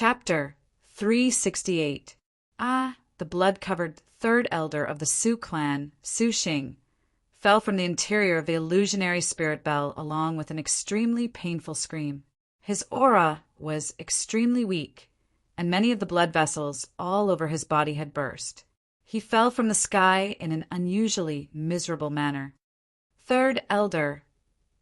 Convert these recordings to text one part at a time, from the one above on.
Chapter 368. The blood-covered third elder of the Su clan, Su Xing, fell from the interior of the illusionary spirit bell along with an extremely painful scream. His aura was extremely weak, and many of the blood vessels all over his body had burst. He fell from the sky in an unusually miserable manner. Third elder,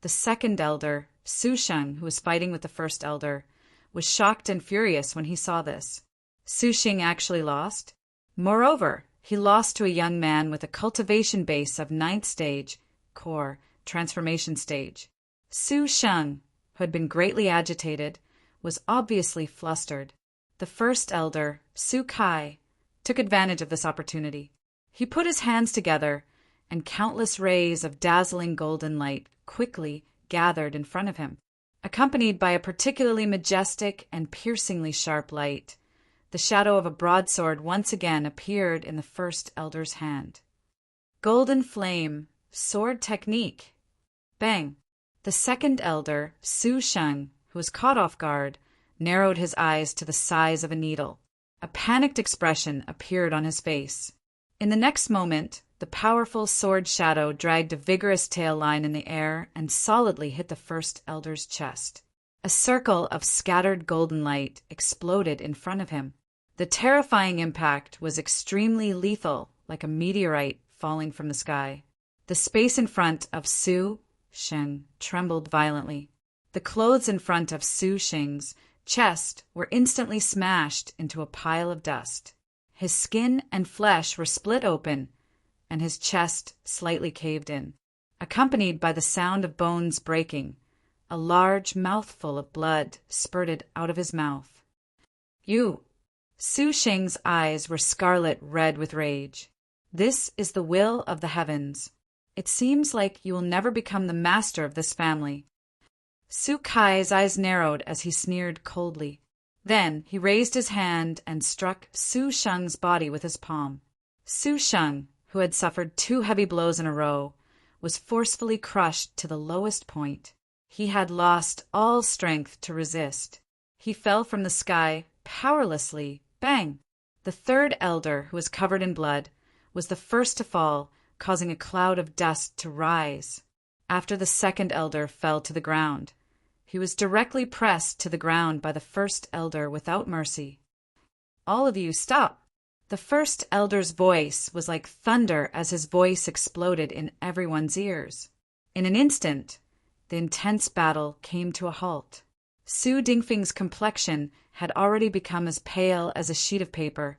the second elder, Su Sheng, who was fighting with the first elder, was shocked and furious when he saw this. Su Xing actually lost. Moreover, he lost to a young man with a cultivation base of 9th stage, core, transformation stage. Su Sheng, who had been greatly agitated, was obviously flustered. The first elder, Su Kai, took advantage of this opportunity. He put his hands together, and countless rays of dazzling golden light quickly gathered in front of him. Accompanied by a particularly majestic and piercingly sharp light, the shadow of a broadsword once again appeared in the first elder's hand. Golden flame, sword technique. Bang! The second elder, Su Sheng, who was caught off guard, narrowed his eyes to the size of a needle. A panicked expression appeared on his face. In the next moment, the powerful sword shadow dragged a vigorous tail line in the air and solidly hit the first elder's chest. A circle of scattered golden light exploded in front of him. The terrifying impact was extremely lethal, like a meteorite falling from the sky. The space in front of Su Sheng trembled violently. The clothes in front of Su Sheng's chest were instantly smashed into a pile of dust. His skin and flesh were split open, and his chest slightly caved in. Accompanied by the sound of bones breaking, a large mouthful of blood spurted out of his mouth. "You!" Su Sheng's eyes were scarlet red with rage. "This is the will of the heavens. It seems like you will never become the master of this family." Su Kai's eyes narrowed as he sneered coldly. Then he raised his hand and struck Su Sheng's body with his palm. Su Sheng, who had suffered 2 heavy blows in a row, was forcefully crushed to the lowest point. He had lost all strength to resist. He fell from the sky powerlessly. Bang! The third elder, who was covered in blood, was the first to fall, causing a cloud of dust to rise. After the second elder fell to the ground, he was directly pressed to the ground by the first elder without mercy. "All of you, stop!" The first elder's voice was like thunder as his voice exploded in everyone's ears. In an instant, the intense battle came to a halt. Su Dingfeng's complexion had already become as pale as a sheet of paper,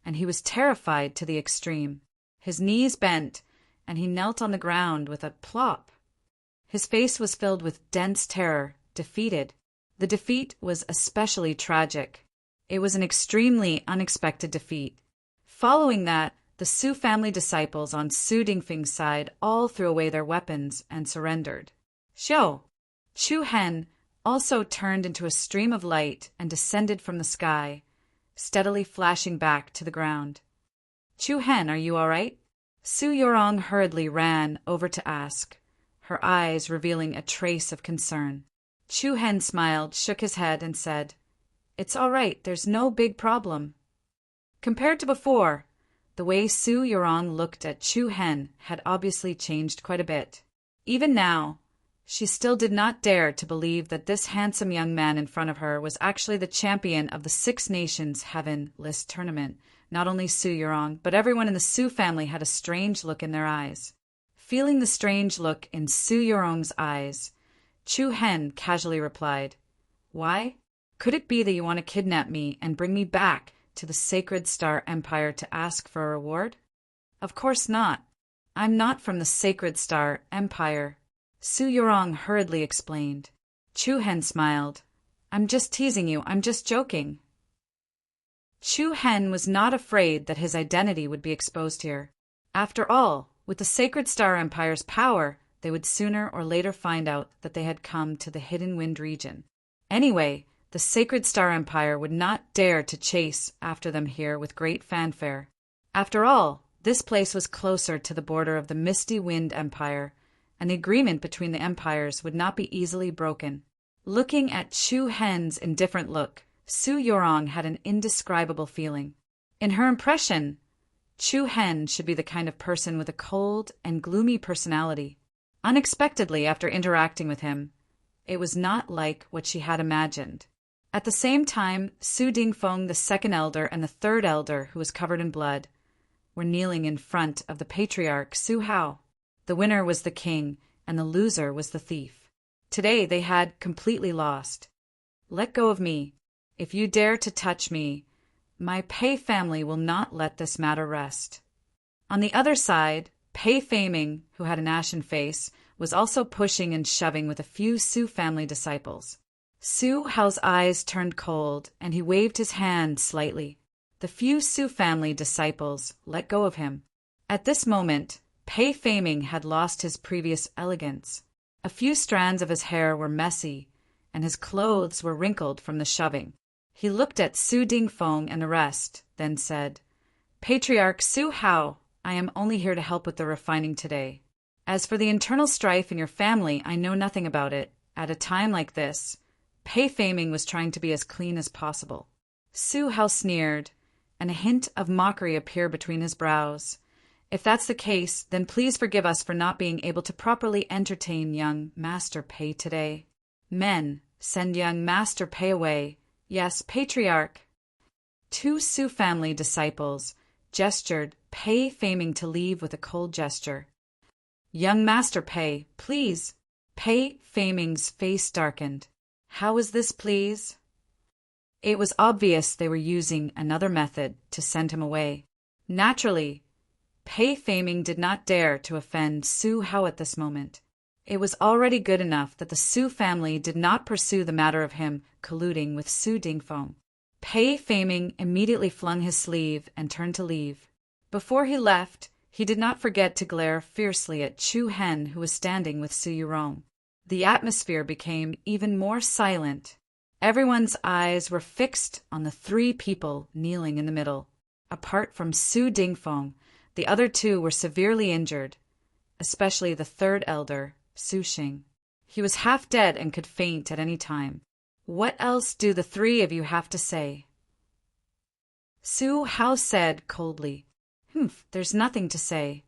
and he was terrified to the extreme. His knees bent, and he knelt on the ground with a plop. His face was filled with dense terror, defeated. The defeat was especially tragic. It was an extremely unexpected defeat. Following that, the Su family disciples on Su Dingfeng's side all threw away their weapons and surrendered. Xiao! Chu Hen also turned into a stream of light and descended from the sky, steadily flashing back to the ground. "Chu Hen, are you all right?" Su Yorong hurriedly ran over to ask, her eyes revealing a trace of concern. Chu Hen smiled, shook his head, and said, "It's all right, there's no big problem." Compared to before, the way Su Yorong looked at Chu Hen had obviously changed quite a bit. Even now, she still did not dare to believe that this handsome young man in front of her was actually the champion of the 6 Nations Heaven List tournament. Not only Su Yorong, but everyone in the Su family had a strange look in their eyes. Feeling the strange look in Su Yorong's eyes, Chu Hen casually replied, "Why? Could it be that you want to kidnap me and bring me back to the Sacred Star Empire to ask for a reward?" "Of course not. I'm not from the Sacred Star Empire," Su Yorong hurriedly explained. Chu Hen smiled. "I'm just teasing you. I'm just joking." Chu Hen was not afraid that his identity would be exposed here. After all, with the Sacred Star Empire's power, they would sooner or later find out that they had come to the Hidden Wind region. Anyway, the Sacred Star Empire would not dare to chase after them here with great fanfare. After all, this place was closer to the border of the Misty Wind Empire, and the agreement between the empires would not be easily broken. Looking at Chu Hen's indifferent look, Su Yorong had an indescribable feeling. In her impression, Chu Hen should be the kind of person with a cold and gloomy personality. Unexpectedly, after interacting with him, it was not like what she had imagined. At the same time, Su Dingfeng, the second elder, and the third elder, who was covered in blood, were kneeling in front of the patriarch Su Hao. The winner was the king, and the loser was the thief. Today they had completely lost. Let go of me. If you dare to touch me, my Pei family will not let this matter rest. On the other side, Pei Feiming, who had an ashen face, was also pushing and shoving with a few Su family disciples. Su Hao's eyes turned cold, and he waved his hand slightly. The few Su family disciples let go of him. At this moment, Pei Feiming had lost his previous elegance. A few strands of his hair were messy, and his clothes were wrinkled from the shoving. He looked at Su Dingfeng and the rest, then said, "Patriarch Su Hao, I am only here to help with the refining today. As for the internal strife in your family, I know nothing about it. At a time like this, Pei Feiming was trying to be as clean as possible." Su Hao sneered, and a hint of mockery appeared between his brows. "If that's the case, then please forgive us for not being able to properly entertain young Master Pei today. Men, send young Master Pei away. Yes, Patriarch." Two Su family disciples gestured Pei Feiming to leave with a cold gesture. "Young Master Pei, please." Pei Feiming's face darkened. "How is this, please?" It was obvious they were using another method to send him away. Naturally, Pei Feiming did not dare to offend Su Hao at this moment. It was already good enough that the Su family did not pursue the matter of him colluding with Su Dingfeng. Pei Feiming immediately flung his sleeve and turned to leave. Before he left, he did not forget to glare fiercely at Chu Hen, who was standing with Su Yurong. The atmosphere became even more silent. Everyone's eyes were fixed on the three people kneeling in the middle. Apart from Su Dingfeng, the other two were severely injured, especially the third elder, Su Xing. He was half dead and could faint at any time. "What else do the three of you have to say?" Su Hao said coldly, "There's nothing to say."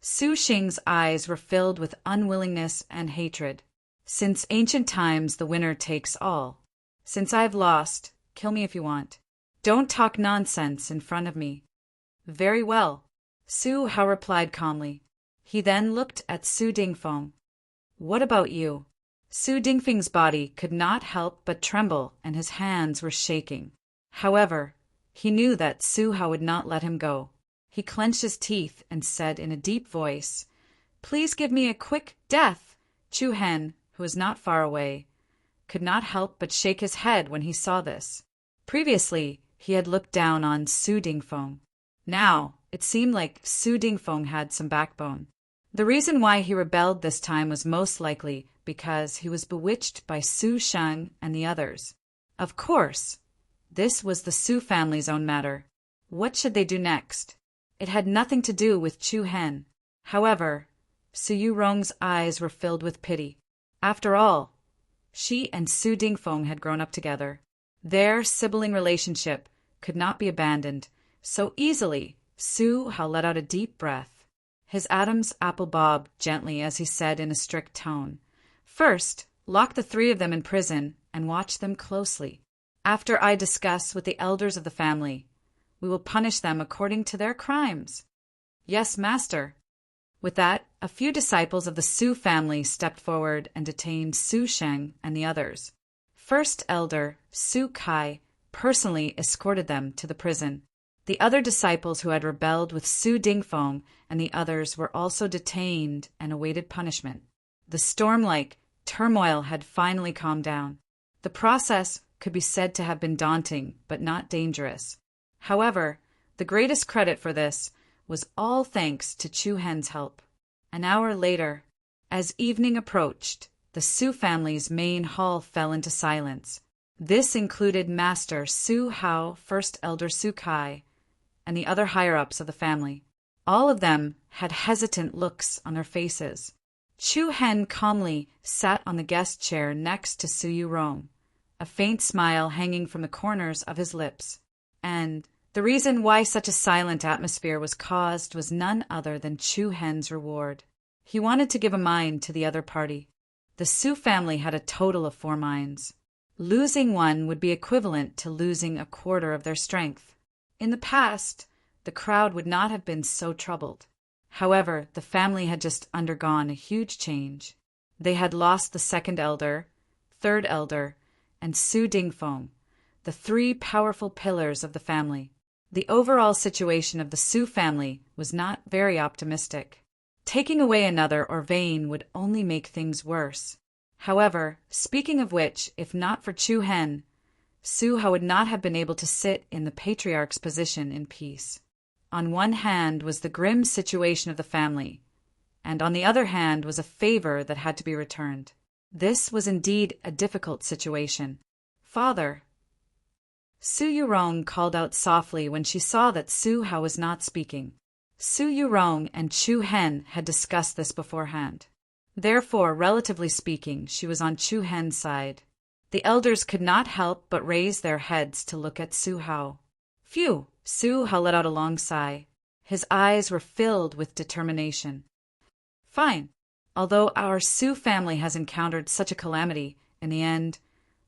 Su Xing's eyes were filled with unwillingness and hatred. "Since ancient times, the winner takes all. Since I've lost, kill me if you want. Don't talk nonsense in front of me." "Very well," Su Hao replied calmly. He then looked at Su Dingfeng. "What about you?" Su Dingfeng's body could not help but tremble, and his hands were shaking. However, he knew that Su Hao would not let him go. He clenched his teeth and said in a deep voice, "Please give me a quick death." Chu Hen, who was not far away, could not help but shake his head when he saw this. Previously, he had looked down on Su Dingfeng. Now, it seemed like Su Dingfeng had some backbone. The reason why he rebelled this time was most likely because he was bewitched by Su Shang and the others. Of course, this was the Su family's own matter. What should they do next? It had nothing to do with Chu Hen. However, Su Yurong's eyes were filled with pity. After all, she and Su Dingfeng had grown up together. Their sibling relationship could not be abandoned so easily. Su Hao let out a deep breath. His Adam's apple bobbed gently as he said in a strict tone, "First, lock the three of them in prison and watch them closely. After I discuss with the elders of the family, we will punish them according to their crimes." "Yes, master." With that, a few disciples of the Su family stepped forward and detained Su Sheng and the others. First elder, Su Kai, personally escorted them to the prison. The other disciples who had rebelled with Su Dingfeng and the others were also detained and awaited punishment. The storm-like turmoil had finally calmed down. The process could be said to have been daunting, but not dangerous. However, the greatest credit for this was all thanks to Chu Hen's help. An hour later, as evening approached, the Su family's main hall fell into silence. This included Master Su Hao, First Elder Su Kai, and the other higher-ups of the family. All of them had hesitant looks on their faces. Chu Hen calmly sat on the guest chair next to Su Yurong, a faint smile hanging from the corners of his lips. And the reason why such a silent atmosphere was caused was none other than Chu Hen's reward. He wanted to give a mine to the other party. The Su family had a total of 4 mines. Losing one would be equivalent to losing a quarter of their strength. In the past, the crowd would not have been so troubled. However, the family had just undergone a huge change. They had lost the second elder, third elder, and Su Dingfeng, the 3 powerful pillars of the family. The overall situation of the Su family was not very optimistic. Taking away another or Vane would only make things worse. However, speaking of which, if not for Chu Hen, Su Hao would not have been able to sit in the patriarch's position in peace. On one hand was the grim situation of the family, and on the other hand was a favor that had to be returned. This was indeed a difficult situation. "Father," Su Yurong called out softly when she saw that Su Hao was not speaking. Su Yurong and Chu Hen had discussed this beforehand. Therefore, relatively speaking, she was on Chu Hen's side. The elders could not help but raise their heads to look at Su Hao. "Phew!" Su Hao let out a long sigh. His eyes were filled with determination. "Fine. Although our Su family has encountered such a calamity, in the end,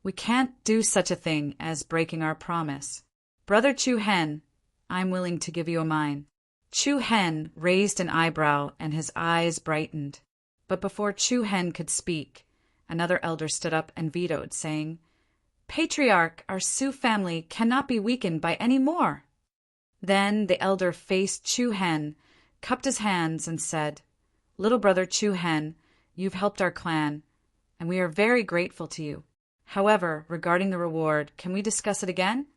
we can't do such a thing as breaking our promise. Brother Chu Hen, I'm willing to give you a mine." Chu Hen raised an eyebrow and his eyes brightened. But before Chu Hen could speak, another elder stood up and vetoed, saying, "Patriarch, our Su family cannot be weakened by any more." Then the elder faced Chu Hen, cupped his hands, and said, "Little brother Chu Hen, you've helped our clan, and we are very grateful to you. However, regarding the reward, can we discuss it again?"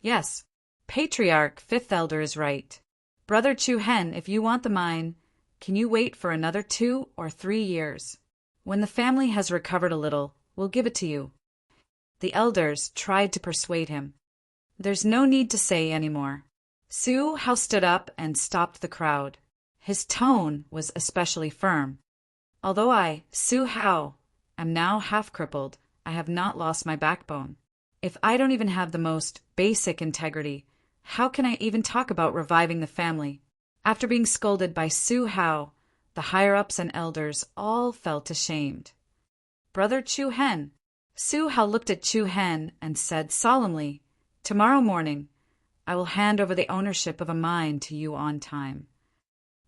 "Yes. Patriarch, 5th elder, is right. Brother Chu Hen, if you want the mine, can you wait for another 2 or 3 years? When the family has recovered a little, we'll give it to you." The elders tried to persuade him. "There's no need to say any more." Su Hao stood up and stopped the crowd. His tone was especially firm. "Although I, Su Hao, am now half-crippled, I have not lost my backbone. If I don't even have the most basic integrity, how can I even talk about reviving the family?" After being scolded by Su Hao, the higher-ups and elders all felt ashamed. "Brother Chu Hen." Su Hao looked at Chu Hen and said solemnly, "Tomorrow morning, I will hand over the ownership of a mine to you on time."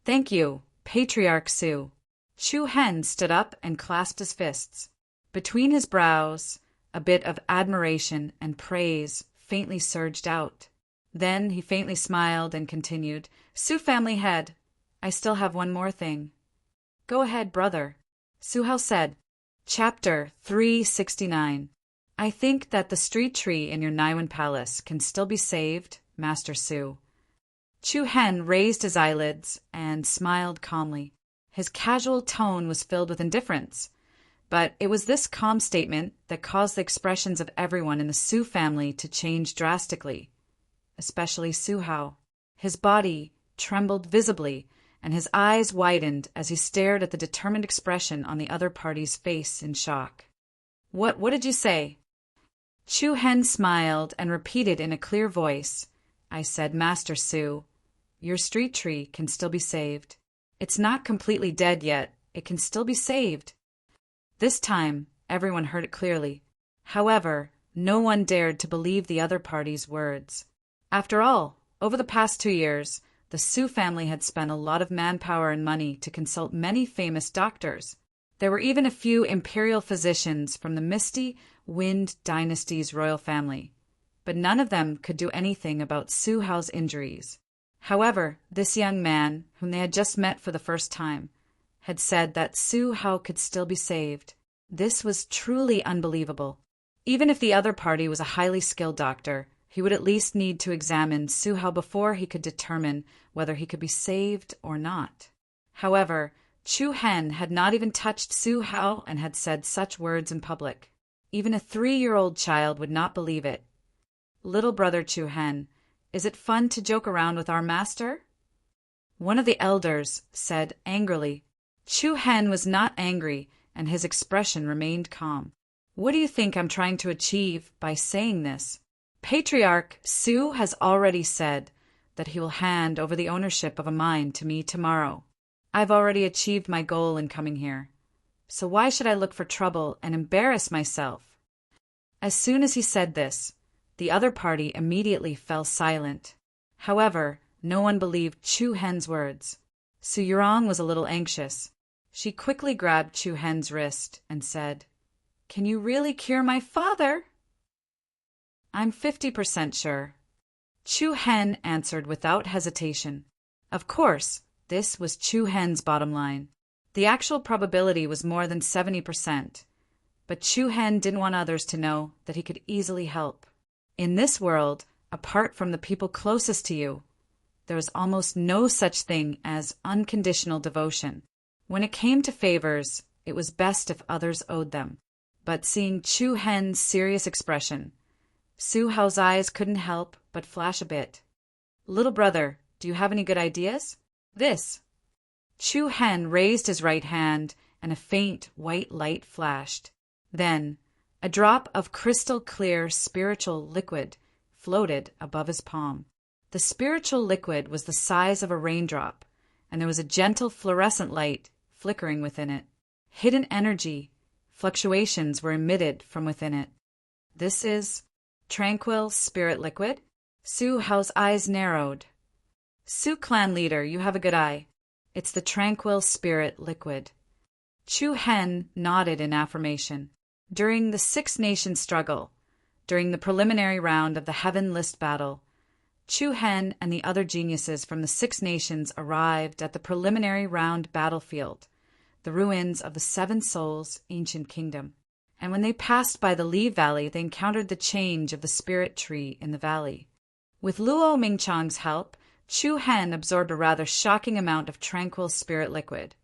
"Thank you, Patriarch Su." Chu Hen stood up and clasped his fists. Between his brows, a bit of admiration and praise faintly surged out. Then he faintly smiled and continued, "Su family head, I still have one more thing." "Go ahead, brother," Su Hao said. Chapter 369. "I think that the street tree in your Naiwan palace can still be saved, Master Su." Chu Hen raised his eyelids and smiled calmly. His casual tone was filled with indifference, but it was this calm statement that caused the expressions of everyone in the Su family to change drastically, especially Su Hao. His body trembled visibly, and his eyes widened as he stared at the determined expression on the other party's face in shock. What did you say?" Chu Hen smiled and repeated in a clear voice, "I said, Master Su, your street tree can still be saved. It's not completely dead yet. It can still be saved." This time, everyone heard it clearly. However, no one dared to believe the other party's words. After all, over the past 2 years, the Su family had spent a lot of manpower and money to consult many famous doctors. There were even a few imperial physicians from the Misty Wind Dynasty's royal family, but none of them could do anything about Su Hao's injuries. However, this young man, whom they had just met for the first time, had said that Su Hao could still be saved. This was truly unbelievable. Even if the other party was a highly skilled doctor, he would at least need to examine Su Hao before he could determine whether he could be saved or not. However, Chu Hen had not even touched Su Hao and had said such words in public. Even a 3-year-old child would not believe it. "Little brother Chu Hen, is it fun to joke around with our master?" One of the elders said angrily. Chu Hen was not angry, and his expression remained calm. What do you think I'm trying to achieve by saying this? Patriarch Su has already said that he will hand over the ownership of a mine to me tomorrow. I've already achieved my goal in coming here. So why should I look for trouble and embarrass myself? As soon as he said this, the other party immediately fell silent. However, no one believed Chu Hen's words. Su Yurong was a little anxious. She quickly grabbed Chu Hen's wrist and said, "Can you really cure my father?" "I'm 50% sure." Chu Hen answered without hesitation. Of course, this was Chu Hen's bottom line. The actual probability was more than 70%, but Chu Hen didn't want others to know that he could easily help. In this world, apart from the people closest to you, there was almost no such thing as unconditional devotion. When it came to favors, it was best if others owed them. But seeing Chu Hen's serious expression, Su Hao's eyes couldn't help but flash a bit. "Little brother, do you have any good ideas?" "This." Chu Hen raised his right hand, and a faint white light flashed. Then, a drop of crystal-clear spiritual liquid floated above his palm. The spiritual liquid was the size of a raindrop, and there was a gentle fluorescent light flickering within it. Hidden energy, fluctuations were emitted from within it. "This is tranquil spirit liquid?" Su Hao's eyes narrowed. "Su clan leader, you have a good eye. It's the tranquil spirit liquid." Chu Hen nodded in affirmation. During the Six Nations struggle, during the preliminary round of the Heaven List battle, Chu Hen and the other geniuses from the Six Nations arrived at the preliminary round battlefield, the ruins of the Seven Souls' ancient kingdom. And when they passed by the Li Valley, they encountered the change of the spirit tree in the valley. With Luo Mingchang's help, Chu Hen absorbed a rather shocking amount of tranquil spirit liquid,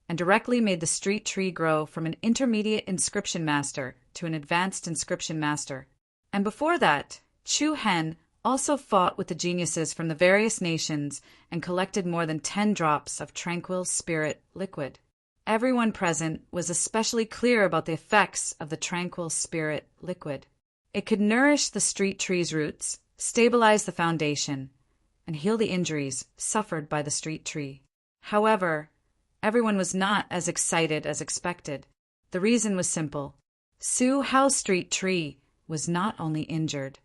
and directly made the street tree grow from an intermediate inscription master to an advanced inscription master. And before that, Chu Hen also fought with the geniuses from the various nations and collected more than 10 drops of tranquil spirit liquid. Everyone present was especially clear about the effects of the tranquil spirit liquid. It could nourish the street tree's roots, stabilize the foundation, and heal the injuries suffered by the street tree. However, everyone was not as excited as expected. The reason was simple. Su Hao's street tree was not only injured.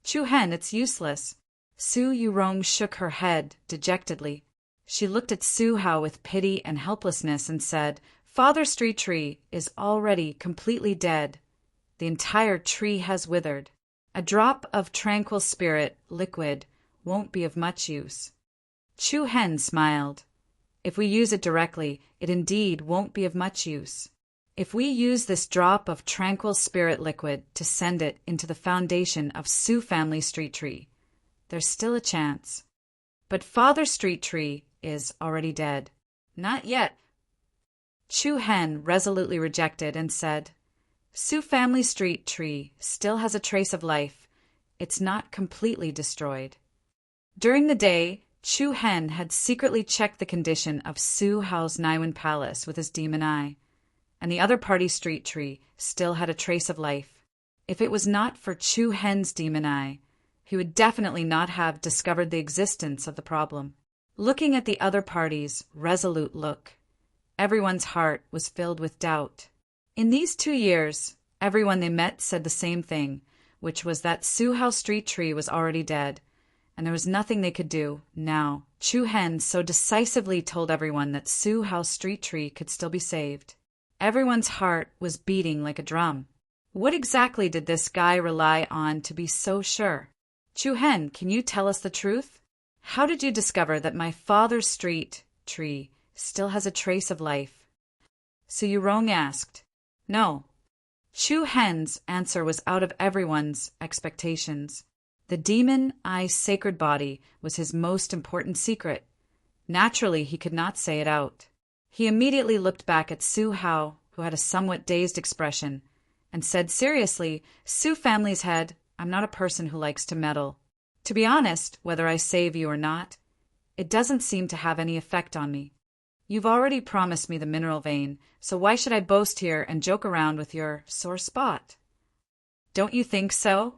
"Chu Hen, it's useless." Su Yurong shook her head dejectedly. She looked at Su Hao with pity and helplessness and said, "Father Street Tree is already completely dead. The entire tree has withered. A drop of tranquil spirit liquid won't be of much use." Chu Hen smiled. "If we use it directly, it indeed won't be of much use. If we use this drop of tranquil spirit liquid to send it into the foundation of Su family street tree, there's still a chance. But Father Street Tree is already dead." "Not yet." Chu Hen resolutely rejected and said, "Su family street tree still has a trace of life. It's not completely destroyed." During the day, Chu Hen had secretly checked the condition of Su Hao's Naiwan Palace with his demon eye, and the other party's street tree still had a trace of life. If it was not for Chu Hen's demon eye, he would definitely not have discovered the existence of the problem. Looking at the other party's resolute look, everyone's heart was filled with doubt. In these 2 years, everyone they met said the same thing, which was that Su Hao street tree was already dead, and there was nothing they could do. Now, Chu Hen so decisively told everyone that Su Hao street tree could still be saved. Everyone's heart was beating like a drum. What exactly did this guy rely on to be so sure? "Chu Hen, can you tell us the truth? How did you discover that my father's street tree still has a trace of life?" Su Yurong asked. "No." Chu Hen's answer was out of everyone's expectations. The demon eye's sacred body was his most important secret. Naturally, he could not say it out. He immediately looked back at Su Hao, who had a somewhat dazed expression, and said seriously, "Su family's head, I'm not a person who likes to meddle. To be honest, whether I save you or not, it doesn't seem to have any effect on me. You've already promised me the mineral vein, so why should I boast here and joke around with your sore spot? Don't you think so?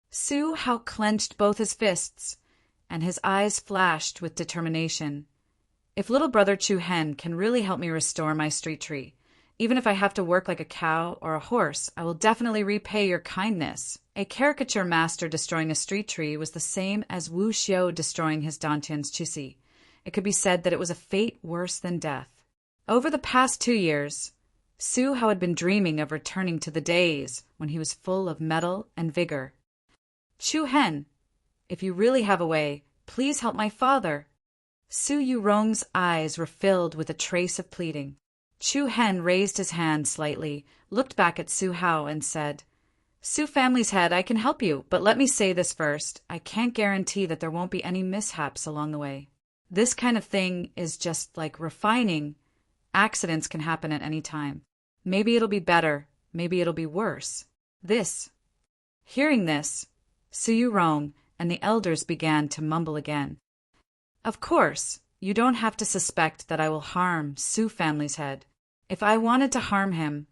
Su Hao clenched both his fists, and his eyes flashed with determination. If little brother Chu Hen can really help me restore my street tree, even if I have to work like a cow or a horse, I will definitely repay your kindness. A caricature master destroying a street tree was the same as Wu Xiao destroying his Dantian's Qixi. It could be said that it was a fate worse than death. Over the past 2 years, Su Hao had been dreaming of returning to the days when he was full of mettle and vigor. Chu Hen, if you really have a way, please help my father. Su Yurong's eyes were filled with a trace of pleading. Chu Hen raised his hand slightly, looked back at Su Hao, and said, Su family's head, I can help you, but let me say this first. I can't guarantee that there won't be any mishaps along the way. This kind of thing is just like refining. Accidents can happen at any time. Maybe it'll be better, maybe it'll be worse. Hearing this, Su Yurong and the elders began to mumble again. Of course, you don't have to suspect that I will harm Su family's head. If I wanted to harm him,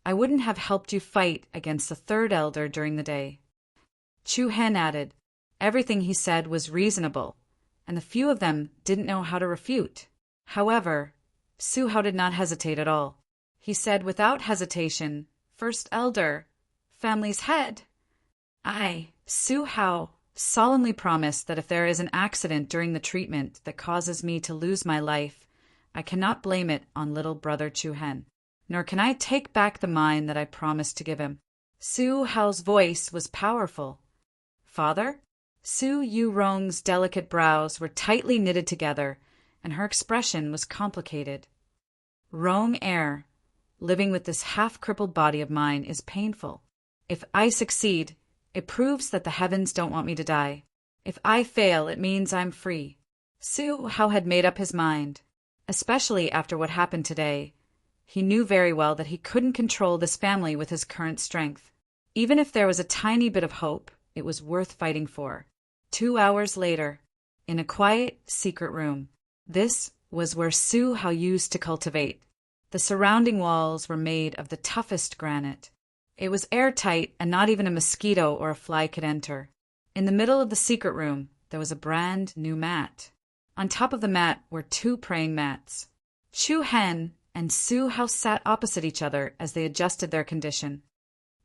I wouldn't have helped you fight against the third elder during the day. Chu Hen added, everything he said was reasonable, and the few of them didn't know how to refute. However, Su Hao did not hesitate at all. He said without hesitation, First elder, family's head. I, Su Hao, solemnly promise that if there is an accident during the treatment that causes me to lose my life, I cannot blame it on little brother Chu Hen, nor can I take back the mine that I promised to give him. Su Hao's voice was powerful. Father? Su Yurong's delicate brows were tightly knitted together, and her expression was complicated. Rong heir, living with this half-crippled body of mine is painful. If I succeed, it proves that the heavens don't want me to die. If I fail, it means I'm free. Su Hao had made up his mind, especially after what happened today. He knew very well that he couldn't control this family with his current strength. Even if there was a tiny bit of hope, it was worth fighting for. 2 hours later, in a quiet, secret room. This was where Su Hao used to cultivate. The surrounding walls were made of the toughest granite. It was airtight, and not even a mosquito or a fly could enter. In the middle of the secret room, there was a brand new mat. On top of the mat were 2 praying mats. Chu Hen and Su Hao sat opposite each other as they adjusted their condition.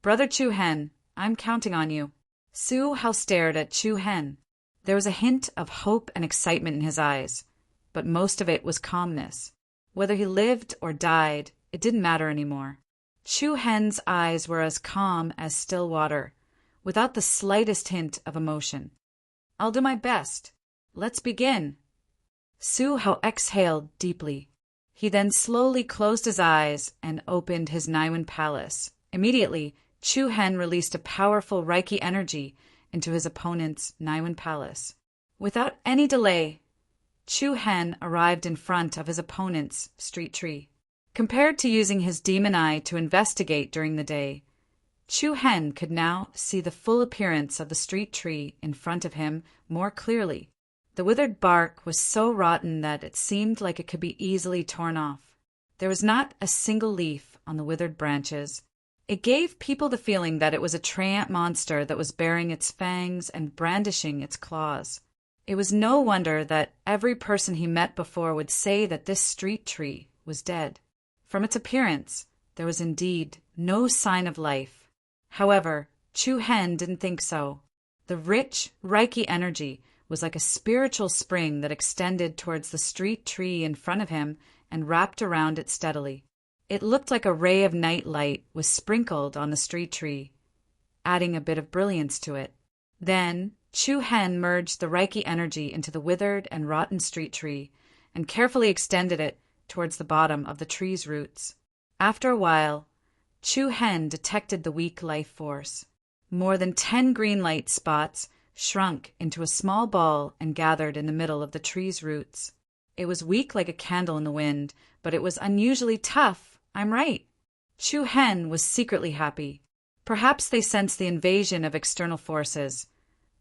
Brother Chu Hen, I'm counting on you. Su Hao stared at Chu Hen. There was a hint of hope and excitement in his eyes, but most of it was calmness. Whether he lived or died, it didn't matter anymore. Chu Hen's eyes were as calm as still water, without the slightest hint of emotion. I'll do my best. Let's begin. Su Hao exhaled deeply. He then slowly closed his eyes and opened his Naiwen Palace. Immediately, Chu Hen released a powerful Reiki energy into his opponent's Naiwen Palace. Without any delay, Chu Hen arrived in front of his opponent's street tree. Compared to using his demon eye to investigate during the day, Chu Hen could now see the full appearance of the street tree in front of him more clearly. The withered bark was so rotten that it seemed like it could be easily torn off. There was not a single leaf on the withered branches. It gave people the feeling that it was a treant monster that was baring its fangs and brandishing its claws. It was no wonder that every person he met before would say that this street tree was dead. From its appearance, there was indeed no sign of life. However, Chu Hen didn't think so. The rich Reiki energy was like a spiritual spring that extended towards the street tree in front of him and wrapped around it steadily. It looked like a ray of night light was sprinkled on the street tree, adding a bit of brilliance to it. Then, Chu Hen merged the Reiki energy into the withered and rotten street tree and carefully extended it towards the bottom of the tree's roots. After a while, Chu Hen detected the weak life force. More than 10 green light spots shrunk into a small ball and gathered in the middle of the tree's roots. It was weak like a candle in the wind, but it was unusually tough. I'm right. Chu Hen was secretly happy. Perhaps they sensed the invasion of external forces.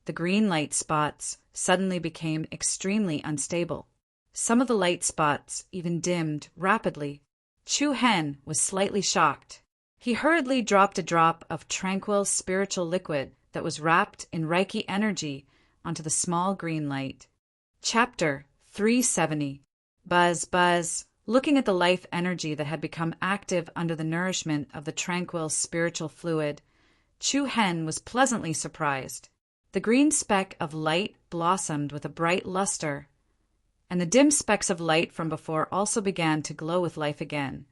The green light spots suddenly became extremely unstable. Some of the light spots even dimmed rapidly. Chu Hen was slightly shocked. He hurriedly dropped a drop of tranquil spiritual liquid that was wrapped in Reiki energy onto the small green light. Chapter 370. Buzz, buzz. Looking at the life energy that had become active under the nourishment of the tranquil spiritual fluid, Chu Hen was pleasantly surprised. The green speck of light blossomed with a bright luster, and the dim specks of light from before also began to glow with life again,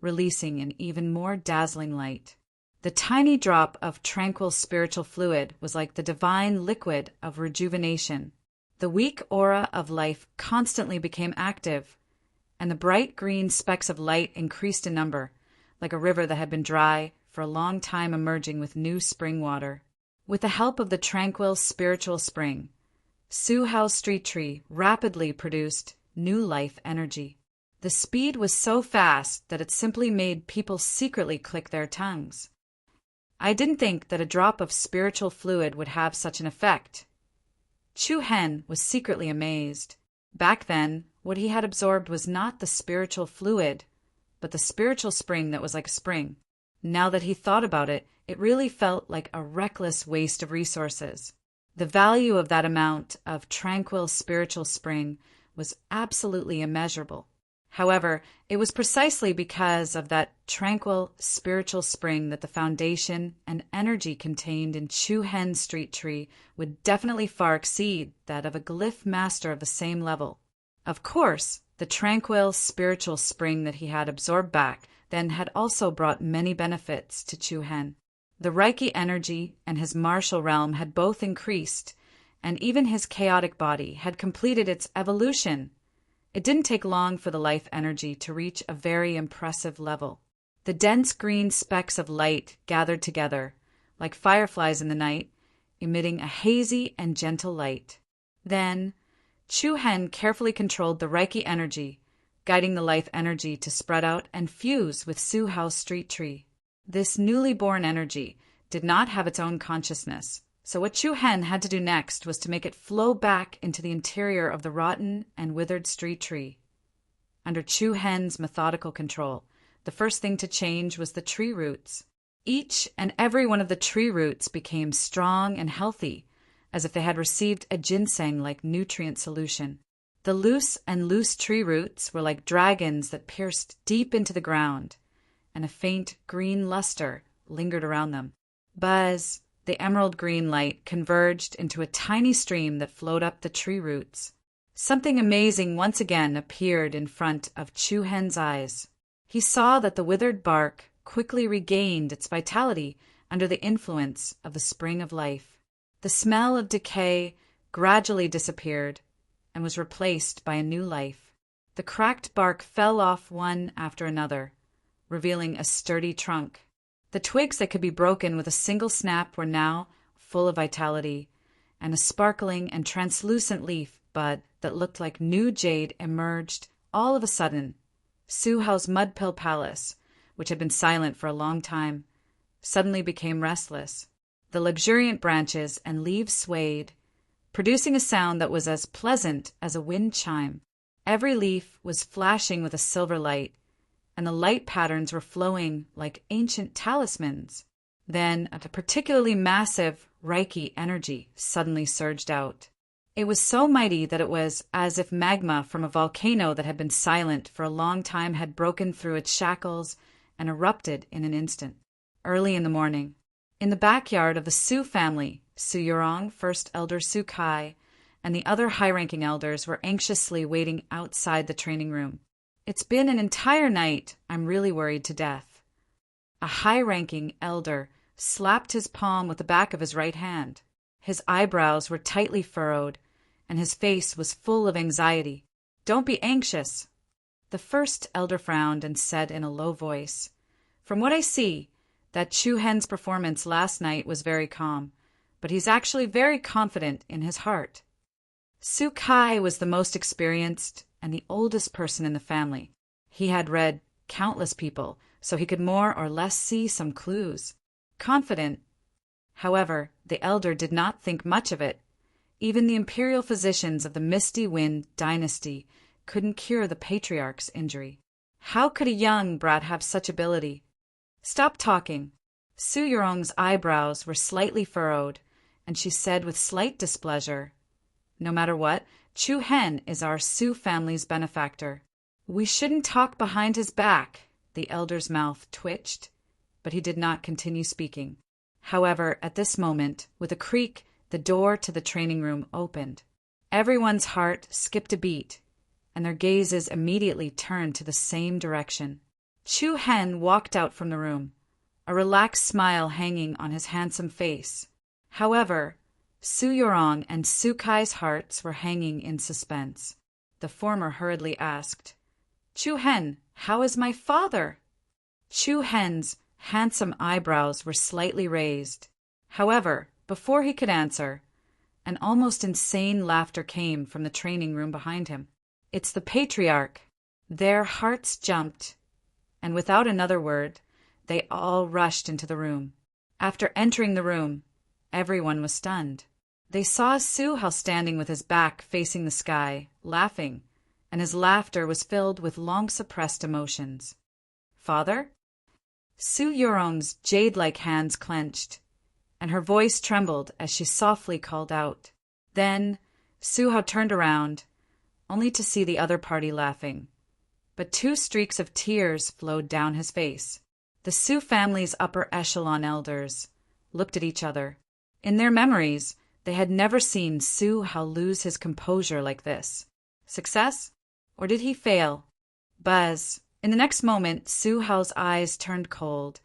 releasing an even more dazzling light. The tiny drop of tranquil spiritual fluid was like the divine liquid of rejuvenation. The weak aura of life constantly became active, and the bright green specks of light increased in number, like a river that had been dry for a long time emerging with new spring water. With the help of the tranquil spiritual spring, Su Hao's street tree rapidly produced new life energy. The speed was so fast that it simply made people secretly click their tongues. I didn't think that a drop of spiritual fluid would have such an effect. Chu Hen was secretly amazed. Back then, what he had absorbed was not the spiritual fluid, but the spiritual spring that was like a spring. Now that he thought about it, it really felt like a reckless waste of resources. The value of that amount of tranquil spiritual spring was absolutely immeasurable. However, it was precisely because of that tranquil spiritual spring that the foundation and energy contained in Chu Hen's street tree would definitely far exceed that of a glyph master of the same level. Of course, the tranquil spiritual spring that he had absorbed back then had also brought many benefits to Chu Hen. The Reiki energy and his martial realm had both increased, and even his chaotic body had completed its evolution. It didn't take long for the life energy to reach a very impressive level. The dense green specks of light gathered together, like fireflies in the night, emitting a hazy and gentle light. Then, Chu Hen carefully controlled the Reiki energy, guiding the life energy to spread out and fuse with Su Hao's street tree. This newly born energy did not have its own consciousness, so what Chu Hen had to do next was to make it flow back into the interior of the rotten and withered street tree. Under Chu Hen's methodical control, the first thing to change was the tree roots. Each and every one of the tree roots became strong and healthy, as if they had received a ginseng-like nutrient solution. The loose tree roots were like dragons that pierced deep into the ground, and a faint green luster lingered around them. Buzz, the emerald green light converged into a tiny stream that flowed up the tree roots. Something amazing once again appeared in front of Chu Hen's eyes. He saw that the withered bark quickly regained its vitality under the influence of the spring of life. The smell of decay gradually disappeared and was replaced by a new life. The cracked bark fell off one after another, revealing a sturdy trunk. The twigs that could be broken with a single snap were now full of vitality, and a sparkling and translucent leaf bud that looked like new jade emerged all of a sudden. Su Hao's mud-pill palace, which had been silent for a long time, suddenly became restless. The luxuriant branches and leaves swayed, producing a sound that was as pleasant as a wind chime. Every leaf was flashing with a silver light, and the light patterns were flowing like ancient talismans. Then a particularly massive Reiki energy suddenly surged out. It was so mighty that it was as if magma from a volcano that had been silent for a long time had broken through its shackles and erupted in an instant. Early in the morning, in the backyard of the Su family, Su Yurong, First Elder Su Kai, and the other high-ranking elders were anxiously waiting outside the training room. "It's been an entire night. I'm really worried to death." A high-ranking elder slapped his palm with the back of his right hand. His eyebrows were tightly furrowed, and his face was full of anxiety. "Don't be anxious." The first elder frowned and said in a low voice, "From what I see, that Chu Hen's performance last night was very calm, but he's actually very confident in his heart." Su Kai was the most experienced and the oldest person in the family. He had read countless people, so he could more or less see some clues. Confident. However, the elder did not think much of it. Even the imperial physicians of the Misty Wind dynasty couldn't cure the patriarch's injury. How could a young brat have such ability? Stop talking. Su Yurong's eyebrows were slightly furrowed, and she said with slight displeasure, "No matter what, Chu Hen is our Su family's benefactor. We shouldn't talk behind his back." The elder's mouth twitched, but he did not continue speaking. However, at this moment, with a creak, the door to the training room opened. Everyone's heart skipped a beat, and their gazes immediately turned to the same direction. Chu Hen walked out from the room, a relaxed smile hanging on his handsome face. However, Su Yurong and Su Kai's hearts were hanging in suspense. The former hurriedly asked, "Chu Hen, how is my father?" Chu Hen's handsome eyebrows were slightly raised. However, before he could answer, an almost insane laughter came from the training room behind him. "It's the patriarch." Their hearts jumped, and without another word, they all rushed into the room. After entering the room, everyone was stunned. They saw Su Hao standing with his back facing the sky, laughing, and his laughter was filled with long-suppressed emotions. "Father?" Su Yurong's jade-like hands clenched, and her voice trembled as she softly called out. Then Su Hao turned around, only to see the other party laughing. But 2 streaks of tears flowed down his face. The Su family's upper echelon elders looked at each other. In their memories, they had never seen Su Hao lose his composure like this. Success? Or did he fail? Buzz. In the next moment, Su Hao's eyes turned cold,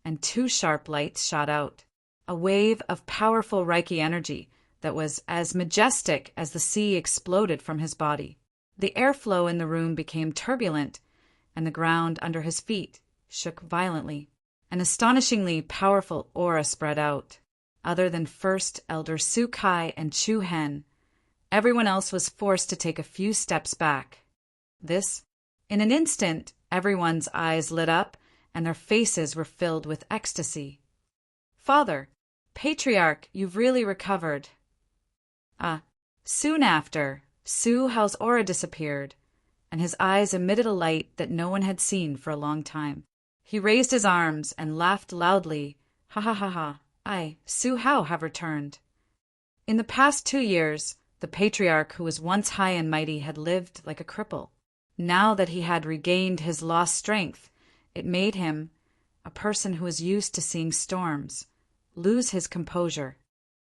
and 2 sharp lights shot out. A wave of powerful Reiki energy that was as majestic as the sea exploded from his body. The airflow in the room became turbulent, and the ground under his feet shook violently. An astonishingly powerful aura spread out. Other than First Elder Su Kai and Chu Hen, everyone else was forced to take a few steps back. In an instant, everyone's eyes lit up, and their faces were filled with ecstasy. "Father, Patriarch, you've really recovered." Soon after, Su Hao's aura disappeared, and his eyes emitted a light that no one had seen for a long time. He raised his arms and laughed loudly. "Ha ha ha ha, I, Su Hao, have returned." In the past 2 years, the patriarch who was once high and mighty had lived like a cripple. Now that he had regained his lost strength, it made him, a person who was used to seeing storms, lose his composure.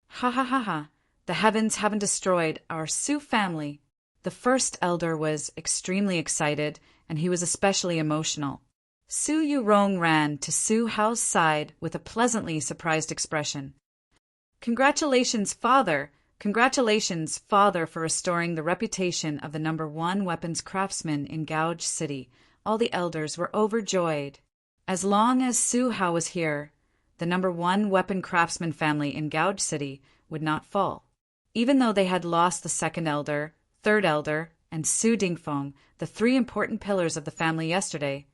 "Ha ha ha ha, the heavens haven't destroyed our Su family." The first elder was extremely excited, and he was especially emotional. Su Yurong ran to Su Hao's side with a pleasantly surprised expression. "Congratulations, Father! Congratulations, Father, for restoring the reputation of the #1 weapons craftsman in Gouge City." All the elders were overjoyed. As long as Su Hao was here, the #1 weapon craftsman family in Gouge City would not fall. Even though they had lost the 2nd elder, 3rd elder, and Su Dingfeng, the 3 important pillars of the family yesterday,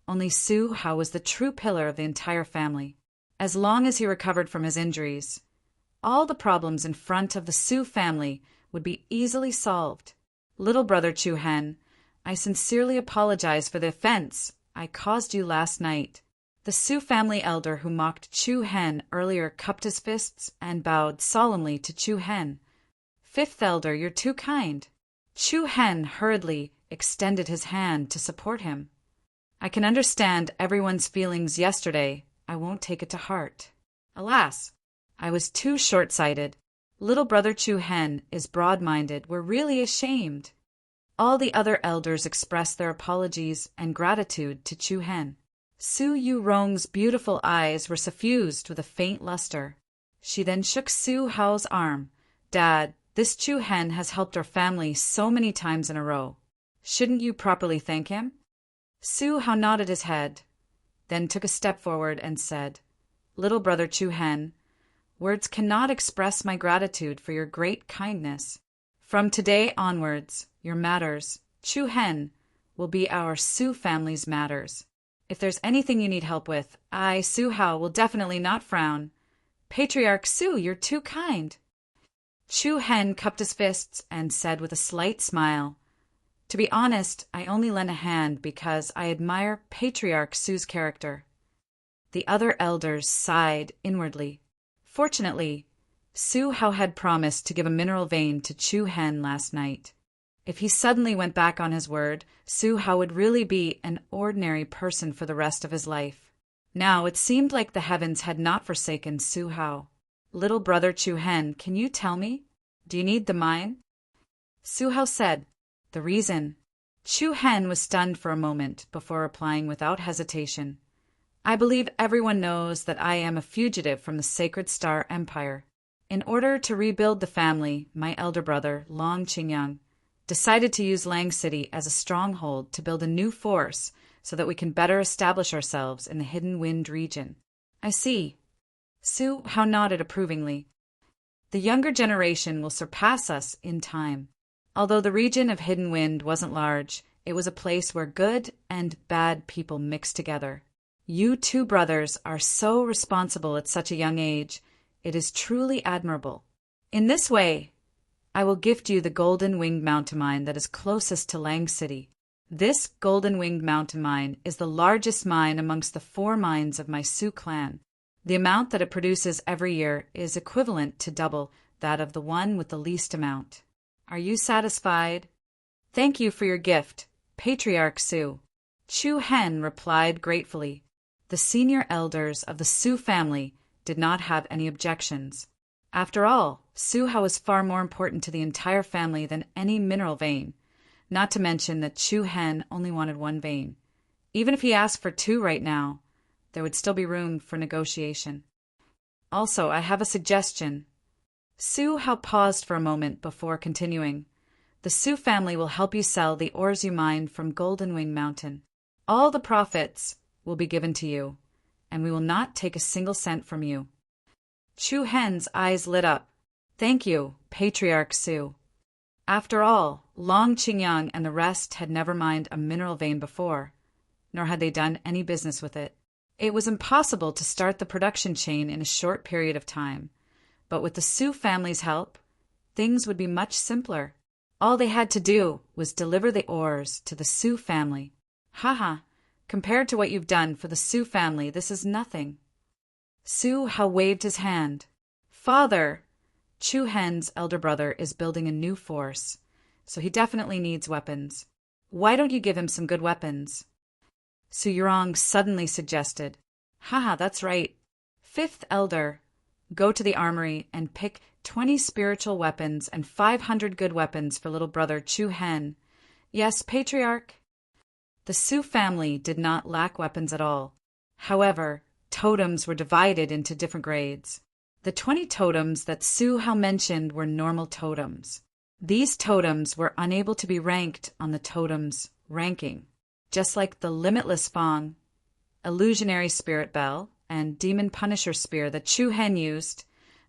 only Su Hao was the true pillar of the entire family. As long as he recovered from his injuries, all the problems in front of the Su family would be easily solved. "Little brother Chu Hen, I sincerely apologize for the offense I caused you last night." The Su family elder who mocked Chu Hen earlier cupped his fists and bowed solemnly to Chu Hen. "5th elder, you're too kind." Chu Hen hurriedly extended his hand to support him. "I can understand everyone's feelings yesterday. I won't take it to heart. Alas, I was too short-sighted. Little brother Chu Hen is broad-minded. We're really ashamed." All the other elders expressed their apologies and gratitude to Chu Hen. Su Yurong's beautiful eyes were suffused with a faint luster. She then shook Su Hao's arm. "Dad, this Chu Hen has helped our family so many times in a row. Shouldn't you properly thank him?" Su Hao nodded his head, then took a step forward and said, "Little brother Chu Hen, words cannot express my gratitude for your great kindness. From today onwards, your matters, Chu Hen, will be our Su family's matters. If there's anything you need help with, I, Su Hao, will definitely not frown. Patriarch Su, you're too kind." Chu Hen cupped his fists and said with a slight smile, To be honest, I only lent a hand because I admire Patriarch Su's character. The other elders sighed inwardly. Fortunately, Su Hao had promised to give a mineral vein to Chu Hen last night. If he suddenly went back on his word, Su Hao would really be an ordinary person for the rest of his life. Now it seemed like the heavens had not forsaken Su Hao. Little brother Chu Hen, can you tell me? Do you need the mine? Su Hao said, The reason. Chu Hen was stunned for a moment before replying without hesitation. I believe everyone knows that I am a fugitive from the Sacred Star Empire. In order to rebuild the family, my elder brother, Long Qingyang, decided to use Lang City as a stronghold to build a new force so that we can better establish ourselves in the Hidden Wind region. I see. Su Hao nodded approvingly. The younger generation will surpass us in time. Although the region of Hidden Wind wasn't large, it was a place where good and bad people mixed together. You two brothers are so responsible at such a young age. It is truly admirable. In this way, I will gift you the Golden Winged Mountain Mine that is closest to Lang City. This Golden Winged Mountain Mine is the largest mine amongst the 4 mines of my Su clan. The amount that it produces every year is equivalent to double that of the one with the least amount. Are you satisfied? Thank you for your gift, Patriarch Su. Chu Hen replied gratefully. The senior elders of the Su family did not have any objections. After all, Su Hao was far more important to the entire family than any mineral vein, not to mention that Chu Hen only wanted 1 vein. Even if he asked for 2 right now, there would still be room for negotiation. Also, I have a suggestion. Su Hao paused for a moment before continuing. The Su family will help you sell the ores you mine from Golden Wing Mountain. All the profits will be given to you, and we will not take a single cent from you. Chu Hen's eyes lit up. Thank you, Patriarch Su. After all, Long Qingyang and the rest had never mined a mineral vein before, nor had they done any business with it. It was impossible to start the production chain in a short period of time, but with the Su family's help, things would be much simpler. All they had to do was deliver the ores to the Su family. Haha, compared to what you've done for the Su family, this is nothing. Su Hao waved his hand. Father, Chu Hen's elder brother is building a new force, so he definitely needs weapons. Why don't you give him some good weapons? Su Yurong suddenly suggested. Haha, that's right. 5th elder, go to the armory and pick 20 spiritual weapons and 500 good weapons for little brother Chu Hen. Yes, Patriarch? The Su family did not lack weapons at all. However, totems were divided into different grades. The 20 totems that Su Hao mentioned were normal totems. These totems were unable to be ranked on the totems ranking, just like the Limitless Fong, Illusionary Spirit Bell, and Demon Punisher Spear that Chu Hen used.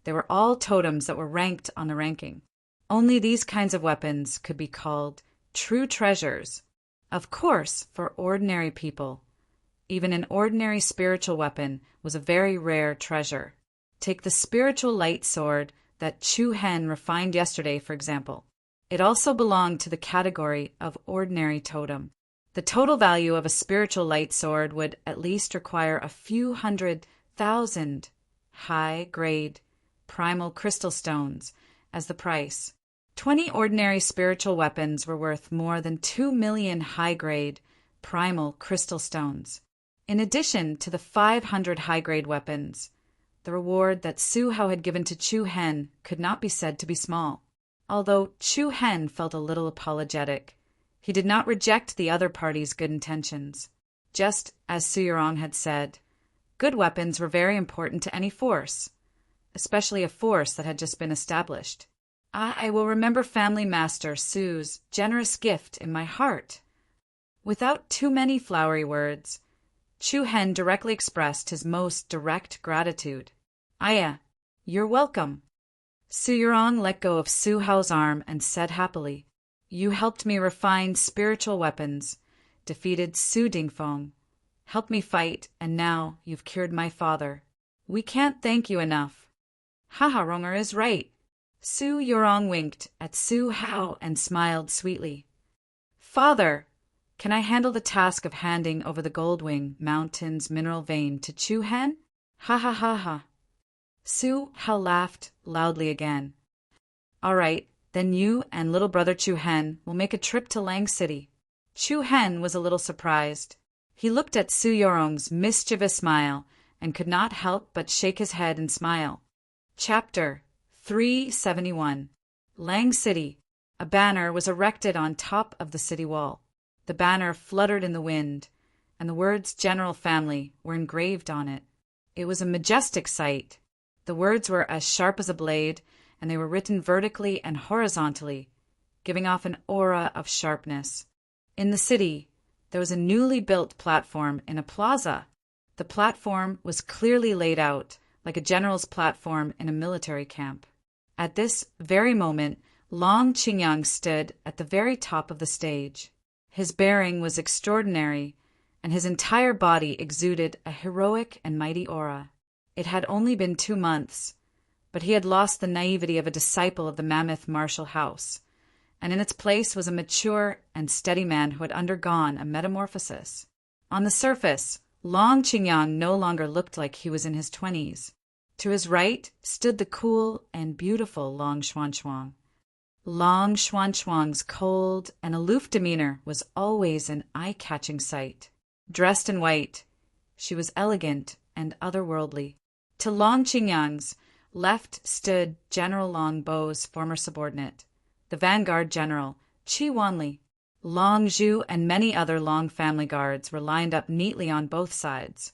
They were all totems that were ranked on the ranking. Only these kinds of weapons could be called true treasures. Of course, for ordinary people, even an ordinary spiritual weapon was a very rare treasure. Take the spiritual light sword that Chu Hen refined yesterday, for example. It also belonged to the category of ordinary totem. The total value of a spiritual light sword would at least require a few 100,000 high-grade primal crystal stones as the price. 20 ordinary spiritual weapons were worth more than 2 million high-grade primal crystal stones. In addition to the 500 high-grade weapons, the reward that Su Hao had given to Chu Hen could not be said to be small. Although Chu Hen felt a little apologetic, he did not reject the other party's good intentions. Just as Su Yurong had said, good weapons were very important to any force, especially a force that had just been established. I will remember Family Master Su's generous gift in my heart. Without too many flowery words, Chu Hen directly expressed his most direct gratitude. Aya, you're welcome. Su Yurong let go of Su Hao's arm and said happily, You helped me refine spiritual weapons, defeated Su Dingfeng, helped me fight, and now you've cured my father. We can't thank you enough. Haha, Ronger is right. Su Yurong winked at Su Hao and smiled sweetly. Father, can I handle the task of handing over the Goldwing Mountain's mineral vein to Chu Hen? Ha ha ha ha. Su Hao laughed loudly again. All right, then you and little brother Chu Hen will make a trip to Lang City. Chu Hen was a little surprised. He looked at Su Yorong's mischievous smile and could not help but shake his head and smile. Chapter 371. Lang City. A banner was erected on top of the city wall. The banner fluttered in the wind, and the words General Family were engraved on it. It was a majestic sight. The words were as sharp as a blade, and they were written vertically and horizontally, giving off an aura of sharpness. In the city, there was a newly built platform in a plaza. The platform was clearly laid out, like a general's platform in a military camp. At this very moment, Long Qingyang stood at the very top of the stage. His bearing was extraordinary, and his entire body exuded a heroic and mighty aura. It had only been 2 months, but he had lost the naivety of a disciple of the mammoth martial house, and in its place was a mature and steady man who had undergone a metamorphosis. On the surface, Long Qingyang no longer looked like he was in his 20s. To his right stood the cool and beautiful Long Xuanchuang. Long Xuanchuang's cold and aloof demeanor was always an eye-catching sight. Dressed in white, she was elegant and otherworldly. To Long Qingyang's left stood General Long Bo's former subordinate, the vanguard general, Qi Wanli. Long Zhu and many other Long family guards were lined up neatly on both sides.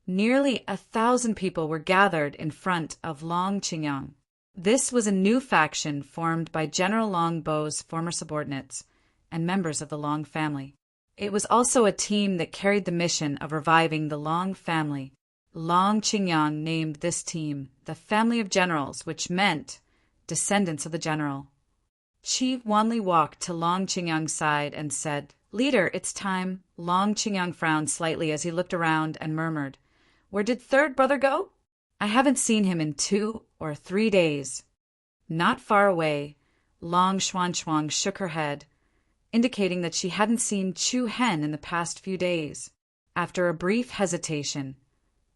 Nearly 1,000 people were gathered in front of Long Qingyang. This was a new faction formed by General Long Bo's former subordinates and members of the Long family. It was also a team that carried the mission of reviving the Long family. Long Qingyang named this team the Family of Generals, which meant descendants of the general. Qi Wanli walked to Long Qingyang's side and said, "Leader, it's time." Long Qingyang frowned slightly as he looked around and murmured, "Where did third brother go? I haven't seen him in 2 or 3 days." Not far away, Long Xuanchuang shook her head, indicating that she hadn't seen Chu Hen in the past few days. After a brief hesitation,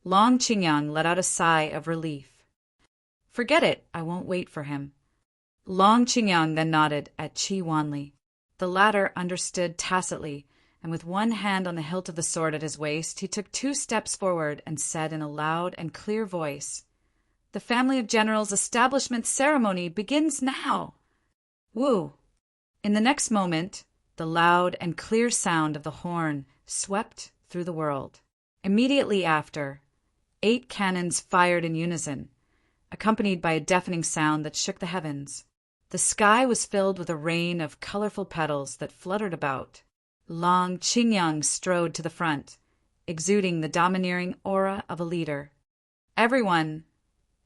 Long Qingyang let out a sigh of relief. "Forget it, I won't wait for him." Long Qingyang then nodded at Qi Wanli. The latter understood tacitly, and with one hand on the hilt of the sword at his waist, he took 2 steps forward and said in a loud and clear voice, "The Family of Generals establishment ceremony begins now." Woo! In the next moment, the loud and clear sound of the horn swept through the world. Immediately after, 8 cannons fired in unison, accompanied by a deafening sound that shook the heavens. The sky was filled with a rain of colorful petals that fluttered about. Long Qingyang strode to the front, exuding the domineering aura of a leader. "Everyone,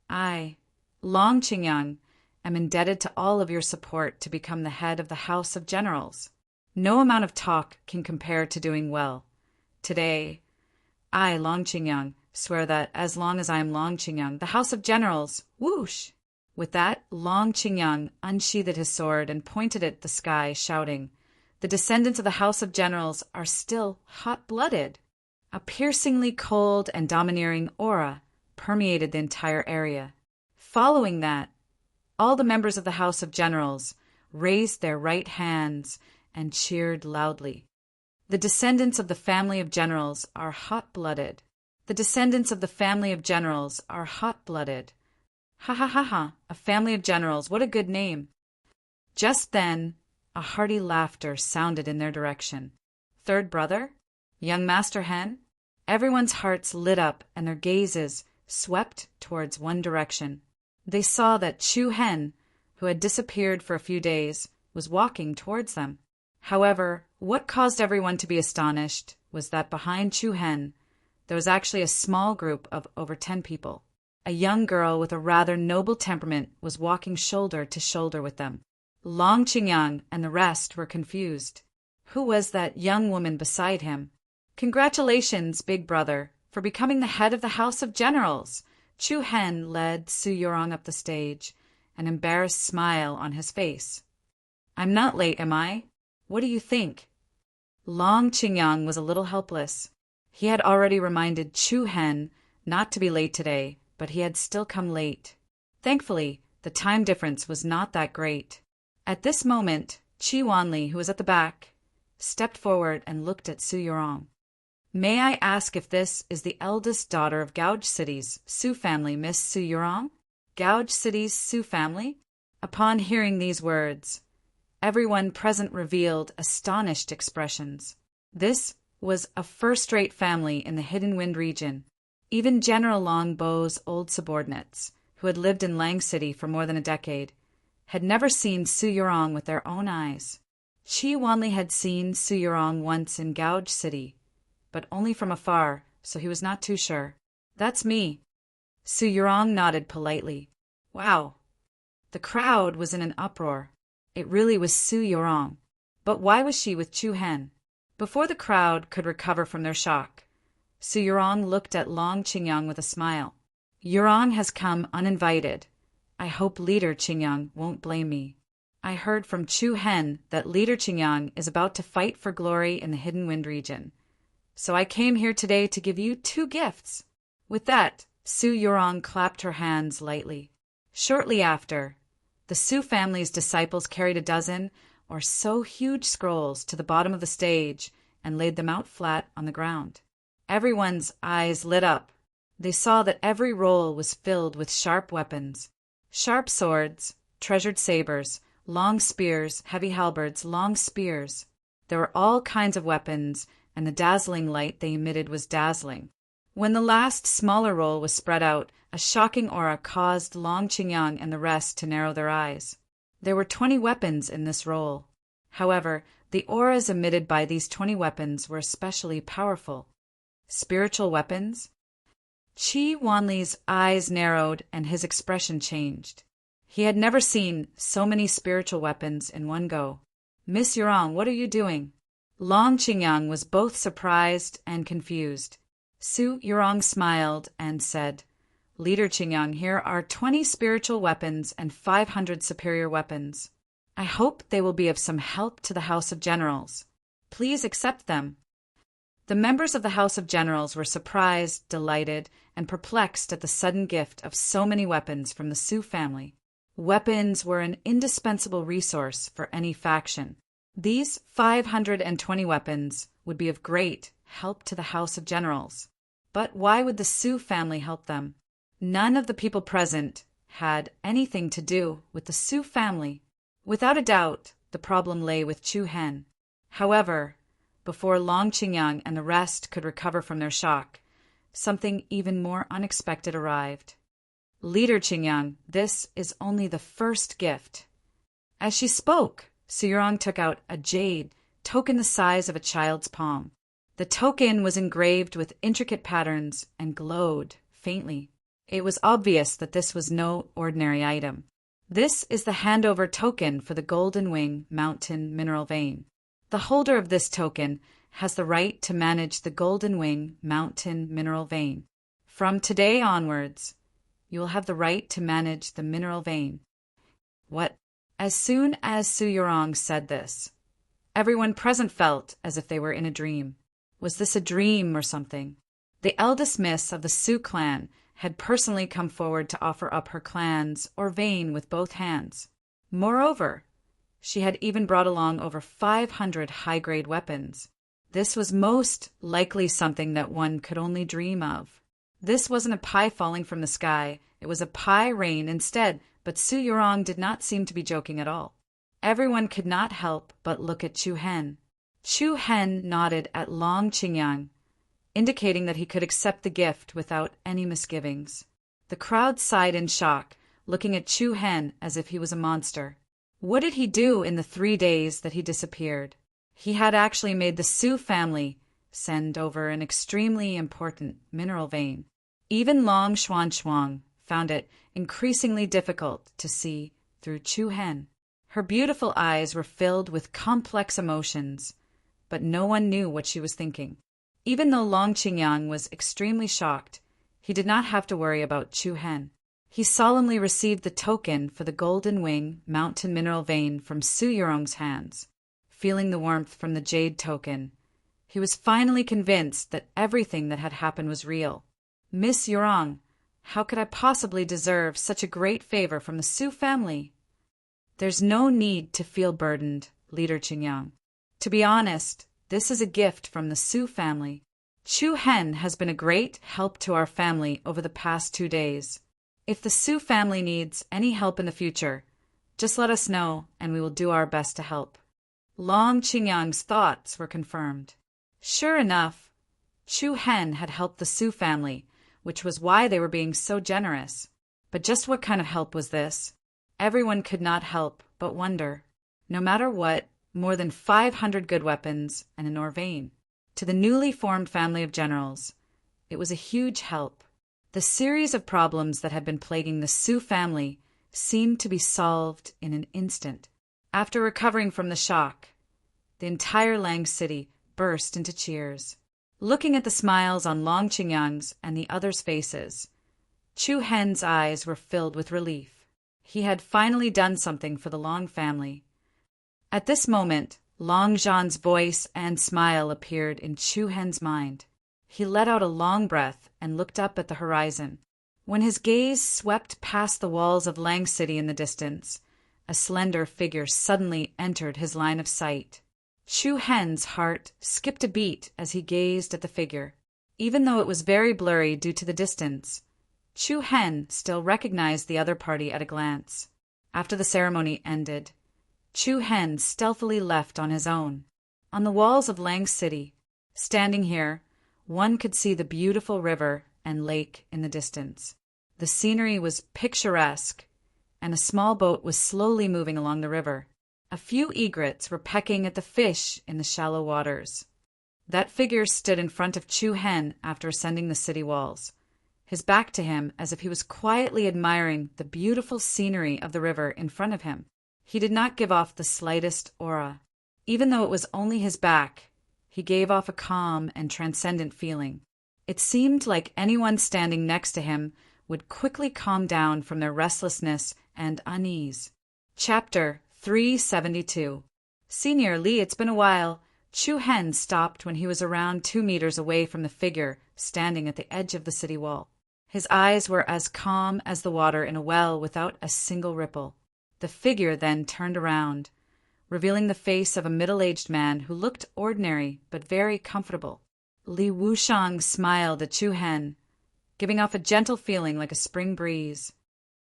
I, Long Qingyang, am indebted to all of your support to become the head of the House of Generals. No amount of talk can compare to doing well. Today, I, Long Qingyang, swear that as long as I am Long Qingyang, the House of Generals, whoosh!" With that, Long Qingyang unsheathed his sword and pointed at the sky, shouting, "The descendants of the House of Generals are still hot-blooded." A piercingly cold and domineering aura permeated the entire area. Following that, all the members of the House of Generals raised their right hands and cheered loudly. "The descendants of the Family of Generals are hot-blooded. The descendants of the Family of Generals are hot-blooded. Ha ha ha ha, a Family of Generals, what a good name." Just then, a hearty laughter sounded in their direction. "Third brother? Young Master Hen?" Everyone's hearts lit up and their gazes swept towards one direction. They saw that Chu Hen, who had disappeared for a few days, was walking towards them. However, what caused everyone to be astonished was that behind Chu Hen, there was actually a small group of over 10 people. A young girl with a rather noble temperament was walking shoulder to shoulder with them. Long Qingyang and the rest were confused. Who was that young woman beside him? "Congratulations, big brother, for becoming the head of the House of Generals." Chu Hen led Su Yorong up the stage, an embarrassed smile on his face. "I'm not late, am I? What do you think? Long Qingyang was a little helpless. He had already reminded Chu Hen not to be late today, but he had still come late. Thankfully, the time difference was not that great. At this moment, Qi Wanli, who was at the back, stepped forward and looked at Su Yurong. "May I ask if this is the eldest daughter of Gouge City's Su family, Miss Su Yurong?" Gouge City's Su family? Upon hearing these words, everyone present revealed astonished expressions. This was a first-rate family in the Hidden Wind region. Even General Longbow's old subordinates, who had lived in Lang City for more than a decade, had never seen Su Yurong with their own eyes. Qi Wanli had seen Su Yurong once in Gouge City, but only from afar, so he was not too sure. "That's me." Su Yurong nodded politely. Wow. The crowd was in an uproar. It really was Su Yurong. But why was she with Chu Hen? Before the crowd could recover from their shock, Su Yurong looked at Long Qingyang with a smile. "Yurong has come uninvited. I hope Leader Qingyang won't blame me. I heard from Chu Hen that Leader Qingyang is about to fight for glory in the Hidden Wind region. So I came here today to give you 2 gifts. With that, Su Yurong clapped her hands lightly. Shortly after, the Su family's disciples carried a dozen or so huge scrolls to the bottom of the stage and laid them out flat on the ground. Everyone's eyes lit up. They saw that every roll was filled with sharp weapons. Sharp swords, treasured sabers, long spears, heavy halberds, long spears. There were all kinds of weapons, and the dazzling light they emitted was dazzling. When the last smaller roll was spread out, a shocking aura caused Long Qingyang and the rest to narrow their eyes. There were 20 weapons in this roll. However, the auras emitted by these 20 weapons were especially powerful. Spiritual weapons? Qi Wanli's eyes narrowed and his expression changed. He had never seen so many spiritual weapons in one go. "Miss Yurong, what are you doing?" Long Qingyang was both surprised and confused. Su Yurong smiled and said, "Leader Qingyang, here are 20 spiritual weapons and 500 superior weapons. I hope they will be of some help to the House of Generals. Please accept them." The members of the House of Generals were surprised, delighted, and perplexed at the sudden gift of so many weapons from the Su family. Weapons were an indispensable resource for any faction. These 520 weapons would be of great help to the House of Generals. But why would the Su family help them? None of the people present had anything to do with the Su family. Without a doubt, the problem lay with Chu Hen. However, before Long Qingyang and the rest could recover from their shock, something even more unexpected arrived. "Leader Qingyang, this is only the first gift." As she spoke, Su Yurong took out a jade token the size of a child's palm. The token was engraved with intricate patterns and glowed faintly. It was obvious that this was no ordinary item. "This is the handover token for the Golden Wing Mountain Mineral Vein. The holder of this token has the right to manage the Golden Wing Mountain Mineral Vein. From today onwards, you will have the right to manage the mineral vein." What? As soon as Su Yurong said this, everyone present felt as if they were in a dream. Was this a dream or something? The eldest miss of the Su clan had personally come forward to offer up her clan's or vein with both hands. Moreover, she had even brought along over 500 high-grade weapons. This was most likely something that one could only dream of. This wasn't a pie falling from the sky, it was a pie rain instead, but Su Yurong did not seem to be joking at all. Everyone could not help but look at Chu Hen. Chu Hen nodded at Long Qingyang, indicating that he could accept the gift without any misgivings. The crowd sighed in shock, looking at Chu Hen as if he was a monster. What did he do in the 3 days that he disappeared? He had actually made the Su family send over an extremely important mineral vein. Even Long Xuan found it increasingly difficult to see through Chu Hen. Her beautiful eyes were filled with complex emotions, but no one knew what she was thinking. Even though Long Qingyang was extremely shocked, he did not have to worry about Chu Hen. He solemnly received the token for the Golden Wing Mountain Mineral Vein from Su Yurong's hands. Feeling the warmth from the jade token, He was finally convinced that everything that had happened was real. Miss Yurong, how could I possibly deserve such a great favor from the Su family? There's no need to feel burdened, Leader Qingyang. To be honest, this is a gift from the Su family. Chu Hen has been a great help to our family over the past 2 days. If the Su family needs any help in the future, just let us know and we will do our best to help. Long Qingyang's thoughts were confirmed. Sure enough, Chu Hen had helped the Su family, which was why they were being so generous. But just what kind of help was this? Everyone could not help but wonder. No matter what, more than 500 good weapons and an Orvain. To the newly formed family of generals, it was a huge help. The series of problems that had been plaguing the Su family seemed to be solved in an instant. After recovering from the shock, the entire Lang city burst into cheers. Looking at the smiles on Long Qingyang's and the others' faces, Chu Hen's eyes were filled with relief. He had finally done something for the Long family. At this moment, Long Zhan's voice and smile appeared in Chu Hen's mind. He let out a long breath and looked up at the horizon. When his gaze swept past the walls of Lang City in the distance, a slender figure suddenly entered his line of sight. Chu Hen's heart skipped a beat as he gazed at the figure. Even though it was very blurry due to the distance, Chu Hen still recognized the other party at a glance. After the ceremony ended, Chu Hen stealthily left on his own. On the walls of Lang City, standing here, one could see the beautiful river and lake in the distance. The scenery was picturesque, and a small boat was slowly moving along the river. A few egrets were pecking at the fish in the shallow waters. That figure stood in front of Chu Hen after ascending the city walls, his back to him as if he was quietly admiring the beautiful scenery of the river in front of him. He did not give off the slightest aura. Even though it was only his back, he gave off a calm and transcendent feeling. It seemed like anyone standing next to him would quickly calm down from their restlessness and unease. Chapter 372. Senior Li, it's been a while. Chu Hen stopped when he was around 2 meters away from the figure standing at the edge of the city wall. His eyes were as calm as the water in a well without a single ripple. The figure then turned around, revealing the face of a middle-aged man who looked ordinary but very comfortable. Li Wushang smiled at Chu Hen, giving off a gentle feeling like a spring breeze.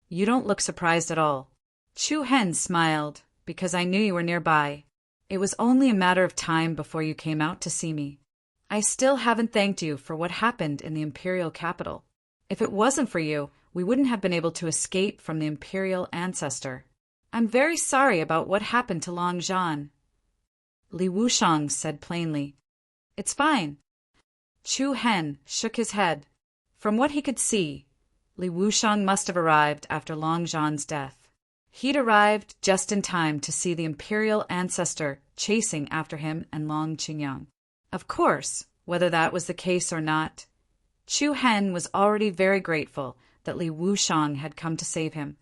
You don't look surprised at all. Chu Hen smiled, because I knew you were nearby. It was only a matter of time before you came out to see me. I still haven't thanked you for what happened in the imperial capital. If it wasn't for you, we wouldn't have been able to escape from the imperial ancestor. I'm very sorry about what happened to Long Zhan. Li Wushang said plainly. It's fine. Chu Hen shook his head. From what he could see, Li Wushang must have arrived after Long Zhan's death. He'd arrived just in time to see the imperial ancestor chasing after him and Long Qingyang. Of course, whether that was the case or not, Chu Hen was already very grateful that Li Wushang had come to save him.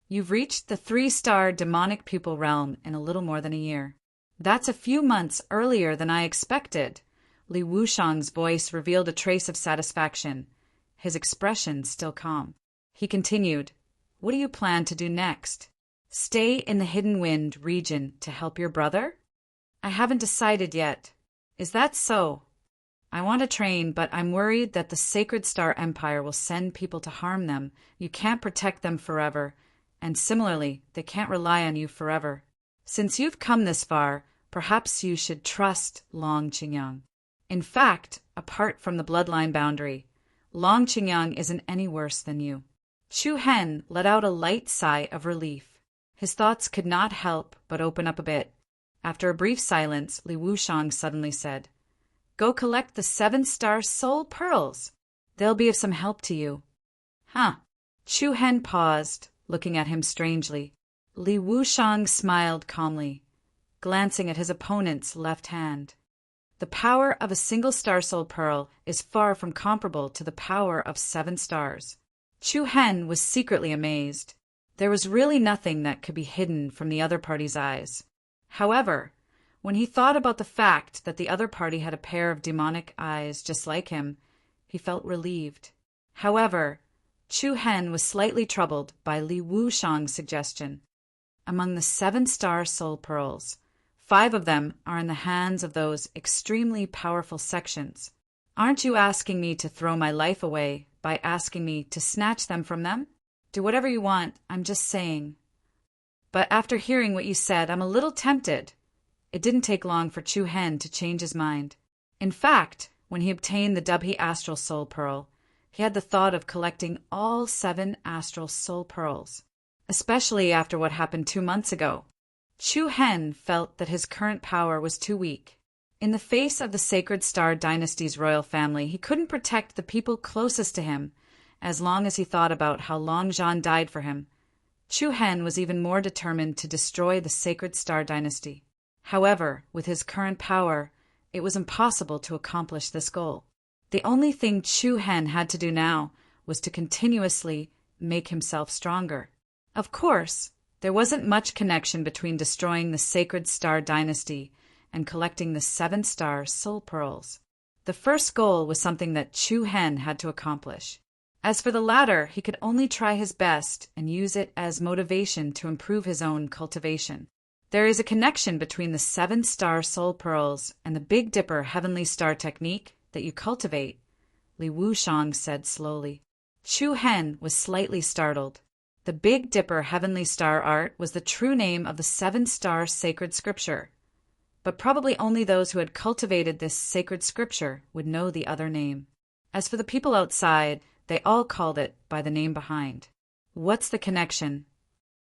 You've reached the 3-star demonic pupil realm in a little more than a year. That's a few months earlier than I expected. Li Wushang's voice revealed a trace of satisfaction, his expression still calm. He continued, What do you plan to do next? Stay in the Hidden Wind region to help your brother? I haven't decided yet. Is that so? I want to train, but I'm worried that the Sacred Star Empire will send people to harm them. You can't protect them forever, and similarly, they can't rely on you forever. Since you've come this far, perhaps you should trust Long Qingyang. In fact, apart from the bloodline boundary, Long Qingyang isn't any worse than you. Chu Hen let out a light sigh of relief. His thoughts could not help but open up a bit. After a brief silence, Li Wushang suddenly said, Go collect the 7-star soul pearls. They'll be of some help to you. Huh. Chu Hen paused, looking at him strangely. Li Wushang smiled calmly, glancing at his opponent's left hand. The power of a single star soul pearl is far from comparable to the power of 7 stars. Chu Hen was secretly amazed. There was really nothing that could be hidden from the other party's eyes. However, When he thought about the fact that the other party had a pair of demonic eyes just like him, he felt relieved. However, Chu Hen was slightly troubled by Li Wushang's suggestion. Among the 7-star soul pearls, 5 of them are in the hands of those extremely powerful sections. Aren't you asking me to throw my life away by asking me to snatch them from them? Do whatever you want, I'm just saying. But after hearing what you said, I'm a little tempted. It didn't take long for Chu Hen to change his mind. In fact, when he obtained the Dubhe Astral Soul Pearl, he had the thought of collecting all 7 Astral Soul Pearls, especially after what happened 2 months ago. Chu Hen felt that his current power was too weak. In the face of the Sacred Star Dynasty's royal family, he couldn't protect the people closest to him. As long as he thought about how Long Zhan died for him, Chu Hen was even more determined to destroy the Sacred Star Dynasty. However, with his current power, it was impossible to accomplish this goal. The only thing Chu Hen had to do now was to continuously make himself stronger. Of course, there wasn't much connection between destroying the Sacred Star Dynasty and collecting the 7-star soul pearls. The first goal was something that Chu Hen had to accomplish. As for the latter, he could only try his best and use it as motivation to improve his own cultivation. There is a connection between the 7-star soul pearls and the Big Dipper Heavenly Star technique that you cultivate, Li Wushang said slowly. Chu Hen was slightly startled. The Big Dipper Heavenly Star art was the true name of the 7-star sacred scripture, but probably only those who had cultivated this sacred scripture would know the other name. As for the people outside, they all called it by the name behind. What's the connection?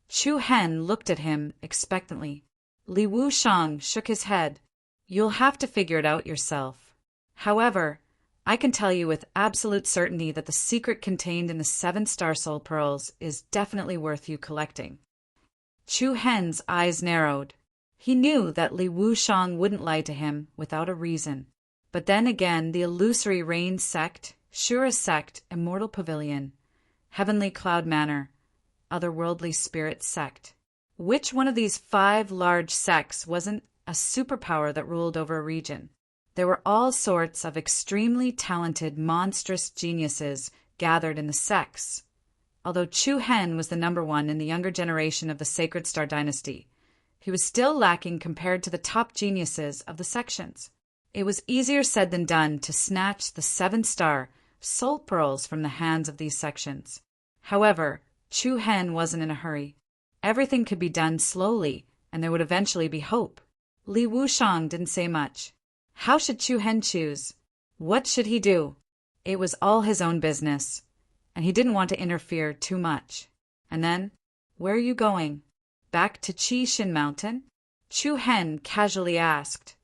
Chu Hen looked at him expectantly. Li Wushang shook his head. You'll have to figure it out yourself. However, I can tell you with absolute certainty that the secret contained in the 7-star soul pearls is definitely worth you collecting. Chu Hen's eyes narrowed. He knew that Li Wushang wouldn't lie to him without a reason. But then again, the illusory Rain Sect, Shura Sect, Immortal Pavilion, Heavenly Cloud Manor, Otherworldly Spirit Sect. Which one of these 5 large sects wasn't a superpower that ruled over a region? There were all sorts of extremely talented, monstrous geniuses gathered in the sects. Although Chu Hen was the number 1 in the younger generation of the Sacred Star Dynasty, he was still lacking compared to the top geniuses of the sections. It was easier said than done to snatch the 7-star soul pearls from the hands of these sections. However, Chu Hen wasn't in a hurry. Everything could be done slowly, and there would eventually be hope. Li Wushang didn't say much. How should Chu Hen choose? What should he do? It was all his own business, and he didn't want to interfere too much. And then, where are you going? Back to Qi Shin Mountain? Chu Hen casually asked.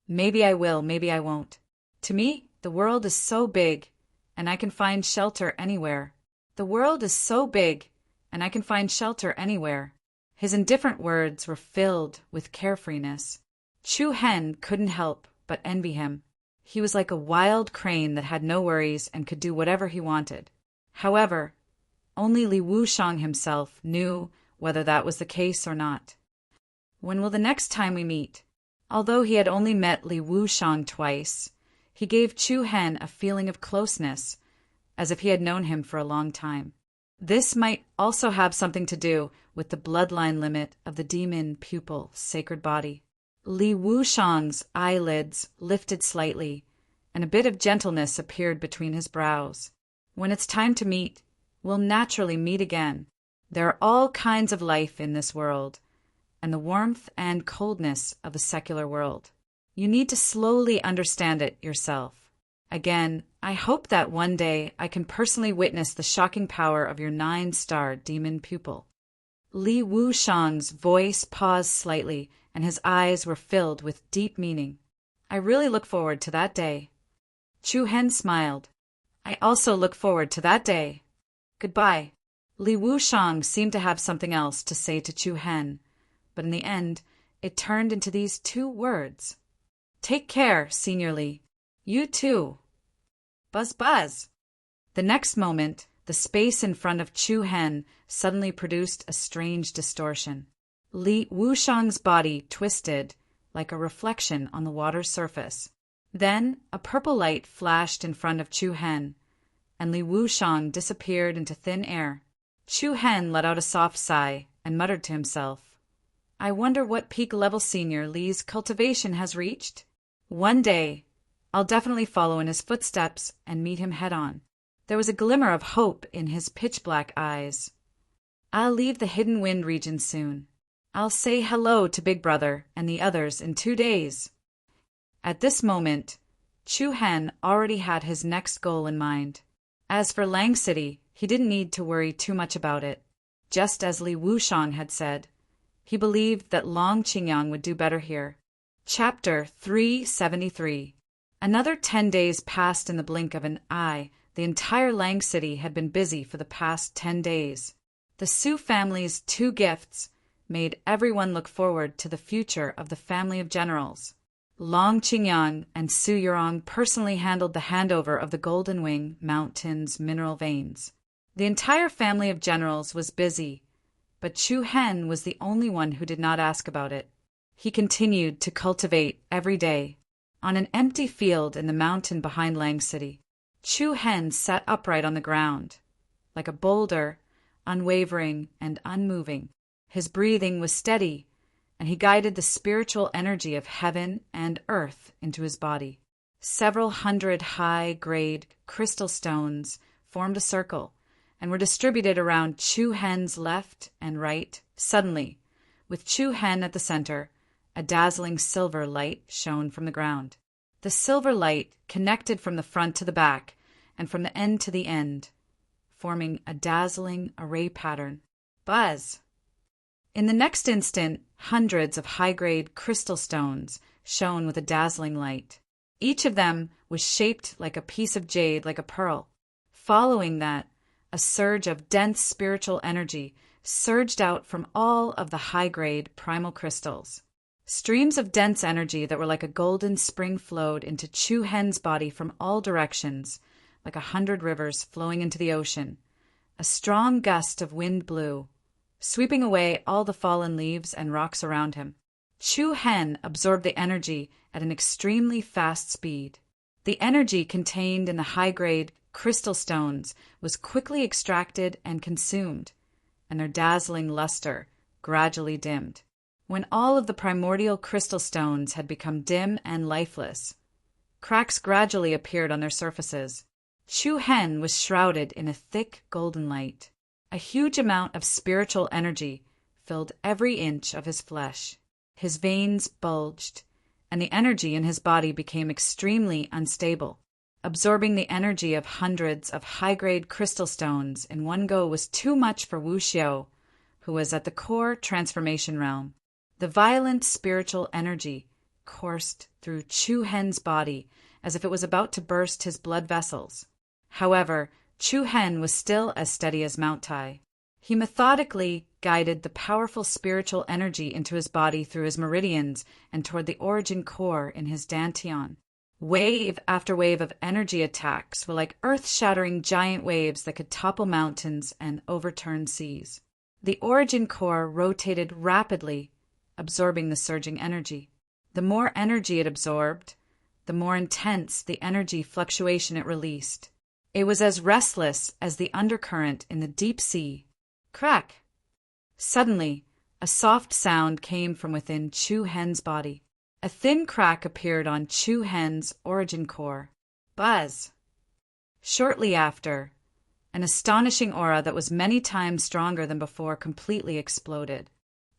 Maybe I will, maybe I won't. To me, the world is so big, and I can find shelter anywhere. The world is so big, and I can find shelter anywhere. His indifferent words were filled with carefreeness. Chu Hen couldn't help but envy him. He was like a wild crane that had no worries and could do whatever he wanted. However, only Li Wushang himself knew whether that was the case or not. When will the next time we meet? Although he had only met Li Wushang twice, he gave Chu Hen a feeling of closeness, as if he had known him for a long time. This might also have something to do with the bloodline limit of the demon pupil sacred body. Li Wushang's eyelids lifted slightly, and a bit of gentleness appeared between his brows. When it's time to meet, we'll naturally meet again. There are all kinds of life in this world, and the warmth and coldness of the secular world. You need to slowly understand it yourself. Again, I hope that one day I can personally witness the shocking power of your 9-star demon pupil. Li Wushang's voice paused slightly, and his eyes were filled with deep meaning. I really look forward to that day. Chu Hen smiled. I also look forward to that day. Goodbye. Li Wushang seemed to have something else to say to Chu Hen, but in the end, it turned into these 2 words. Take care, Senior Li. You too. Buzz buzz. The next moment, the space in front of Chu Hen suddenly produced a strange distortion. Li Wushang's body twisted, like a reflection on the water's surface. Then a purple light flashed in front of Chu Hen, and Li Wuxiang disappeared into thin air. Chu Hen let out a soft sigh and muttered to himself, "I wonder what peak level senior Li's cultivation has reached? One day, I'll definitely follow in his footsteps and meet him head-on." There was a glimmer of hope in his pitch-black eyes. "I'll leave the Hidden Wind region soon. I'll say hello to Big Brother and the others in 2 days." At this moment, Chu Hen already had his next goal in mind. As for Lang City, he didn't need to worry too much about it. Just as Li Wuxiang had said, he believed that Long Qingyang would do better here. Chapter 373. Another 10 days passed in the blink of an eye. The entire Lang City had been busy for the past 10 days. The Su family's 2 gifts made everyone look forward to the future of the family of generals. Long Qingyang and Su Yurong personally handled the handover of the Golden Wing Mountain's mineral veins. The entire family of generals was busy, but Chu Hen was the only one who did not ask about it. He continued to cultivate every day. On an empty field in the mountain behind Lang City, Chu Hen sat upright on the ground, like a boulder, unwavering and unmoving. His breathing was steady, and he guided the spiritual energy of heaven and earth into his body. Several hundred high-grade crystal stones formed a circle and were distributed around Chu Hen's left and right. Suddenly, with Chu Hen at the center, a dazzling silver light shone from the ground. The silver light connected from the front to the back and from the end to the end, forming a dazzling array pattern. Buzz! In the next instant, hundreds of high-grade crystal stones shone with a dazzling light. Each of them was shaped like a piece of jade, like a pearl. Following that, a surge of dense spiritual energy surged out from all of the high-grade primal crystals. Streams of dense energy that were like a golden spring flowed into Chu Hen's body from all directions, like 100 rivers flowing into the ocean. A strong gust of wind blew, sweeping away all the fallen leaves and rocks around him. Chu Hen absorbed the energy at an extremely fast speed. The energy contained in the high-grade crystal stones was quickly extracted and consumed, and their dazzling luster gradually dimmed. When all of the primordial crystal stones had become dim and lifeless, cracks gradually appeared on their surfaces. Chu Hen was shrouded in a thick golden light. A huge amount of spiritual energy filled every inch of his flesh. His veins bulged, and the energy in his body became extremely unstable. Absorbing the energy of hundreds of high-grade crystal stones in one go was too much for Wu Xiao, who was at the core transformation realm. The violent spiritual energy coursed through Chu Hen's body as if it was about to burst his blood vessels. However, Chu Hen was still as steady as Mount Tai. He methodically guided the powerful spiritual energy into his body through his meridians and toward the origin core in his dantian. Wave after wave of energy attacks were like earth-shattering giant waves that could topple mountains and overturn seas. The origin core rotated rapidly, absorbing the surging energy. The more energy it absorbed, the more intense the energy fluctuation it released. It was as restless as the undercurrent in the deep sea. Crack! Suddenly, a soft sound came from within Chu Hen's body. A thin crack appeared on Chu Hen's origin core. Buzz! Shortly after, an astonishing aura that was many times stronger than before completely exploded.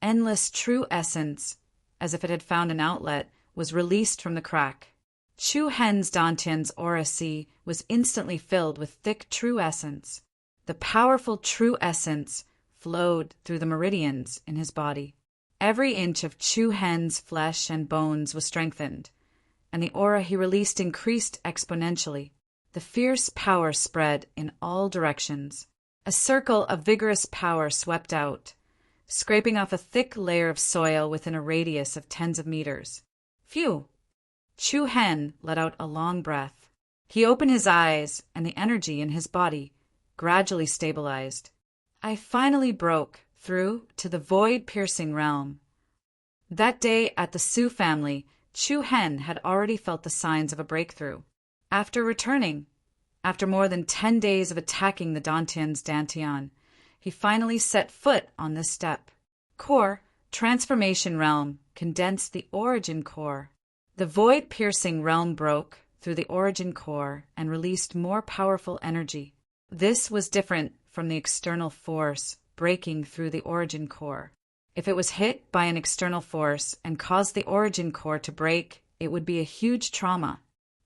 Endless true essence, as if it had found an outlet, was released from the crack. Chu Hen's dantian's aura sea was instantly filled with thick true essence. The powerful true essence flowed through the meridians in his body. Every inch of Chu Hen's flesh and bones was strengthened, and the aura he released increased exponentially. The fierce power spread in all directions. A circle of vigorous power swept out, scraping off a thick layer of soil within a radius of tens of meters. Phew! Chu Hen let out a long breath. He opened his eyes, and the energy in his body gradually stabilized. I finally broke through to the void-piercing realm. That day at the Su family, Chu Hen had already felt the signs of a breakthrough. After returning, after more than 10 days of attacking the Dantian's Dantian, he finally set foot on this step. Core, transformation realm, condensed the origin core. The void-piercing realm broke through the origin core and released more powerful energy. This was different from the external force breaking through the origin core. If it was hit by an external force and caused the origin core to break, it would be a huge trauma.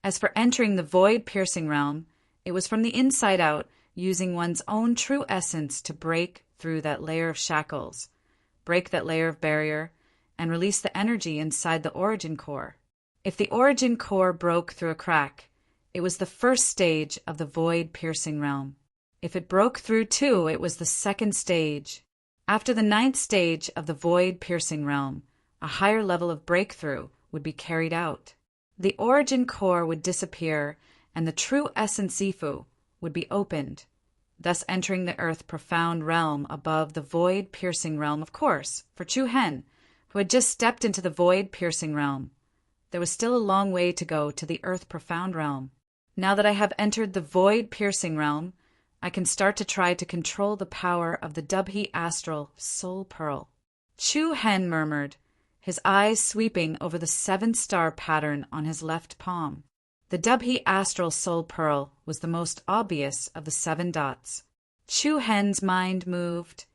As for entering the void-piercing realm, it was from the inside out, using one's own true essence to break through that layer of shackles, break that layer of barrier, and release the energy inside the origin core. If the origin core broke through a crack, it was the first stage of the void-piercing realm. If it broke through too, it was the second stage. After the 9th stage of the void-piercing realm, a higher level of breakthrough would be carried out. The origin core would disappear, and the true essence Sifu would be opened, thus entering the earth profound realm above the void-piercing realm, of course, for Chu Hen, who had just stepped into the void-piercing realm. There was still a long way to go to the earth profound realm. Now that I have entered the void-piercing realm, I can start to try to control the power of the Dubhe astral soul pearl. Chu Hen murmured, his eyes sweeping over the 7-star pattern on his left palm. The Dubhe astral soul pearl was the most obvious of the 7 dots. Chu Hen's mind moved,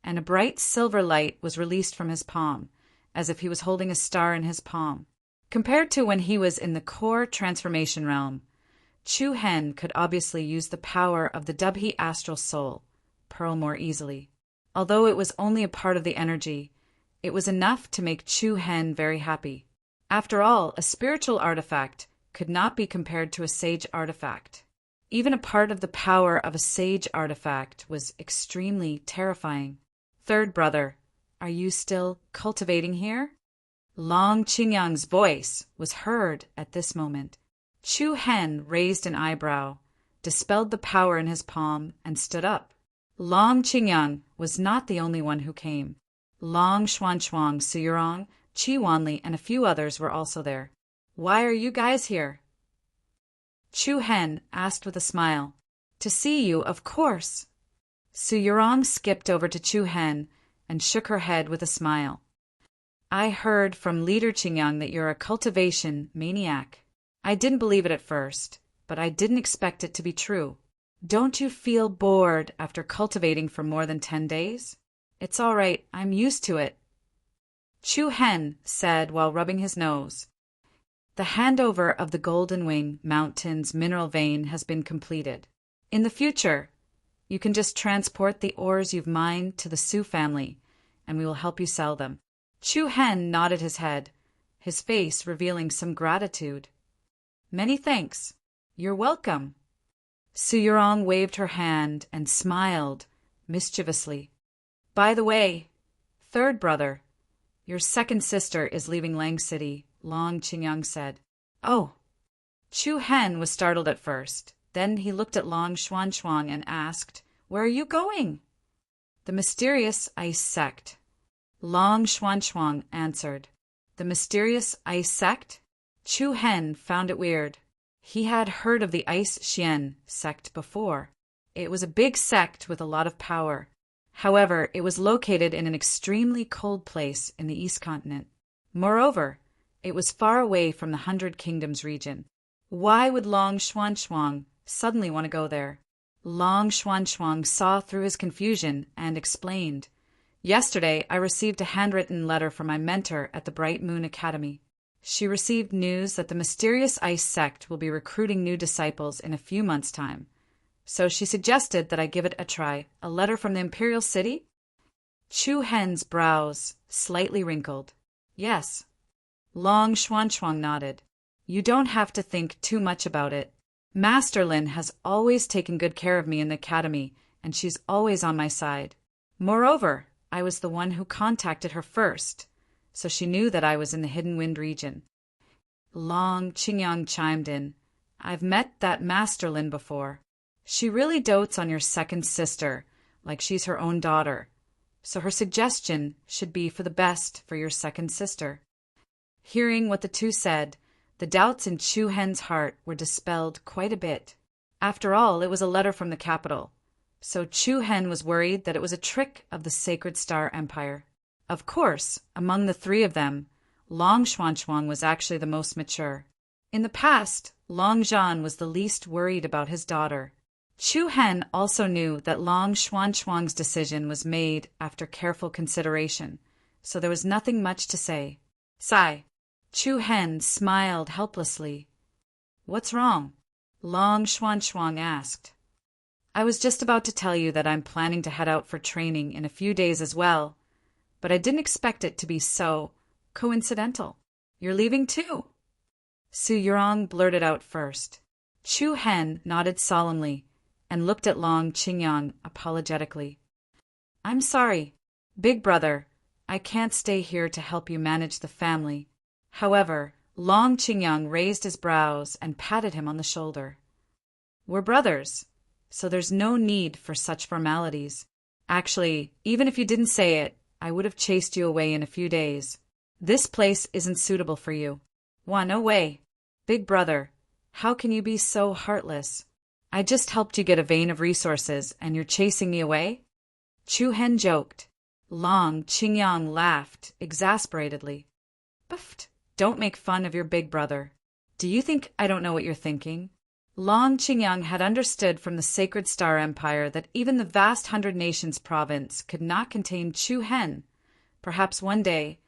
and a bright silver light was released from his palm, as if he was holding a star in his palm. Compared to when he was in the core transformation realm, Chu Hen could obviously use the power of the Dubhe astral soul pearl more easily. Although it was only a part of the energy, it was enough to make Chu Hen very happy. After all, a spiritual artifact could not be compared to a sage artifact. Even a part of the power of a sage artifact was extremely terrifying. Third brother, are you still cultivating here? Long Qingyang's voice was heard at this moment. Chu Hen raised an eyebrow, dispelled the power in his palm, and stood up. Long Qingyang was not the only one who came. Long Xuanchuang, Su Yurong, Qi Wanli, and a few others were also there. Why are you guys here? Chu Hen asked with a smile. To see you, of course. Su Yurong skipped over to Chu Hen and shook her head with a smile. I heard from Leader Qingyang that you're a cultivation maniac. I didn't believe it at first, but I didn't expect it to be true. Don't you feel bored after cultivating for more than 10 days? It's all right, I'm used to it. Chu Hen said while rubbing his nose. The handover of the Golden Wing Mountains mineral vein has been completed. In the future, you can just transport the ores you've mined to the Su family, and we will help you sell them. Chu Hen nodded his head, his face revealing some gratitude. Many thanks. You're welcome. Su Yurong waved her hand and smiled mischievously. By the way, third brother, your second sister is leaving Lang City, Long Qingyang said. Oh. Chu Hen was startled at first. Then he looked at Long Xuanchuang and asked, Where are you going? The mysterious ice sect. Long Xuanchuang answered. The mysterious ice sect? Chu Hen found it weird. He had heard of the Ice Xian sect before. It was a big sect with a lot of power. However, it was located in an extremely cold place in the East Continent. Moreover, it was far away from the 100 Kingdoms region. Why would Long Xuanchuang suddenly want to go there? Long Xuanchuang saw through his confusion and explained. Yesterday, I received a handwritten letter from my mentor at the Bright Moon Academy. She received news that the mysterious ice sect will be recruiting new disciples in a few months' time. So she suggested that I give it a try. A letter from the Imperial City? Chu Hen's brows slightly wrinkled. Yes. Long Xuanchuang nodded. You don't have to think too much about it. Master Lin has always taken good care of me in the academy, and she's always on my side. Moreover, I was the one who contacted her first, so she knew that I was in the Hidden Wind region. Long Qingyang chimed in. I've met that Master Lin before. She really dotes on your second sister, like she's her own daughter. so her suggestion should be for the best for your second sister. Hearing what the two said, the doubts in Chu Hen's heart were dispelled quite a bit. After all, it was a letter from the capital, so Chu Hen was worried that it was a trick of the Sacred Star Empire. Of course, among the three of them, Long Xuanchuang was actually the most mature. In the past, Long Zhan was the least worried about his daughter. Chu Hen also knew that Long Xuanchuang's decision was made after careful consideration, so there was nothing much to say. Sigh. Chu Hen smiled helplessly. "What's wrong?" Long Xuanchuang asked. "I was just about to tell you that I'm planning to head out for training in a few days as well, but I didn't expect it to be so coincidental. You're leaving too?" Su Yurong blurted out first. Chu Hen nodded solemnly and looked at Long Qingyang apologetically. "I'm sorry, big brother. I can't stay here to help you manage the family." However, Long Qingyang raised his brows and patted him on the shoulder. "We're brothers, so there's no need for such formalities. Actually, even if you didn't say it, I would have chased you away in a few days. This place isn't suitable for you." "No way. Big brother, how can you be so heartless? I just helped you get a vein of resources, and you're chasing me away?" Chu Hen joked. Long Qingyang laughed exasperatedly. "Buffed. Don't make fun of your big brother. Do you think I don't know what you're thinking?" Long Qingyang had understood from the Sacred Star Empire that even the vast Hundred Nations province could not contain Chu Hen. Perhaps one day,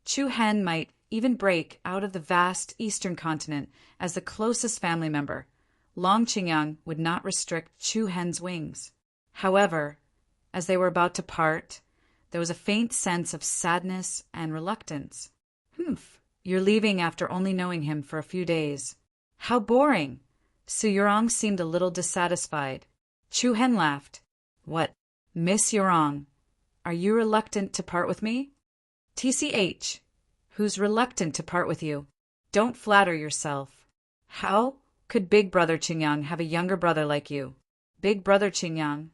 Chu Hen might even break out of the vast eastern continent as the closest family member. Long Qingyang would not restrict Chu Hen's wings. However, as they were about to part, there was a faint sense of sadness and reluctance. "Humph, you're leaving after only knowing him for a few days. How boring!" Su Yurong seemed a little dissatisfied. Chu Hen laughed. "What, Miss Yurong, are you reluctant to part with me?" "TCH, who's reluctant to part with you? Don't flatter yourself. How could Big Brother Qingyang have a younger brother like you? Big Brother Qingyang?"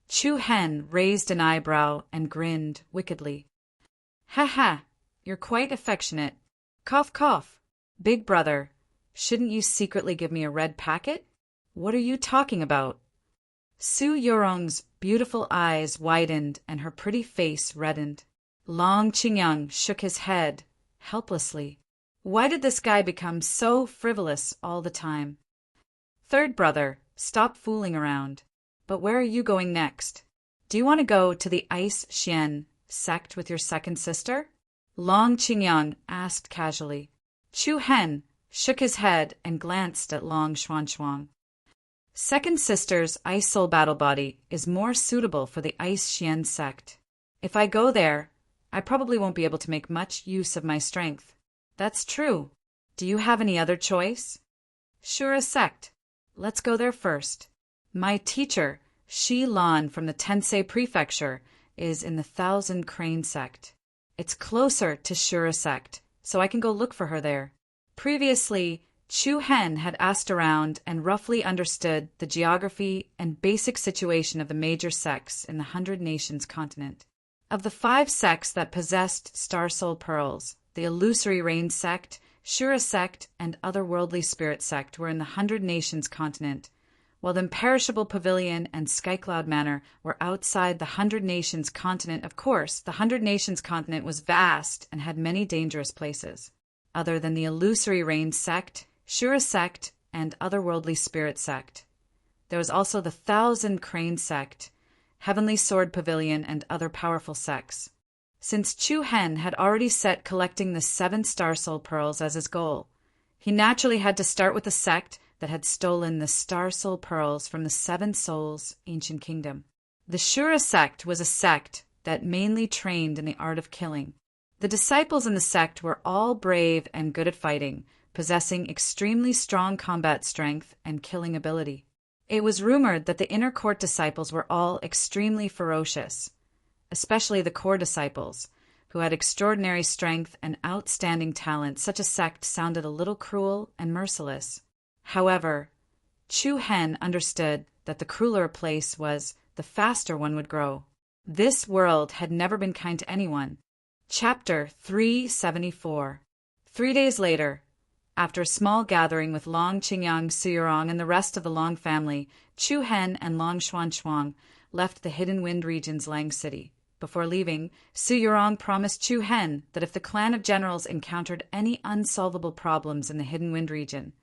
Chu Hen raised an eyebrow and grinned wickedly. "Ha ha, you're quite affectionate. Cough, cough. Big brother, shouldn't you secretly give me a red packet? What are you talking about?" Su Yurong's beautiful eyes widened and her pretty face reddened. Long Qingyang shook his head helplessly. Why did this guy become so frivolous all the time? "Third brother, stop fooling around. But where are you going next? Do you want to go to the Ice Xian sect with your second sister?" Long Qingyang asked casually. Chu Hen shook his head and glanced at Long Xuanchuang. "Second sister's Ice Soul Battle Body is more suitable for the Ice Xian sect. If I go there, I probably won't be able to make much use of my strength." "That's true. Do you have any other choice?" "Shura sect. Let's go there first. My teacher, Shi Lan from the Tensei Prefecture, is in the Thousand Crane sect. It's closer to Shura sect, so I can go look for her there." Previously, Chu Hen had asked around and roughly understood the geography and basic situation of the major sects in the Hundred Nations continent. Of the 5 sects that possessed Star Soul Pearls, the Illusory Rain sect, Shura sect, and Otherworldly Spirit sect were in the Hundred Nations continent, while the Imperishable Pavilion and Skycloud Manor were outside the Hundred Nations continent. Of course, the Hundred Nations continent was vast and had many dangerous places. Other than the Illusory Rain sect, Shura sect, and Otherworldly Spirit sect, there was also the Thousand Crane sect, Heavenly Sword Pavilion, and other powerful sects. Since Chu Hen had already set collecting the 7 Star Soul Pearls as his goal, he naturally had to start with the sect that had stolen the Star Soul Pearls from the 7 Souls' ancient kingdom. The Shura sect was a sect that mainly trained in the art of killing. The disciples in the sect were all brave and good at fighting, possessing extremely strong combat strength and killing ability. It was rumored that the inner court disciples were all extremely ferocious, especially the core disciples, who had extraordinary strength and outstanding talent. Such a sect sounded a little cruel and merciless. However, Chu Hen understood that the crueler a place was, the faster one would grow. This world had never been kind to anyone. Chapter 374. 3 days later, after a small gathering with Long Qingyang Suyurong and the rest of the Long family, Chu Hen and Long Xuanchuang left the Hidden Wind region's Lang City. Before leaving, Suyurong promised Chu Hen that if the clan of generals encountered any unsolvable problems in the Hidden Wind region,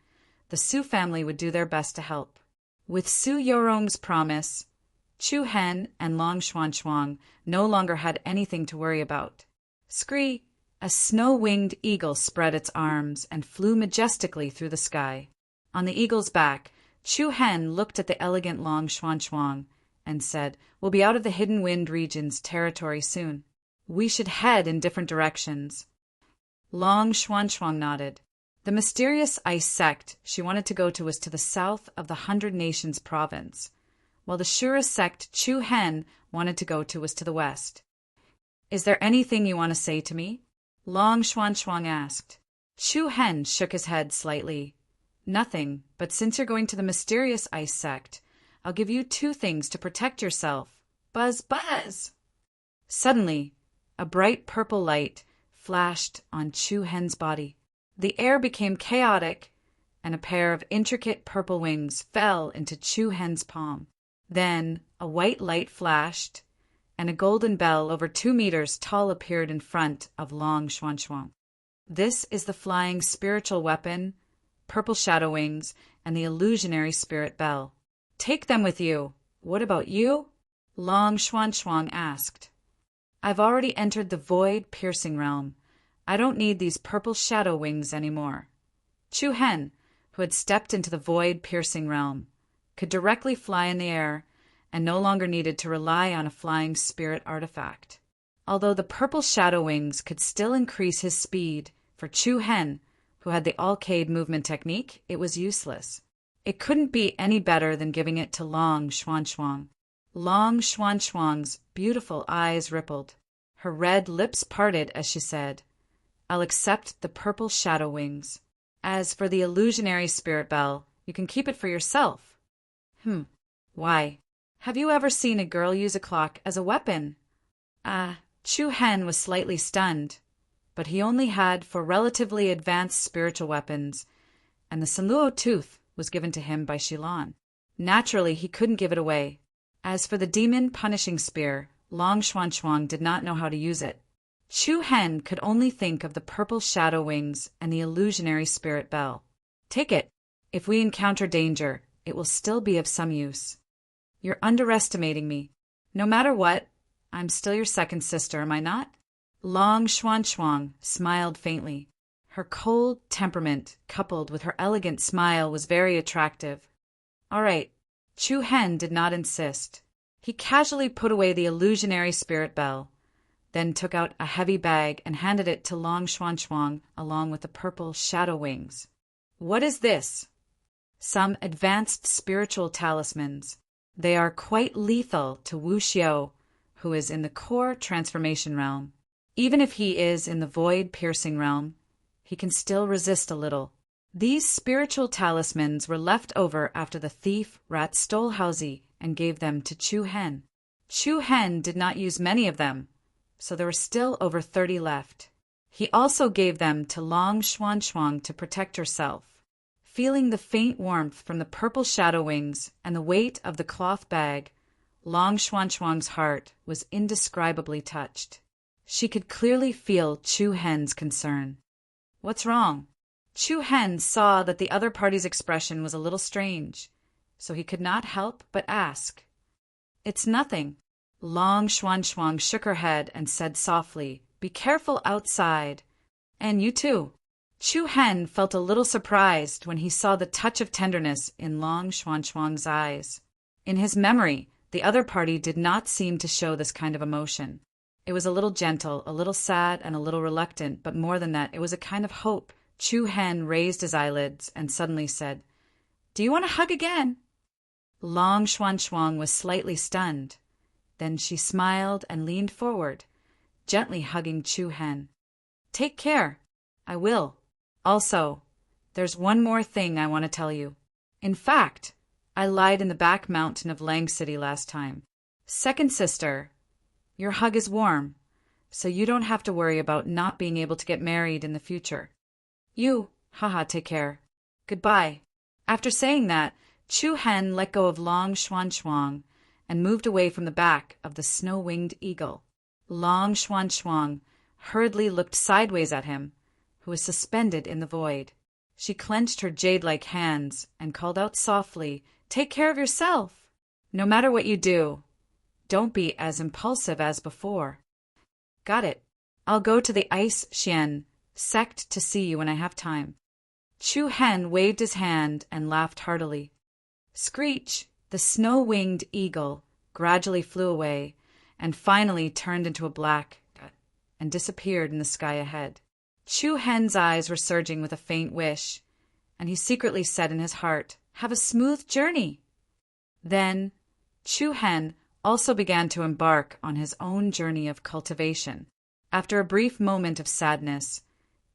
the Su family would do their best to help. With Suyurong's promise, Chu Hen and Long Xuanchuang no longer had anything to worry about. Scree! A snow-winged eagle spread its arms and flew majestically through the sky. On the eagle's back, Chu Hen looked at the elegant Long Xuanchuang and said, "We'll be out of the Hidden Wind region's territory soon. We should head in different directions." Long Xuanchuang nodded. The mysterious ice sect she wanted to go to was to the south of the 100 Nations province, while the surest sect Chu Hen wanted to go to was to the west. "Is there anything you want to say to me?" Long Xuanchuang asked. Chu Hen shook his head slightly. "Nothing, but since you're going to the mysterious ice sect, I'll give you 2 things to protect yourself. Buzz, buzz!" Suddenly, a bright purple light flashed on Chu Hen's body. The air became chaotic, and a pair of intricate purple wings fell into Chu Hen's palm. Then a white light flashed, and a golden bell over 2 meters tall appeared in front of Long Xuanchuang. "This is the flying spiritual weapon, purple shadow wings, and the illusionary spirit bell. Take them with you. What about you?" Long Xuanchuang asked. "I've already entered the void-piercing realm. I don't need these purple shadow wings anymore." Chu Hen, who had stepped into the void-piercing realm, could directly fly in the air and no longer needed to rely on a flying spirit artifact. Although the purple shadow wings could still increase his speed, for Chu Hen, who had the Alcade movement technique, it was useless. It couldn't be any better than giving it to Long Xuanchuang. Long Xuanchuang's beautiful eyes rippled. Her red lips parted as she said, "I'll accept the purple shadow wings. As for the illusionary spirit bell, you can keep it for yourself." Why? Have you ever seen a girl use a clock as a weapon?" Chu Hen was slightly stunned, but he only had 4 relatively advanced spiritual weapons, and the Sanluo tooth was given to him by Shilon. Naturally, he couldn't give it away. As for the demon punishing spear, Long Xuanchuang did not know how to use it. Chu Hen could only think of the purple shadow wings and the illusionary spirit bell. "Take it. If we encounter danger, it will still be of some use." "You're underestimating me. No matter what, I'm still your second sister, am I not?" Long Xuanchuang smiled faintly. Her cold temperament, coupled with her elegant smile, was very attractive. "All right." Chu Hen did not insist. He casually put away the illusionary spirit bell, then took out a heavy bag and handed it to Long Xuanchuang along with the purple shadow wings. "What is this?" "Some advanced spiritual talismans. They are quite lethal to Wu Xiao, who is in the core transformation realm. Even if he is in the void-piercing realm, he can still resist a little. These spiritual talismans were left over after the thief rat stole Haozi and gave them to Chu Hen. Chu Hen did not use many of them, so there were still over 30 left. He also gave them to Long Xuanchuang to protect herself. Feeling the faint warmth from the purple shadow wings and the weight of the cloth bag, Long Xuanchuang's heart was indescribably touched. She could clearly feel Chu Hen's concern. "What's wrong?" Chu Hen saw that the other party's expression was a little strange, so he could not help but ask. "It's nothing." Long Xuanchuang shook her head and said softly, "Be careful outside. And you too." Chu Hen felt a little surprised when he saw the touch of tenderness in Long Xuanchuang's eyes. In his memory, the other party did not seem to show this kind of emotion. It was a little gentle, a little sad, and a little reluctant, but more than that, it was a kind of hope. Chu Hen raised his eyelids and suddenly said, "Do you want to hug again?" Long Xuanchuang was slightly stunned. Then she smiled and leaned forward, gently hugging Chu Hen. "Take care. I will. Also, there's one more thing I want to tell you. In fact, I lied in the back mountain of Lang City last time. Second sister, Your hug is warm, so you don't have to worry about not being able to get married in the future. Take care. Goodbye. After saying that, Chu Hen let go of Long Xuan Xuang and moved away from the back of the snow-winged eagle. Long Xuan Xuang hurriedly looked sideways at him, who was suspended in the void. She clenched her jade-like hands and called out softly, "Take care of yourself! No matter what you do, don't be as impulsive as before." "Got it. I'll go to the Ice Xian sect to see you when I have time." Chu Hen waved his hand and laughed heartily. Screech, the snow-winged eagle, gradually flew away and finally turned into a black and disappeared in the sky ahead. Chu Hen's eyes were surging with a faint wish, and he secretly said in his heart, "Have a smooth journey." Then Chu Hen also began to embark on his own journey of cultivation. After a brief moment of sadness,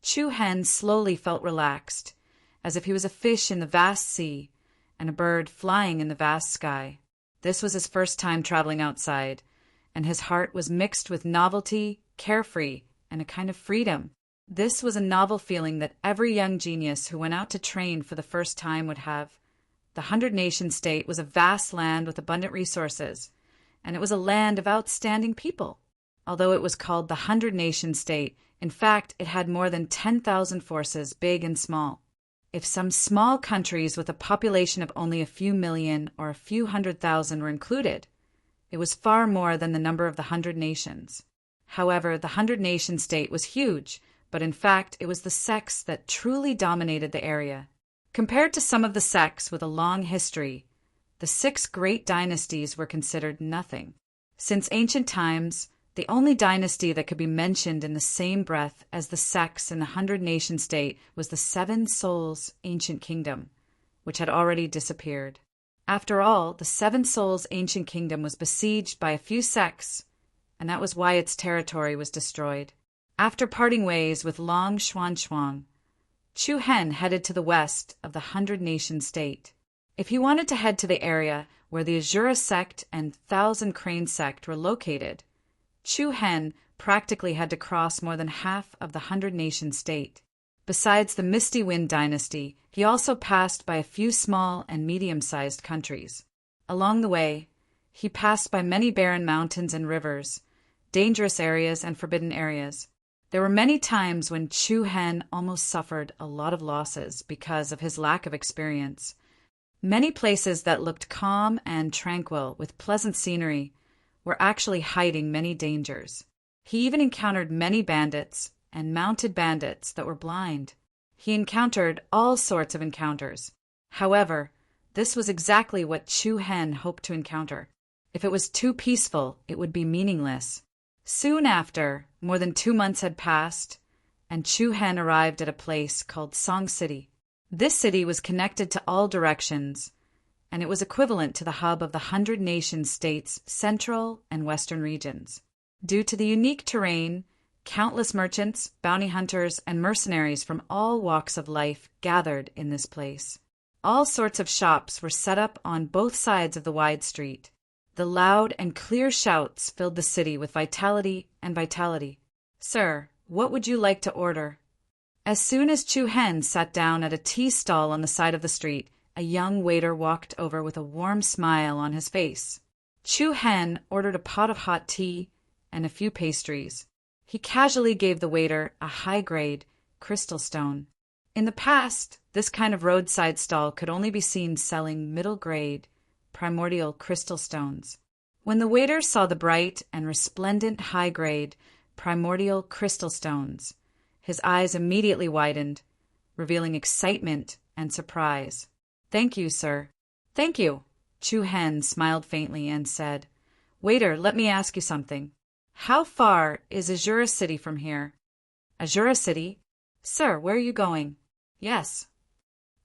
Chu Hen slowly felt relaxed, as if he was a fish in the vast sea and a bird flying in the vast sky. This was his first time traveling outside, and his heart was mixed with novelty, carefree, and a kind of freedom. This was a novel feeling that every young genius who went out to train for the first time would have. The 100-Nation State was a vast land with abundant resources, and it was a land of outstanding people. Although it was called the 100-Nation State, in fact, it had more than 10,000 forces, big and small. If some small countries with a population of only a few million or a few 100,000 were included, it was far more than the number of the 100 nations. However, the 100-Nation State was huge, but in fact it was the sects that truly dominated the area. Compared to some of the sects with a long history, the 6 great dynasties were considered nothing. Since ancient times, the only dynasty that could be mentioned in the same breath as the sects in the 100-Nation State was the Seven Souls Ancient Kingdom, which had already disappeared. After all, the Seven Souls Ancient Kingdom was besieged by a few sects, and that was why its territory was destroyed. After parting ways with Long Xuan Xuang, Chu Hen headed to the west of the 100-Nation State. If he wanted to head to the area where the Azura sect and Thousand Crane sect were located, Chu Hen practically had to cross more than half of the 100-Nation State. Besides the Misty Wind dynasty, he also passed by a few small and medium-sized countries. Along the way, he passed by many barren mountains and rivers, dangerous areas and forbidden areas. There were many times when Chu Hen almost suffered a lot of losses because of his lack of experience. Many places that looked calm and tranquil with pleasant scenery were actually hiding many dangers. He even encountered many bandits and mounted bandits that were blind. He encountered all sorts of encounters. However, this was exactly what Chu Hen hoped to encounter. If it was too peaceful, it would be meaningless. Soon after, more than 2 months had passed, and Chu Hen arrived at a place called Song City. This city was connected to all directions, and it was equivalent to the hub of the 100-Nation States' central and western regions. Due to the unique terrain, countless merchants, bounty hunters, and mercenaries from all walks of life gathered in this place. All sorts of shops were set up on both sides of the wide street. The loud and clear shouts filled the city with vitality. "Sir, what would you like to order?" As soon as Chu Hen sat down at a tea stall on the side of the street, a young waiter walked over with a warm smile on his face. Chu Hen ordered a pot of hot tea and a few pastries. He casually gave the waiter a high-grade crystal stone. In the past, this kind of roadside stall could only be seen selling middle-grade, primordial crystal stones. When the waiter saw the bright and resplendent high-grade, primordial crystal stones, his eyes immediately widened, revealing excitement and surprise. "Thank you, sir." "Thank you." Chu Hen smiled faintly and said, "Waiter, let me ask you something. How far is Azura City from here?" "Azura City? Sir, where are you going?" "Yes."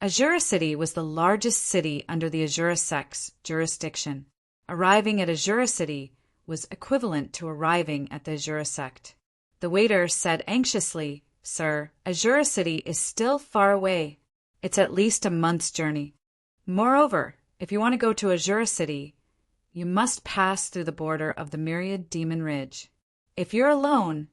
Azura City was the largest city under the Azura sect's jurisdiction. Arriving at Azura City was equivalent to arriving at the Azura sect. The waiter said anxiously, "Sir, Azura City is still far away. It's at least a month's journey. Moreover, if you want to go to Azura City, you must pass through the border of the Myriad Demon Ridge. If you're alone,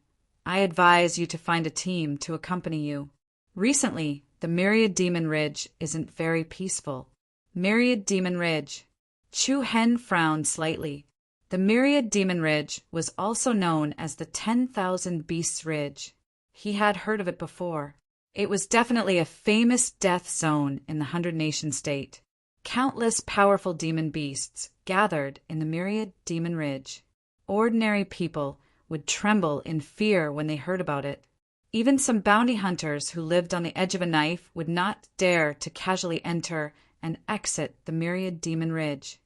I advise you to find a team to accompany you. Recently, the Myriad Demon Ridge isn't very peaceful. Myriad Demon Ridge. Chu Hen frowned slightly. The Myriad Demon Ridge was also known as the 10,000 Beasts Ridge. He had heard of it before. It was definitely a famous death zone in the 100-nation state. Countless powerful demon beasts gathered in the Myriad Demon Ridge. Ordinary people would tremble in fear when they heard about it. Even some bounty hunters who lived on the edge of a knife would not dare to casually enter and exit the Myriad Demon Ridge.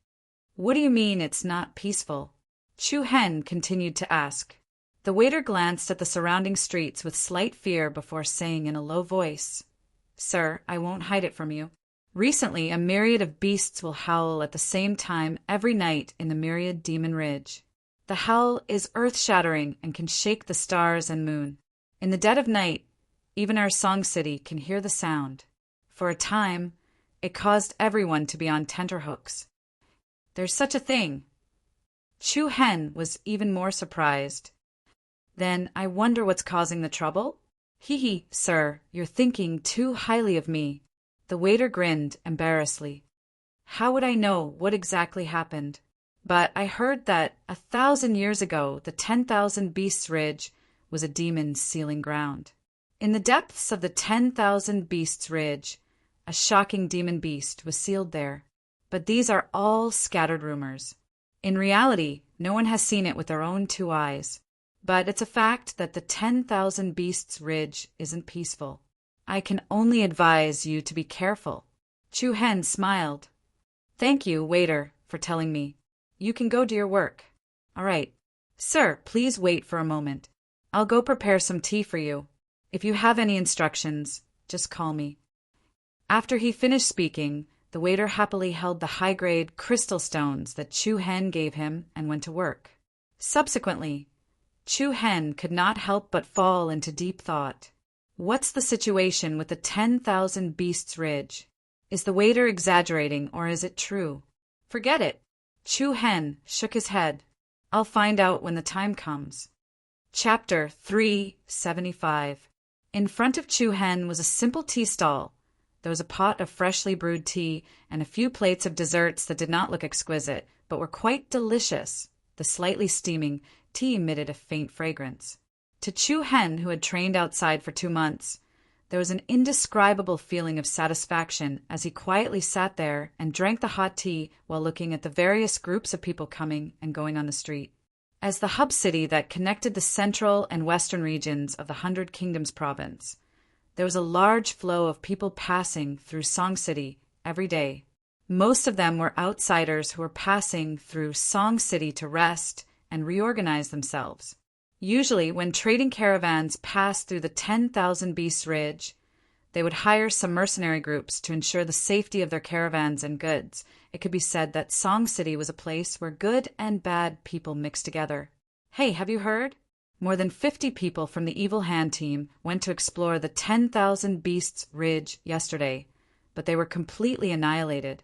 What do you mean it's not peaceful? Chu Hen continued to ask. The waiter glanced at the surrounding streets with slight fear before saying in a low voice, Sir, I won't hide it from you. Recently, a myriad of beasts will howl at the same time every night in the Myriad Demon Ridge. The howl is earth-shattering and can shake the stars and moon. In the dead of night, even our Song City can hear the sound. For a time, it caused everyone to be on tenterhooks. There's such a thing. Chu Hen was even more surprised. Then I wonder what's causing the trouble? Hee, sir, you're thinking too highly of me. The waiter grinned embarrassedly. How would I know what exactly happened? But I heard that 1,000 years ago the 10,000 Beasts Ridge was a demon's sealing ground. In the depths of the 10,000 Beasts Ridge, a shocking demon beast was sealed there. But these are all scattered rumors. In reality, no one has seen it with their own two eyes. But it's a fact that the 10,000 Beasts Ridge isn't peaceful. I can only advise you to be careful. Chu Hen smiled. Thank you, waiter, for telling me. You can go do your work. All right. Sir, please wait for a moment. I'll go prepare some tea for you. If you have any instructions, just call me. After he finished speaking, the waiter happily held the high-grade crystal stones that Chu Hen gave him and went to work. Subsequently, Chu Hen could not help but fall into deep thought. What's the situation with the 10,000 Beasts Ridge? Is the waiter exaggerating or is it true? Forget it. Chu Hen shook his head. I'll find out when the time comes. Chapter 375. In front of Chu Hen was a simple tea stall. There was a pot of freshly brewed tea and a few plates of desserts that did not look exquisite, but were quite delicious. The slightly steaming tea emitted a faint fragrance. To Chu Hen, who had trained outside for 2 months, there was an indescribable feeling of satisfaction as he quietly sat there and drank the hot tea while looking at the various groups of people coming and going on the street. As the hub city that connected the central and western regions of the 100 Kingdoms province, there was a large flow of people passing through Song City every day. Most of them were outsiders who were passing through Song City to rest and reorganize themselves. Usually, when trading caravans passed through the 10,000 Beasts Ridge, they would hire some mercenary groups to ensure the safety of their caravans and goods. It could be said that Song City was a place where good and bad people mixed together. Hey, have you heard? More than 50 people from the Evil Hand team went to explore the 10,000 Beasts Ridge yesterday, but they were completely annihilated.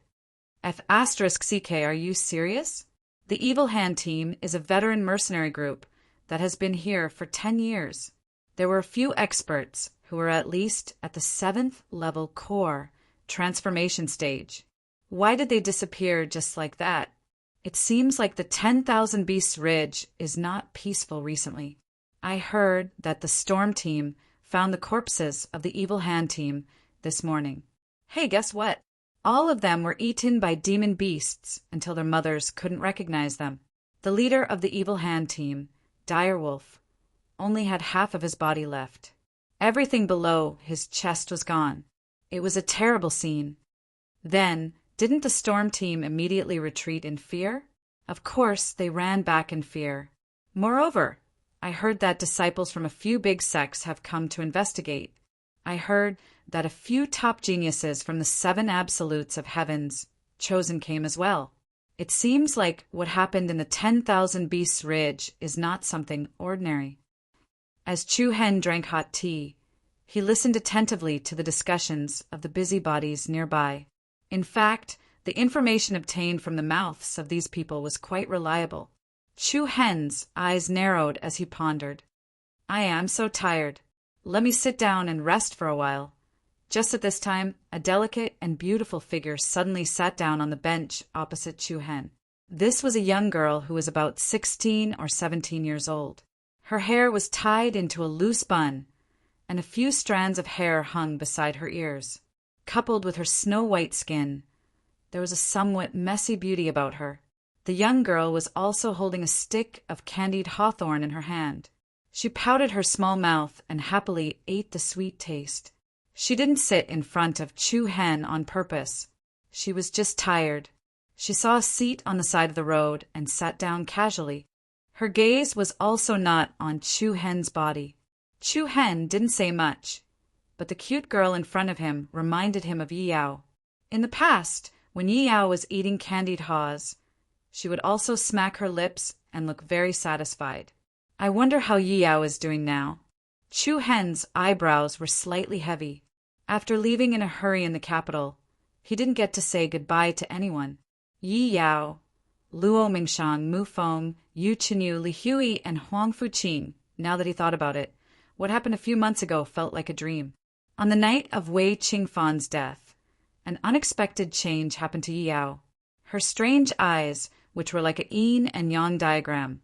F***CK, are you serious? The Evil Hand team is a veteran mercenary group that has been here for 10 years. There were a few experts who were at least at the 7th level core transformation stage. Why did they disappear just like that? It seems like the 10,000 Beasts Ridge is not peaceful recently. I heard that the Storm team found the corpses of the Evil Hand team this morning. Hey, guess what? All of them were eaten by demon beasts until their mothers couldn't recognize them. The leader of the Evil Hand team, Direwolf, only had half of his body left. Everything below his chest was gone. It was a terrible scene. Then, didn't the Storm team immediately retreat in fear? Of course, they ran back in fear. Moreover, I heard that disciples from a few big sects have come to investigate. I heard that a few top geniuses from the 7 absolutes of heavens chosen came as well. It seems like what happened in the 10,000 Beasts Ridge is not something ordinary. As Chu Hen drank hot tea, he listened attentively to the discussions of the busybodies nearby. In fact, The information obtained from the mouths of these people was quite reliable. Chu Hen's eyes narrowed as he pondered. I am so tired. Let me sit down and rest for a while. Just at this time, a delicate and beautiful figure suddenly sat down on the bench opposite Chu Hen. This was a young girl who was about 16 or 17 years old. Her hair was tied into a loose bun, and a few strands of hair hung beside her ears. Coupled with her snow-white skin, there was a somewhat messy beauty about her. The young girl was also holding a stick of candied hawthorn in her hand. She pouted her small mouth and happily ate the sweet taste. She didn't sit in front of Chu Hen on purpose. She was just tired. She saw a seat on the side of the road and sat down casually. Her gaze was also not on Chu Hen's body. Chu Hen didn't say much, but the cute girl in front of him reminded him of Yi Yao. In the past, when Yi Yao was eating candied haws, she would also smack her lips and look very satisfied. I wonder how Yi Yao is doing now. Chu Hen's eyebrows were slightly heavy. After leaving in a hurry in the capital, he didn't get to say goodbye to anyone. Yi Yao, Luo Mingshang, Mu Feng, Yu Chenyu, Li Hui, and Huang Fuqing. Now that he thought about it, what happened a few months ago felt like a dream. On the night of Wei Qingfan's death, an unexpected change happened to Yi Yao. Her strange eyes, which were like a yin and yang diagram,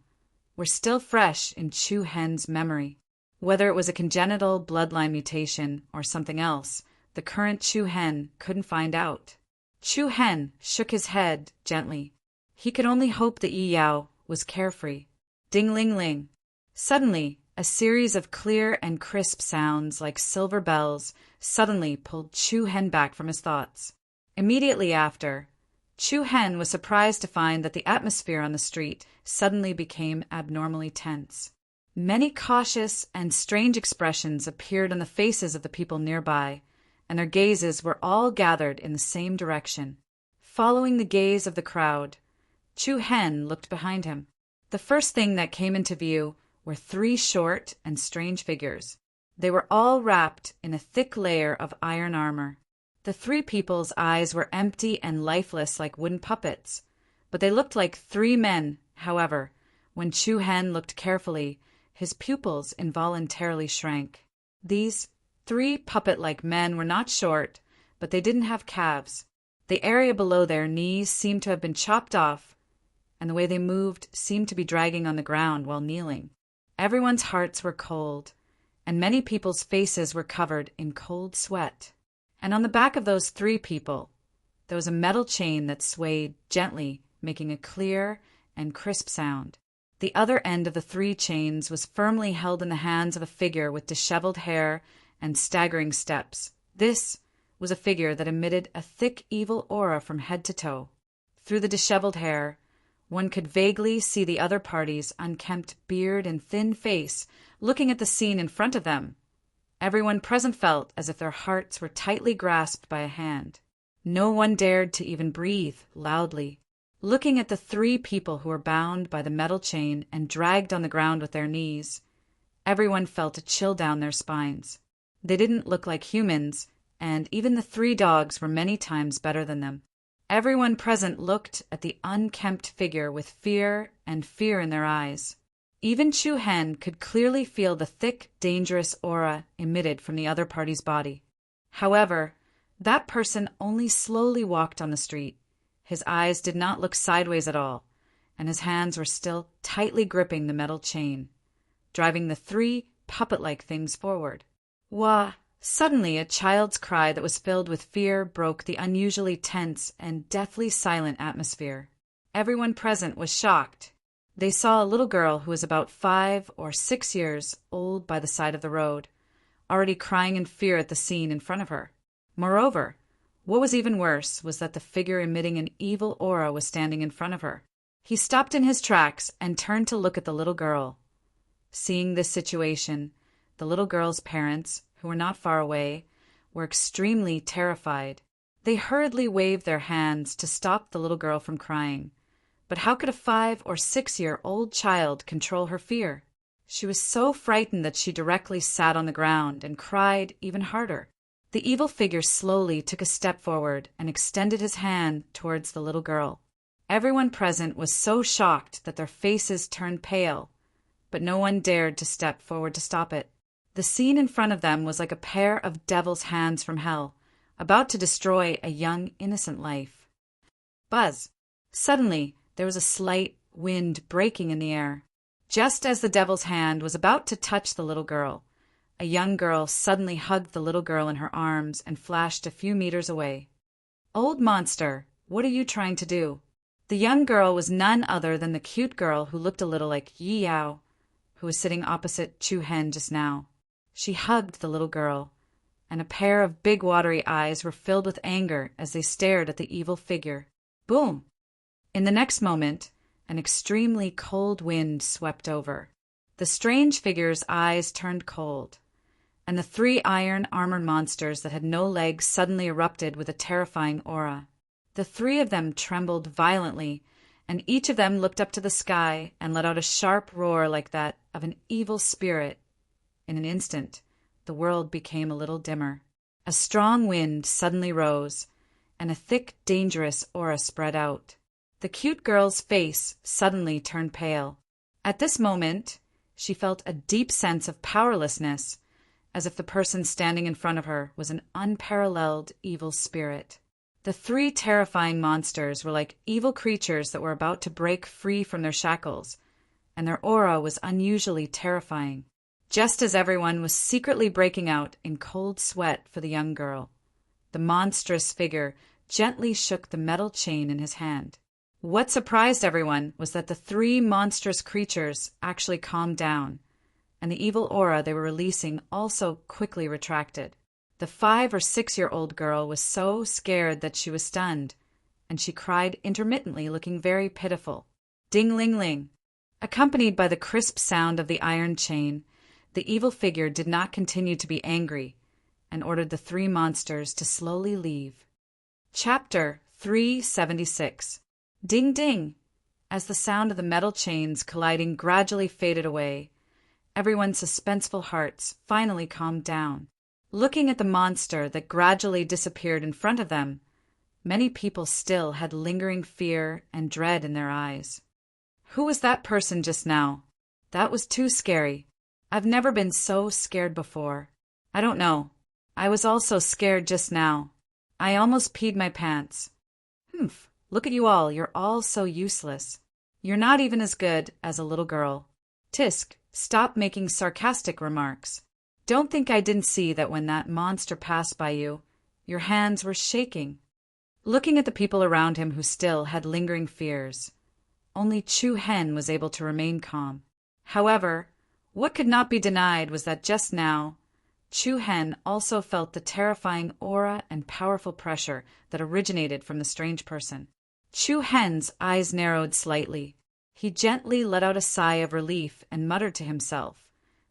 were still fresh in Chu Hen's memory. Whether it was a congenital bloodline mutation or something else, the current Chu Hen couldn't find out. Chu Hen shook his head gently. He could only hope that Yi Yao was carefree. Ding-ling-ling. Suddenly, a series of clear and crisp sounds like silver bells suddenly pulled Chu Hen back from his thoughts. Immediately after, Chu Hen was surprised to find that the atmosphere on the street suddenly became abnormally tense. Many cautious and strange expressions appeared on the faces of the people nearby, and their gazes were all gathered in the same direction. Following the gaze of the crowd, Chu Hen looked behind him. The first thing that came into view were three short and strange figures. They were all wrapped in a thick layer of iron armor. The three people's eyes were empty and lifeless like wooden puppets, but they looked like three men. However, when Chu Hen looked carefully, his pupils involuntarily shrank. These three puppet-like men were not short, but they didn't have calves. The area below their knees seemed to have been chopped off, and the way they moved seemed to be dragging on the ground while kneeling. Everyone's hearts were cold, and many people's faces were covered in cold sweat. And on the back of those three people, there was a metal chain that swayed gently, making a clear and crisp sound. The other end of the three chains was firmly held in the hands of a figure with disheveled hair and staggering steps. This was a figure that emitted a thick evil aura from head to toe. Through the disheveled hair, one could vaguely see the other party's unkempt beard and thin face looking at the scene in front of them. Everyone present felt as if their hearts were tightly grasped by a hand. No one dared to even breathe loudly. Looking at the three people who were bound by the metal chain and dragged on the ground with their knees, everyone felt a chill down their spines. They didn't look like humans, and even the three dogs were many times better than them. Everyone present looked at the unkempt figure with fear in their eyes. Even Chu Hen could clearly feel the thick, dangerous aura emitted from the other party's body. However, that person only slowly walked on the street. His eyes did not look sideways at all, and his hands were still tightly gripping the metal chain, driving the three puppet-like things forward. Wah! Suddenly, a child's cry that was filled with fear broke the unusually tense and deathly silent atmosphere. Everyone present was shocked. They saw a little girl who was about 5 or 6 years old by the side of the road, already crying in fear at the scene in front of her. Moreover, what was even worse was that the figure emitting an evil aura was standing in front of her. He stopped in his tracks and turned to look at the little girl. Seeing this situation, the little girl's parents, who were not far away, were extremely terrified. They hurriedly waved their hands to stop the little girl from crying. But how could a 5 or 6-year-old child control her fear? She was so frightened that she directly sat on the ground and cried even harder. The evil figure slowly took a step forward and extended his hand towards the little girl. Everyone present was so shocked that their faces turned pale, but no one dared to step forward to stop it. The scene in front of them was like a pair of devil's hands from hell, about to destroy a young, innocent life. Buzz! Suddenly, there was a slight wind breaking in the air. Just as the devil's hand was about to touch the little girl, a young girl suddenly hugged the little girl in her arms and flashed a few meters away. "Old monster, what are you trying to do?" The young girl was none other than the cute girl who looked a little like Yi Yao, who was sitting opposite Chu Hen just now. She hugged the little girl, and a pair of big watery eyes were filled with anger as they stared at the evil figure. Boom! In the next moment, an extremely cold wind swept over. The strange figure's eyes turned cold, and the three iron armored monsters that had no legs suddenly erupted with a terrifying aura. The three of them trembled violently, and each of them looked up to the sky and let out a sharp roar like that of an evil spirit. In an instant, the world became a little dimmer. A strong wind suddenly rose, and a thick, dangerous aura spread out. The cute girl's face suddenly turned pale. At this moment, she felt a deep sense of powerlessness, as if the person standing in front of her was an unparalleled evil spirit. The three terrifying monsters were like evil creatures that were about to break free from their shackles, and their aura was unusually terrifying. Just as everyone was secretly breaking out in cold sweat for the young girl, the monstrous figure gently shook the metal chain in his hand. What surprised everyone was that the three monstrous creatures actually calmed down, and the evil aura they were releasing also quickly retracted. The 5 or 6-year-old girl was so scared that she was stunned, and she cried intermittently, looking very pitiful. Ding-ling-ling! Accompanied by the crisp sound of the iron chain, the evil figure did not continue to be angry, and ordered the three monsters to slowly leave. Chapter 376. Ding-ding! As the sound of the metal chains colliding gradually faded away, everyone's suspenseful hearts finally calmed down. Looking at the monster that gradually disappeared in front of them, many people still had lingering fear and dread in their eyes. Who was that person just now? That was too scary. I've never been so scared before. I don't know. I was also scared just now. I almost peed my pants. Humph. Look at you all. You're all so useless. You're not even as good as a little girl. Tisk, stop making sarcastic remarks. Don't think I didn't see that when that monster passed by you, your hands were shaking. Looking at the people around him who still had lingering fears, only Chu Hen was able to remain calm. However, what could not be denied was that just now, Chu Hen also felt the terrifying aura and powerful pressure that originated from the strange person. Chu Hen's eyes narrowed slightly. He gently let out a sigh of relief and muttered to himself,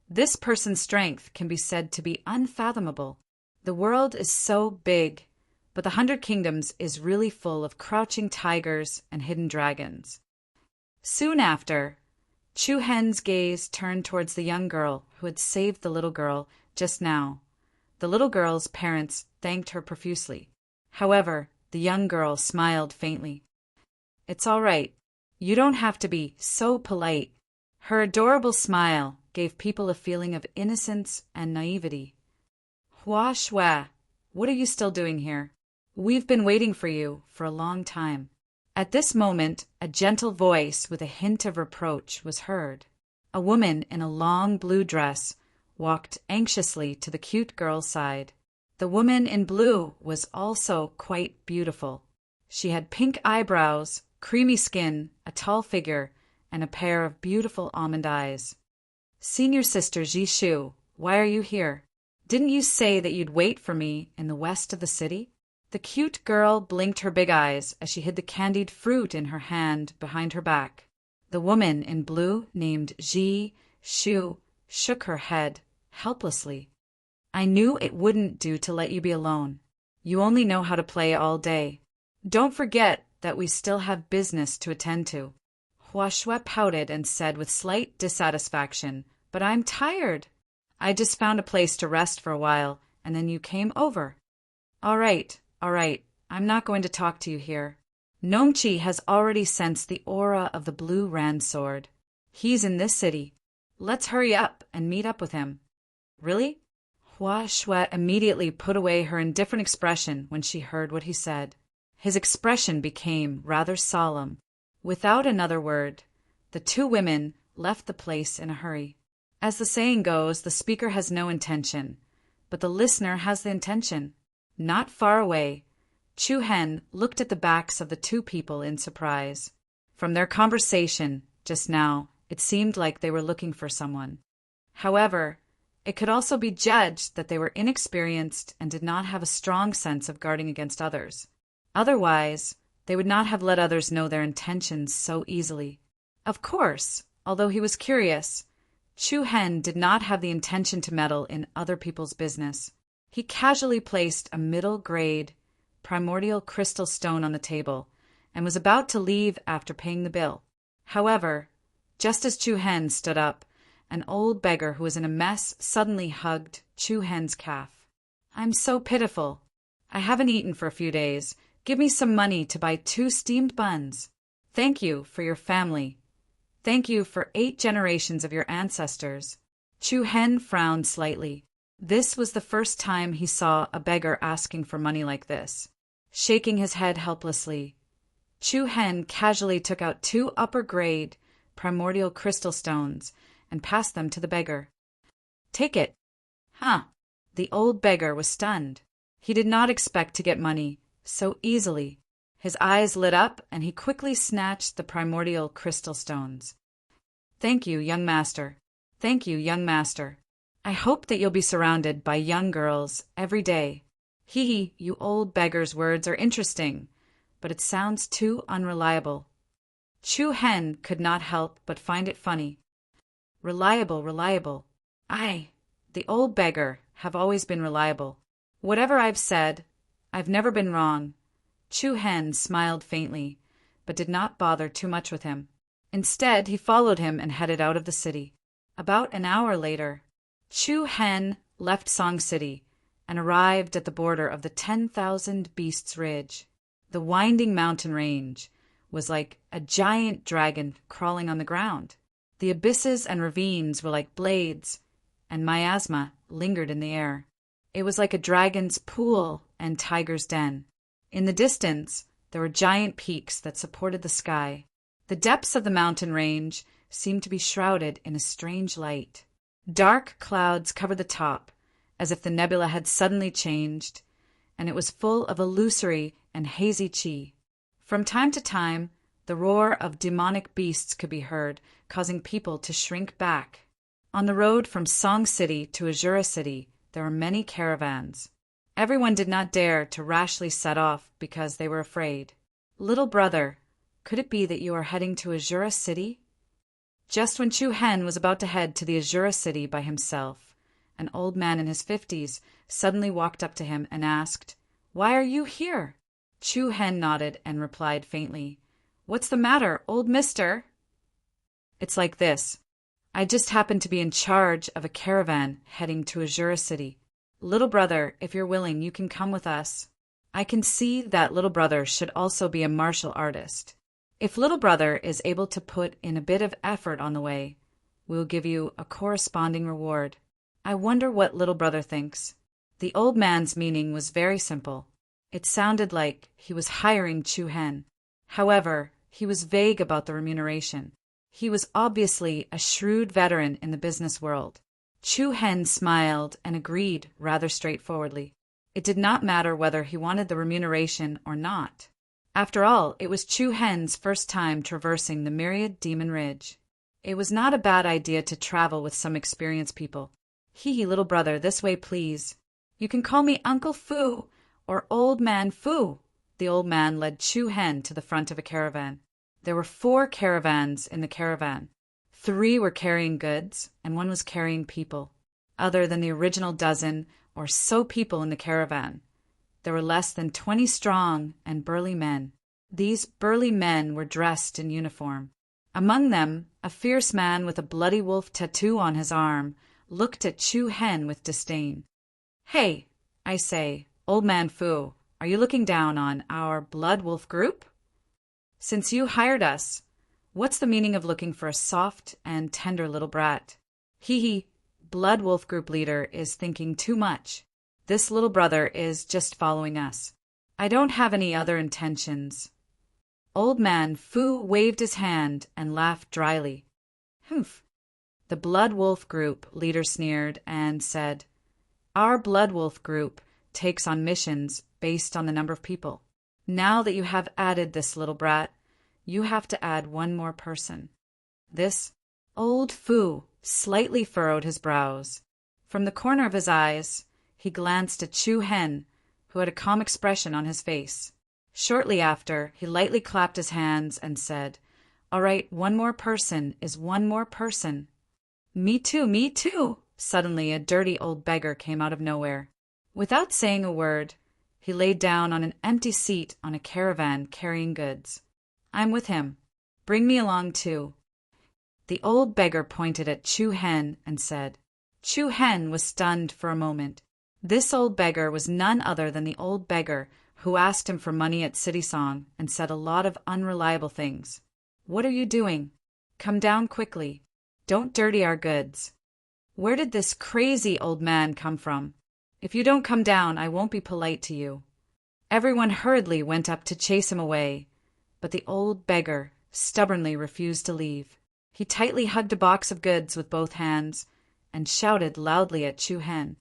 "This person's strength can be said to be unfathomable. The world is so big, but the 100 Kingdoms is really full of crouching tigers and hidden dragons." Soon after, Chu Hen's gaze turned towards the young girl who had saved the little girl just now. The little girl's parents thanked her profusely. However, the young girl smiled faintly. "It's all right. You don't have to be so polite." Her adorable smile gave people a feeling of innocence and naivety. "Hua Shua, what are you still doing here? We've been waiting for you for a long time." At this moment, a gentle voice with a hint of reproach was heard. A woman in a long blue dress walked anxiously to the cute girl's side. The woman in blue was also quite beautiful. She had pink eyebrows, creamy skin, a tall figure, and a pair of beautiful almond eyes. "Senior Sister Jishu, why are you here? Didn't you say that you'd wait for me in the west of the city?" The cute girl blinked her big eyes as she hid the candied fruit in her hand behind her back. The woman in blue, named Ji Shu, shook her head helplessly. "I knew it wouldn't do to let you be alone. You only know how to play all day. Don't forget that we still have business to attend to." Hua Shui pouted and said with slight dissatisfaction, "But I'm tired. I just found a place to rest for a while and then you came over. All right, I'm not going to talk to you here. Nomchi has already sensed the aura of the blue Rand sword. He's in this city. Let's hurry up and meet up with him. Really? Hua Shui immediately put away her indifferent expression when she heard what he said. His expression became rather solemn. Without another word, the two women left the place in a hurry. As the saying goes, the speaker has no intention, but the listener has the intention. Not far away, Chu Hen looked at the backs of the two people in surprise. From their conversation just now, it seemed like they were looking for someone. However, it could also be judged that they were inexperienced and did not have a strong sense of guarding against others. Otherwise, they would not have let others know their intentions so easily. Of course, although he was curious, Chu Hen did not have the intention to meddle in other people's business. He casually placed a middle-grade, primordial crystal stone on the table and was about to leave after paying the bill. However, just as Chu Hen stood up, an old beggar who was in a mess suddenly hugged Chu Hen's calf. I'm so pitiful. I haven't eaten for a few days. Give me some money to buy 2 steamed buns. Thank you for your family. Thank you for 8 generations of your ancestors. Chu Hen frowned slightly. This was the first time he saw a beggar asking for money like this. Shaking his head helplessly, Chu Hen casually took out 2 upper-grade primordial crystal stones and passed them to the beggar. Take it. Huh. The old beggar was stunned. He did not expect to get money so easily. His eyes lit up and he quickly snatched the primordial crystal stones. Thank you, young master. Thank you, young master. I hope that you'll be surrounded by young girls every day. Hee, you old beggar's words are interesting, but it sounds too unreliable. Chu Hen could not help but find it funny. Reliable. I, the old beggar, have always been reliable. Whatever I've said, I've never been wrong. Chu Hen smiled faintly, but did not bother too much with him. Instead, he followed him and headed out of the city. About an hour later, Chu Hen left Song City and arrived at the border of the 10,000 Beasts Ridge. The winding mountain range was like a giant dragon crawling on the ground. The abysses and ravines were like blades, and miasma lingered in the air. It was like a dragon's pool and tiger's den. In the distance, there were giant peaks that supported the sky. The depths of the mountain range seemed to be shrouded in a strange light. Dark clouds covered the top, as if the nebula had suddenly changed, and it was full of illusory and hazy chi. From time to time, the roar of demonic beasts could be heard, causing people to shrink back. On the road from Song City to Azura City, there were many caravans. Everyone did not dare to rashly set off because they were afraid. Little brother, could it be that you are heading to Azura City? Just when Chu Hen was about to head to the Azura City by himself, an old man in his 50s suddenly walked up to him and asked, "Why are you here?" Chu Hen nodded and replied faintly, "What's the matter, old mister?" It's like this. I just happen to be in charge of a caravan heading to Azura City. Little brother, if you're willing, you can come with us. I can see that little brother should also be a martial artist. If little brother is able to put in a bit of effort on the way, we'll give you a corresponding reward. I wonder what little brother thinks. The old man's meaning was very simple. It sounded like he was hiring Chu Hen. However, he was vague about the remuneration. He was obviously a shrewd veteran in the business world. Chu Hen smiled and agreed rather straightforwardly. It did not matter whether he wanted the remuneration or not. After all, it was Chu Hen's first time traversing the myriad demon ridge. It was not a bad idea to travel with some experienced people. Hee, little brother, this way, please. You can call me Uncle Fu or Old Man Fu. The old man led Chu Hen to the front of a caravan. There were 4 caravans in the caravan. 3 were carrying goods, and 1 was carrying people. Other than the original dozen or so people in the caravan, there were less than 20 strong and burly men. These burly men were dressed in uniform. Among them, a fierce man with a bloody wolf tattoo on his arm looked at Chu Hen with disdain. "Hey, I say, Old Man Fu, are you looking down on our Blood Wolf group? Since you hired us, what's the meaning of looking for a soft and tender little brat? Hee, Blood Wolf group leader is thinking too much. This little brother is just following us. I don't have any other intentions. Old Man Fu waved his hand and laughed dryly. Humph. The Blood Wolf group leader sneered and said, Our Blood Wolf group takes on missions based on the number of people. Now that you have added this little brat, you have to add one more person. This old Fu slightly furrowed his brows. From the corner of his eyes, he glanced at Chu Hen, who had a calm expression on his face. Shortly after, he lightly clapped his hands and said, All right, one more person is one more person. Me too, me too. Suddenly, a dirty old beggar came out of nowhere. Without saying a word, he laid down on an empty seat on a caravan carrying goods. I'm with him. Bring me along too. The old beggar pointed at Chu Hen and said. Chu Hen was stunned for a moment. This old beggar was none other than the old beggar who asked him for money at City Song and said a lot of unreliable things. What are you doing? Come down quickly. Don't dirty our goods. Where did this crazy old man come from? If you don't come down, I won't be polite to you. Everyone hurriedly went up to chase him away, but the old beggar stubbornly refused to leave. He tightly hugged a box of goods with both hands and shouted loudly at Chu Hen.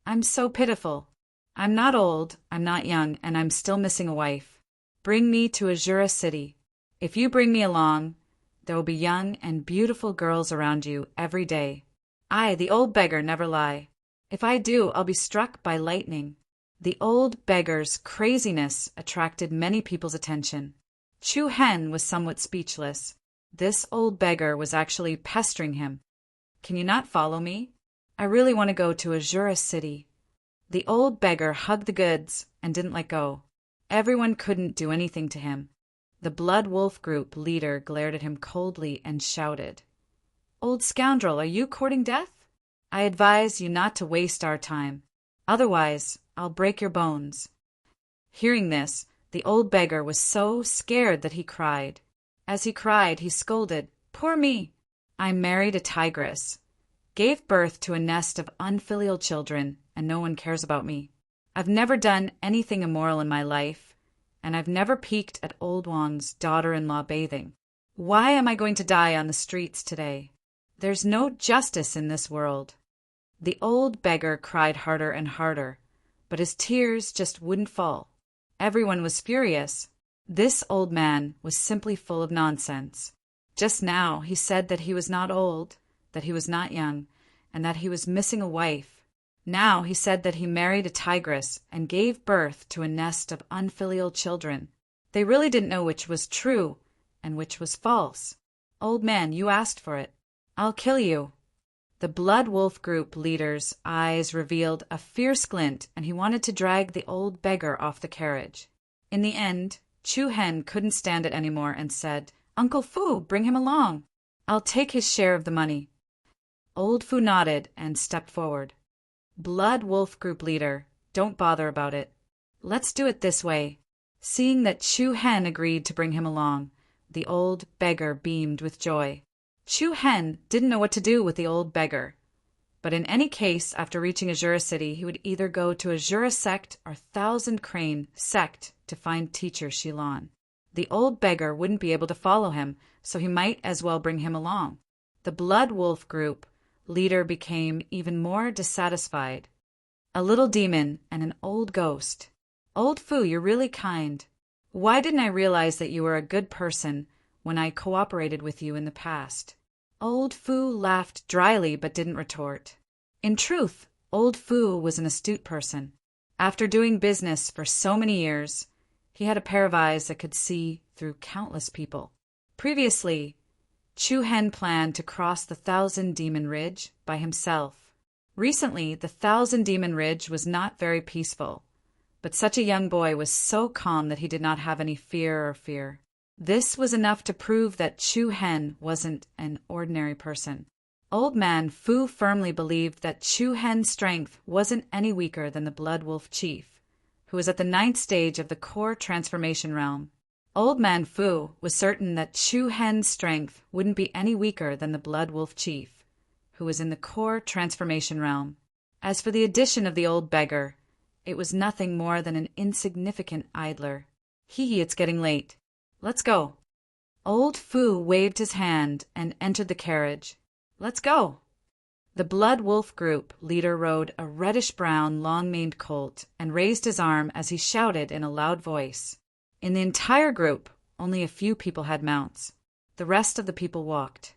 I'm so pitiful. I'm not old, I'm not young, and I'm still missing a wife. Bring me to Azura City. If you bring me along, there will be young and beautiful girls around you every day. I, the old beggar, never lie. If I do, I'll be struck by lightning. The old beggar's craziness attracted many people's attention. Chu Hen was somewhat speechless. This old beggar was actually pestering him. Can you not follow me? I really want to go to Azura City. The old beggar hugged the goods and didn't let go. Everyone couldn't do anything to him. The Blood Wolf group leader glared at him coldly and shouted, Old scoundrel, are you courting death? I advise you not to waste our time. Otherwise, I'll break your bones. Hearing this, the old beggar was so scared that he cried. As he cried, he scolded, Poor me! I married a tigress, gave birth to a nest of unfilial children, and no one cares about me. I've never done anything immoral in my life, and I've never peeked at Old Wang's daughter-in-law bathing. Why am I going to die on the streets today? There's no justice in this world. The old beggar cried harder and harder, but his tears just wouldn't fall. Everyone was furious. This old man was simply full of nonsense. Just now he said that he was not old, that he was not young, and that he was missing a wife. Now he said that he married a tigress and gave birth to a nest of unfilial children. They really didn't know which was true and which was false. Old man, you asked for it. I'll kill you. The Blood Wolf group leader's eyes revealed a fierce glint, and he wanted to drag the old beggar off the carriage. In the end, Chu Hen couldn't stand it anymore and said, Uncle Fu, bring him along. I'll take his share of the money. Old Fu nodded and stepped forward. Blood Wolf group leader, don't bother about it. Let's do it this way. Seeing that Chu Hen agreed to bring him along, the old beggar beamed with joy. Chu Hen didn't know what to do with the old beggar. But in any case, after reaching Azura City, he would either go to Azura Sect or Thousand Crane Sect to find teacher Shilon. The old beggar wouldn't be able to follow him, so he might as well bring him along. The Blood Wolf group leader became even more dissatisfied. A little demon and an old ghost. Old Fu, you're really kind. Why didn't I realize that you were a good person when I cooperated with you in the past? Old Fu laughed dryly but didn't retort. In truth, Old Fu was an astute person. After doing business for so many years, he had a pair of eyes that could see through countless people. Previously, Chu Hen planned to cross the Thousand Demon Ridge by himself. Recently, the Thousand Demon Ridge was not very peaceful, but such a young boy was so calm that he did not have any fear. This was enough to prove that Chu Hen wasn't an ordinary person. Old Man Fu firmly believed that Chu Hen's strength wasn't any weaker than the Blood Wolf Chief, who was at the 9th stage of the core transformation realm. Old Man Fu was certain that Chu Hen's strength wouldn't be any weaker than the Blood Wolf Chief, who was in the core transformation realm. As for the addition of the old beggar, it was nothing more than an insignificant idler. It's getting late. Let's go. Old Fu waved his hand and entered the carriage. Let's go. The Blood Wolf group leader rode a reddish-brown, long-maned colt and raised his arm as he shouted in a loud voice. In the entire group, only a few people had mounts. The rest of the people walked.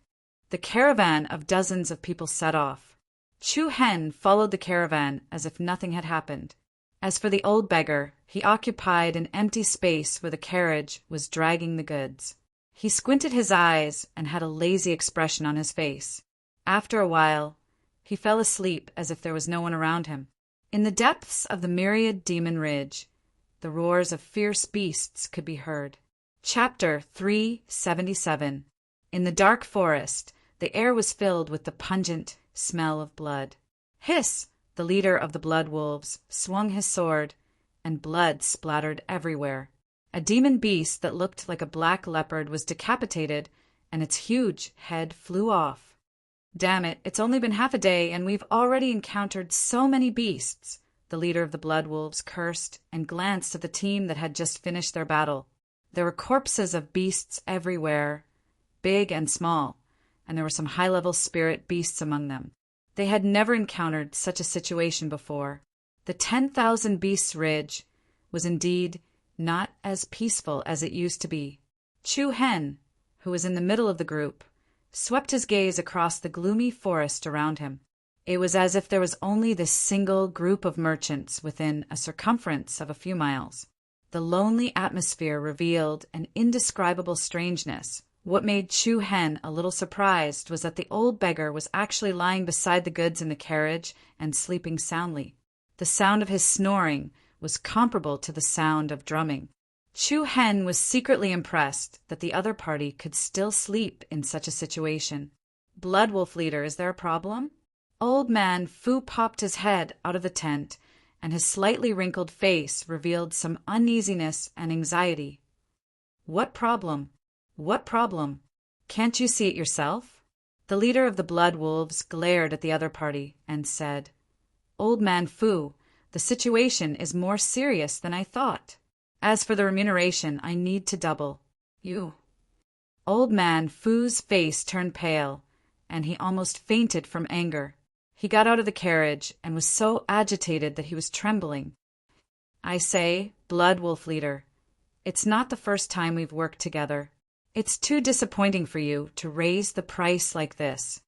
The caravan of dozens of people set off. Chu Hen followed the caravan as if nothing had happened. As for the old beggar, he occupied an empty space where the carriage was dragging the goods. He squinted his eyes and had a lazy expression on his face. After a while, he fell asleep as if there was no one around him. In the depths of the myriad demon ridge, the roars of fierce beasts could be heard. Chapter 377. In the dark forest, the air was filled with the pungent smell of blood. Hiss! The leader of the blood wolves swung his sword, and blood splattered everywhere. A demon beast that looked like a black leopard was decapitated, and its huge head flew off. Damn it, it's only been half a day, and we've already encountered so many beasts, the leader of the blood wolves cursed and glanced at the team that had just finished their battle. There were corpses of beasts everywhere, big and small, and there were some high-level spirit beasts among them. They had never encountered such a situation before. The 10,000 Beasts Ridge was indeed not as peaceful as it used to be. Chu Hen, who was in the middle of the group, swept his gaze across the gloomy forest around him. It was as if there was only this single group of merchants within a circumference of a few miles. The lonely atmosphere revealed an indescribable strangeness. What made Chu Hen a little surprised was that the old beggar was actually lying beside the goods in the carriage and sleeping soundly. The sound of his snoring was comparable to the sound of drumming. Chu Hen was secretly impressed that the other party could still sleep in such a situation. Blood Wolf leader, is there a problem? Old Man Fu popped his head out of the tent, and his slightly wrinkled face revealed some uneasiness and anxiety. What problem? What problem? Can't you see it yourself? The leader of the Blood Wolves glared at the other party and said, Old Man Fu, the situation is more serious than I thought. As for the remuneration, I need to double. You. Old Man Fu's face turned pale, and he almost fainted from anger. He got out of the carriage and was so agitated that he was trembling. I say, Blood Wolf leader, it's not the first time we've worked together. It's too disappointing for you to raise the price like this.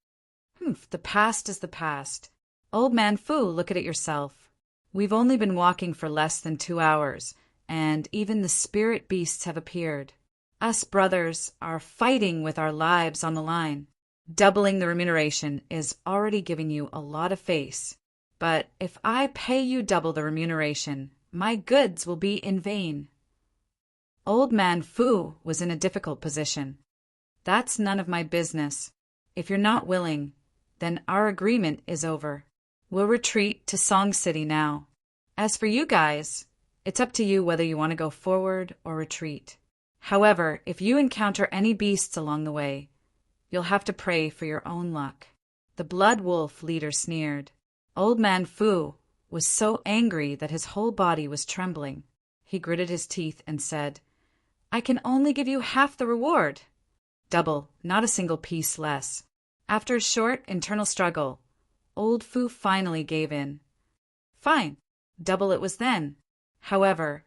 The past is the past. Old Man Fu, look at it yourself. We've only been walking for less than 2 hours, and even the spirit beasts have appeared. Us brothers are fighting with our lives on the line. Doubling the remuneration is already giving you a lot of face. But if I pay you double the remuneration, my goods will be in vain. Old Man Fu was in a difficult position. That's none of my business. If you're not willing, then our agreement is over. We'll retreat to Song City now. As for you guys, it's up to you whether you want to go forward or retreat. However, if you encounter any beasts along the way, you'll have to pray for your own luck. The Blood Wolf leader sneered. Old Man Fu was so angry that his whole body was trembling. He gritted his teeth and said, I can only give you half the reward. Double, not a single piece less. After a short internal struggle, Old Fu finally gave in. Fine, double it was then. However,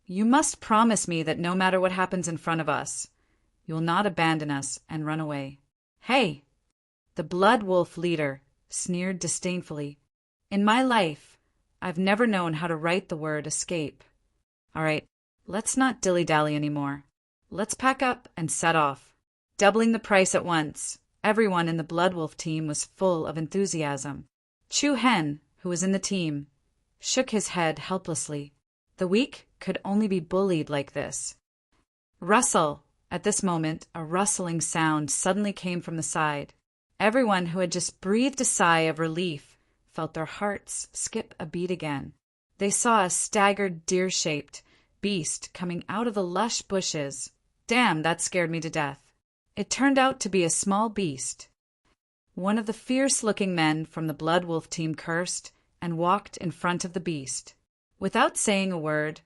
you must promise me that no matter what happens in front of us, you will not abandon us and run away. Hey! The Blood Wolf leader sneered disdainfully. In my life, I've never known how to write the word escape. All right, let's not dilly-dally anymore. Let's pack up and set off. Doubling the price at once, everyone in the Blood Wolf team was full of enthusiasm. Chu Hen, who was in the team, shook his head helplessly. The weak could only be bullied like this. Rustle! At this moment, a rustling sound suddenly came from the side. Everyone who had just breathed a sigh of relief felt their hearts skip a beat again. They saw a staggered deer-shaped beast coming out of the lush bushes. Damn, that scared me to death. It turned out to be a small beast. One of the fierce-looking men from the Blood Wolf team cursed and walked in front of the beast. Without saying a word,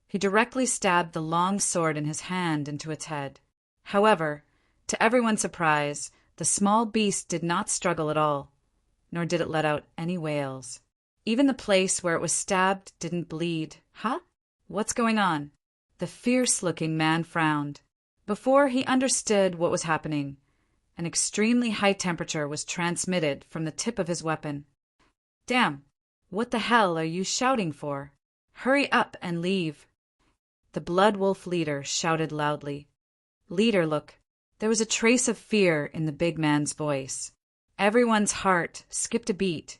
he directly stabbed the long sword in his hand into its head. However, to everyone's surprise, the small beast did not struggle at all, nor did it let out any wails. Even the place where it was stabbed didn't bleed. Huh? What's going on? The fierce-looking man frowned. Before he understood what was happening, an extremely high temperature was transmitted from the tip of his weapon. Damn, what the hell are you shouting for? Hurry up and leave. The Blood Wolf leader shouted loudly. Leader, look. There was a trace of fear in the big man's voice. Everyone's heart skipped a beat,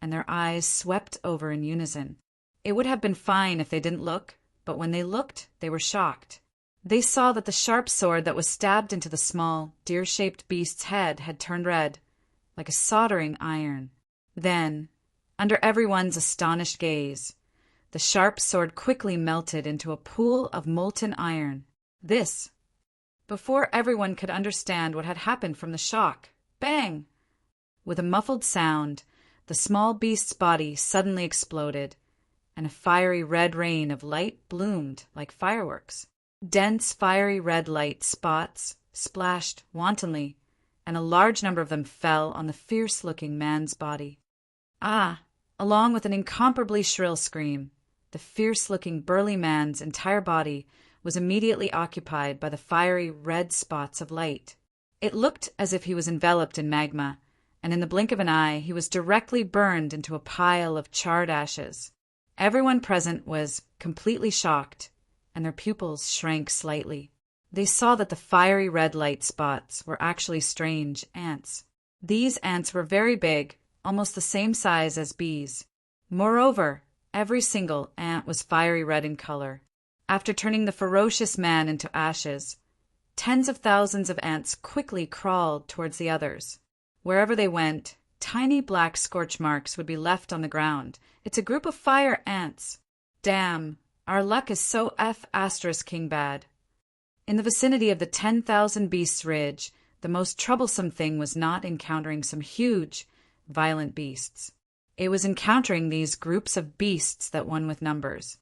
and their eyes swept over in unison. It would have been fine if they didn't look, but when they looked, they were shocked. They saw that the sharp sword that was stabbed into the small, deer-shaped beast's head had turned red, like a soldering iron. Then, under everyone's astonished gaze, the sharp sword quickly melted into a pool of molten iron. Before everyone could understand what had happened from the shock. Bang! With a muffled sound, the small beast's body suddenly exploded, and a fiery red rain of light bloomed like fireworks. Dense, fiery red light spots splashed wantonly, and a large number of them fell on the fierce-looking man's body. Ah! Along with an incomparably shrill scream, the fierce-looking burly man's entire body was immediately occupied by the fiery red spots of light. It looked as if he was enveloped in magma, and in the blink of an eye he was directly burned into a pile of charred ashes. Everyone present was completely shocked, and their pupils shrank slightly. They saw that the fiery red light spots were actually strange ants. These ants were very big, almost the same size as bees. Moreover, every single ant was fiery red in color. After turning the ferocious man into ashes, tens of thousands of ants quickly crawled towards the others. Wherever they went, tiny black scorch marks would be left on the ground. It's a group of fire ants. Damn, our luck is so F***ing bad. In the vicinity of the 10,000 Beasts Ridge, the most troublesome thing was not encountering some huge, violent beasts. It was encountering these groups of beasts that won with numbers.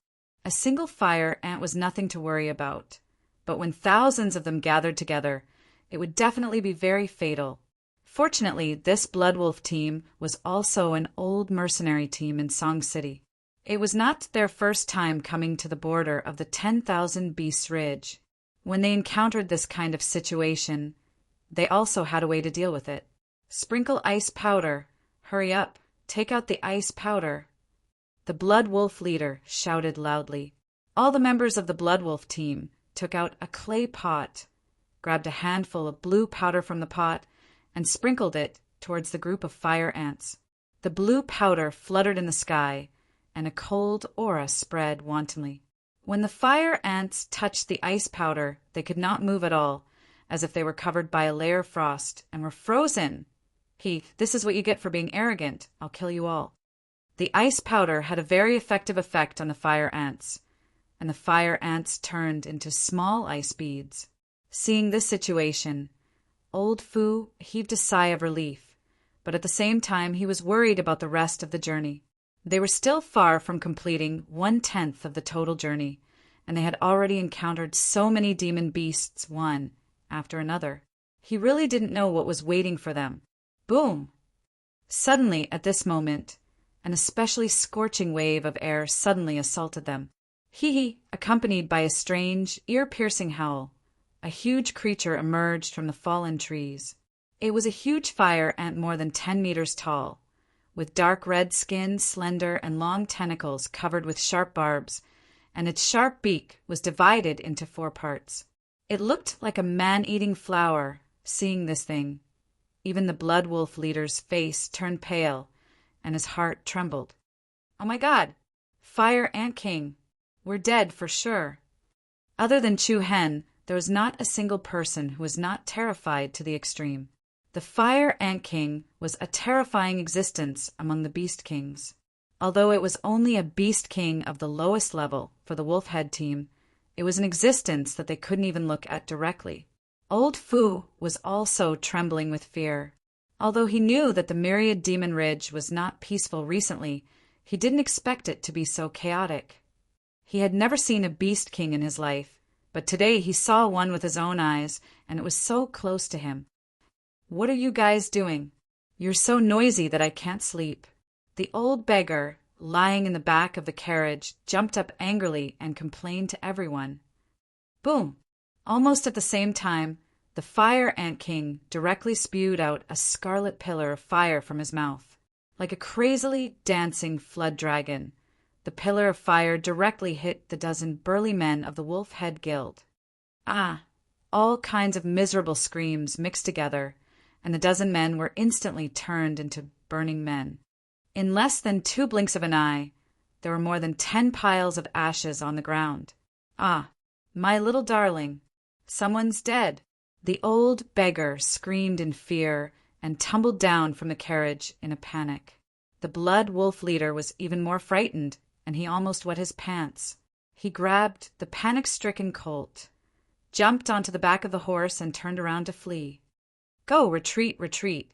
A single fire ant was nothing to worry about, but when thousands of them gathered together, it would definitely be very fatal. Fortunately, this Blood Wolf team was also an old mercenary team in Song City. It was not their first time coming to the border of the 10,000 Beasts Ridge. When they encountered this kind of situation, they also had a way to deal with it. Sprinkle ice powder. Hurry up. Take out the ice powder. The Blood Wolf leader shouted loudly. All the members of the Blood Wolf team took out a clay pot, grabbed a handful of blue powder from the pot, and sprinkled it towards the group of fire ants. The blue powder fluttered in the sky, and a cold aura spread wantonly. When the fire ants touched the ice powder, they could not move at all, as if they were covered by a layer of frost, and were frozen. This is what you get for being arrogant. I'll kill you all. The ice powder had a very effective effect on the fire ants, and the fire ants turned into small ice beads. Seeing this situation, Old Fu heaved a sigh of relief, but at the same time he was worried about the rest of the journey. They were still far from completing 1/10 of the total journey, and they had already encountered so many demon beasts one after another. He really didn't know what was waiting for them. Boom! Suddenly, at this moment, an especially scorching wave of air suddenly assaulted them. Accompanied by a strange, ear-piercing howl, a huge creature emerged from the fallen trees. It was a huge fire ant more than 10 meters tall, with dark red skin, slender, and long tentacles covered with sharp barbs, and its sharp beak was divided into 4 parts. It looked like a man-eating flower. Seeing this thing, even the Blood Wolf leader's face turned pale, and his heart trembled. Oh my God! Fire Ant King! We're dead for sure. Other than Chu Hen, there was not a single person who was not terrified to the extreme. The Fire Ant King was a terrifying existence among the Beast Kings. Although it was only a Beast King of the lowest level for the Wolf Head team, it was an existence that they couldn't even look at directly. Old Fu was also trembling with fear. Although he knew that the Myriad Demon Ridge was not peaceful recently, he didn't expect it to be so chaotic. He had never seen a Beast King in his life, but today he saw one with his own eyes, and it was so close to him. "What are you guys doing? You're so noisy that I can't sleep." The old beggar, lying in the back of the carriage, jumped up angrily and complained to everyone. Boom! Almost at the same time, the Fire Ant King directly spewed out a scarlet pillar of fire from his mouth. Like a crazily dancing flood dragon, the pillar of fire directly hit the dozen burly men of the Wolf Head Guild. All kinds of miserable screams mixed together, and the dozen men were instantly turned into burning men. In less than 2 blinks of an eye, there were more than 10 piles of ashes on the ground. My little darling, someone's dead. The old beggar screamed in fear and tumbled down from the carriage in a panic. The Blood Wolf leader was even more frightened, and he almost wet his pants. He grabbed the panic-stricken colt, jumped onto the back of the horse, and turned around to flee. "Go, retreat, retreat."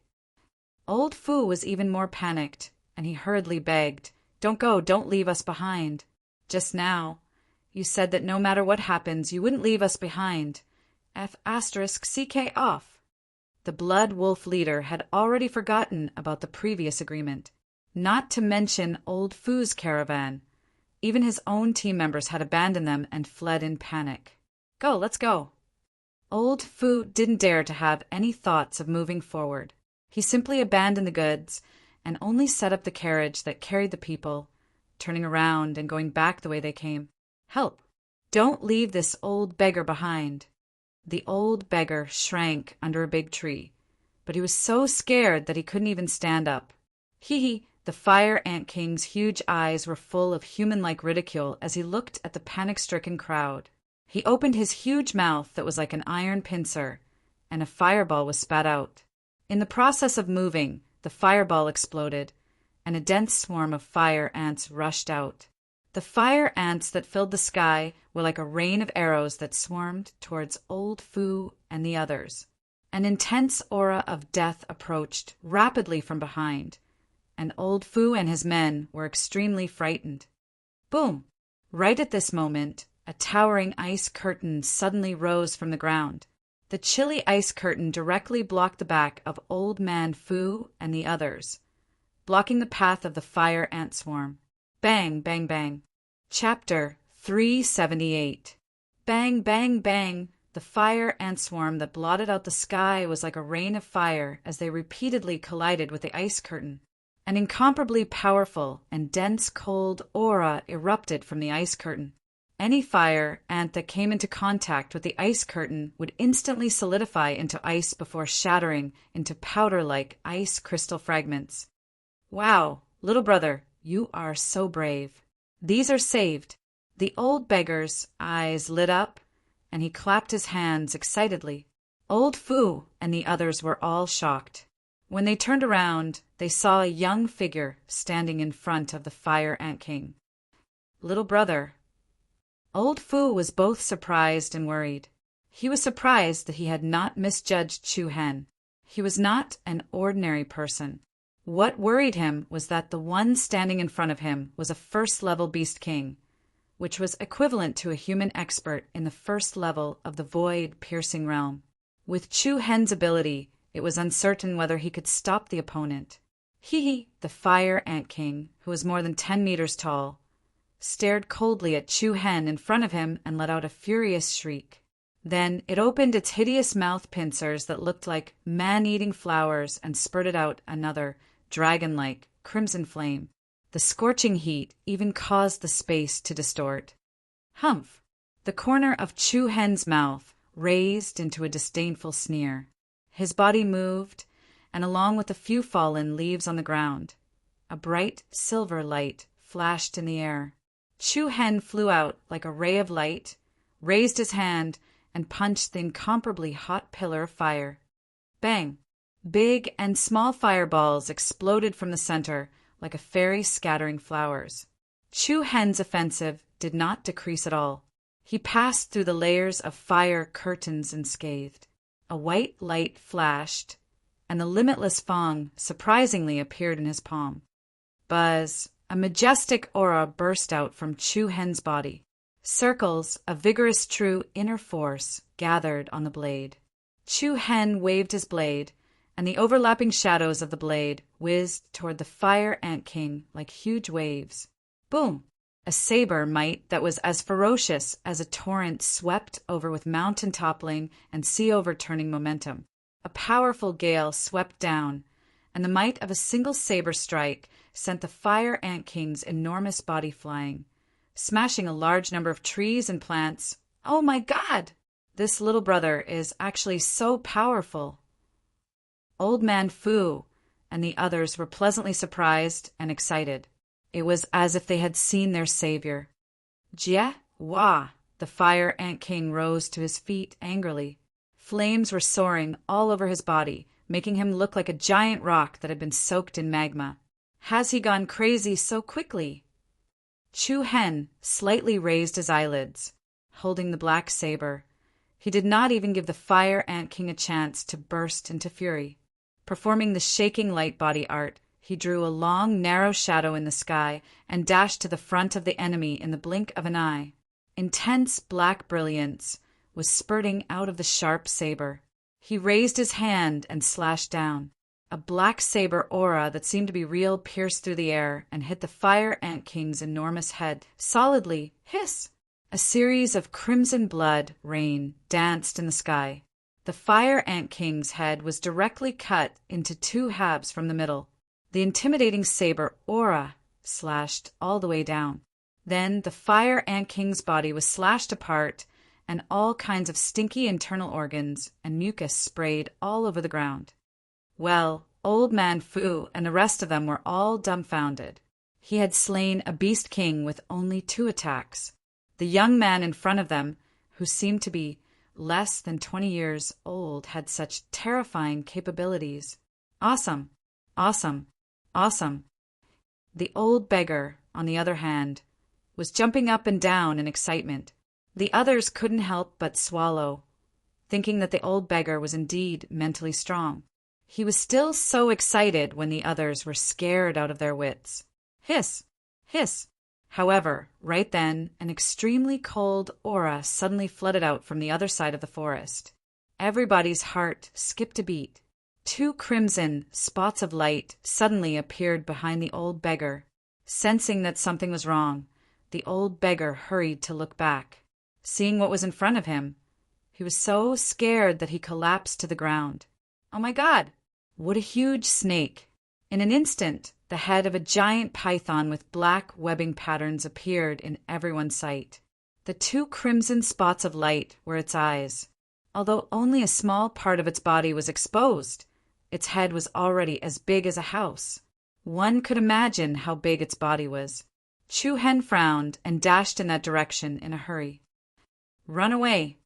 Old Fu was even more panicked, and he hurriedly begged, "Don't go, don't leave us behind. Just now, you said that no matter what happens, you wouldn't leave us behind. F***CK off." The Blood Wolf leader had already forgotten about the previous agreement, not to mention Old Fu's caravan. Even his own team members had abandoned them and fled in panic. "Go, let's go." Old Fu didn't dare to have any thoughts of moving forward. He simply abandoned the goods and only set up the carriage that carried the people, turning around and going back the way they came. "Help! Don't leave this old beggar behind." The old beggar shrank under a big tree, but he was so scared that he couldn't even stand up. The Fire Ant King's huge eyes were full of human-like ridicule as he looked at the panic-stricken crowd. He opened his huge mouth that was like an iron pincer, and a fireball was spat out. In the process of moving, the fireball exploded, and a dense swarm of fire ants rushed out. The fire ants that filled the sky were like a rain of arrows that swarmed towards Old Fu and the others. An intense aura of death approached rapidly from behind, and Old Fu and his men were extremely frightened. Boom! Right at this moment, a towering ice curtain suddenly rose from the ground. The chilly ice curtain directly blocked the back of Old Man Fu and the others, blocking the path of the fire ant swarm. Bang, bang, bang. Chapter 378. Bang, bang, bang. The fire ant swarm that blotted out the sky was like a rain of fire as they repeatedly collided with the ice curtain. An incomparably powerful and dense cold aura erupted from the ice curtain. Any fire ant that came into contact with the ice curtain would instantly solidify into ice before shattering into powder-like ice crystal fragments. "Wow, little brother, you are so brave. These are saved." The old beggar's eyes lit up, and he clapped his hands excitedly. Old Fu and the others were all shocked. When they turned around, they saw a young figure standing in front of the Fire Ant King. "Little brother." Old Fu was both surprised and worried. He was surprised that he had not misjudged Chu Hen. He was not an ordinary person. What worried him was that the one standing in front of him was a first-level Beast King, which was equivalent to a human expert in the first level of the void-piercing realm. With Chu Hen's ability, it was uncertain whether he could stop the opponent. The Fire Ant King, who was more than 10 meters tall, stared coldly at Chu Hen in front of him and let out a furious shriek. Then it opened its hideous mouth pincers that looked like man-eating flowers and spurted out another dragon-like crimson flame. The scorching heat even caused the space to distort. Humph! The corner of Chu Hen's mouth raised into a disdainful sneer. His body moved, and along with a few fallen leaves on the ground, a bright silver light flashed in the air. Chu Hen flew out like a ray of light, raised his hand, and punched the incomparably hot pillar of fire. Bang! Big and small fireballs exploded from the center like a fairy scattering flowers. Chu Hen's offensive did not decrease at all. He passed through the layers of fire, curtains, unscathed. A white light flashed, and the limitless Fong surprisingly appeared in his palm. Buzz! A majestic aura burst out from Chu Hen's body. Circles of vigorous true inner force gathered on the blade. Chu Hen waved his blade, and the overlapping shadows of the blade whizzed toward the Fire Ant King like huge waves. Boom! A saber might that was as ferocious as a torrent swept over with mountain-toppling and sea-overturning momentum. A powerful gale swept down, and the might of a single saber strike sent the Fire Ant King's enormous body flying, smashing a large number of trees and plants. Oh my God! This little brother is actually so powerful. Old Man Fu and the others were pleasantly surprised and excited. It was as if they had seen their savior. Jie Wah! The Fire Ant King rose to his feet angrily. Flames were soaring all over his body, making him look like a giant rock that had been soaked in magma. Has he gone crazy so quickly? Chu Hen slightly raised his eyelids, holding the black saber. He did not even give the Fire Ant King a chance to burst into fury. Performing the shaking light body art, he drew a long, narrow shadow in the sky and dashed to the front of the enemy in the blink of an eye. Intense black brilliance was spurting out of the sharp saber. He raised his hand and slashed down. A black saber aura that seemed to be real pierced through the air and hit the Fire Ant King's enormous head solidly. Hiss! A series of crimson blood rain danced in the sky. The Fire Ant King's head was directly cut into two halves from the middle. The intimidating saber aura slashed all the way down. Then the Fire Ant King's body was slashed apart, and all kinds of stinky internal organs and mucus sprayed all over the ground. Well, Old Man Fu and the rest of them were all dumbfounded. He had slain a beast king with only 2 attacks. The young man in front of them, who seemed to be less than 20 years old, had such terrifying capabilities. Awesome! Awesome! Awesome! The old beggar, on the other hand, was jumping up and down in excitement. The others couldn't help but swallow, thinking that the old beggar was indeed mentally strong. He was still so excited when the others were scared out of their wits. Hiss! Hiss! However, right then, an extremely cold aura suddenly flooded out from the other side of the forest. Everybody's heart skipped a beat. 2 crimson spots of light suddenly appeared behind the old beggar. Sensing that something was wrong, the old beggar hurried to look back. Seeing what was in front of him, he was so scared that he collapsed to the ground. Oh my God! What a huge snake! In an instant, the head of a giant python with black webbing patterns appeared in everyone's sight. The 2 crimson spots of light were its eyes. Although only a small part of its body was exposed, its head was already as big as a house. One could imagine how big its body was. Chu Hen frowned and dashed in that direction in a hurry. Run away!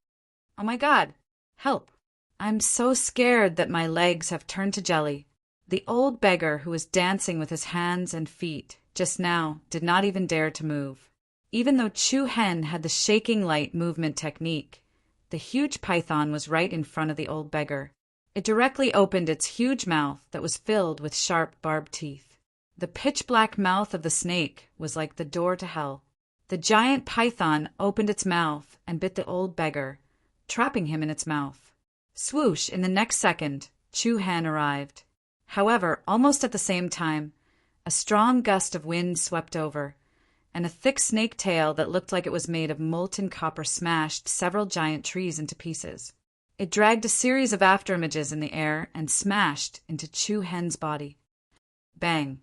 Oh my God! Help! I'm so scared that my legs have turned to jelly. The old beggar, who was dancing with his hands and feet just now, did not even dare to move. Even though Chu Hen had the shaking light movement technique, the huge python was right in front of the old beggar. It directly opened its huge mouth that was filled with sharp barbed teeth. The pitch-black mouth of the snake was like the door to hell. The giant python opened its mouth and bit the old beggar, trapping him in its mouth. Swoosh! In the next second, Chu Hen arrived. However, almost at the same time, a strong gust of wind swept over, and a thick snake tail that looked like it was made of molten copper smashed several giant trees into pieces. It dragged a series of afterimages in the air and smashed into Chu Hen's body. Bang!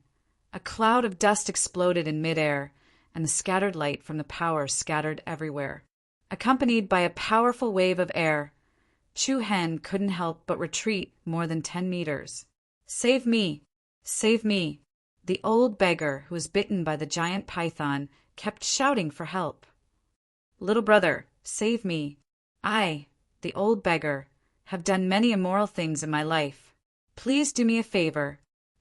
A cloud of dust exploded in midair, and the scattered light from the power scattered everywhere. Accompanied by a powerful wave of air, Chu Hen couldn't help but retreat more than 10 meters. Save me! Save me! The old beggar, who was bitten by the giant python, kept shouting for help. Little brother, save me! I, the old beggar, have done many immoral things in my life. Please do me a favor.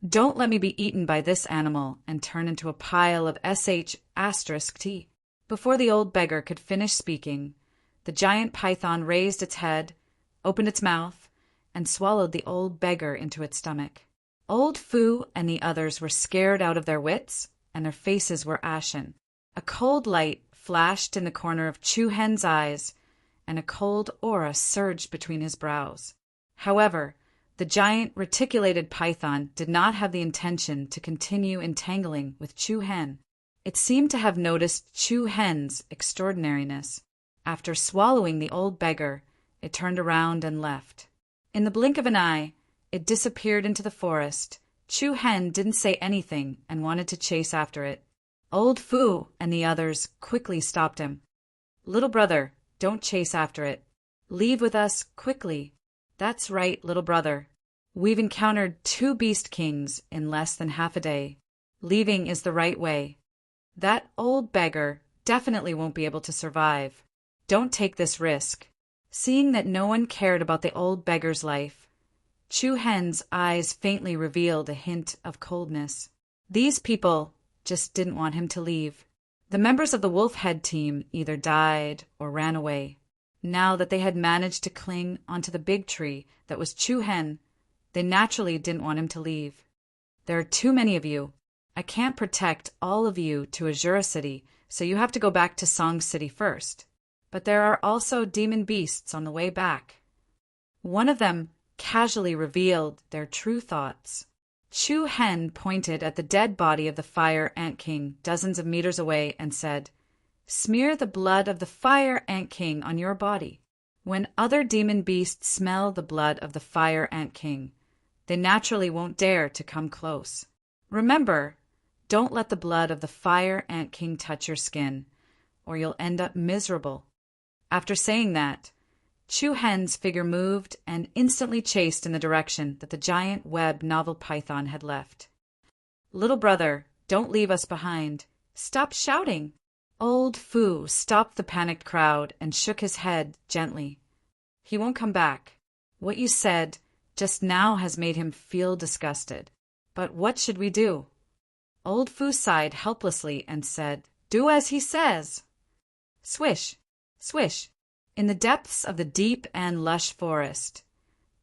Don't let me be eaten by this animal and turn into a pile of sh*t. Before the old beggar could finish speaking, the giant python raised its head, opened its mouth, and swallowed the old beggar into its stomach. Old Fu and the others were scared out of their wits, and their faces were ashen. A cold light flashed in the corner of Chu Hen's eyes, and a cold aura surged between his brows. However, the giant reticulated python did not have the intention to continue entangling with Chu Hen. It seemed to have noticed Chu Hen's extraordinariness. After swallowing the old beggar, it turned around and left. In the blink of an eye, it disappeared into the forest. Chu Hen didn't say anything and wanted to chase after it. Old Fu and the others quickly stopped him. "Little brother, don't chase after it. Leave with us quickly." "That's right, little brother. We've encountered 2 beast kings in less than half a day. Leaving is the right way. That old beggar definitely won't be able to survive. Don't take this risk." Seeing that no one cared about the old beggar's life, Chu Hen's eyes faintly revealed a hint of coldness. These people just didn't want him to leave. The members of the Wolf Head team either died or ran away. Now that they had managed to cling onto the big tree that was Chu Hen, they naturally didn't want him to leave. "There are too many of you. I can't protect all of you to Azura City, so you have to go back to Song City first. But there are also demon beasts on the way back." One of them casually revealed their true thoughts. Chu Hen pointed at the dead body of the Fire Ant King dozens of meters away and said, "Smear the blood of the Fire Ant King on your body. When other demon beasts smell the blood of the Fire Ant King, they naturally won't dare to come close. Remember, don't let the blood of the Fire Ant King touch your skin, or you'll end up miserable." After saying that, Chu Hen's figure moved and instantly chased in the direction that the giant web novel python had left. "Little brother, don't leave us behind. Stop shouting." Old Fu stopped the panicked crowd and shook his head gently. "He won't come back. What you said just now has made him feel disgusted. But what should we do?" Old Fu sighed helplessly and said, "Do as he says." Swish, swish. In the depths of the deep and lush forest,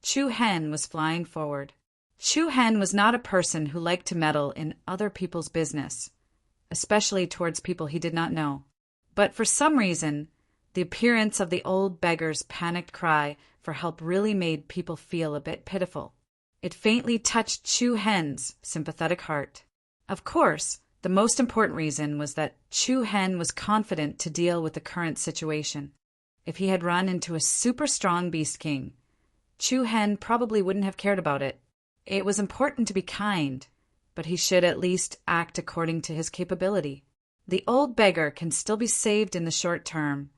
Chu Hen was flying forward. Chu Hen was not a person who liked to meddle in other people's business, especially towards people he did not know. But for some reason, the appearance of the old beggar's panicked cry for help really made people feel a bit pitiful. It faintly touched Chu Hen's sympathetic heart. Of course, the most important reason was that Chu Hen was confident to deal with the current situation. If he had run into a super strong beast king, Chu Hen probably wouldn't have cared about it. It was important to be kind, but he should at least act according to his capability. "The old beggar can still be saved in the short term,"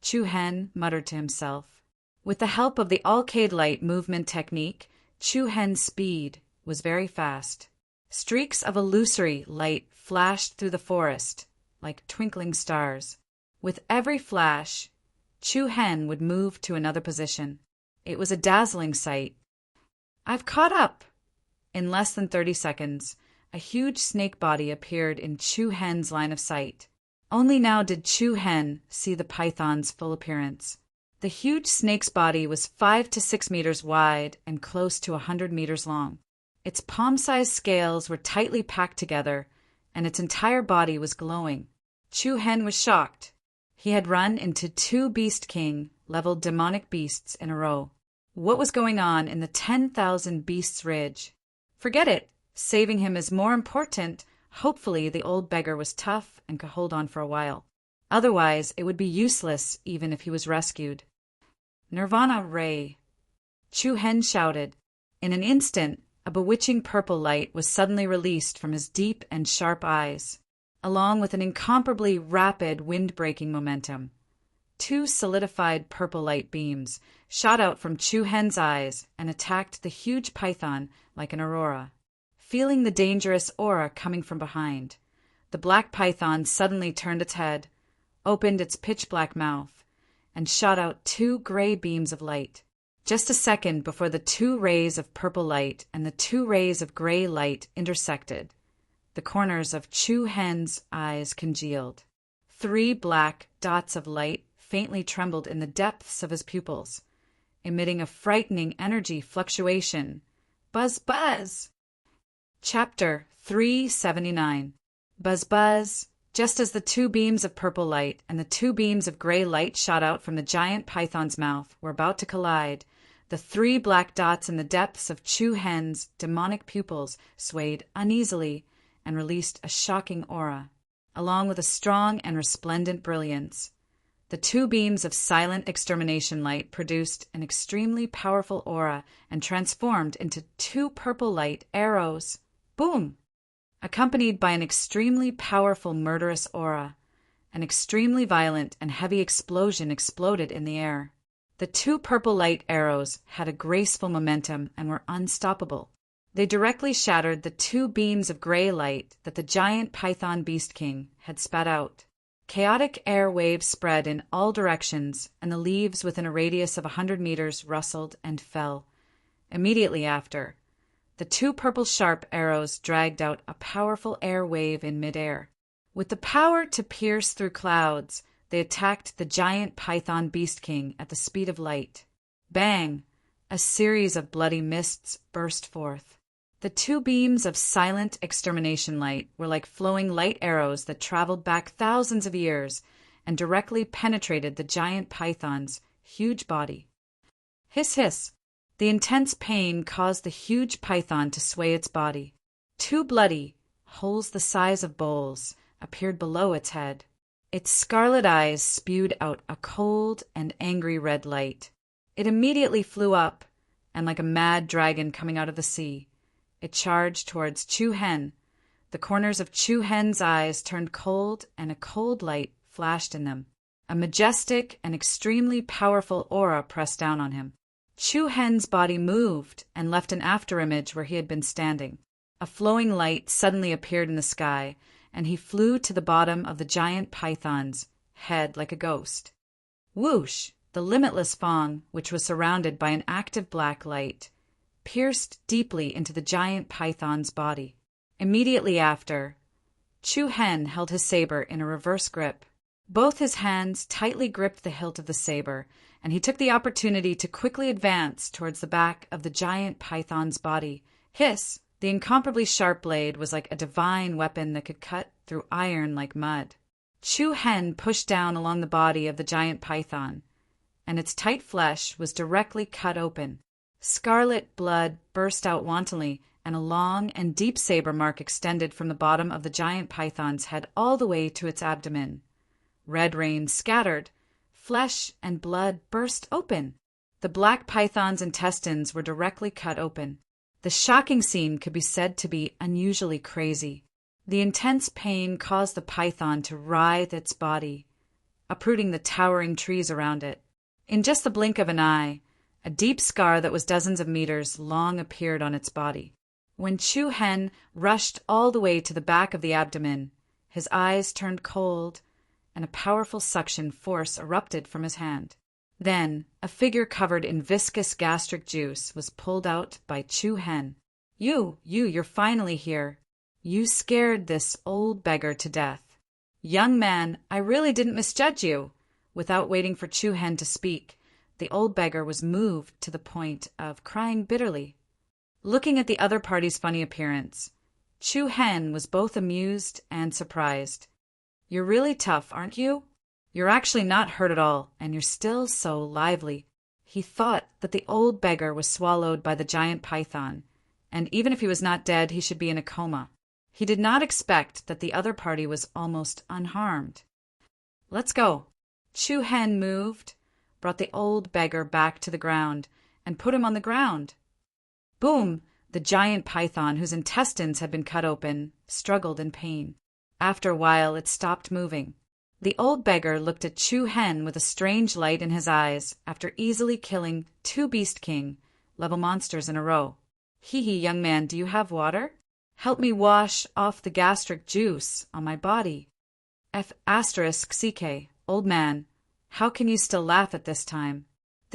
Chu Hen muttered to himself. With the help of the Alcade Light movement technique, Chu Hen's speed was very fast. Streaks of illusory light flashed through the forest like twinkling stars. With every flash, Chu Hen would move to another position. It was a dazzling sight. "I've caught up!" In less than 30 seconds, a huge snake body appeared in Chu Hen's line of sight. Only now did Chu Hen see the python's full appearance. The huge snake's body was 5 to 6 meters wide and close to 100 meters long. Its palm-sized scales were tightly packed together, and its entire body was glowing. Chu Hen was shocked. He had run into 2 Beast King-level demonic beasts in a row. What was going on in the 10,000 Beasts Ridge? Forget it. Saving him is more important. Hopefully the old beggar was tough and could hold on for a while. Otherwise, it would be useless even if he was rescued. "Nirvana Ray!" Chu Hen shouted. In an instant, a bewitching purple light was suddenly released from his deep and sharp eyes, along with an incomparably rapid wind-breaking momentum. 2 solidified purple light beams shot out from Chu Hen's eyes and attacked the huge python like an aurora. Feeling the dangerous aura coming from behind, the black python suddenly turned its head, opened its pitch-black mouth, and shot out 2 gray beams of light. Just a second before the two rays of purple light and the two rays of gray light intersected, the corners of Chu Hen's eyes congealed. 3 black dots of light faintly trembled in the depths of his pupils, emitting a frightening energy fluctuation. Buzz, buzz! Chapter 379. Buzz, buzz! Just as the 2 beams of purple light and the 2 beams of gray light shot out from the giant python's mouth were about to collide, the 3 black dots in the depths of Chu Hen's demonic pupils swayed uneasily and released a shocking aura, along with a strong and resplendent brilliance. The 2 beams of silent extermination light produced an extremely powerful aura and transformed into 2 purple light arrows. Boom! Accompanied by an extremely powerful murderous aura. An extremely violent and heavy explosion exploded in the air. The 2 purple light arrows had a graceful momentum and were unstoppable. They directly shattered the 2 beams of gray light that the giant python beast king had spat out. Chaotic air waves spread in all directions, and the leaves within a radius of 100 meters rustled and fell. Immediately after, the 2 purple sharp arrows dragged out a powerful air wave in midair. With the power to pierce through clouds, they attacked the giant python beast king at the speed of light. Bang! A series of bloody mists burst forth. The 2 beams of silent extermination light were like flowing light arrows that traveled back thousands of years and directly penetrated the giant python's huge body. Hiss, hiss! The intense pain caused the huge python to sway its body. 2 bloody holes the size of bowls appeared below its head. Its scarlet eyes spewed out a cold and angry red light. It immediately flew up, and like a mad dragon coming out of the sea, it charged towards Chu Hen. The corners of Chu Hen's eyes turned cold, and a cold light flashed in them. A majestic and extremely powerful aura pressed down on him. Chu Hen's body moved and left an afterimage where he had been standing. A flowing light suddenly appeared in the sky, and he flew to the bottom of the giant python's head like a ghost. Whoosh! The limitless Fong, which was surrounded by an active black light, pierced deeply into the giant python's body. Immediately after, Chu Hen held his saber in a reverse grip. Both his hands tightly gripped the hilt of the saber, and he took the opportunity to quickly advance towards the back of the giant python's body. Hiss! The incomparably sharp blade was like a divine weapon that could cut through iron like mud. Chu Hen pushed down along the body of the giant python, and its tight flesh was directly cut open. Scarlet blood burst out wantonly, and a long and deep saber mark extended from the bottom of the giant python's head all the way to its abdomen. Red rain scattered. Flesh and blood burst open. The black python's intestines were directly cut open. The shocking scene could be said to be unusually crazy. The intense pain caused the python to writhe its body, uprooting the towering trees around it. In just the blink of an eye, a deep scar that was dozens of meters long appeared on its body. When Chu Hen rushed all the way to the back of the abdomen, his eyes turned cold, and a powerful suction force erupted from his hand. Then, a figure covered in viscous gastric juice was pulled out by Chu Hen. You're finally here. You scared this old beggar to death. Young man, I really didn't misjudge you. Without waiting for Chu Hen to speak, the old beggar was moved to the point of crying bitterly. Looking at the other party's funny appearance, Chu Hen was both amused and surprised. You're really tough, aren't you? You're actually not hurt at all, and you're still so lively. He thought that the old beggar was swallowed by the giant python, and even if he was not dead, he should be in a coma. He did not expect that the other party was almost unharmed. Let's go. Chu Hen moved, brought the old beggar back to the ground, and put him on the ground. Boom! The giant python, whose intestines had been cut open, struggled in pain. After a while, it stopped moving. The old beggar looked at Chu Hen with a strange light in his eyes after easily killing 2 Beast King level monsters in a row. Hee, young man, do you have water? Help me wash off the gastric juice on my body. F***CK, old man, how can you still laugh at this time?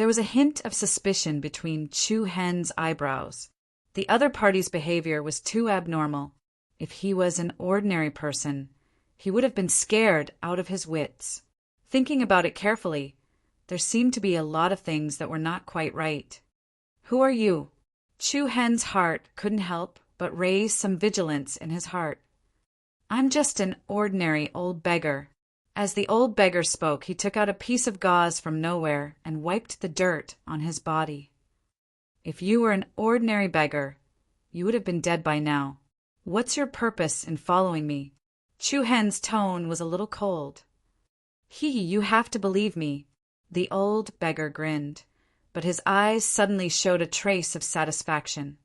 There was a hint of suspicion between Chu Hen's eyebrows. The other party's behavior was too abnormal. If he was an ordinary person, he would have been scared out of his wits. Thinking about it carefully, there seemed to be a lot of things that were not quite right. "Who are you?" Chu Hen's heart couldn't help but raise some vigilance in his heart. "I'm just an ordinary old beggar." As the old beggar spoke, he took out a piece of gauze from nowhere and wiped the dirt on his body. "If you were an ordinary beggar, you would have been dead by now. What's your purpose in following me?" Chu Hen's tone was a little cold. You have to believe me." The old beggar grinned, but his eyes suddenly showed a trace of satisfaction.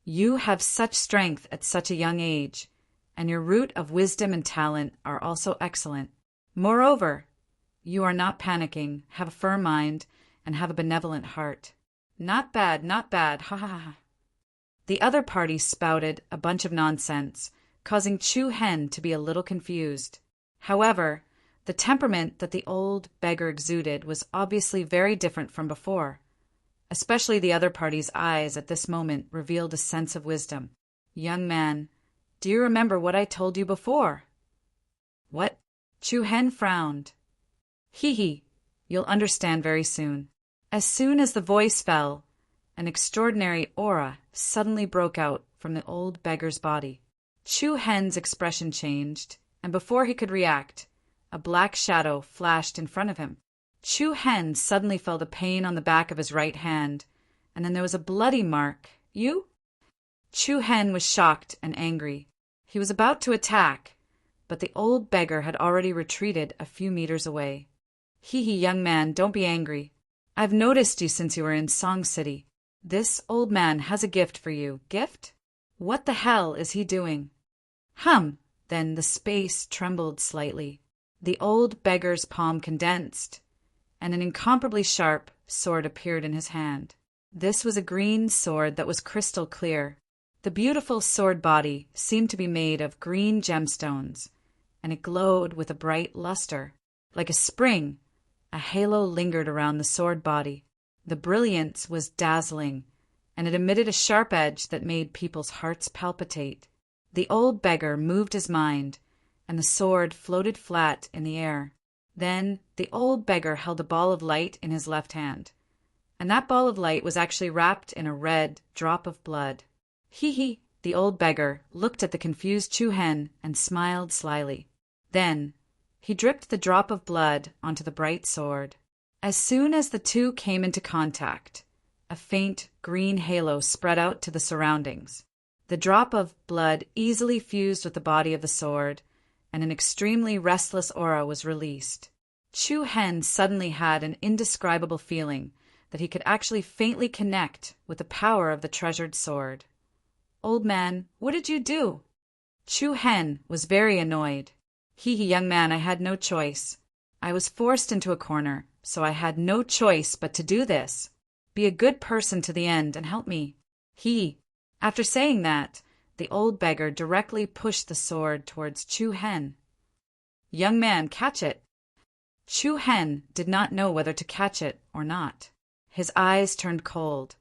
"You have such strength at such a young age, and your root of wisdom and talent are also excellent. Moreover, you are not panicking, have a firm mind, and have a benevolent heart." "Not bad, not bad, ha ha ha." The other party spouted a bunch of nonsense, causing Chu Hen to be a little confused. However, the temperament that the old beggar exuded was obviously very different from before. Especially the other party's eyes at this moment revealed a sense of wisdom. "Young man, do you remember what I told you before?" "What?" Chu Hen frowned. You'll understand very soon." As soon as the voice fell, an extraordinary aura suddenly broke out from the old beggar's body. Chu Hen's expression changed, and before he could react, a black shadow flashed in front of him. Chu Hen suddenly felt a pain on the back of his right hand, and then there was a bloody mark. "You?" Chu Hen was shocked and angry. He was about to attack, but the old beggar had already retreated a few meters away. Young man, don't be angry. I've noticed you since you were in Song City. This old man has a gift for you." "Gift? What the hell is he doing?" Then the space trembled slightly. The old beggar's palm condensed, and an incomparably sharp sword appeared in his hand. This was a green sword that was crystal clear. The beautiful sword body seemed to be made of green gemstones, and it glowed with a bright luster. Like a spring, a halo lingered around the sword body. The brilliance was dazzling, and it emitted a sharp edge that made people's hearts palpitate. The old beggar moved his mind, and the sword floated flat in the air. Then the old beggar held a ball of light in his left hand, and that ball of light was actually wrapped in a red drop of blood. The old beggar looked at the confused Chu Hen and smiled slyly. Then he dripped the drop of blood onto the bright sword. As soon as the two came into contact, a faint green halo spread out to the surroundings. The drop of blood easily fused with the body of the sword, and an extremely restless aura was released. Chu Hen suddenly had an indescribable feeling that he could actually faintly connect with the power of the treasured sword. "Old man, what did you do?" Chu Hen was very annoyed. Young man, I had no choice. I was forced into a corner, so I had no choice but to do this. Be a good person to the end and help me." After saying that, the old beggar directly pushed the sword towards Chu Hen. "Young man, catch it." Chu Hen did not know whether to catch it or not. His eyes turned cold,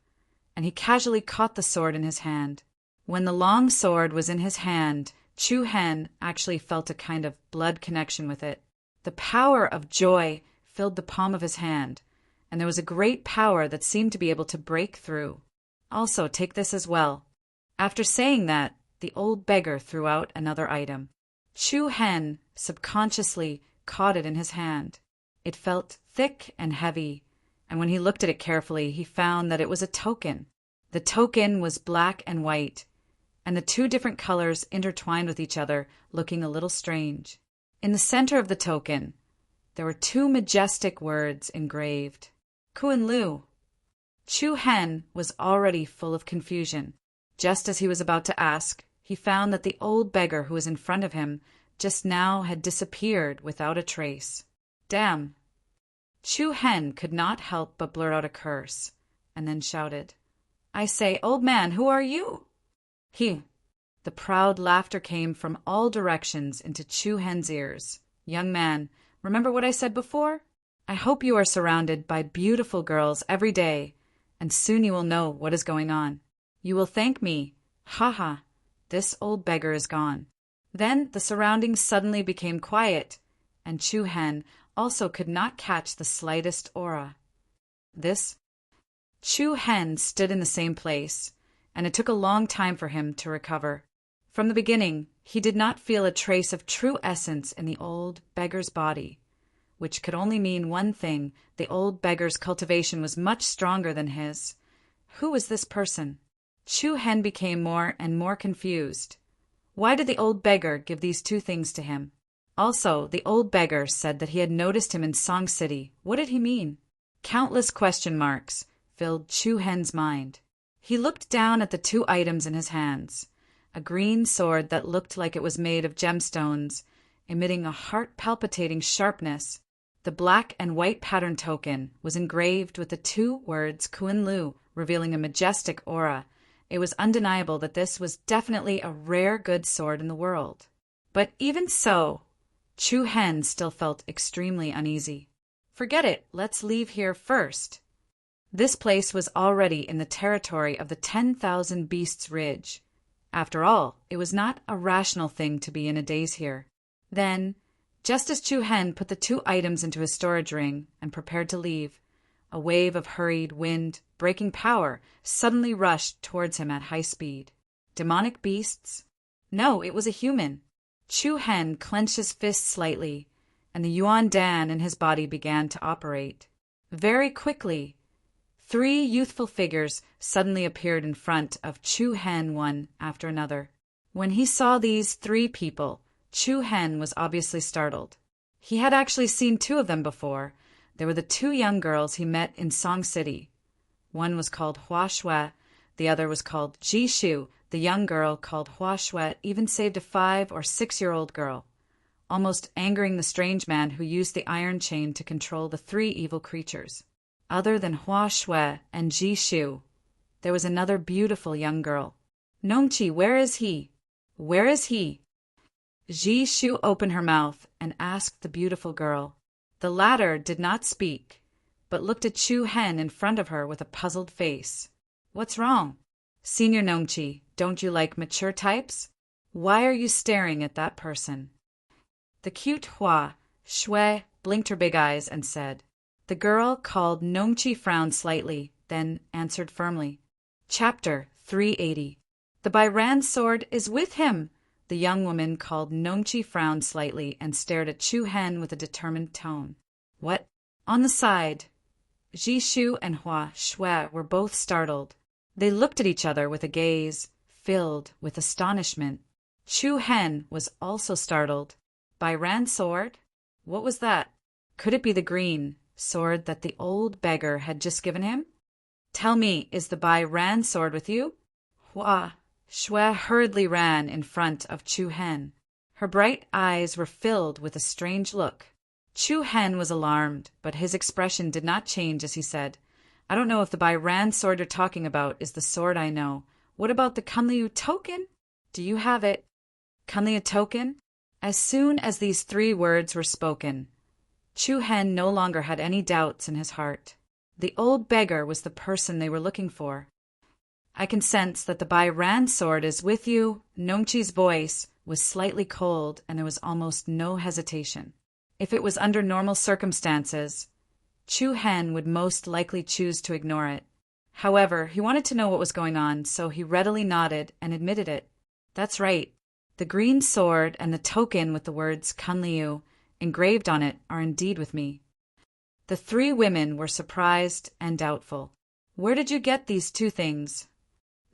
and he casually caught the sword in his hand. When the long sword was in his hand, Chu Hen actually felt a kind of blood connection with it. The power of joy filled the palm of his hand, and there was a great power that seemed to be able to break through. "Also, take this as well." After saying that, the old beggar threw out another item. Chu Hen subconsciously caught it in his hand. It felt thick and heavy, and when he looked at it carefully, he found that it was a token. The token was black and white, and the two different colors intertwined with each other, looking a little strange. In the center of the token, there were two majestic words engraved. Kun Lu. Chu Hen was already full of confusion. Just as he was about to ask, he found that the old beggar who was in front of him just now had disappeared without a trace. Damn! Chu Hen could not help but blurt out a curse, and then shouted, "I say, old man, who are you?" The proud laughter came from all directions into Chu Hen's ears. "Young man, remember what I said before? I hope you are surrounded by beautiful girls every day, and soon you will know what is going on. You will thank me. Ha ha, this old beggar is gone." Then the surroundings suddenly became quiet, and Chu Hen also could not catch the slightest aura. Chu Hen stood in the same place, and it took a long time for him to recover. From the beginning, he did not feel a trace of true essence in the old beggar's body, which could only mean one thing: the old beggar's cultivation was much stronger than his. Who was this person? Chu Hen became more and more confused. Why did the old beggar give these two things to him? Also, the old beggar said that he had noticed him in Song City. What did he mean? Countless question marks filled Chu Hen's mind. He looked down at the two items in his hands: a green sword that looked like it was made of gemstones, emitting a heart-palpitating sharpness. The black and white pattern token was engraved with the two words Kun Lu, revealing a majestic aura. It was undeniable that this was definitely a rare good sword in the world. But even so, Chu Hen still felt extremely uneasy. Forget it, let's leave here first. This place was already in the territory of the 10,000 Beasts Ridge. After all, it was not a rational thing to be in a daze here. Then, just as Chu Hen put the two items into his storage ring and prepared to leave, a wave of hurried wind, breaking power, suddenly rushed towards him at high speed. Demonic beasts? No, it was a human. Chu Hen clenched his fists slightly, and the Yuan Dan in his body began to operate. Very quickly, 3 youthful figures suddenly appeared in front of Chu Hen, one after another. When he saw these 3 people, Chu Hen was obviously startled. He had actually seen 2 of them before. They were the 2 young girls he met in Song City. One was called Hua Shui, the other was called Ji Shu. The young girl called Hua Shui even saved a 5 or 6-year-old girl, almost angering the strange man who used the iron chain to control the 3 evil creatures. Other than Hua Shui and Ji Shu, there was another beautiful young girl. Nongqi, where is he? Where is he? Ji Shu opened her mouth and asked the beautiful girl. The latter did not speak, but looked at Chu Hen in front of her with a puzzled face. What's wrong? Senior Nongqi, don't you like mature types? Why are you staring at that person? The cute Hua Shui blinked her big eyes and said. The girl called Nongqi frowned slightly, then answered firmly. Chapter 380. The Bairan sword is with him. The young woman called Nongqi frowned slightly and stared at Chu Hen with a determined tone. What? On the side. Ji Shu and Hua Shui were both startled. They looked at each other with a gaze filled with astonishment. Chu Hen was also startled. Bairan sword? What was that? Could it be the green sword that the old beggar had just given him? Tell me, is the Bairan sword with you? Hua Shui hurriedly ran in front of Chu Hen. Her bright eyes were filled with a strange look. Chu Hen was alarmed, but his expression did not change as he said, I don't know if the Bairan sword you're talking about is the sword I know. What about the Kunliu token? Do you have it? Kunliu token? As soon as these 3 words were spoken, Chu Hen no longer had any doubts in his heart. The old beggar was the person they were looking for. I can sense that the Bairan sword is with you. Nongqi's voice was slightly cold and there was almost no hesitation. If it was under normal circumstances, Chu Hen would most likely choose to ignore it. However, he wanted to know what was going on, so he readily nodded and admitted it. That's right. The green sword and the token with the words Kunliu engraved on it are indeed with me. The 3 women were surprised and doubtful. Where did you get these 2 things?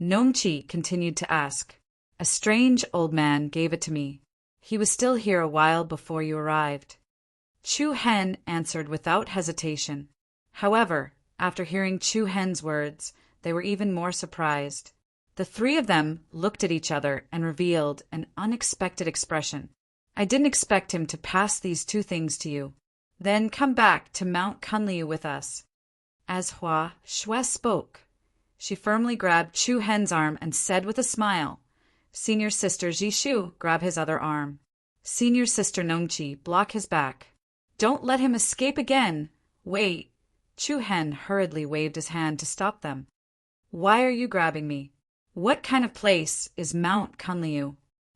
Nongqi continued to ask. A strange old man gave it to me. He was still here a while before you arrived. Chu Hen answered without hesitation. However, after hearing Chu Hen's words, they were even more surprised. The 3 of them looked at each other and revealed an unexpected expression. I didn't expect him to pass these 2 things to you. Then come back to Mount Kunliu with us. As Hua Shui spoke, she firmly grabbed Chu Hen's arm and said with a smile, Senior Sister Ji Shu, grab his other arm. Senior Sister Nongqi, block his back. Don't let him escape again. Wait. Chu Hen hurriedly waved his hand to stop them. Why are you grabbing me? What kind of place is Mount Kunliu?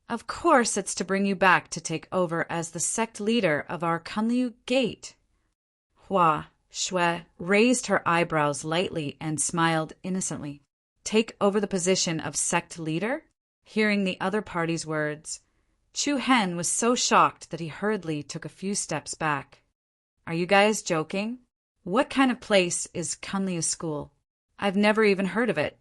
Of course it's to bring you back to take over as the sect leader of our Kunliu Gate. Hua Shui raised her eyebrows lightly and smiled innocently. Take over the position of sect leader? Hearing the other party's words, Chu Hen was so shocked that he hurriedly took a few steps back. Are you guys joking? What kind of place is Kunliu School? I've never even heard of it,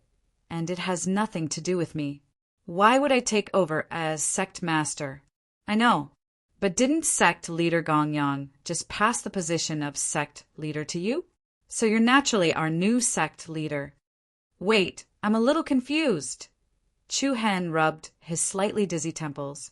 and it has nothing to do with me. Why would I take over as sect master? I know, but didn't sect leader Gongyang just pass the position of sect leader to you? So you're naturally our new sect leader. Wait, I'm a little confused. Chu Hen rubbed his slightly dizzy temples.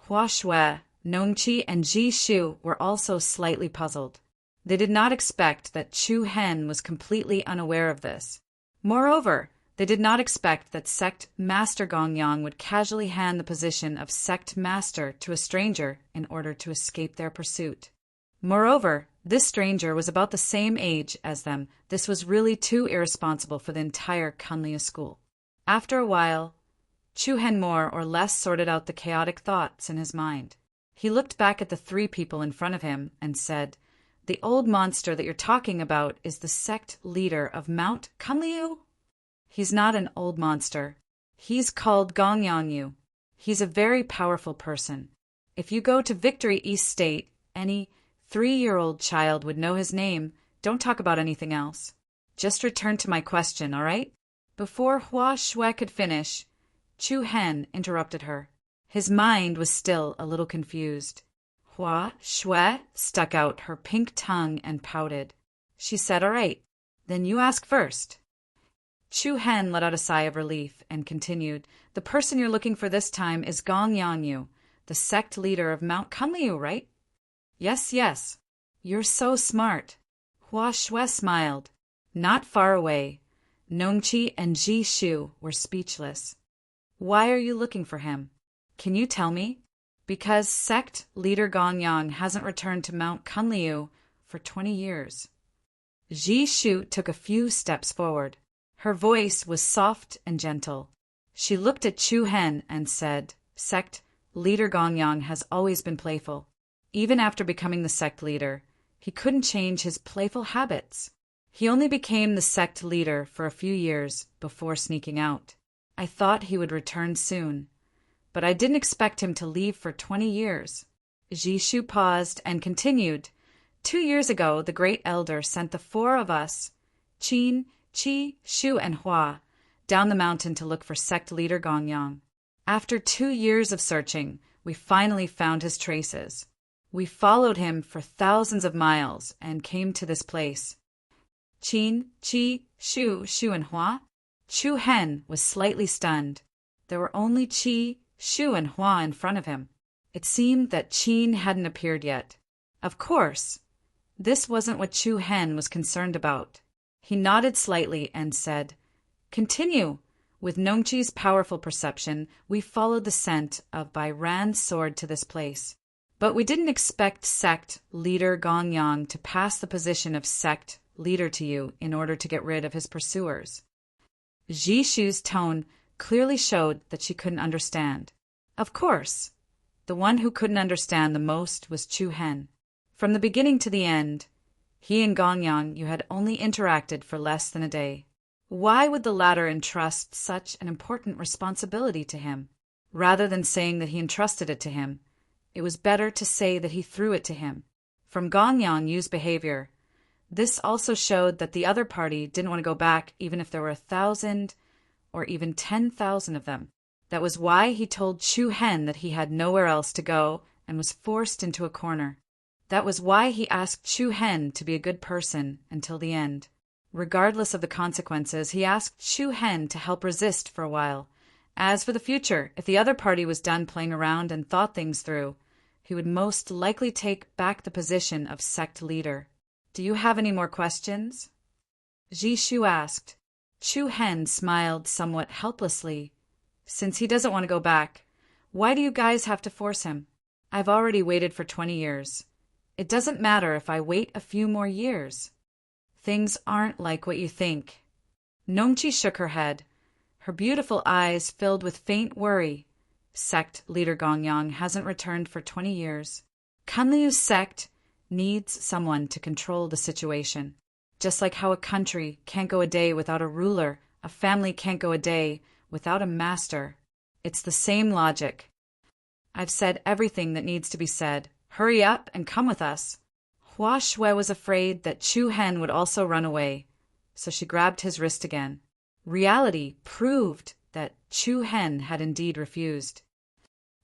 Hua Shui, Nongqi, and Ji Shu were also slightly puzzled. They did not expect that Chu Hen was completely unaware of this. Moreover, they did not expect that Sect Master Gongyang would casually hand the position of Sect Master to a stranger in order to escape their pursuit. Moreover, this stranger was about the same age as them. This was really too irresponsible for the entire Kunliu school. After a while, Chu Hen more or less sorted out the chaotic thoughts in his mind. He looked back at the three people in front of him and said, The old monster that you're talking about is the sect leader of Mount Kunliu? He's not an old monster. He's called Gongyang Yu. He's a very powerful person. If you go to Victory East State, any 3-year-old child would know his name. Don't talk about anything else. Just return to my question, all right? Before Hua Shui could finish, Chu Hen interrupted her. His mind was still a little confused. Hua Shui stuck out her pink tongue and pouted. She said, All right, then you ask first. Chu Hen let out a sigh of relief and continued, The person you're looking for this time is Gongyang Yu, the sect leader of Mount Kunliu, right? Yes, yes. You're so smart. Hua Shui smiled. Not far away, Nongqi and Ji Shu were speechless. Why are you looking for him? Can you tell me? Because sect leader Gongyang hasn't returned to Mount Kunliu for 20 years. Ji Shu took a few steps forward. Her voice was soft and gentle. She looked at Chu Hen and said, Sect leader Gongyang has always been playful. Even after becoming the sect leader, he couldn't change his playful habits. He only became the sect leader for a few years before sneaking out. I thought he would return soon, but I didn't expect him to leave for 20 years. Ji Shu paused and continued, 2 years ago, the Great Elder sent the 4 of us, Qin, Qi, Shu, and Hua, down the mountain to look for sect leader Gongyang. After 2 years of searching, we finally found his traces. We followed him for thousands of miles and came to this place. Qin, Qi, Shu, and Hua? Chu Hen was slightly stunned. There were only Qi, Shu, and Hua in front of him. It seemed that Qin hadn't appeared yet. Of course, this wasn't what Chu Hen was concerned about. He nodded slightly and said, Continue. With Nongqi's powerful perception, we followed the scent of Bai Ran's sword to this place. But we didn't expect sect leader Gongyang to pass the position of sect leader to you in order to get rid of his pursuers. Ji Shu's tone clearly showed that she couldn't understand. Of course, the one who couldn't understand the most was Chu Hen. From the beginning to the end, he and Gongyang Yu had only interacted for less than a day. Why would the latter entrust such an important responsibility to him? Rather than saying that he entrusted it to him, it was better to say that he threw it to him. From Gongyang Yu's behavior, this also showed that the other party didn't want to go back even if there were 1,000 or even 10,000 of them. That was why he told Chu Hen that he had nowhere else to go and was forced into a corner. That was why he asked Chu Hen to be a good person until the end. Regardless of the consequences, he asked Chu Hen to help resist for a while. As for the future, if the other party was done playing around and thought things through, he would most likely take back the position of sect leader. Do you have any more questions? Ji Shu asked. Chu Hen smiled somewhat helplessly. Since he doesn't want to go back, why do you guys have to force him? I've already waited for 20 years. It doesn't matter if I wait a few more years. Things aren't like what you think. Nongchi shook her head. Her beautiful eyes filled with faint worry. Sect leader Gongyang hasn't returned for 20 years. Kunliu's sect needs someone to control the situation. Just like how a country can't go a day without a ruler, a family can't go a day without a master. It's the same logic. I've said everything that needs to be said. Hurry up and come with us. Hua Shui was afraid that Chu Hen would also run away, so she grabbed his wrist again. Reality proved that Chu Hen had indeed refused.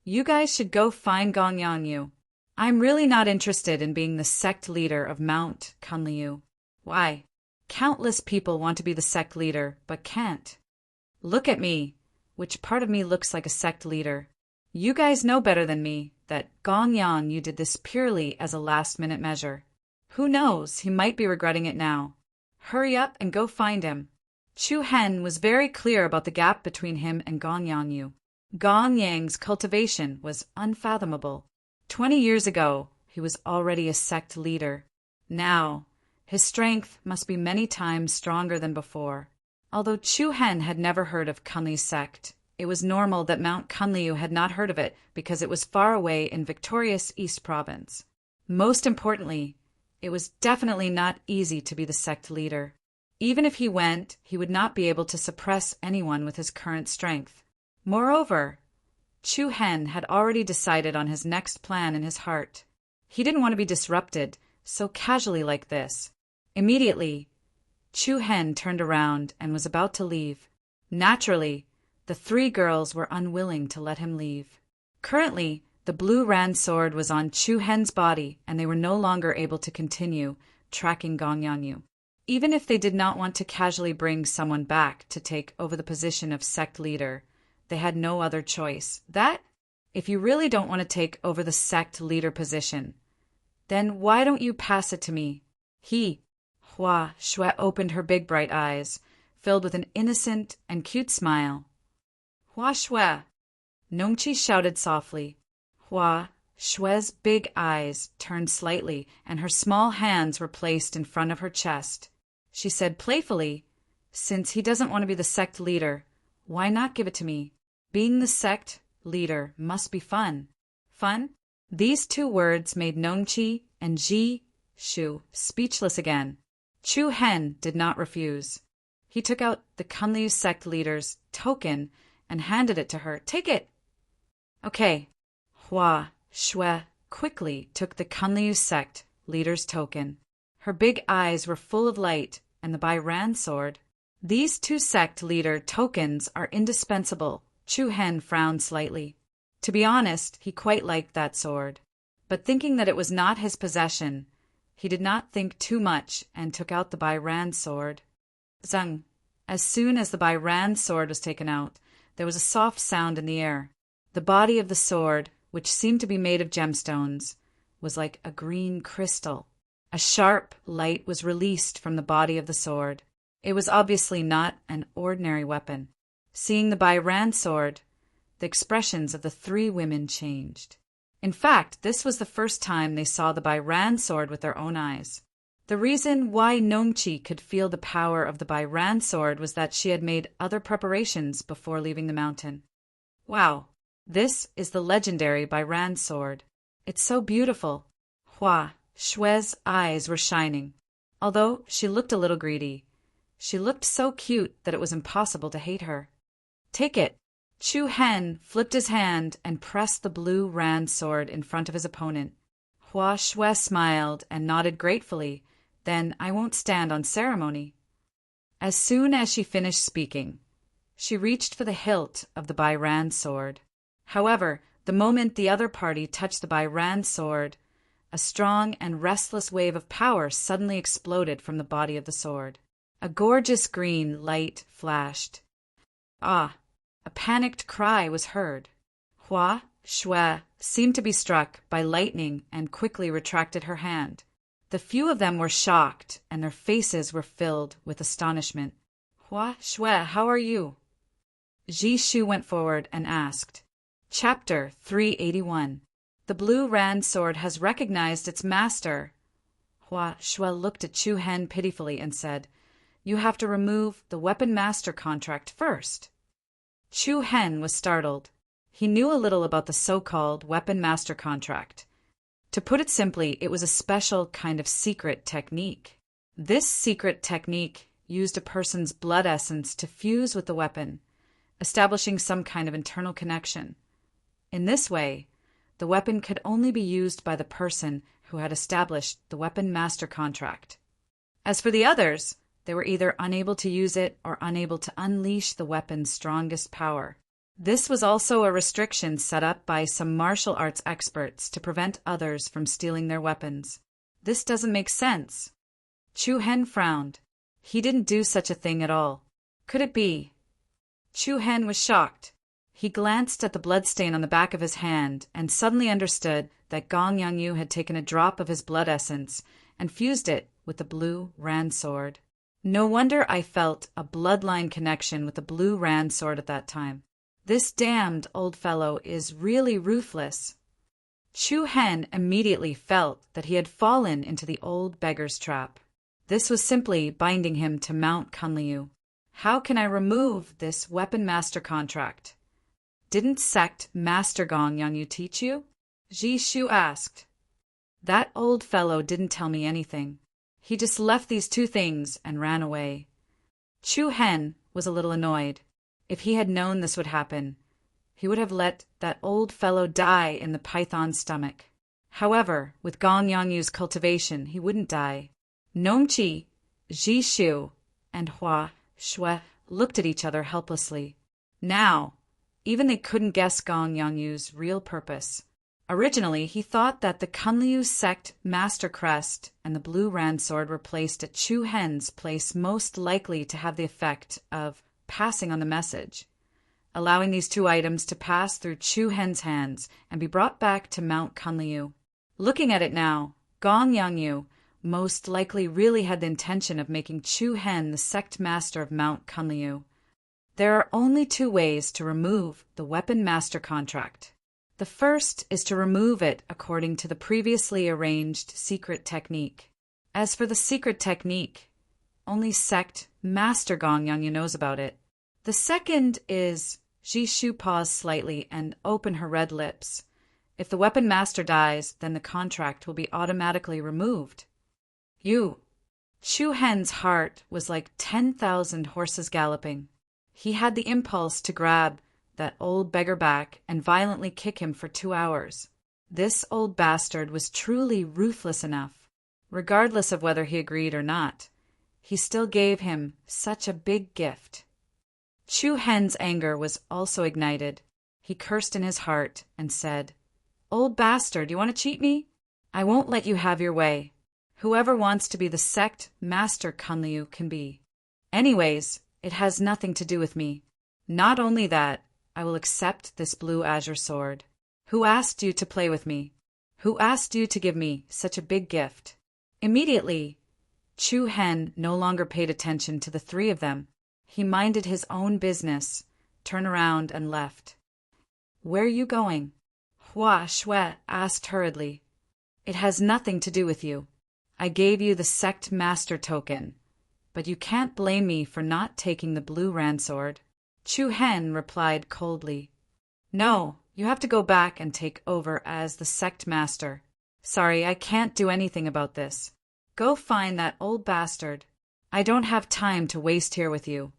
You guys should go find Gongyang Yu. I'm really not interested in being the sect leader of Mount Kunliu. Why? Countless people want to be the sect leader, but can't. Look at me. Which part of me looks like a sect leader? You guys know better than me that Gongyang Yu did this purely as a last-minute measure. Who knows, he might be regretting it now. Hurry up and go find him. Chu Hen was very clear about the gap between him and Gongyang Yu. Gongyang's cultivation was unfathomable. 20 years ago, he was already a sect leader. Now, his strength must be many times stronger than before. Although Chu Hen had never heard of Kunli's sect, it was normal that Mount Kunliu had not heard of it because it was far away in victorious East Province. Most importantly, it was definitely not easy to be the sect leader. Even if he went, he would not be able to suppress anyone with his current strength. Moreover, Chu Hen had already decided on his next plan in his heart. He didn't want to be disrupted so casually like this. Immediately, Chu Hen turned around and was about to leave. Naturally, the three girls were unwilling to let him leave. Currently, the blue Ran sword was on Chu Hen's body, and they were no longer able to continue tracking Gongyang Yu. Even if they did not want to casually bring someone back to take over the position of sect leader, they had no other choice. If you really don't want to take over the sect leader position, then why don't you pass it to me? Hua Shui opened her big bright eyes, filled with an innocent and cute smile. Hua Shui! Nongqi shouted softly. Hua Shui's big eyes turned slightly, and her small hands were placed in front of her chest. She said playfully, "Since he doesn't want to be the sect leader, why not give it to me? Being the sect leader must be fun." Fun? These two words made Nongqi and Ji Shu speechless again. Chu Hen did not refuse. He took out the Kunliu sect leader's token and handed it to her. "Take it." "Okay." Hua Shui quickly took the Kunliu sect leader's token. Her big eyes were full of light, and the Bai Ran sword. These two sect leader tokens are indispensable. Chu Hen frowned slightly. To be honest, he quite liked that sword. But thinking that it was not his possession, he did not think too much and took out the Bai Ran sword. Zung. As soon as the Bai Ran sword was taken out, there was a soft sound in the air. The body of the sword, which seemed to be made of gemstones, was like a green crystal. A sharp light was released from the body of the sword. It was obviously not an ordinary weapon. Seeing the Bai Ran sword, the expressions of the three women changed. In fact, this was the first time they saw the Bai Ran sword with their own eyes. The reason why Nongqi could feel the power of the Bai Ran sword was that she had made other preparations before leaving the mountain. Wow, this is the legendary Bai Ran sword. It's so beautiful. Hua Shui's eyes were shining. Although she looked a little greedy, she looked so cute that it was impossible to hate her. "Take it." Chu Hen flipped his hand and pressed the blue Ran sword in front of his opponent. Hua Shui smiled and nodded gratefully. "Then I won't stand on ceremony." As soon as she finished speaking, she reached for the hilt of the Bai Ran sword. However, the moment the other party touched the Bai Ran sword, a strong and restless wave of power suddenly exploded from the body of the sword. A gorgeous green light flashed. Ah! A panicked cry was heard. Hua Shui seemed to be struck by lightning and quickly retracted her hand. The few of them were shocked, and their faces were filled with astonishment. "Hua Shui, how are you?" Ji Shu went forward and asked. Chapter 381. The blue Ran sword has recognized its master. Hua Shui looked at Chu Hen pitifully and said, "You have to remove the weapon master contract first." Chu Hen was startled. He knew a little about the so-called weapon master contract. To put it simply, it was a special kind of secret technique. This secret technique used a person's blood essence to fuse with the weapon, establishing some kind of internal connection. In this way, the weapon could only be used by the person who had established the weapon master contract. As for the others, they were either unable to use it or unable to unleash the weapon's strongest power. This was also a restriction set up by some martial arts experts to prevent others from stealing their weapons. This doesn't make sense. Chu Hen frowned. He didn't do such a thing at all. Could it be? Chu Hen was shocked. He glanced at the bloodstain on the back of his hand and suddenly understood that Gong Yangyu had taken a drop of his blood essence and fused it with the blue Ran sword. No wonder I felt a bloodline connection with the blue Ran sword at that time. This damned old fellow is really ruthless. Chu Hen immediately felt that he had fallen into the old beggar's trap. This was simply binding him to Mount Kunliu. How can I remove this weapon master contract? Didn't sect Master Gong Yangyu teach you? Ji Shu asked. That old fellow didn't tell me anything. He just left these two things and ran away. Chu Hen was a little annoyed. If he had known this would happen, he would have let that old fellow die in the python's stomach. However, with Gong Yangyu's cultivation, he wouldn't die. Nongqi, Ji Shu, and Hua Shui looked at each other helplessly. Now, even they couldn't guess Gong Yangyu's real purpose. Originally, he thought that the Kunliu sect master crest and the blue Ran sword were placed at Chu Hen's place, most likely to have the effect of passing on the message, allowing these two items to pass through Chu Hen's hands and be brought back to Mount Kunliu. Looking at it now, Gong Yangyu most likely really had the intention of making Chu Hen the sect master of Mount Kunliu. There are only two ways to remove the weapon master contract. The first is to remove it according to the previously arranged secret technique. As for the secret technique, only sect Master Gong Yangyu knows about it. The second is Ji Shu paused slightly and opened her red lips. If the weapon master dies, then the contract will be automatically removed. Chu Hen's heart was like 10,000 horses galloping. He had the impulse to grab that old beggar back and violently kick him for 2 hours. This old bastard was truly ruthless enough. Regardless of whether he agreed or not, he still gave him such a big gift. Chu Hen's anger was also ignited. He cursed in his heart and said, "Old bastard, you want to cheat me? I won't let you have your way. Whoever wants to be the sect Master Kunliu can be. Anyways, it has nothing to do with me. Not only that, I will accept this blue azure sword. Who asked you to play with me? Who asked you to give me such a big gift?" Immediately, Chu Hen no longer paid attention to the three of them. He minded his own business, turned around and left. "Where are you going?" Hua Shui asked hurriedly. "It has nothing to do with you. I gave you the sect master token, but you can't blame me for not taking the blue Ran sword." Chu Hen replied coldly, "No, you have to go back and take over as the sect master. Sorry, I can't do anything about this. Go find that old bastard. I don't have time to waste here with you."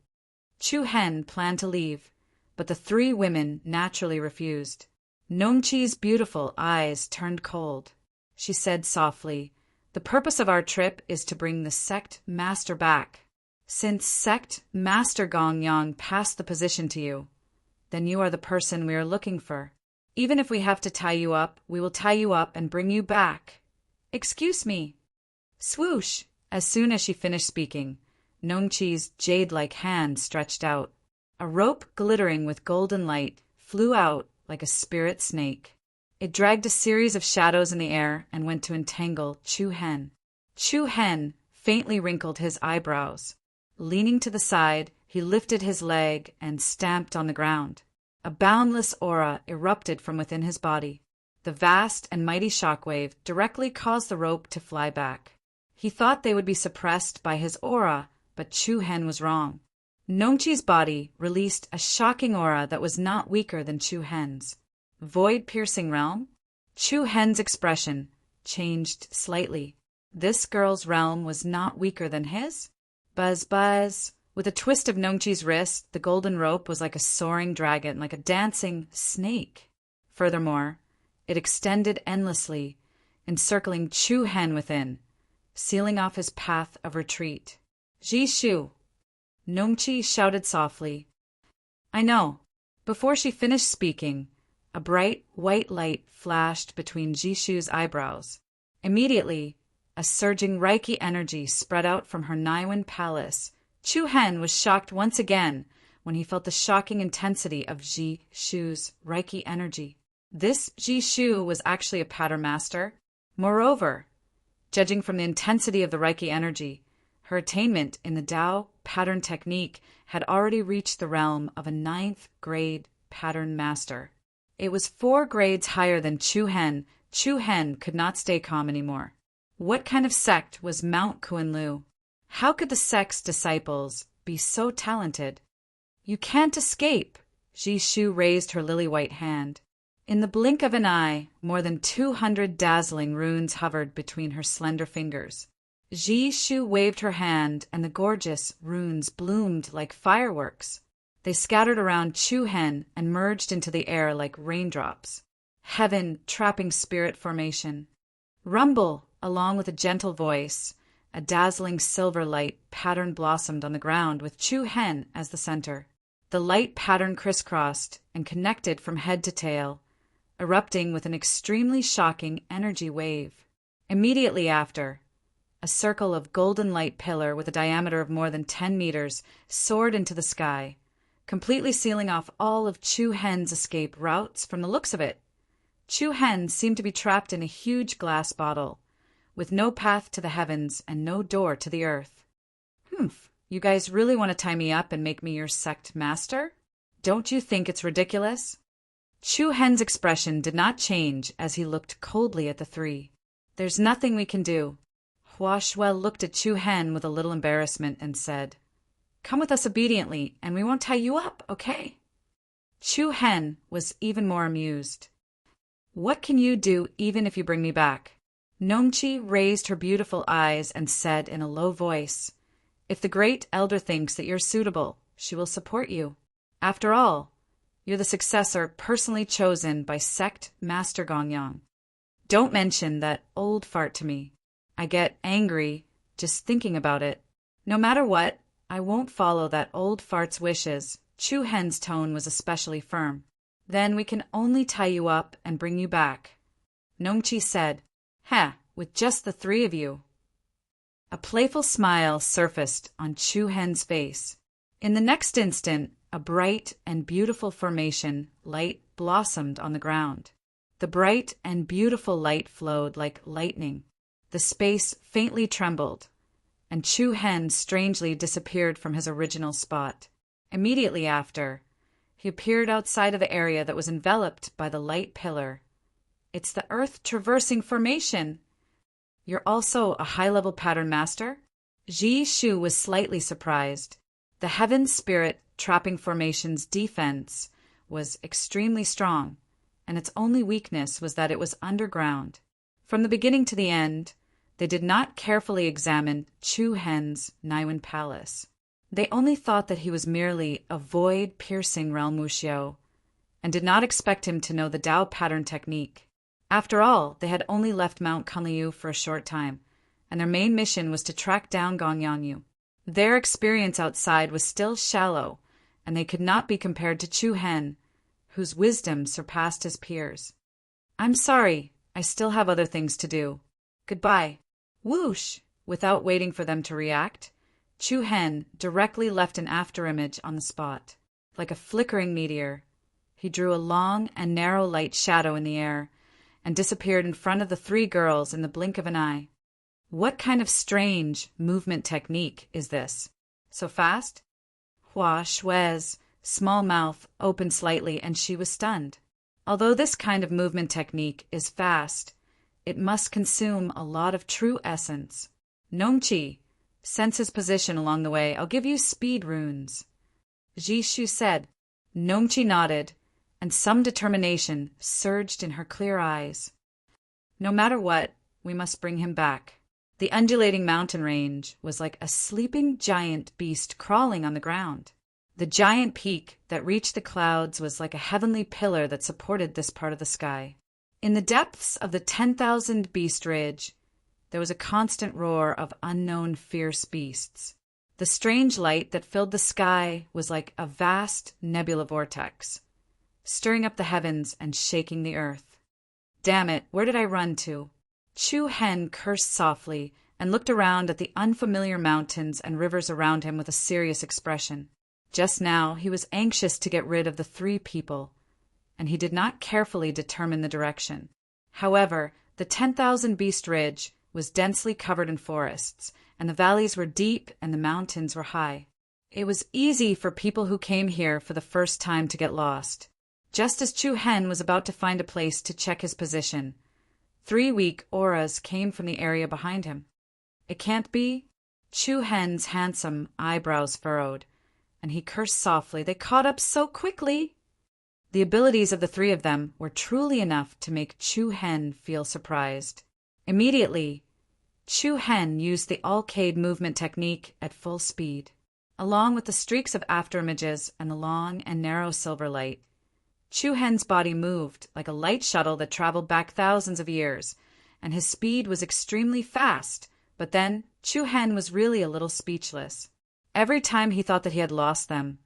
Chu Hen planned to leave, but the three women naturally refused. Nongqi's beautiful eyes turned cold. She said softly, "The purpose of our trip is to bring the sect master back. Since sect Master Gong Yang passed the position to you, then you are the person we are looking for. Even if we have to tie you up, we will tie you up and bring you back. Excuse me." Swoosh! As soon as she finished speaking, Nongqi's jade-like hand stretched out. A rope glittering with golden light flew out like a spirit snake. It dragged a series of shadows in the air and went to entangle Chu Hen. Chu Hen faintly wrinkled his eyebrows. Leaning to the side, he lifted his leg and stamped on the ground. A boundless aura erupted from within his body. The vast and mighty shockwave directly caused the rope to fly back. He thought they would be suppressed by his aura, but Chu Hen was wrong. Nongchi's body released a shocking aura that was not weaker than Chu Hen's. Void-piercing realm? Chu Hen's expression changed slightly. This girl's realm was not weaker than his? Buzz, buzz. With a twist of Nongchi's wrist, the golden rope was like a soaring dragon, like a dancing snake. Furthermore, it extended endlessly, encircling Chu Hen within, sealing off his path of retreat. Jishu! Nongchi shouted softly. I know. Before she finished speaking, a bright white light flashed between Jishu's eyebrows. Immediately, a surging Reiki energy spread out from her Naiwan palace. Chu Hen was shocked once again when he felt the shocking intensity of Jishu's Reiki energy. This Jishu was actually a pattern master. Moreover, judging from the intensity of the Reiki energy, her attainment in the Tao pattern technique had already reached the realm of a 9th grade pattern master. It was 4 grades higher than Chu Hen. Chu Hen could not stay calm anymore. What kind of sect was Mount Kunlu? How could the sect's disciples be so talented? You can't escape. Jishu raised her lily-white hand. In the blink of an eye, more than 200 dazzling runes hovered between her slender fingers. Jishu waved her hand, and the gorgeous runes bloomed like fireworks. They scattered around Chu Hen and merged into the air like raindrops. Heaven trapping spirit formation. Rumble, along with a gentle voice, a dazzling silver light pattern blossomed on the ground with Chu Hen as the center. The light pattern crisscrossed and connected from head to tail, erupting with an extremely shocking energy wave. Immediately after, a circle of golden light pillar with a diameter of more than 10 meters soared into the sky, completely sealing off all of Chu Hen's escape routes from the looks of it. Chu Hen seemed to be trapped in a huge glass bottle, with no path to the heavens and no door to the earth. You guys really want to tie me up and make me your sect master? Don't you think it's ridiculous? Chu Hen's expression did not change as he looked coldly at the 3. There's nothing we can do. Hua Shuel looked at Chu Hen with a little embarrassment and said, Come with us obediently, and we won't tie you up, okay? Chu Hen was even more amused. What can you do even if you bring me back? Nongchi raised her beautiful eyes and said in a low voice, If the great elder thinks that you're suitable, she will support you. After all, you're the successor personally chosen by Sect Master Gongyang. Don't mention that old fart to me. I get angry just thinking about it. No matter what, I won't follow that old fart's wishes. Chu Hen's tone was especially firm. Then we can only tie you up and bring you back. Nongchi said, with just the 3 of you. A playful smile surfaced on Chu Hen's face. In the next instant, a bright and beautiful formation light blossomed on the ground. The bright and beautiful light flowed like lightning. The space faintly trembled, and Chu Hen strangely disappeared from his original spot. Immediately after, he appeared outside of the area that was enveloped by the light pillar. It's the earth-traversing formation. You're also a high-level pattern master? Jishu was slightly surprised. The heaven spirit trapping formation's defense was extremely strong, and its only weakness was that it was underground. From the beginning to the end, they did not carefully examine Chu Hen's Naiwan palace. They only thought that he was merely a void-piercing realm wuxiu, and did not expect him to know the Tao pattern technique. After all, they had only left Mount Kunliu for a short time, and their main mission was to track down Gongyangyu. Their experience outside was still shallow, and they could not be compared to Chu Hen, whose wisdom surpassed his peers. I'm sorry, I still have other things to do. Goodbye. Whoosh! Without waiting for them to react, Chu Hen directly left an afterimage on the spot. Like a flickering meteor, he drew a long and narrow light shadow in the air and disappeared in front of the 3 girls in the blink of an eye. What kind of strange movement technique is this? So fast? Hua Shue's small mouth opened slightly and she was stunned. Although this kind of movement technique is fast, it must consume a lot of true essence. Nongchi, sense his position along the way. I'll give you speed runes. Jishu said. Nongchi nodded, and some determination surged in her clear eyes. No matter what, we must bring him back. The undulating mountain range was like a sleeping giant beast crawling on the ground. The giant peak that reached the clouds was like a heavenly pillar that supported this part of the sky. In the depths of the 10,000 Beast Ridge, there was a constant roar of unknown fierce beasts. The strange light that filled the sky was like a vast nebula vortex, stirring up the heavens and shaking the earth. Damn it, where did I run to? Chu Hen cursed softly and looked around at the unfamiliar mountains and rivers around him with a serious expression. Just now he was anxious to get rid of the 3 people, and he did not carefully determine the direction. However, the 10,000 Beast Ridge was densely covered in forests, and the valleys were deep and the mountains were high. It was easy for people who came here for the first time to get lost. Just as Chu Hen was about to find a place to check his position, 3 weak auras came from the area behind him. It can't be? Chu Hen's handsome eyebrows furrowed, and he cursed softly. They caught up so quickly! The abilities of the 3 of them were truly enough to make Chu Hen feel surprised. Immediately, Chu Hen used the Alcade movement technique at full speed. Along with the streaks of afterimages and the long and narrow silver light, Chu Hen's body moved like a light shuttle that traveled back thousands of years, and his speed was extremely fast. But then, Chu Hen was really a little speechless. Every time he thought that he had lost them,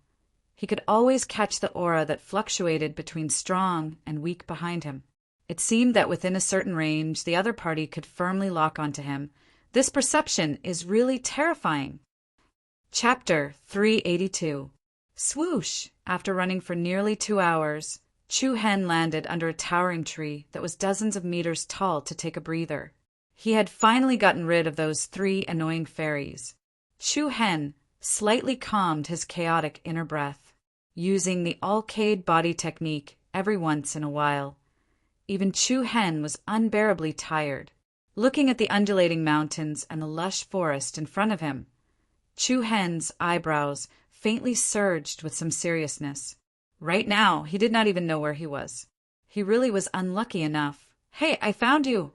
he could always catch the aura that fluctuated between strong and weak behind him. It seemed that within a certain range, the other party could firmly lock onto him. This perception is really terrifying. Chapter 382. Swoosh! After running for nearly 2 hours, Chu Hen landed under a towering tree that was dozens of meters tall to take a breather. He had finally gotten rid of those 3 annoying fairies. Chu Hen slightly calmed his chaotic inner breath, using the Alcade body technique every once in a while. Even Chu Hen was unbearably tired. Looking at the undulating mountains and the lush forest in front of him, Chu Hen's eyebrows faintly surged with some seriousness. Right now, he did not even know where he was. He really was unlucky enough. Hey, I found you!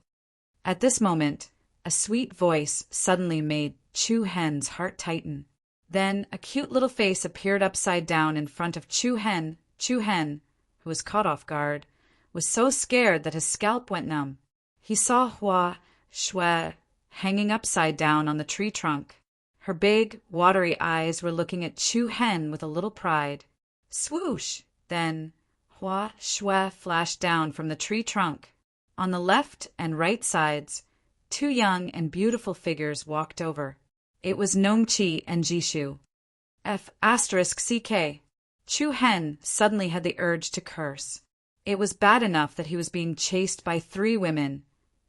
At this moment, a sweet voice suddenly made Chu Hen's heart tighten. Then a cute little face appeared upside down in front of Chu Hen. Chu Hen, who was caught off guard, was so scared that his scalp went numb. He saw Hua Shui hanging upside down on the tree trunk. Her big, watery eyes were looking at Chu Hen with a little pride. Swoosh! Then Hua Shui flashed down from the tree trunk. On the left and right sides, 2 young and beautiful figures walked over. It was Nongchi and Jishu. F***CK. Chu Hen suddenly had the urge to curse. It was bad enough that he was being chased by 3 women,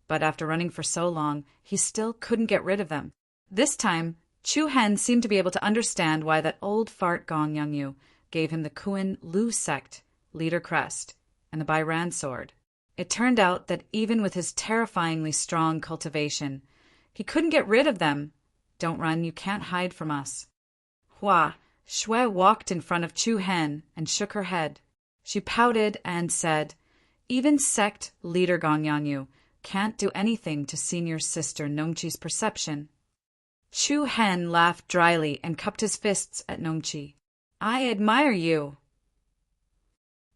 but after running for so long, he still couldn't get rid of them. This time, Chu Hen seemed to be able to understand why that old fart Gong Yongyu gave him the Kuan Lu sect leader crest and the Bairan sword. It turned out that even with his terrifyingly strong cultivation, he couldn't get rid of them. Don't run, you can't hide from us. Hua Shui walked in front of Chu Hen and shook her head. She pouted and said, even sect leader Gong Yongyu can't do anything to senior sister Nongchi's perception. Chu Hen laughed dryly and cupped his fists at Nongchi. I admire you.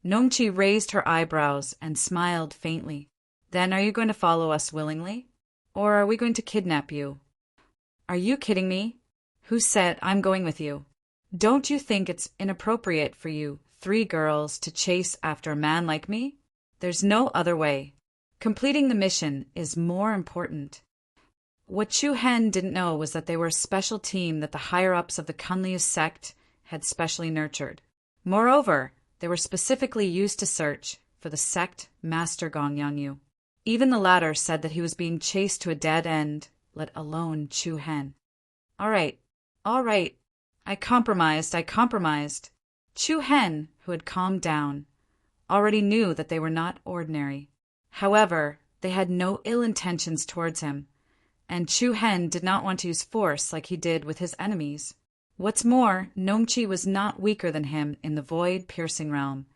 Nongchi raised her eyebrows and smiled faintly. Then are you going to follow us willingly? Or are we going to kidnap you? Are you kidding me? Who said I'm going with you? Don't you think it's inappropriate for you 3 girls to chase after a man like me? There's no other way. Completing the mission is more important. What Chu Hen didn't know was that they were a special team that the higher-ups of the Kunliu sect had specially nurtured. Moreover, they were specifically used to search for the sect Master Gong Yongyu. Even the latter said that he was being chased to a dead end, let alone Chu Hen. All right. I compromised. Chu Hen, who had calmed down, already knew that they were not ordinary. However, they had no ill intentions towards him, and Chu Hen did not want to use force like he did with his enemies. What's more, Nongqi was not weaker than him in the void-piercing realm,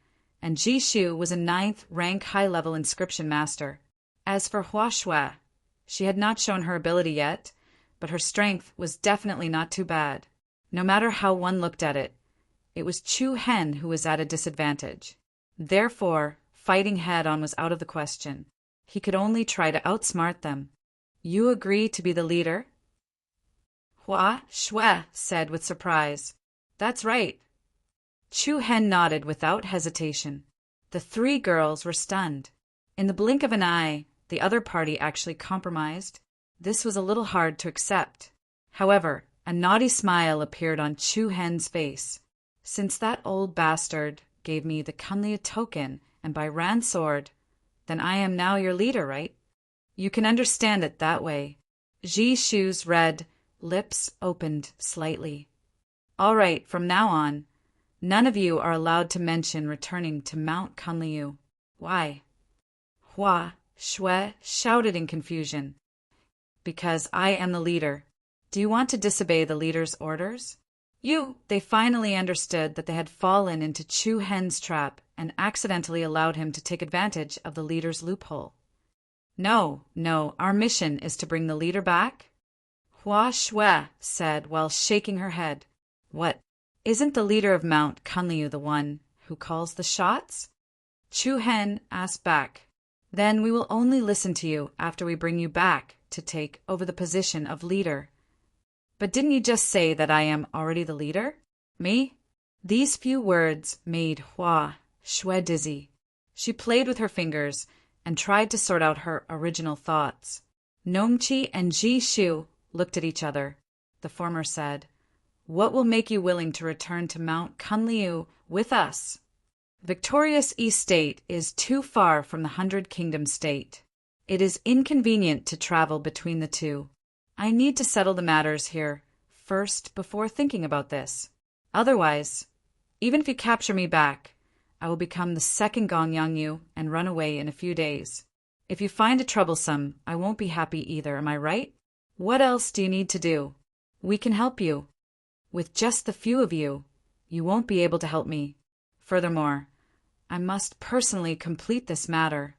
and Ji Shu was a 9th rank high-level inscription master. As for Hua Shui, she had not shown her ability yet, but her strength was definitely not too bad. No matter how one looked at it, it was Chu Hen who was at a disadvantage. Therefore, fighting head-on was out of the question. He could only try to outsmart them. You agree to be the leader? Hua Shui said with surprise. That's right. Chu Hen nodded without hesitation. The 3 girls were stunned. In the blink of an eye, the other party actually compromised. This was a little hard to accept. However, a naughty smile appeared on Chu Hen's face. Since that old bastard gave me the Kunliu token and by Ran sword, then I am now your leader, right? You can understand it that way. Ji Shu's red lips opened slightly. All right, from now on, none of you are allowed to mention returning to Mount Kunliu. Why? Hua Shui shouted in confusion. Because I am the leader. Do you want to disobey the leader's orders? They finally understood that they had fallen into Chu Hen's trap and accidentally allowed him to take advantage of the leader's loophole. No, our mission is to bring the leader back. Hua Shui said while shaking her head. What? Isn't the leader of Mount Kunliu the one who calls the shots? Chu Hen asked back. Then we will only listen to you after we bring you back to take over the position of leader. But didn't you just say that I am already the leader? Me? These few words made Hua Shui dizzy. She played with her fingers and tried to sort out her original thoughts. Nongqi and Ji Shu looked at each other. The former said, What will make you willing to return to Mount Kunliu with us? Victorious East State is too far from the 100 Kingdom State. It is inconvenient to travel between the two. I need to settle the matters here first before thinking about this. Otherwise, even if you capture me back, I will become the second Gong Yangyu and run away in a few days. If you find it troublesome, I won't be happy either, am I right? What else do you need to do? We can help you. With just the few of you, you won't be able to help me. Furthermore, I must personally complete this matter.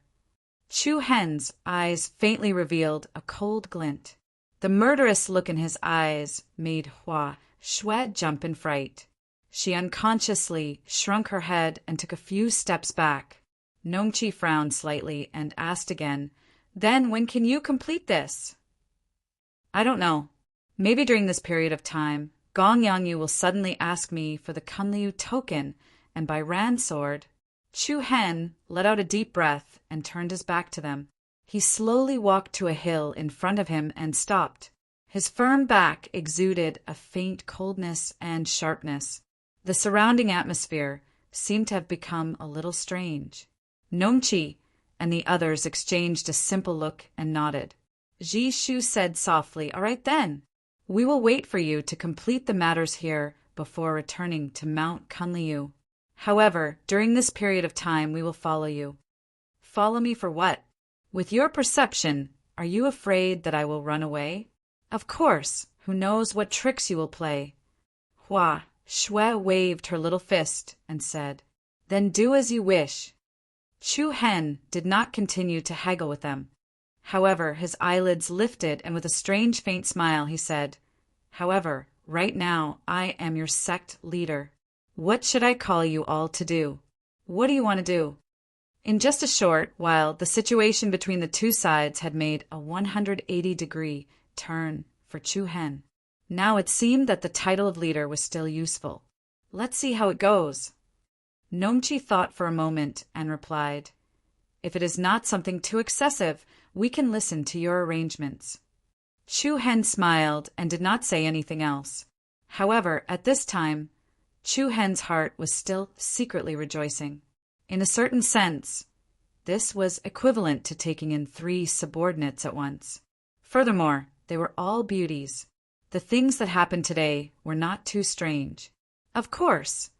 Chu Hen's eyes faintly revealed a cold glint. The murderous look in his eyes made Hua Shui jump in fright. She unconsciously shrunk her head and took a few steps back. Nongqi frowned slightly and asked again, Then when can you complete this? I don't know. Maybe during this period of time, Gong Yangyu will suddenly ask me for the Kunliu token, and by Ran sword. Chu Hen let out a deep breath and turned his back to them. He slowly walked to a hill in front of him and stopped. His firm back exuded a faint coldness and sharpness. The surrounding atmosphere seemed to have become a little strange. Nongqi and the others exchanged a simple look and nodded. Ji Shu said softly, All right then. We will wait for you to complete the matters here before returning to Mount Kunliu. However, during this period of time we will follow you. Follow me for what? With your perception, are you afraid that I will run away? Of course, who knows what tricks you will play? Hua Shui waved her little fist and said, Then do as you wish. Chu Hen did not continue to haggle with them. However, his eyelids lifted and with a strange faint smile he said, However, right now I am your sect leader. What should I call you all to do? What do you want to do? In just a short while, the situation between the two sides had made a 180-degree turn for Chu Hen. Now it seemed that the title of leader was still useful. Let's see how it goes. Nongqi thought for a moment and replied, If it is not something too excessive, we can listen to your arrangements. Chu Hen smiled and did not say anything else. However, at this time, Chu Hen's heart was still secretly rejoicing. In a certain sense, this was equivalent to taking in 3 subordinates at once. Furthermore, they were all beauties. The things that happened today were not too strange. Of course,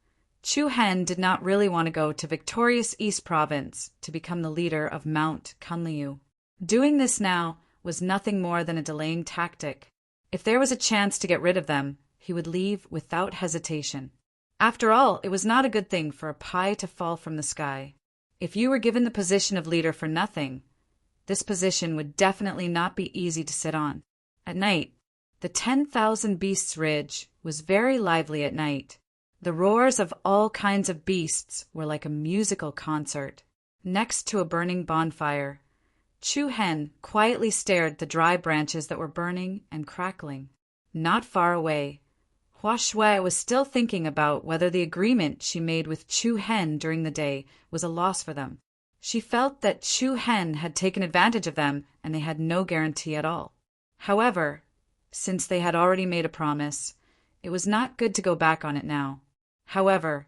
Chu Hen did not really want to go to Victorious East Province to become the leader of Mount Kunliu. Doing this now was nothing more than a delaying tactic. If there was a chance to get rid of them, he would leave without hesitation. After all, it was not a good thing for a pie to fall from the sky. If you were given the position of leader for nothing, this position would definitely not be easy to sit on. At night, the 10,000 Beasts Ridge was very lively at night. The roars of all kinds of beasts were like a musical concert. Next to a burning bonfire, Chu Hen quietly stared at the dry branches that were burning and crackling. Not far away, Hua Shui was still thinking about whether the agreement she made with Chu Hen during the day was a loss for them. She felt that Chu Hen had taken advantage of them and they had no guarantee at all. However, since they had already made a promise, it was not good to go back on it now. However,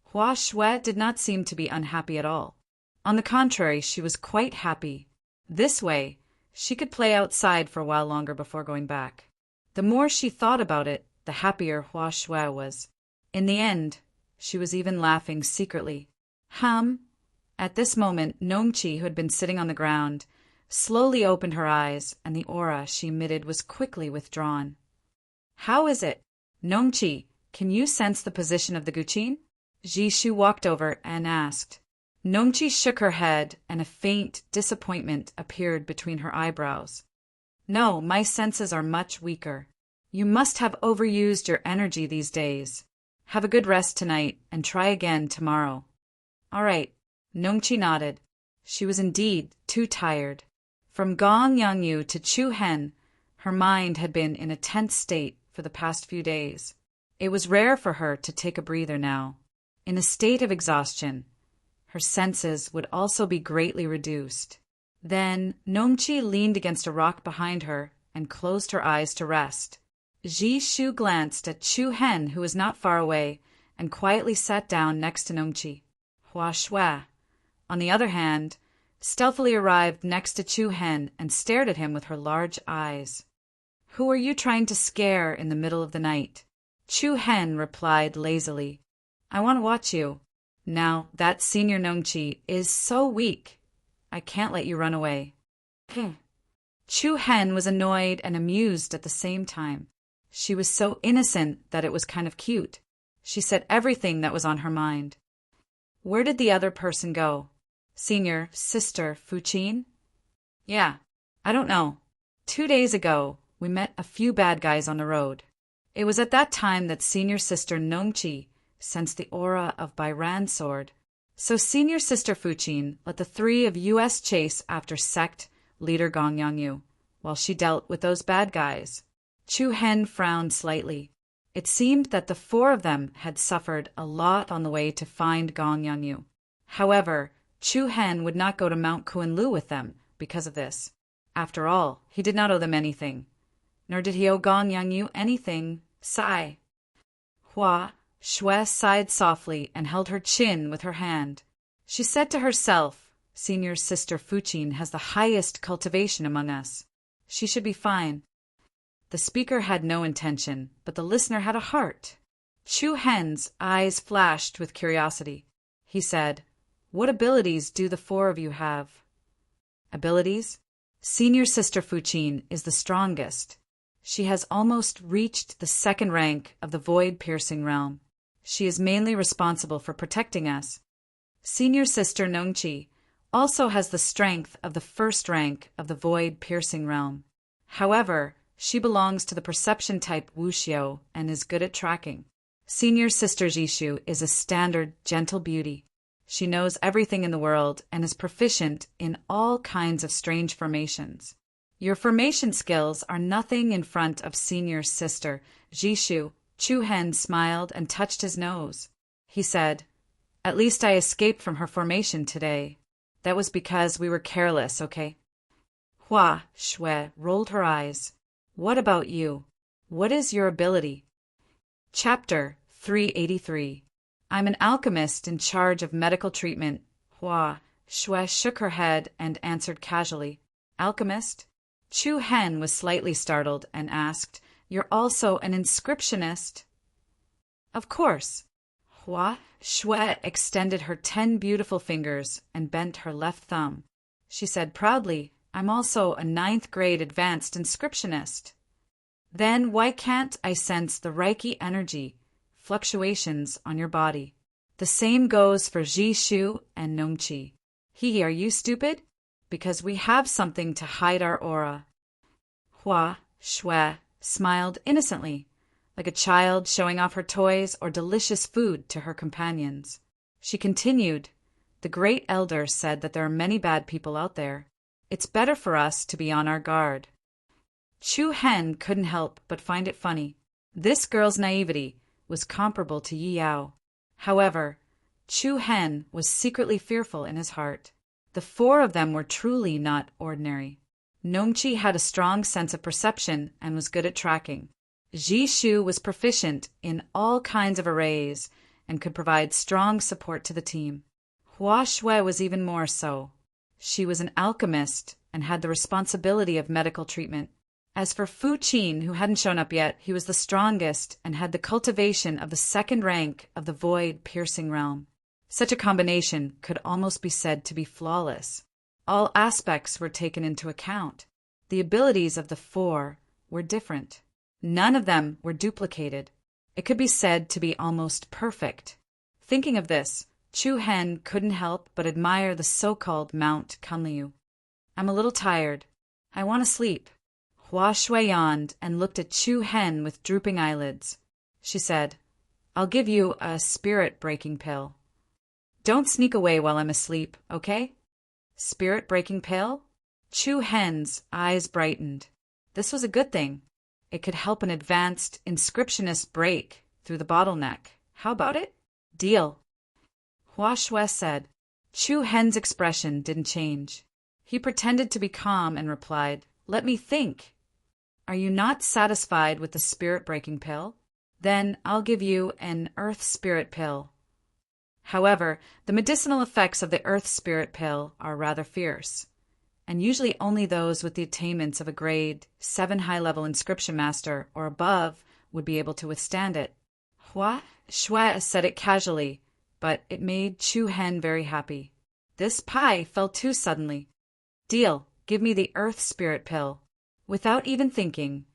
Hua Shui did not seem to be unhappy at all. On the contrary, she was quite happy. This way, she could play outside for a while longer before going back. The more she thought about it, the happier Hua Shui was. In the end, she was even laughing secretly. At this moment, Nongqi, who had been sitting on the ground, slowly opened her eyes, and the aura she emitted was quickly withdrawn. How is it? Nongqi, can you sense the position of the Guqin? Jishu walked over and asked. Nongqi shook her head, and a faint disappointment appeared between her eyebrows. No, my senses are much weaker. You must have overused your energy these days. Have a good rest tonight, and try again tomorrow. All right. Nongqi nodded. She was indeed too tired. From Gong Yangyu to Chu Hen, her mind had been in a tense state for the past few days. It was rare for her to take a breather now. In a state of exhaustion, her senses would also be greatly reduced. Then Nongqi leaned against a rock behind her and closed her eyes to rest. Ji Shu glanced at Chu Hen, who was not far away, and quietly sat down next to Nongqi. Hua Shui, on the other hand, stealthily arrived next to Chu Hen and stared at him with her large eyes. Who are you trying to scare in the middle of the night? Chu Hen replied lazily. I want to watch you. Now, that senior Nongqi is so weak. I can't let you run away. Chu Hen was annoyed and amused at the same time. She was so innocent that it was kind of cute. She said everything that was on her mind. Where did the other person go? Senior Sister Fuqin? Yeah, I don't know. 2 days ago, we met a few bad guys on the road. It was at that time that Senior Sister Nongqi sensed the aura of Bairan sword. So Senior Sister Fuqin let the 3 of U.S. chase after sect leader Gong Yangyu, while she dealt with those bad guys. Chu Hen frowned slightly. It seemed that the 4 of them had suffered a lot on the way to find Gong Yangyu. However, Chu Hen would not go to Mount Kunlu with them because of this. After all, he did not owe them anything. Nor did he owe Gong Yangyu anything. Sigh. Hua Shui sighed softly and held her chin with her hand. She said to herself, Senior Sister Fuqin has the highest cultivation among us. She should be fine. The speaker had no intention, but the listener had a heart. Chu Hen's eyes flashed with curiosity. He said, What abilities do the 4 of you have? Abilities? Senior Sister Fuqin is the strongest. She has almost reached the 2nd rank of the void-piercing realm. She is mainly responsible for protecting us. Senior Sister Nongqi also has the strength of the 1st rank of the void-piercing realm. However, she belongs to the perception type Wuxiu and is good at tracking. Senior Sister Jishu is a standard, gentle beauty. She knows everything in the world and is proficient in all kinds of strange formations. Your formation skills are nothing in front of Senior Sister Jishu. Chu Hen smiled and touched his nose. He said, At least I escaped from her formation today. That was because we were careless, okay? Hua Shui rolled her eyes. What about you? What is your ability? Chapter 383. I'm an alchemist in charge of medical treatment. Hua Shui shook her head and answered casually. Alchemist? Chu Hen was slightly startled and asked, You're also an inscriptionist? Of course. Hua Shui extended her 10 beautiful fingers and bent her left thumb. She said proudly, I'm also a ninth-grade advanced inscriptionist. Then why can't I sense the Reiki energy fluctuations on your body? The same goes for Jishu and Nongqi. Are you stupid? Because we have something to hide our aura. Hua Shui smiled innocently, like a child showing off her toys or delicious food to her companions. She continued, "The great elder said that there are many bad people out there. It's better for us to be on our guard." Chu Hen couldn't help but find it funny. This girl's naivety was comparable to Yi Yao. However, Chu Hen was secretly fearful in his heart. The four of them were truly not ordinary. Nongqi had a strong sense of perception and was good at tracking. Jishu was proficient in all kinds of arrays and could provide strong support to the team. Hua Shui was even more so. She was an alchemist and had the responsibility of medical treatment. As for Fu Qin, who hadn't shown up yet, he was the strongest and had the cultivation of the second rank of the void-piercing realm. Such a combination could almost be said to be flawless. All aspects were taken into account. The abilities of the four were different. None of them were duplicated. It could be said to be almost perfect. Thinking of this, Chu Hen couldn't help but admire the so-called Mount Kunliu. "I'm a little tired. I want to sleep." Hua Shui yawned and looked at Chu Hen with drooping eyelids. She said, "I'll give you a spirit-breaking pill. Don't sneak away while I'm asleep, okay?" Spirit-breaking pill? Chu Hen's eyes brightened. This was a good thing. It could help an advanced inscriptionist break through the bottleneck. How about it? Deal. Hua Shui said. Chu Hen's expression didn't change. He pretended to be calm and replied, "Let me think. Are you not satisfied with the spirit-breaking pill? Then I'll give you an earth spirit pill." However, the medicinal effects of the earth spirit pill are rather fierce, and usually only those with the attainments of a grade 7 high-level inscription master or above would be able to withstand it. Hua Shui said it casually, but it made Chu Hen very happy. This pie fell too suddenly. "Deal, give me the earth spirit pill." Without even thinking,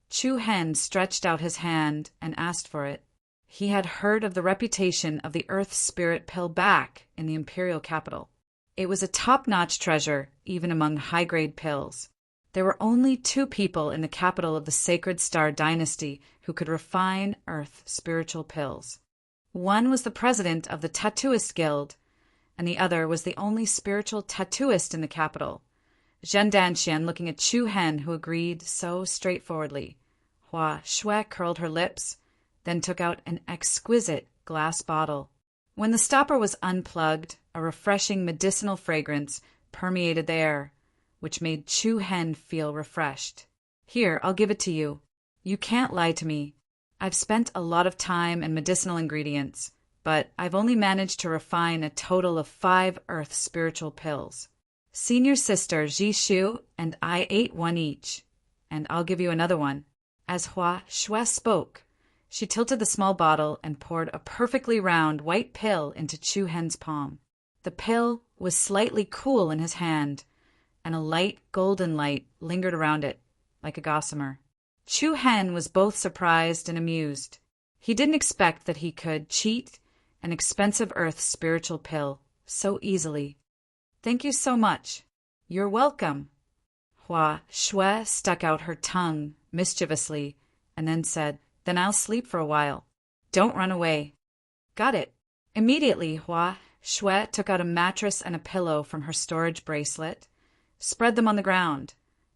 Chu Hen stretched out his hand and asked for it. He had heard of the reputation of the earth spirit pill back in the imperial capital. It was a top-notch treasure, even among high-grade pills. There were only 2 people in the capital of the Sacred Star Dynasty who could refine earth spiritual pills. One was the president of the Tattooist Guild, and the other was the only spiritual tattooist in the capital. Zhen Danxian looking at Chu Hen, who agreed so straightforwardly. Hua Shui curled her lips, then took out an exquisite glass bottle. When the stopper was unplugged, a refreshing medicinal fragrance permeated the air, which made Chu Hen feel refreshed. "Here, I'll give it to you. You can't lie to me. I've spent a lot of time and medicinal ingredients, but I've only managed to refine a total of 5 earth spiritual pills. Senior sister Jishu and I ate one each, and I'll give you another one." As Hua Shui spoke, she tilted the small bottle and poured a perfectly round white pill into Chu Hen's palm. The pill was slightly cool in his hand, and a light golden light lingered around it, like a gossamer. Chu Hen was both surprised and amused. He didn't expect that he could cheat an expensive earth spiritual pill so easily. "Thank you so much." "You're welcome." Hua Shui stuck out her tongue mischievously and then said, "Then I'll sleep for a while. Don't run away." "Got it." Immediately, Hua Shui took out a mattress and a pillow from her storage bracelet, spread them on the ground,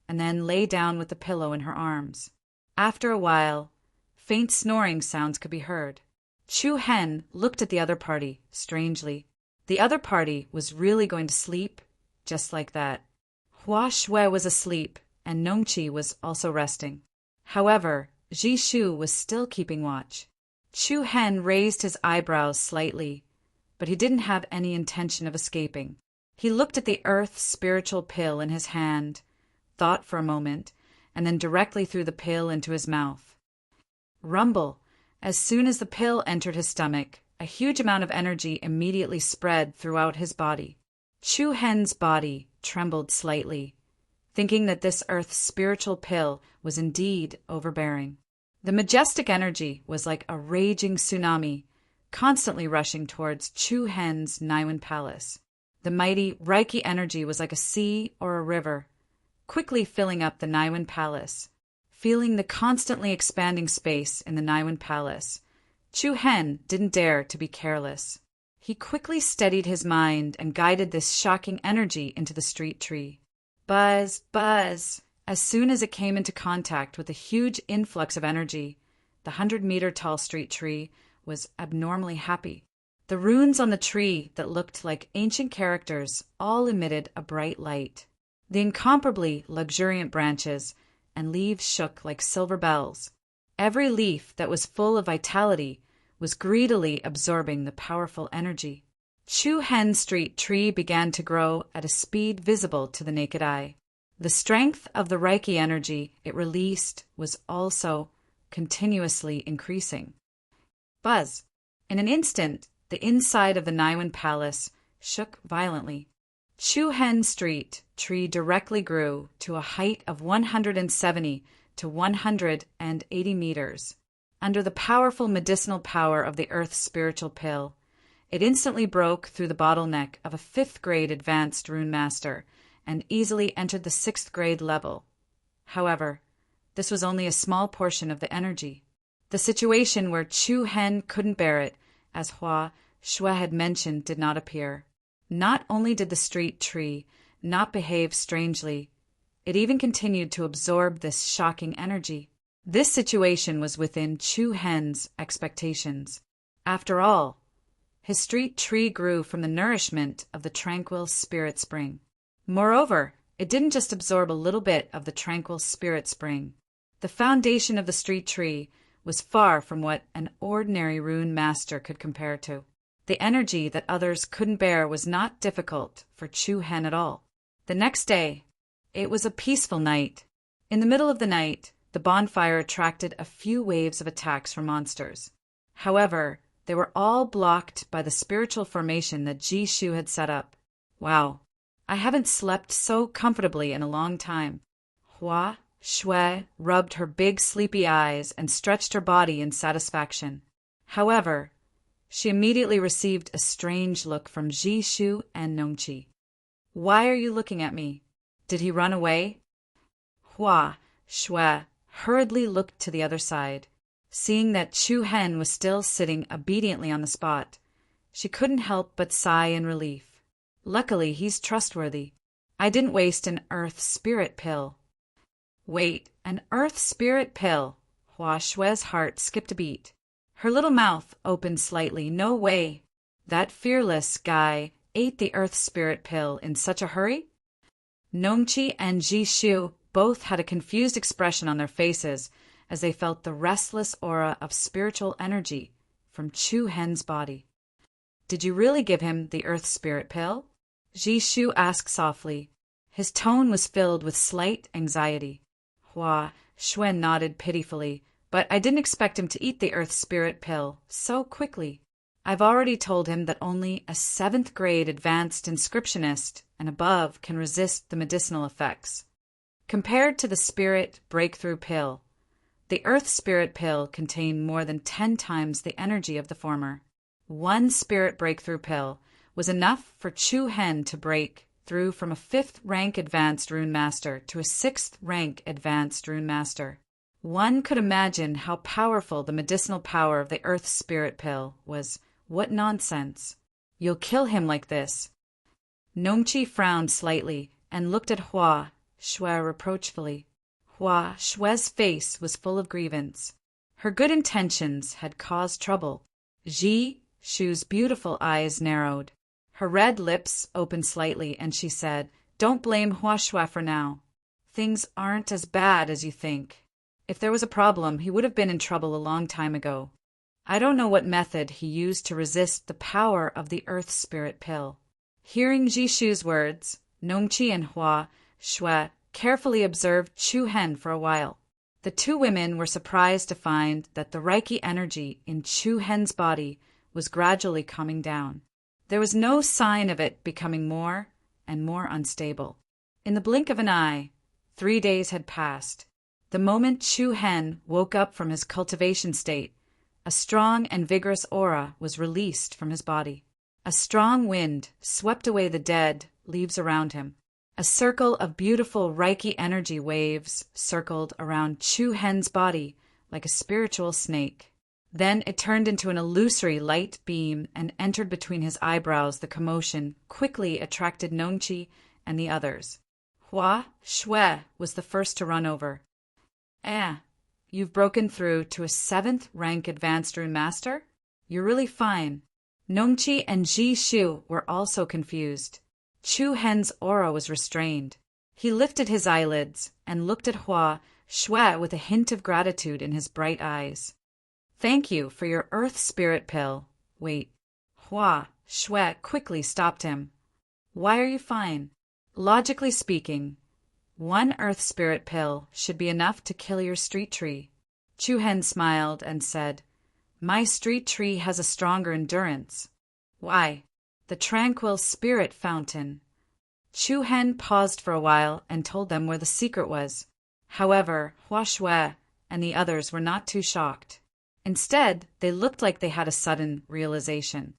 and then lay down with the pillow in her arms. After a while, faint snoring sounds could be heard. Chu Hen looked at the other party strangely. The other party was really going to sleep just like that. Hua Shui was asleep, and Nongqi was also resting. However, Jishu was still keeping watch. Chu Hen raised his eyebrows slightly, but he didn't have any intention of escaping. He looked at the earth spiritual pill in his hand, thought for a moment, and then directly threw the pill into his mouth. Rumble! As soon as the pill entered his stomach, a huge amount of energy immediately spread throughout his body. Chu Hen's body trembled slightly, thinking that this earth's spiritual pill was indeed overbearing. The majestic energy was like a raging tsunami, constantly rushing towards Chu Hen's Naiwan palace. The mighty Reiki energy was like a sea or a river, quickly filling up the Naiwan palace. Feeling the constantly expanding space in the Naiwan palace, Chu Hen didn't dare to be careless. He quickly steadied his mind and guided this shocking energy into the street tree. Buzz, buzz! As soon as it came into contact with a huge influx of energy, the 100-meter-tall street tree was abnormally happy. The runes on the tree that looked like ancient characters all emitted a bright light. The incomparably luxuriant branches and leaves shook like silver bells. Every leaf that was full of vitality was greedily absorbing the powerful energy. Chu Hen Street tree began to grow at a speed visible to the naked eye. The strength of the Reiki energy it released was also continuously increasing. Buzz! In an instant, the inside of the Naiwan Palace shook violently. Chu Hen Street tree directly grew to a height of 170 to 180 meters. Under the powerful medicinal power of the Earth's spiritual pill, it instantly broke through the bottleneck of a 5th grade advanced rune master and easily entered the 6th grade level. However, this was only a small portion of the energy. The situation where Chu Hen couldn't bear it, as Hua Shui had mentioned, did not appear. Not only did the street tree not behave strangely, it even continued to absorb this shocking energy. This situation was within Chu Hen's expectations. After all, his street tree grew from the nourishment of the tranquil spirit spring. Moreover, it didn't just absorb a little bit of the tranquil spirit spring. The foundation of the street tree was far from what an ordinary rune master could compare to. The energy that others couldn't bear was not difficult for Chu Hen at all. The next day, it was a peaceful night. In the middle of the night, the bonfire attracted a few waves of attacks from monsters. However, they were all blocked by the spiritual formation that Ji Shu had set up. Wow, I haven't slept so comfortably in a long time. Hua Shui rubbed her big sleepy eyes and stretched her body in satisfaction. However, she immediately received a strange look from Ji Shu and Nongqi. Why are you looking at me? Did he run away? Hua Shui hurriedly looked to the other side. Seeing that Chu Hen was still sitting obediently on the spot, she couldn't help but sigh in relief. Luckily, he's trustworthy. I didn't waste an earth spirit pill. Wait, an earth spirit pill? Hua Shui's heart skipped a beat. Her little mouth opened slightly. No way. That fearless guy ate the earth spirit pill in such a hurry? Nongqi and Ji Shu both had a confused expression on their faces as they felt the restless aura of spiritual energy from Chu Hen's body. Did you really give him the earth spirit pill? Ji Shu asked softly. His tone was filled with slight anxiety. Hua Shui nodded pitifully, but I didn't expect him to eat the earth spirit pill so quickly. I've already told him that only a 7th grade advanced inscriptionist and above can resist the medicinal effects. Compared to the spirit breakthrough pill, the earth spirit pill contained more than 10 times the energy of the former. 1 spirit breakthrough pill was enough for Chu Hen to break through from a 5th rank advanced rune master to a 6th rank advanced rune master. One could imagine how powerful the medicinal power of the earth spirit pill was. What nonsense. You'll kill him like this. Nongqi frowned slightly and looked at Hua Shui reproachfully. Hua Shui's face was full of grievance. Her good intentions had caused trouble. Ji Shu's beautiful eyes narrowed. Her red lips opened slightly and she said, Don't blame Hua Shui for now. Things aren't as bad as you think. If there was a problem, he would have been in trouble a long time ago. I don't know what method he used to resist the power of the earth spirit pill. Hearing Ji Shu's words, Nongqi and Hua Shui carefully observed Chu Hen for a while. The two women were surprised to find that the Reiki energy in Chu Hen's body was gradually calming down. There was no sign of it becoming more and more unstable. In the blink of an eye, 3 days had passed. The moment Chu Hen woke up from his cultivation state, a strong and vigorous aura was released from his body. A strong wind swept away the dead leaves around him. A circle of beautiful Reiki energy waves circled around Chu Hen's body like a spiritual snake. Then it turned into an illusory light beam and entered between his eyebrows. The commotion quickly attracted Nongqi and the others. Hua Shui was the first to run over. You've broken through to a 7th rank advanced rune master? You're really fine. Nongqi and Ji Shu were also confused. Chu Hen's aura was restrained. He lifted his eyelids and looked at Hua Shui with a hint of gratitude in his bright eyes. Thank you for your earth spirit pill. Wait. Hua Shui quickly stopped him. Why are you fine? Logically speaking, 1 earth spirit pill should be enough to kill your street tree. Chu Hen smiled and said, My street tree has a stronger endurance. Why? The tranquil spirit fountain. Chu Hen paused for a while and told them where the secret was. However, Hua Shui and the others were not too shocked. Instead, they looked like they had a sudden realization.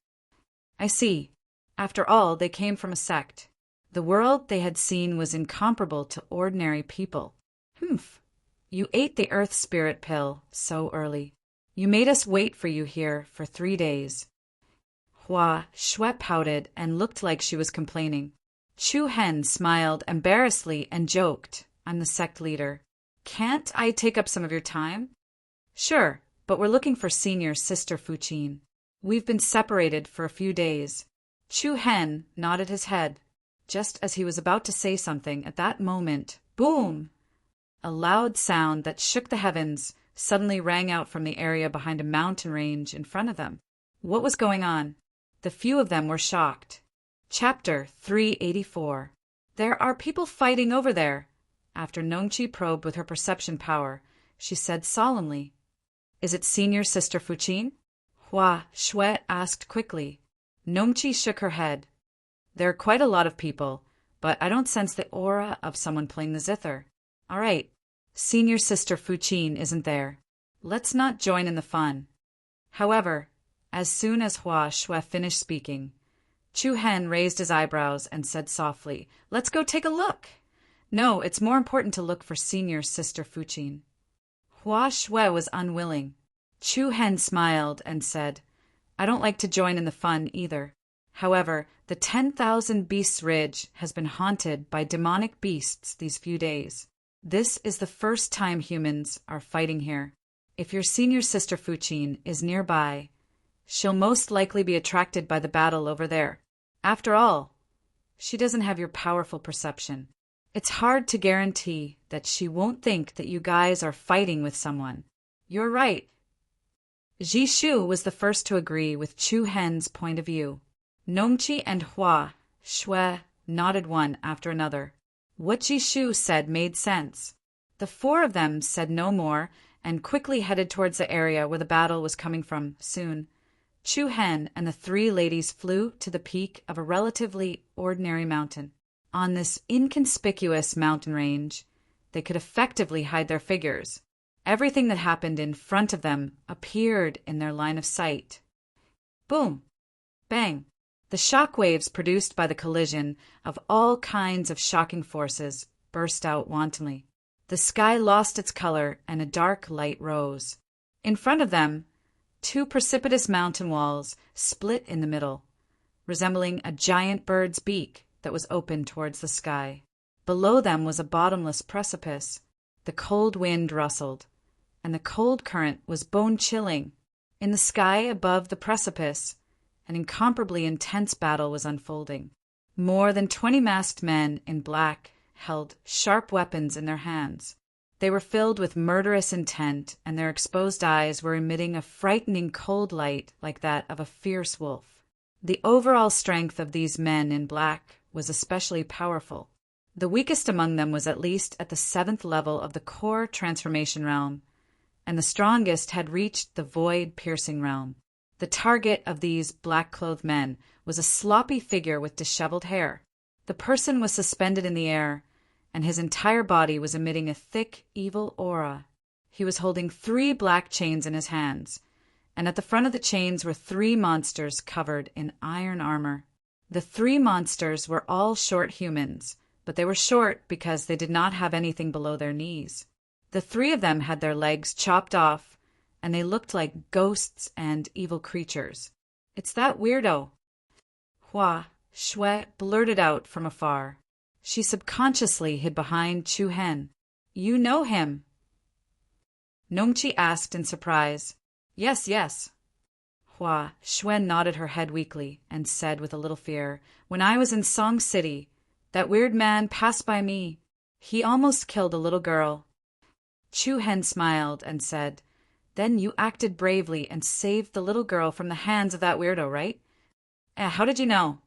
I see. After all, they came from a sect. The world they had seen was incomparable to ordinary people. Humph. You ate the earth spirit pill so early. You made us wait for you here for 3 days. Hua Shui pouted and looked like she was complaining. Chu Hen smiled embarrassedly and joked, I'm the sect leader. Can't I take up some of your time? Sure, but we're looking for senior Sister Fuqin. We've been separated for a few days. Chu Hen nodded his head. Just as he was about to say something, at that moment, boom! A loud sound that shook the heavens suddenly rang out from the area behind a mountain range in front of them. What was going on? The few of them were shocked. Chapter 384. There are people fighting over there. After Nongqi probed with her perception power, she said solemnly, Is it senior Sister Fuqin? Hua Shui asked quickly. Nongqi shook her head. There are quite a lot of people, but I don't sense the aura of someone playing the zither. All right, senior Sister Fuqin isn't there. Let's not join in the fun. However, as soon as Hua Shui finished speaking, Chu Hen raised his eyebrows and said softly, Let's go take a look. No, it's more important to look for senior Sister Fuqin. Hua Shui was unwilling. Chu Hen smiled and said, I don't like to join in the fun either. However, the 10,000 Beasts Ridge has been haunted by demonic beasts these few days. This is the first time humans are fighting here. If your senior Sister Fuqin is nearby, she'll most likely be attracted by the battle over there. After all, she doesn't have your powerful perception. It's hard to guarantee that she won't think that you guys are fighting with someone. You're right. Ji Shu was the first to agree with Chu Hen's point of view. Nongqi and Hua Shui nodded one after another. What Ji Shu said made sense. The 4 of them said no more and quickly headed towards the area where the battle was coming from. Soon, Chu Hen and the 3 ladies flew to the peak of a relatively ordinary mountain. On this inconspicuous mountain range, they could effectively hide their figures. Everything that happened in front of them appeared in their line of sight. Boom! Bang! The shock waves produced by the collision of all kinds of shocking forces burst out wantonly. The sky lost its color and a dark light rose. In front of them, 2 precipitous mountain walls split in the middle, resembling a giant bird's beak that was open towards the sky. Below them was a bottomless precipice. The cold wind rustled, and the cold current was bone-chilling. In the sky above the precipice, an incomparably intense battle was unfolding. More than 20 masked men in black held sharp weapons in their hands. They were filled with murderous intent, and their exposed eyes were emitting a frightening cold light like that of a fierce wolf. The overall strength of these men in black was especially powerful. The weakest among them was at least at the 7th level of the core transformation realm, and the strongest had reached the void-piercing realm. The target of these black-clothed men was a sloppy figure with disheveled hair. The person was suspended in the air, and his entire body was emitting a thick, evil aura. He was holding 3 black chains in his hands, and at the front of the chains were 3 monsters covered in iron armor. The 3 monsters were all short humans, but they were short because they did not have anything below their knees. The 3 of them had their legs chopped off, and they looked like ghosts and evil creatures. "It's that weirdo," Hua Shui blurted out from afar. She subconsciously hid behind Chu Hen. "You know him?" Nongqi asked in surprise. "Yes, yes." Hua Shui nodded her head weakly and said with a little fear, "When I was in Song City, that weird man passed by me. He almost killed a little girl." Chu Hen smiled and said, "Then you acted bravely and saved the little girl from the hands of that weirdo, right?" How did you know?"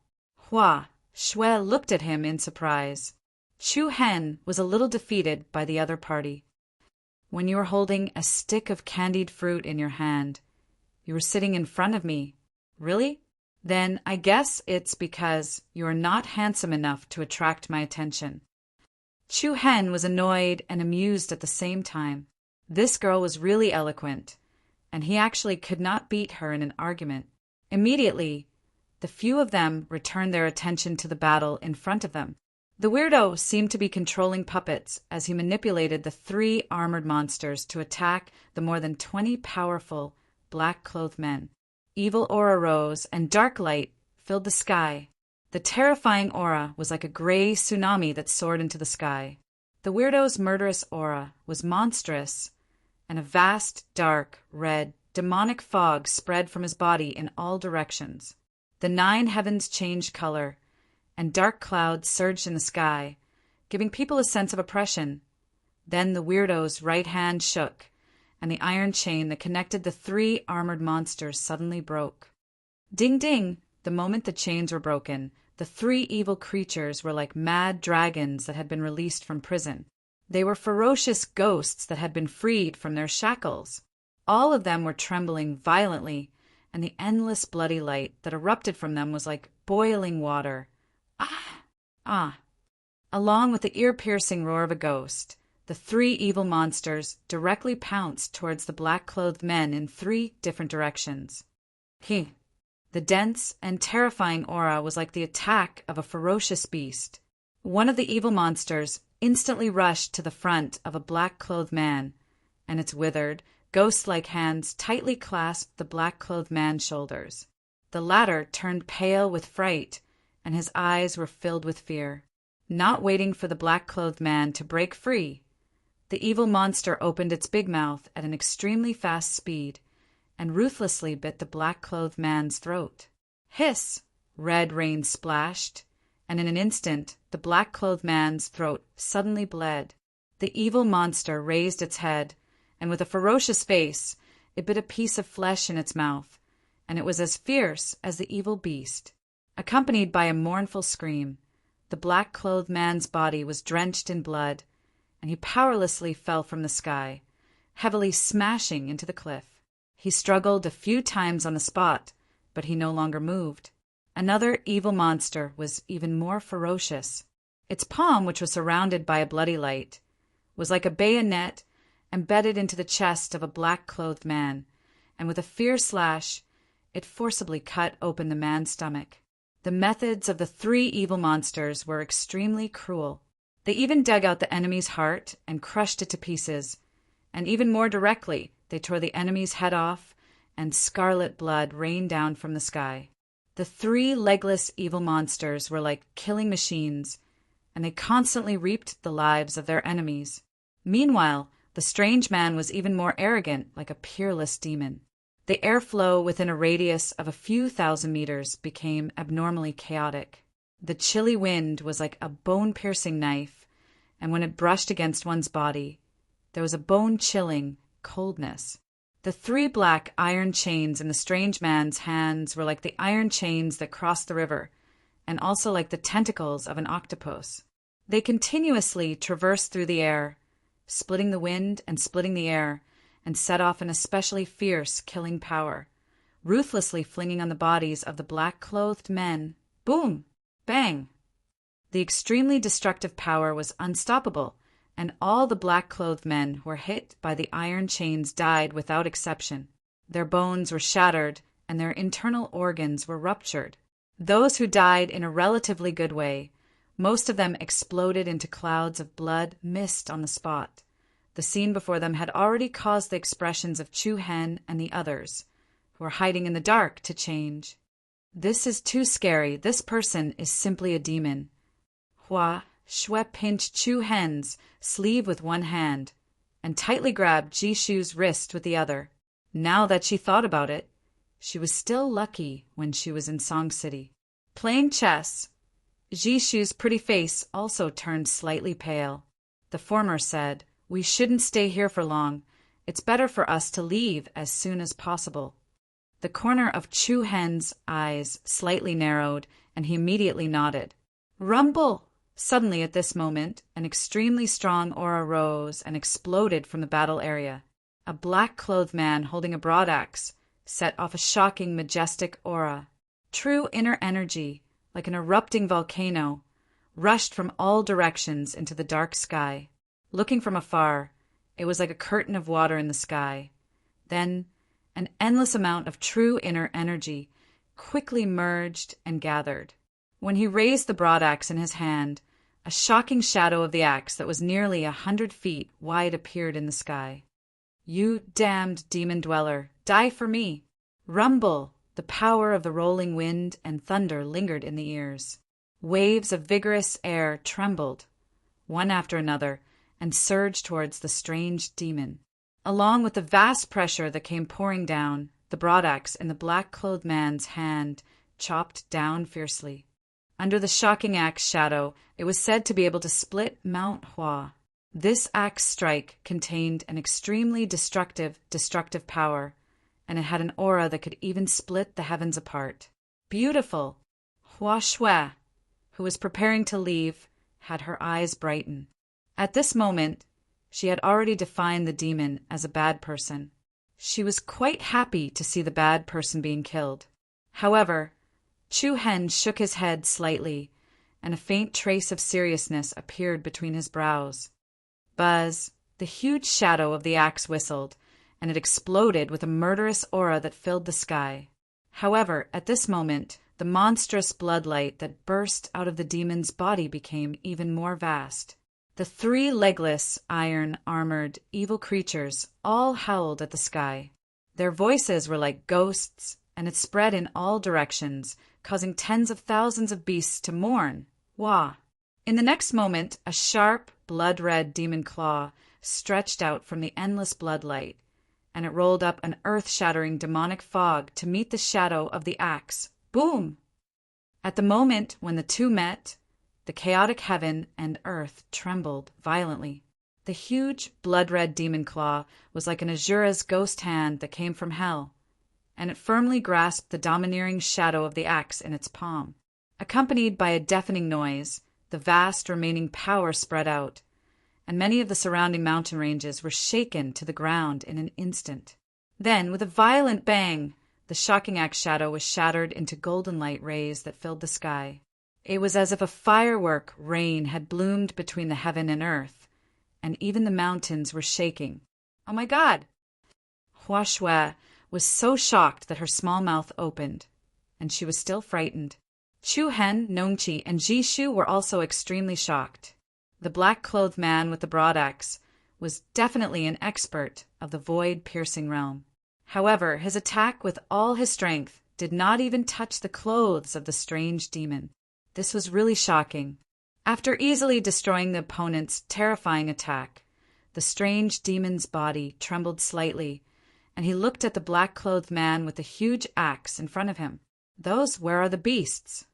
Hua Shui looked at him in surprise. Chu Hen was a little defeated by the other party. "When you were holding a stick of candied fruit in your hand, you were sitting in front of me." "Really? Then I guess it's because you are not handsome enough to attract my attention." Chu Hen was annoyed and amused at the same time. This girl was really eloquent, and he actually could not beat her in an argument. Immediately, the few of them returned their attention to the battle in front of them. The weirdo seemed to be controlling puppets as he manipulated the 3 armored monsters to attack the more than 20 powerful, black-clothed men. Evil aura rose, and dark light filled the sky. The terrifying aura was like a gray tsunami that soared into the sky. The weirdo's murderous aura was monstrous, and a vast, dark, red, demonic fog spread from his body in all directions. The 9 heavens changed color, and dark clouds surged in the sky, giving people a sense of oppression. Then the weirdo's right hand shook, and the iron chain that connected the 3 armored monsters suddenly broke. Ding ding! The moment the chains were broken, the 3 evil creatures were like mad dragons that had been released from prison. They were ferocious ghosts that had been freed from their shackles. All of them were trembling violently, and the endless bloody light that erupted from them was like boiling water. Ah! Ah! Along with the ear-piercing roar of a ghost, the 3 evil monsters directly pounced towards the black-clothed men in 3 different directions. The dense and terrifying aura was like the attack of a ferocious beast. One of the evil monsters instantly rushed to the front of a black-clothed man, and its withered, ghost-like hands tightly clasped the black-clothed man's shoulders. The latter turned pale with fright, and his eyes were filled with fear. Not waiting for the black-clothed man to break free, the evil monster opened its big mouth at an extremely fast speed and ruthlessly bit the black-clothed man's throat. Hiss! Red rain splashed, and in an instant the black-clothed man's throat suddenly bled. The evil monster raised its head, and with a ferocious face, it bit a piece of flesh in its mouth, and it was as fierce as the evil beast. Accompanied by a mournful scream, the black-clothed man's body was drenched in blood, and he powerlessly fell from the sky, heavily smashing into the cliff. He struggled a few times on the spot, but he no longer moved. Another evil monster was even more ferocious. Its palm, which was surrounded by a bloody light, was like a bayonet embedded into the chest of a black-clothed man, and with a fierce slash, it forcibly cut open the man's stomach. The methods of the 3 evil monsters were extremely cruel. They even dug out the enemy's heart and crushed it to pieces, and even more directly, they tore the enemy's head off, and scarlet blood rained down from the sky. The 3 legless evil monsters were like killing machines, and they constantly reaped the lives of their enemies. Meanwhile, the strange man was even more arrogant, like a peerless demon. The airflow within a radius of a few thousand meters became abnormally chaotic. The chilly wind was like a bone-piercing knife, and when it brushed against one's body, there was a bone-chilling coldness. The 3 black iron chains in the strange man's hands were like the iron chains that crossed the river, and also like the tentacles of an octopus. They continuously traversed through the air, splitting the wind and splitting the air, and set off an especially fierce killing power, ruthlessly flinging on the bodies of the black-clothed men. Boom! Bang! The extremely destructive power was unstoppable, and all the black-clothed men who were hit by the iron chains died without exception. Their bones were shattered, and their internal organs were ruptured. Those who died in a relatively good way, most of them exploded into clouds of blood mist on the spot. The scene before them had already caused the expressions of Chu Hen and the others, who were hiding in the dark, to change. This is too scary. This person is simply a demon. Hua Shui pinched Chu Hen's sleeve with one hand and tightly grabbed Jishu's wrist with the other. Now that she thought about it, she was still lucky when she was in Song City. Playing chess, Jishu's pretty face also turned slightly pale. The former said, "We shouldn't stay here for long. It's better for us to leave as soon as possible." The corner of Chu Hen's eyes slightly narrowed, and he immediately nodded. Rumble! Suddenly at this moment, an extremely strong aura rose and exploded from the battle area. A black-clothed man holding a broadaxe set off a shocking, majestic aura. True inner energy, like an erupting volcano, rushed from all directions into the dark sky. Looking from afar, it was like a curtain of water in the sky. Then, an endless amount of true inner energy quickly merged and gathered. When he raised the broadaxe in his hand, a shocking shadow of the axe that was nearly 100 feet wide appeared in the sky. "You damned demon dweller, die for me!" Rumble! The power of the rolling wind and thunder lingered in the ears. Waves of vigorous air trembled, one after another, and surged towards the strange demon. Along with the vast pressure that came pouring down, the broadaxe in the black-clothed man's hand chopped down fiercely. Under the shocking axe shadow, it was said to be able to split Mount Hua. This axe strike contained an extremely destructive power, and it had an aura that could even split the heavens apart. Beautiful! Hua Shui, who was preparing to leave, had her eyes brighten. At this moment, she had already defined the demon as a bad person. She was quite happy to see the bad person being killed. However, Chu Hen shook his head slightly, and a faint trace of seriousness appeared between his brows. Buzz! The huge shadow of the axe whistled, and it exploded with a murderous aura that filled the sky. However, at this moment, the monstrous bloodlight that burst out of the demon's body became even more vast. The 3 legless, iron-armored, evil creatures all howled at the sky. Their voices were like ghosts, and it spread in all directions, causing tens of thousands of beasts to mourn. Wah! In the next moment, a sharp, blood-red demon claw stretched out from the endless bloodlight, and it rolled up an earth-shattering demonic fog to meet the shadow of the axe. Boom! At the moment when the two met, the chaotic heaven and earth trembled violently. The huge, blood-red demon claw was like an Asura's ghost hand that came from hell, and it firmly grasped the domineering shadow of the axe in its palm. Accompanied by a deafening noise, the vast remaining power spread out, and many of the surrounding mountain ranges were shaken to the ground in an instant. Then, with a violent bang, the shocking axe shadow was shattered into golden light rays that filled the sky. It was as if a firework rain had bloomed between the heaven and earth, and even the mountains were shaking. Oh my God! Hua Shui was so shocked that her small mouth opened, and she was still frightened. Chu Hen, Nongqi, and Jishu were also extremely shocked. The black-clothed man with the broadaxe was definitely an expert of the void-piercing realm. However, his attack with all his strength did not even touch the clothes of the strange demon. This was really shocking. After easily destroying the opponent's terrifying attack, the strange demon's body trembled slightly, and he looked at the black-clothed man with the huge axe in front of him. "Those where are the beasts?"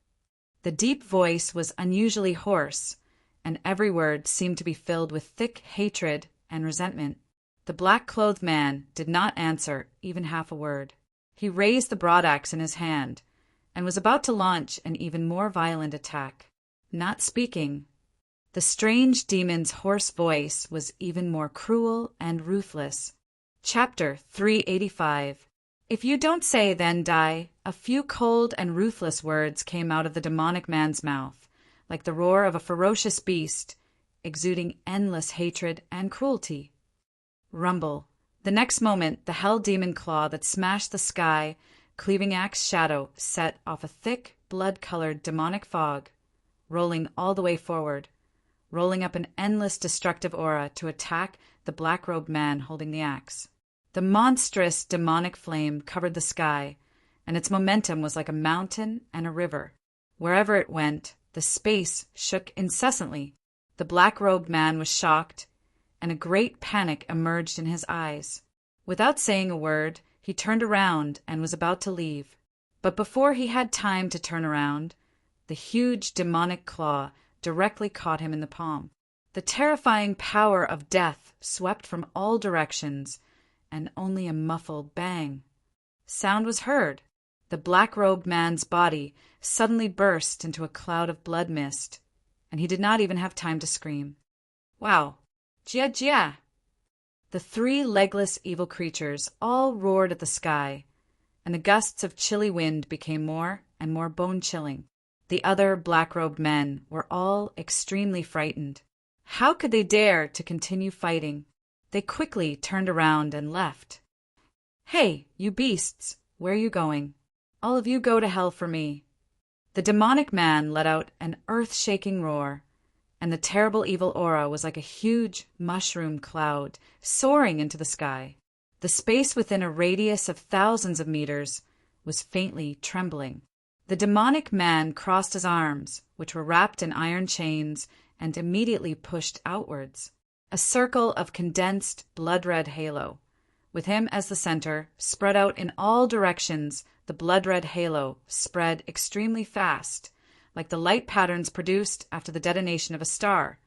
The deep voice was unusually hoarse, and every word seemed to be filled with thick hatred and resentment. The black-clothed man did not answer even half a word. He raised the broadaxe in his hand and was about to launch an even more violent attack. Not speaking, the strange demon's hoarse voice was even more cruel and ruthless. Chapter 385. If you don't say, then die. A few cold and ruthless words came out of the demonic man's mouth, like the roar of a ferocious beast, exuding endless hatred and cruelty. Rumble. The next moment, the hell demon claw that smashed the sky, cleaving axe shadow, set off a thick, blood-colored demonic fog, rolling all the way forward, rolling up an endless destructive aura to attack the black-robed man holding the axe. The monstrous demonic flame covered the sky, and its momentum was like a mountain and a river. Wherever it went, the space shook incessantly. The black-robed man was shocked, and a great panic emerged in his eyes. Without saying a word, he turned around and was about to leave. But before he had time to turn around, the huge demonic claw directly caught him in the palm. The terrifying power of death swept from all directions, and only a muffled bang. Sound was heard. The black-robed man's body suddenly burst into a cloud of blood mist, and he did not even have time to scream. Wow! Jia Jia! The three legless evil creatures all roared at the sky, and the gusts of chilly wind became more and more bone-chilling. The other black-robed men were all extremely frightened. How could they dare to continue fighting? They quickly turned around and left. "Hey, you beasts, where are you going? All of you go to hell for me." The demonic man let out an earth-shaking roar, and the terrible evil aura was like a huge mushroom cloud soaring into the sky. The space within a radius of thousands of meters was faintly trembling. The demonic man crossed his arms, which were wrapped in iron chains, and immediately pushed outwards. A circle of condensed blood-red halo. With him as the center, spread out in all directions, the blood-red halo spread extremely fast, like the light patterns produced after the detonation of a star,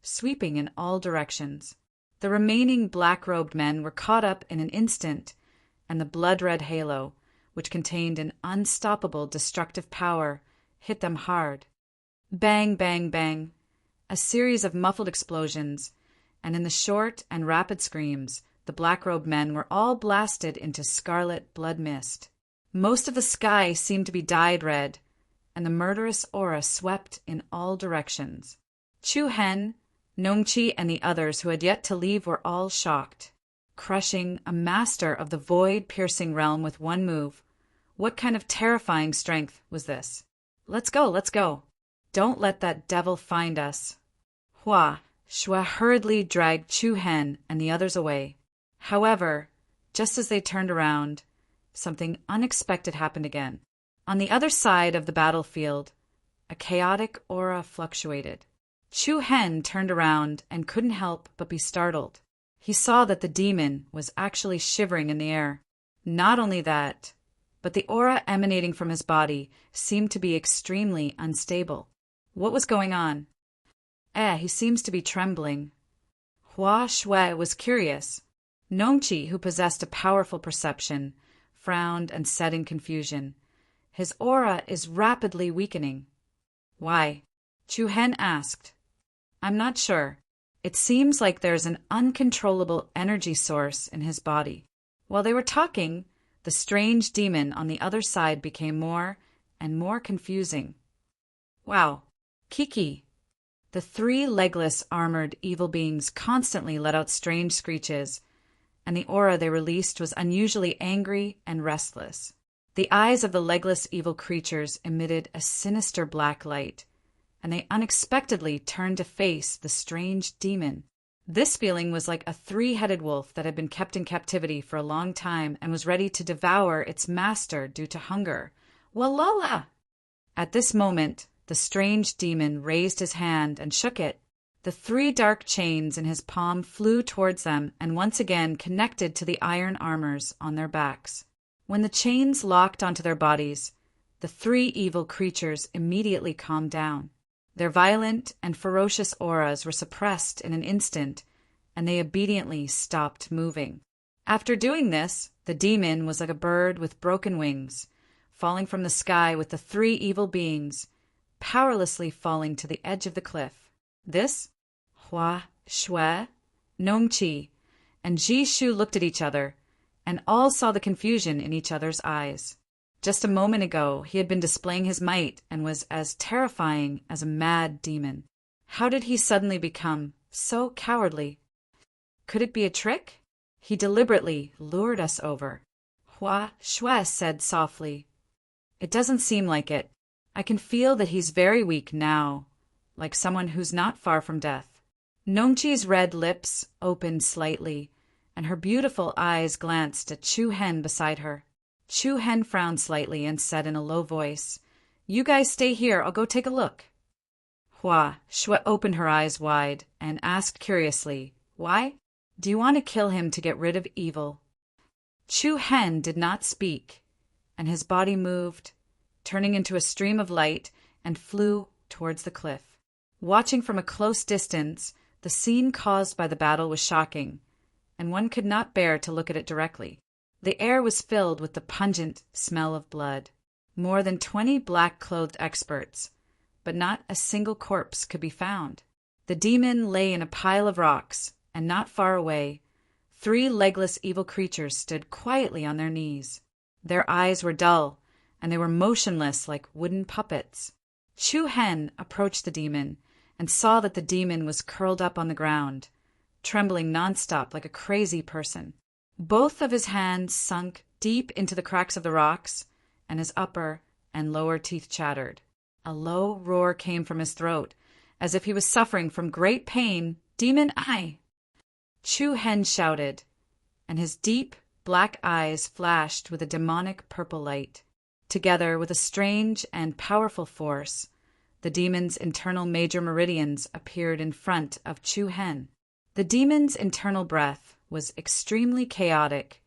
sweeping in all directions. The remaining black-robed men were caught up in an instant, and the blood-red halo, which contained an unstoppable destructive power, hit them hard. Bang, bang, bang. A series of muffled explosions, and in the short and rapid screams, the black-robed men were all blasted into scarlet blood mist. Most of the sky seemed to be dyed red, and the murderous aura swept in all directions. Chu Hen, Nongqi, and the others who had yet to leave were all shocked. Crushing a master of the void-piercing realm with one move. What kind of terrifying strength was this? Let's go, let's go. Don't let that devil find us. Hua Shui hurriedly dragged Chu Hen and the others away. However, just as they turned around, something unexpected happened again. On the other side of the battlefield, a chaotic aura fluctuated. Chu Hen turned around and couldn't help but be startled. He saw that the demon was actually shivering in the air. Not only that, but the aura emanating from his body seemed to be extremely unstable. What was going on? He seems to be trembling. Hua Shui was curious. Nongqi, who possessed a powerful perception, frowned and said in confusion, "His aura is rapidly weakening." "Why?" Chu Hen asked. "I'm not sure. It seems like there's an uncontrollable energy source in his body." While they were talking, the strange demon on the other side became more and more confusing. Wow. Kiki. The three legless, armored evil beings constantly let out strange screeches, and the aura they released was unusually angry and restless. The eyes of the legless evil creatures emitted a sinister black light, and they unexpectedly turned to face the strange demon. This feeling was like a three-headed wolf that had been kept in captivity for a long time and was ready to devour its master due to hunger. Walala! At this moment, the strange demon raised his hand and shook it. The three dark chains in his palm flew towards them and once again connected to the iron armors on their backs. When the chains locked onto their bodies, the three evil creatures immediately calmed down. Their violent and ferocious auras were suppressed in an instant, and they obediently stopped moving. After doing this, the demon was like a bird with broken wings, falling from the sky with the three evil beings, powerlessly falling to the edge of the cliff. This, Hua Shui, Nongqi, and Ji Shu looked at each other, and all saw the confusion in each other's eyes. Just a moment ago, he had been displaying his might and was as terrifying as a mad demon. How did he suddenly become so cowardly? Could it be a trick? He deliberately lured us over. Hua Shui said softly. It doesn't seem like it. I can feel that he's very weak now, like someone who's not far from death. Nongqi's red lips opened slightly, and her beautiful eyes glanced at Chu Hen beside her. Chu Hen frowned slightly and said in a low voice, You guys stay here, I'll go take a look. Hua Shui opened her eyes wide and asked curiously, Why? Do you want to kill him to get rid of evil? Chu Hen did not speak, and his body moved, turning into a stream of light, and flew towards the cliff. Watching from a close distance, the scene caused by the battle was shocking, and one could not bear to look at it directly. The air was filled with the pungent smell of blood. More than 20 black-clothed experts, but not a single corpse could be found. The demon lay in a pile of rocks, and not far away, 3 legless evil creatures stood quietly on their knees. Their eyes were dull, and they were motionless like wooden puppets. Chu Hen approached the demon and saw that the demon was curled up on the ground, trembling nonstop like a crazy person. Both of his hands sunk deep into the cracks of the rocks, and his upper and lower teeth chattered. A low roar came from his throat, as if he was suffering from great pain. Demon Eye! Chu Hen shouted, and his deep, black eyes flashed with a demonic purple light. Together with a strange and powerful force, the demon's internal major meridians appeared in front of Chu Hen. The demon's internal breath was extremely chaotic,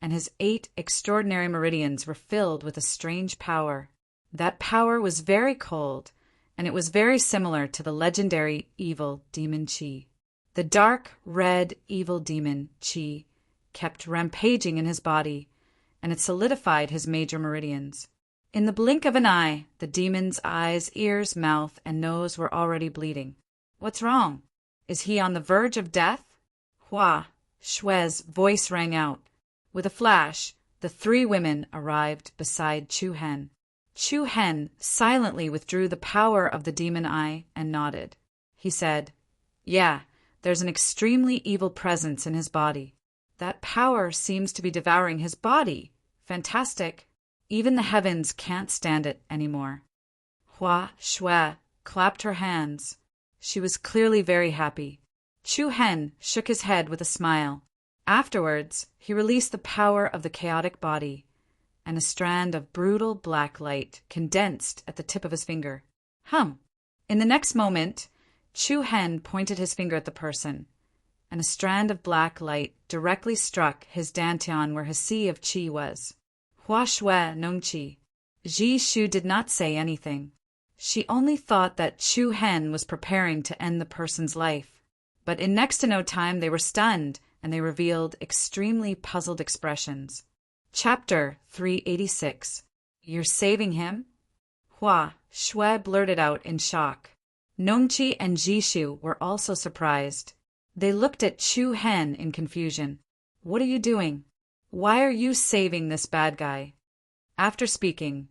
and his 8 extraordinary meridians were filled with a strange power. That power was very cold, and it was very similar to the legendary evil demon Qi. The dark, red, evil demon Qi kept rampaging in his body, and it solidified his major meridians. In the blink of an eye, the demon's eyes, ears, mouth, and nose were already bleeding. What's wrong? Is he on the verge of death? Hua Shui's voice rang out. With a flash, the 3 women arrived beside Chu Hen. Chu Hen silently withdrew the power of the demon eye and nodded. He said, Yeah, there's an extremely evil presence in his body. That power seems to be devouring his body. Fantastic. Even the heavens can't stand it anymore. Hua Shui clapped her hands. She was clearly very happy. Chu Hen shook his head with a smile. Afterwards, he released the power of the chaotic body, and a strand of brutal black light condensed at the tip of his finger. In the next moment, Chu Hen pointed his finger at the person, and a strand of black light directly struck his dantian where his sea of qi was. Hua Shui Nongqi. Ji Shu did not say anything. She only thought that Chu Hen was preparing to end the person's life. But in next to no time they were stunned, and they revealed extremely puzzled expressions. Chapter 386. You're saving him? Hua Shui blurted out in shock. Nongqi and Jishu were also surprised. They looked at Chu Hen in confusion. What are you doing? Why are you saving this bad guy? After speaking,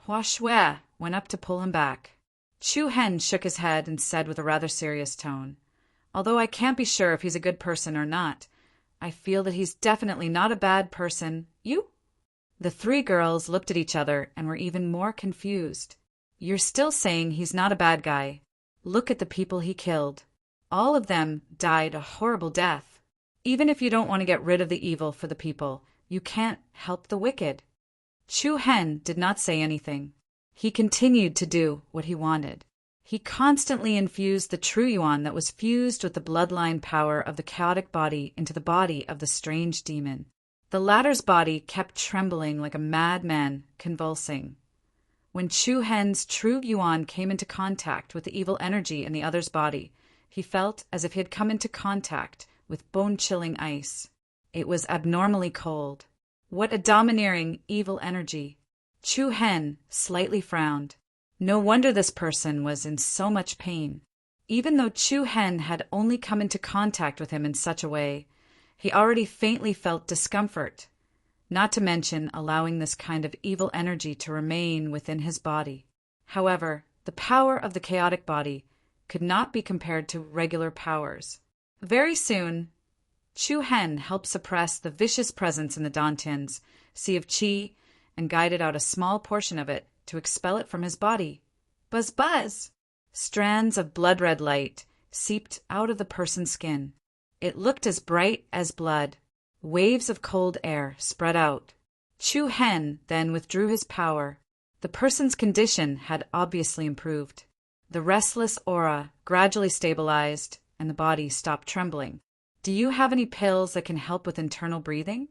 Hua Shui went up to pull him back. Chu Hen shook his head and said with a rather serious tone, Although I can't be sure if he's a good person or not, I feel that he's definitely not a bad person. You? The 3 girls looked at each other and were even more confused. You're still saying he's not a bad guy. Look at the people he killed. All of them died a horrible death. Even if you don't want to get rid of the evil for the people, you can't help the wicked. Chu Hen did not say anything. He continued to do what he wanted. He constantly infused the true yuan that was fused with the bloodline power of the chaotic body into the body of the strange demon. The latter's body kept trembling like a madman, convulsing. When Chu Hen's true yuan came into contact with the evil energy in the other's body, he felt as if he had come into contact with bone-chilling ice. It was abnormally cold. What a domineering, evil energy! Chu Hen slightly frowned. No wonder this person was in so much pain. Even though Chu Hen had only come into contact with him in such a way, he already faintly felt discomfort. not to mention allowing this kind of evil energy to remain within his body. However, the power of the chaotic body could not be compared to regular powers. Very soon, Chu Hen helped suppress the vicious presence in the Dantian's sea of qi and guided out a small portion of it to expel it from his body. Buzz buzz! Strands of blood-red light seeped out of the person's skin. It looked as bright as blood. Waves of cold air spread out. Chu Hen then withdrew his power. The person's condition had obviously improved. The restless aura gradually stabilized, and the body stopped trembling. Do you have any pills that can help with internal breathing?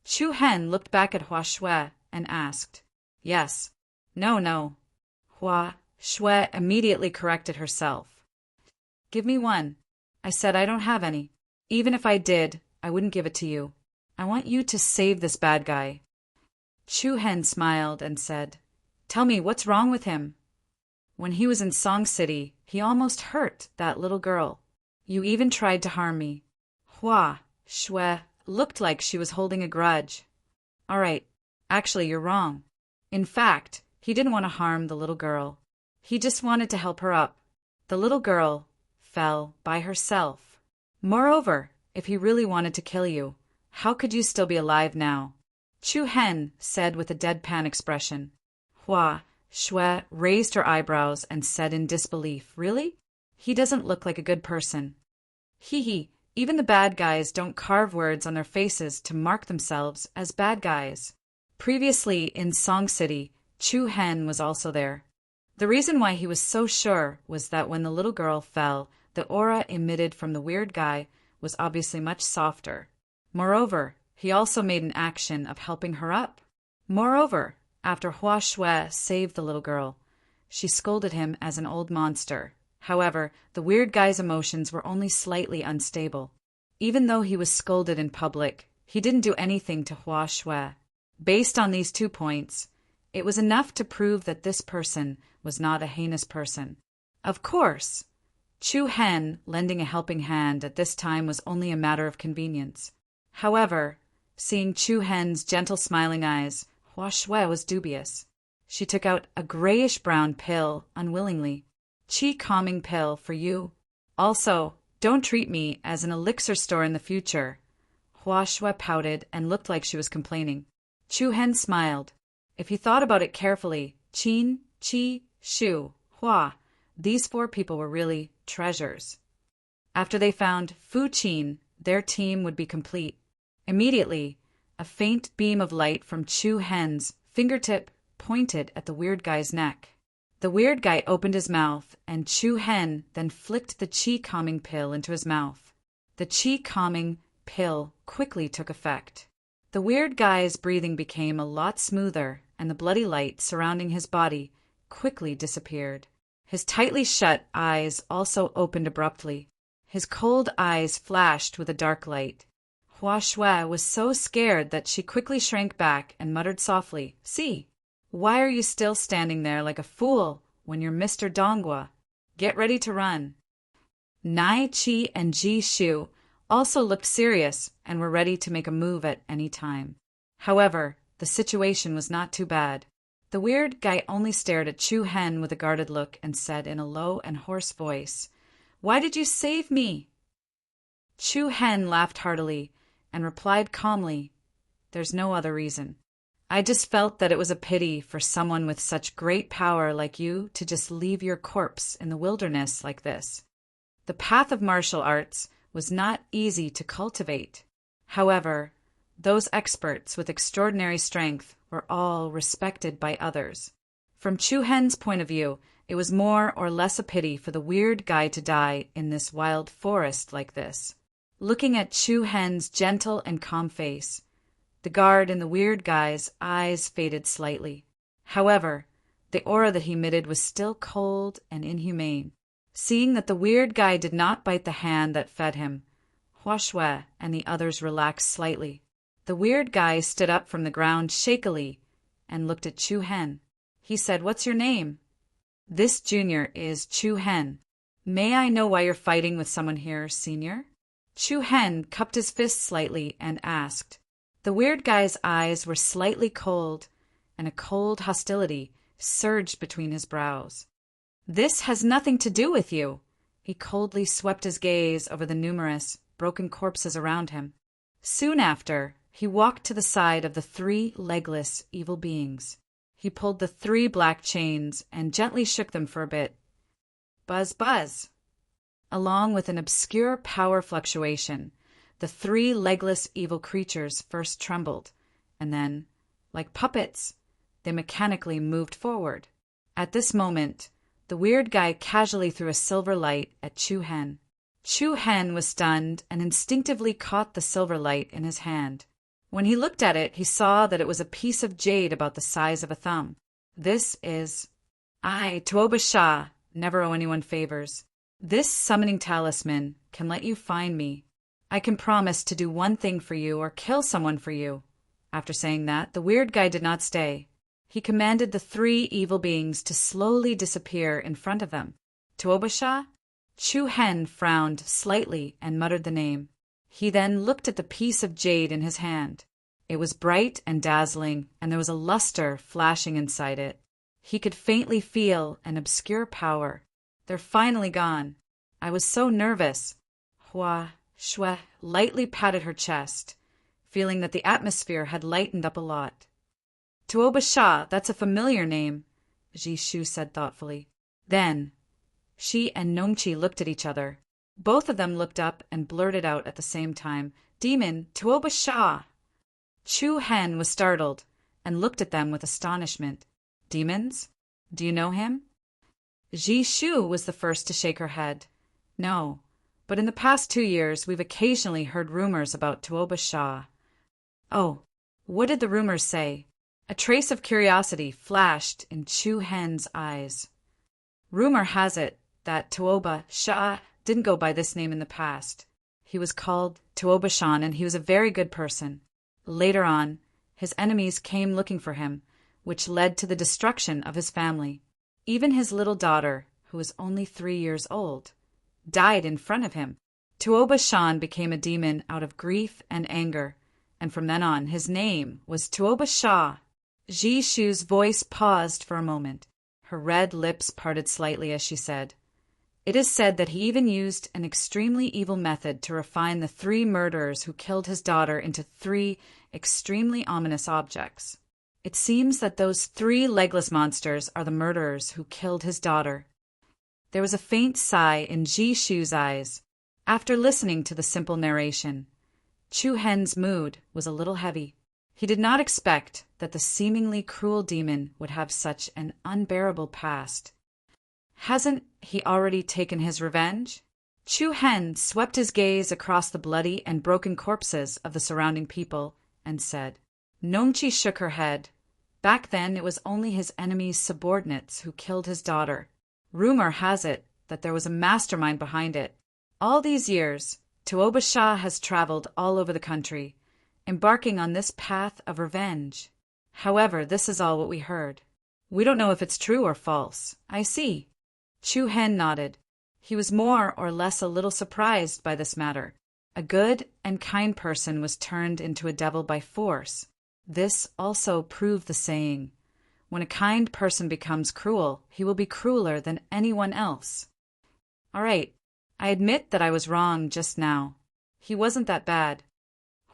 Chu Hen looked back at Hua Shui and asked. Yes. No. Hua Shui immediately corrected herself. Give me one. I said I don't have any. Even if I did, I wouldn't give it to you. I want you to save this bad guy. Chu Hen smiled and said, Tell me, what's wrong with him? When he was in Song City, he almost hurt that little girl. You even tried to harm me. Hua Shui looked like she was holding a grudge. All right, actually you're wrong. In fact, he didn't want to harm the little girl. He just wanted to help her up. The little girl fell by herself. Moreover, if he really wanted to kill you, how could you still be alive now? Chu Hen said with a deadpan expression. Hua Shui raised her eyebrows and said in disbelief, Really? He doesn't look like a good person. Hee, even the bad guys don't carve words on their faces to mark themselves as bad guys. Previously in Song City, Chu Hen was also there. The reason why he was so sure was that when the little girl fell, the aura emitted from the weird guy was obviously much softer. Moreover, he also made an action of helping her up. Moreover, after Hua Shui saved the little girl, she scolded him as an old monster. However, the weird guy's emotions were only slightly unstable. Even though he was scolded in public, he didn't do anything to Hua Shui. Based on these 2 points, it was enough to prove that this person was not a heinous person. Of course, Chu Hen lending a helping hand at this time was only a matter of convenience. However, seeing Chu Hen's gentle smiling eyes, Hua Shui was dubious. She took out a grayish-brown pill unwillingly. Qi calming pill for you. Also, don't treat me as an elixir store in the future. Hua Shui pouted and looked like she was complaining. Chu Hen smiled. If you thought about it carefully, Qin, Qi, Shu, Hua, these 4 people were really treasures. After they found Fu Qin, their team would be complete. Immediately, a faint beam of light from Chu Hen's fingertip pointed at the weird guy's neck. The weird guy opened his mouth, and Chu Hen then flicked the qi-calming pill into his mouth. The qi-calming pill quickly took effect. The weird guy's breathing became a lot smoother, and the bloody light surrounding his body quickly disappeared. His tightly shut eyes also opened abruptly. His cold eyes flashed with a dark light. Hua Shui was so scared that she quickly shrank back and muttered softly, See, why are you still standing there like a fool when you're Mr. Donghua? Get ready to run. Nai Qi and Ji Shu also looked serious and were ready to make a move at any time. However, the situation was not too bad. The weird guy only stared at Chu Hen with a guarded look and said in a low and hoarse voice, Why did you save me? Chu Hen laughed heartily and replied calmly, There's no other reason. I just felt that it was a pity for someone with such great power like you to just leave your corpse in the wilderness like this. The path of martial arts was not easy to cultivate. However, those experts with extraordinary strength were all respected by others. From Chu Hen's point of view, it was more or less a pity for the weird guy to die in this wild forest like this. Looking at Chu Hen's gentle and calm face, the guard in the weird guy's eyes faded slightly. However, the aura that he emitted was still cold and inhumane. Seeing that the weird guy did not bite the hand that fed him, Hua Shui and the others relaxed slightly. The weird guy stood up from the ground shakily and looked at Chu Hen. He said, What's your name? This junior is Chu Hen. May I know why you're fighting with someone here, senior? Chu Hen cupped his fist slightly and asked, The weird guy's eyes were slightly cold, and a cold hostility surged between his brows. "This has nothing to do with you." He coldly swept his gaze over the numerous, broken corpses around him. Soon after, he walked to the side of the three legless evil beings. He pulled the three black chains and gently shook them for a bit. Buzz, buzz. Along with an obscure power fluctuation, the three legless evil creatures first trembled, and then, like puppets, they mechanically moved forward. At this moment, the weird guy casually threw a silver light at Chu Hen. Chu Hen was stunned and instinctively caught the silver light in his hand. When he looked at it, he saw that it was a piece of jade about the size of a thumb. "This is... I, Tuoba Shah, never owe anyone favors. This summoning talisman can let you find me. I can promise to do one thing for you or kill someone for you." After saying that, the weird guy did not stay. He commanded the three evil beings to slowly disappear in front of them. "Tuoba Shah?" Chu Hen frowned slightly and muttered the name. He then looked at the piece of jade in his hand. It was bright and dazzling, and there was a luster flashing inside it. He could faintly feel an obscure power. "They're finally gone. I was so nervous." Hua Shui lightly patted her chest, feeling that the atmosphere had lightened up a lot. "Tuoba Shah, that's a familiar name," Jishu said thoughtfully. Then, she and Nongchi looked at each other. Both of them looked up and blurted out at the same time, "Demon, Tuoba Shah!" Chu Hen was startled and looked at them with astonishment. "Demons? Do you know him?" Jishu was the first to shake her head. "No, but in the past 2 years we've occasionally heard rumors about Tuoba Shah." "Oh, what did the rumors say?" A trace of curiosity flashed in Chu Hen's eyes. "Rumor has it that Tuoba Shah didn't go by this name in the past. He was called Tuoba Shan, and he was a very good person. Later on, his enemies came looking for him, which led to the destruction of his family. Even his little daughter, who was only 3 years old, died in front of him. Tuoba Shan became a demon out of grief and anger, and from then on his name was Tuoba Shah." Jishu's voice paused for a moment. Her red lips parted slightly as she said, "It is said that he even used an extremely evil method to refine the 3 murderers who killed his daughter into 3 extremely ominous objects. It seems that those 3 legless monsters are the murderers who killed his daughter." There was a faint sigh in Jishu's eyes. After listening to the simple narration, Chu Hen's mood was a little heavy. He did not expect that the seemingly cruel demon would have such an unbearable past. Hasn't he already taken his revenge? Chu Hen swept his gaze across the bloody and broken corpses of the surrounding people and said. Nongchi shook her head. Back then it was only his enemy's subordinates who killed his daughter. Rumor has it that there was a mastermind behind it. All these years, Tuoba Shah has traveled all over the country, embarking on this path of revenge. However, this is all what we heard. We don't know if it's true or false. I see. Chu Hen nodded. He was more or less a little surprised by this matter. A good and kind person was turned into a devil by force. This also proved the saying, when a kind person becomes cruel, he will be crueler than anyone else. All right, I admit that I was wrong just now. He wasn't that bad.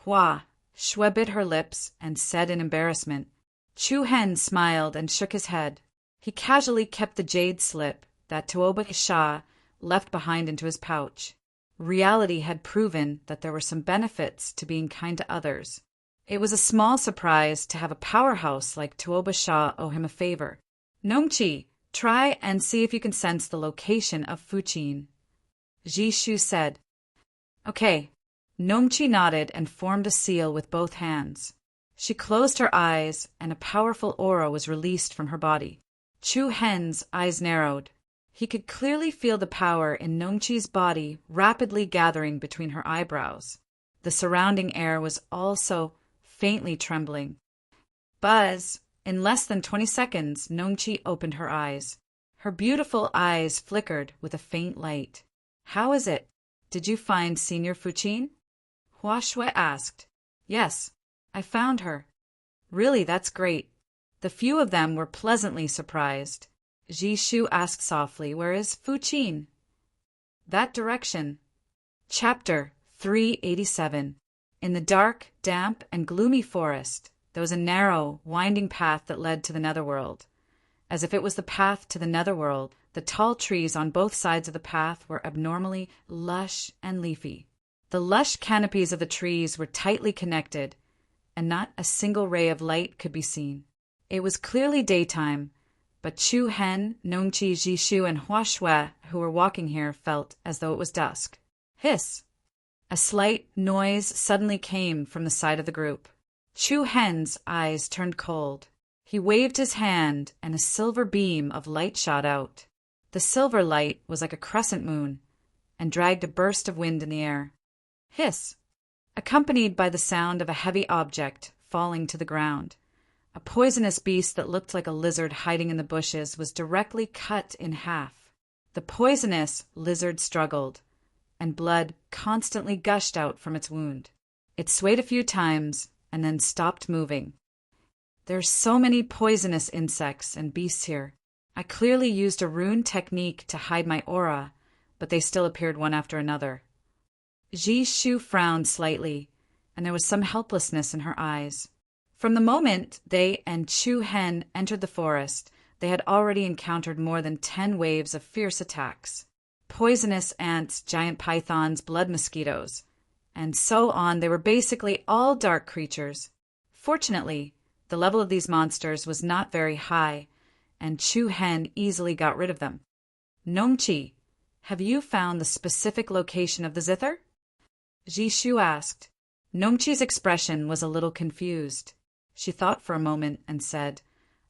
Hua Shui bit her lips and said in embarrassment. Chu Hen smiled and shook his head. He casually kept the jade slip that Tuoba Shah left behind into his pouch. Reality had proven that there were some benefits to being kind to others. It was a small surprise to have a powerhouse like Tuoba Shah owe him a favor. Nongchi, try and see if you can sense the location of Fuqin. Jishu said. Okay. Nongchi nodded and formed a seal with both hands. She closed her eyes and a powerful aura was released from her body. Chu Hen's eyes narrowed. He could clearly feel the power in Nongchi's body rapidly gathering between her eyebrows. The surrounding air was also faintly trembling. Buzz! In less than 20 seconds, Nongchi opened her eyes. Her beautiful eyes flickered with a faint light. How is it? Did you find Senior Fuqin? Hua Shui asked. Yes, I found her. Really, that's great. The few of them were pleasantly surprised. Jishu asked softly, "Where is Fuqin?" "That direction." Chapter 387. In the dark, damp, and gloomy forest, there was a narrow, winding path that led to the netherworld. As if it was the path to the netherworld, the tall trees on both sides of the path were abnormally lush and leafy. The lush canopies of the trees were tightly connected, and not a single ray of light could be seen. It was clearly daytime, but Chu Hen, Nongqi, Jishu, and Hua Shui, who were walking here, felt as though it was dusk. Hiss! A slight noise suddenly came from the side of the group. Chu Hen's eyes turned cold. He waved his hand, and a silver beam of light shot out. The silver light was like a crescent moon, and dragged a burst of wind in the air. Hiss! Accompanied by the sound of a heavy object falling to the ground. A poisonous beast that looked like a lizard hiding in the bushes was directly cut in half. The poisonous lizard struggled, and blood constantly gushed out from its wound. It swayed a few times, and then stopped moving. There are so many poisonous insects and beasts here. I clearly used a rune technique to hide my aura, but they still appeared one after another. Jishu frowned slightly, and there was some helplessness in her eyes. From the moment they and Chu Hen entered the forest, they had already encountered more than 10 waves of fierce attacks. Poisonous ants, giant pythons, blood mosquitoes, and so on. They were basically all dark creatures. Fortunately, the level of these monsters was not very high, and Chu Hen easily got rid of them. "Nongqi, have you found the specific location of the zither?" Jishu asked. Nongqi's expression was a little confused. She thought for a moment and said,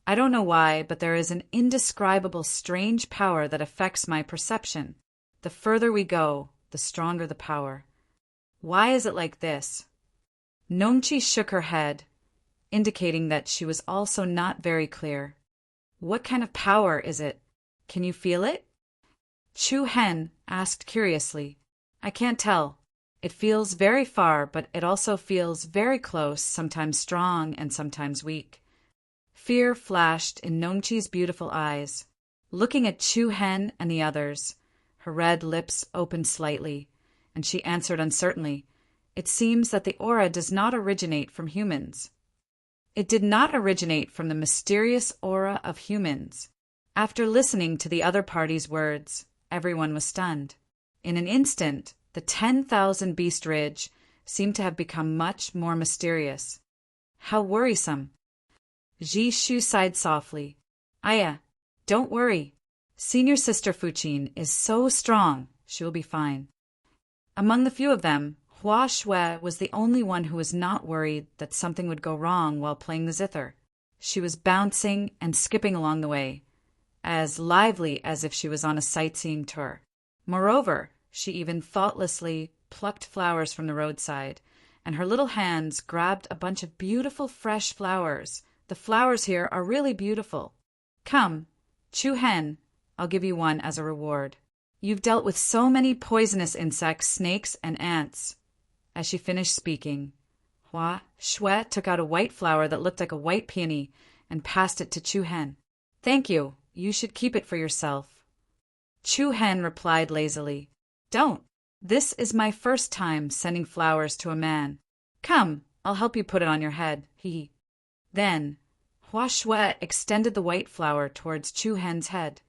"I don't know why, but there is an indescribable strange power that affects my perception. The further we go, the stronger the power. Why is it like this?" Nongqi shook her head, indicating that she was also not very clear. "What kind of power is it? Can you feel it?" Chu Hen asked curiously. "I can't tell. It feels very far, but it also feels very close, sometimes strong and sometimes weak." Fear flashed in Nongqi's beautiful eyes. Looking at Chu Hen and the others, her red lips opened slightly, and she answered uncertainly, "It seems that the aura does not originate from humans." It did not originate from the mysterious aura of humans. After listening to the other party's words, everyone was stunned. In an instant, the 10,000 Beast Ridge seemed to have become much more mysterious. How worrisome. Jishu sighed softly. "Aya, don't worry. Senior Sister Fuqin is so strong, she will be fine." Among the few of them, Hua Shui was the only one who was not worried that something would go wrong while playing the zither. She was bouncing and skipping along the way, as lively as if she was on a sightseeing tour. Moreover, she even thoughtlessly plucked flowers from the roadside, and her little hands grabbed a bunch of beautiful fresh flowers. The flowers here are really beautiful. "Come, Chu Hen, I'll give you one as a reward. You've dealt with so many poisonous insects, snakes, and ants." As she finished speaking, Hua Shui took out a white flower that looked like a white peony and passed it to Chu Hen. "Thank you. You should keep it for yourself." Chu Hen replied lazily, "Don't. This is my first time sending flowers to a man. Come, I'll help you put it on your head." Then Hua Shui extended the white flower towards Chu Hen's head.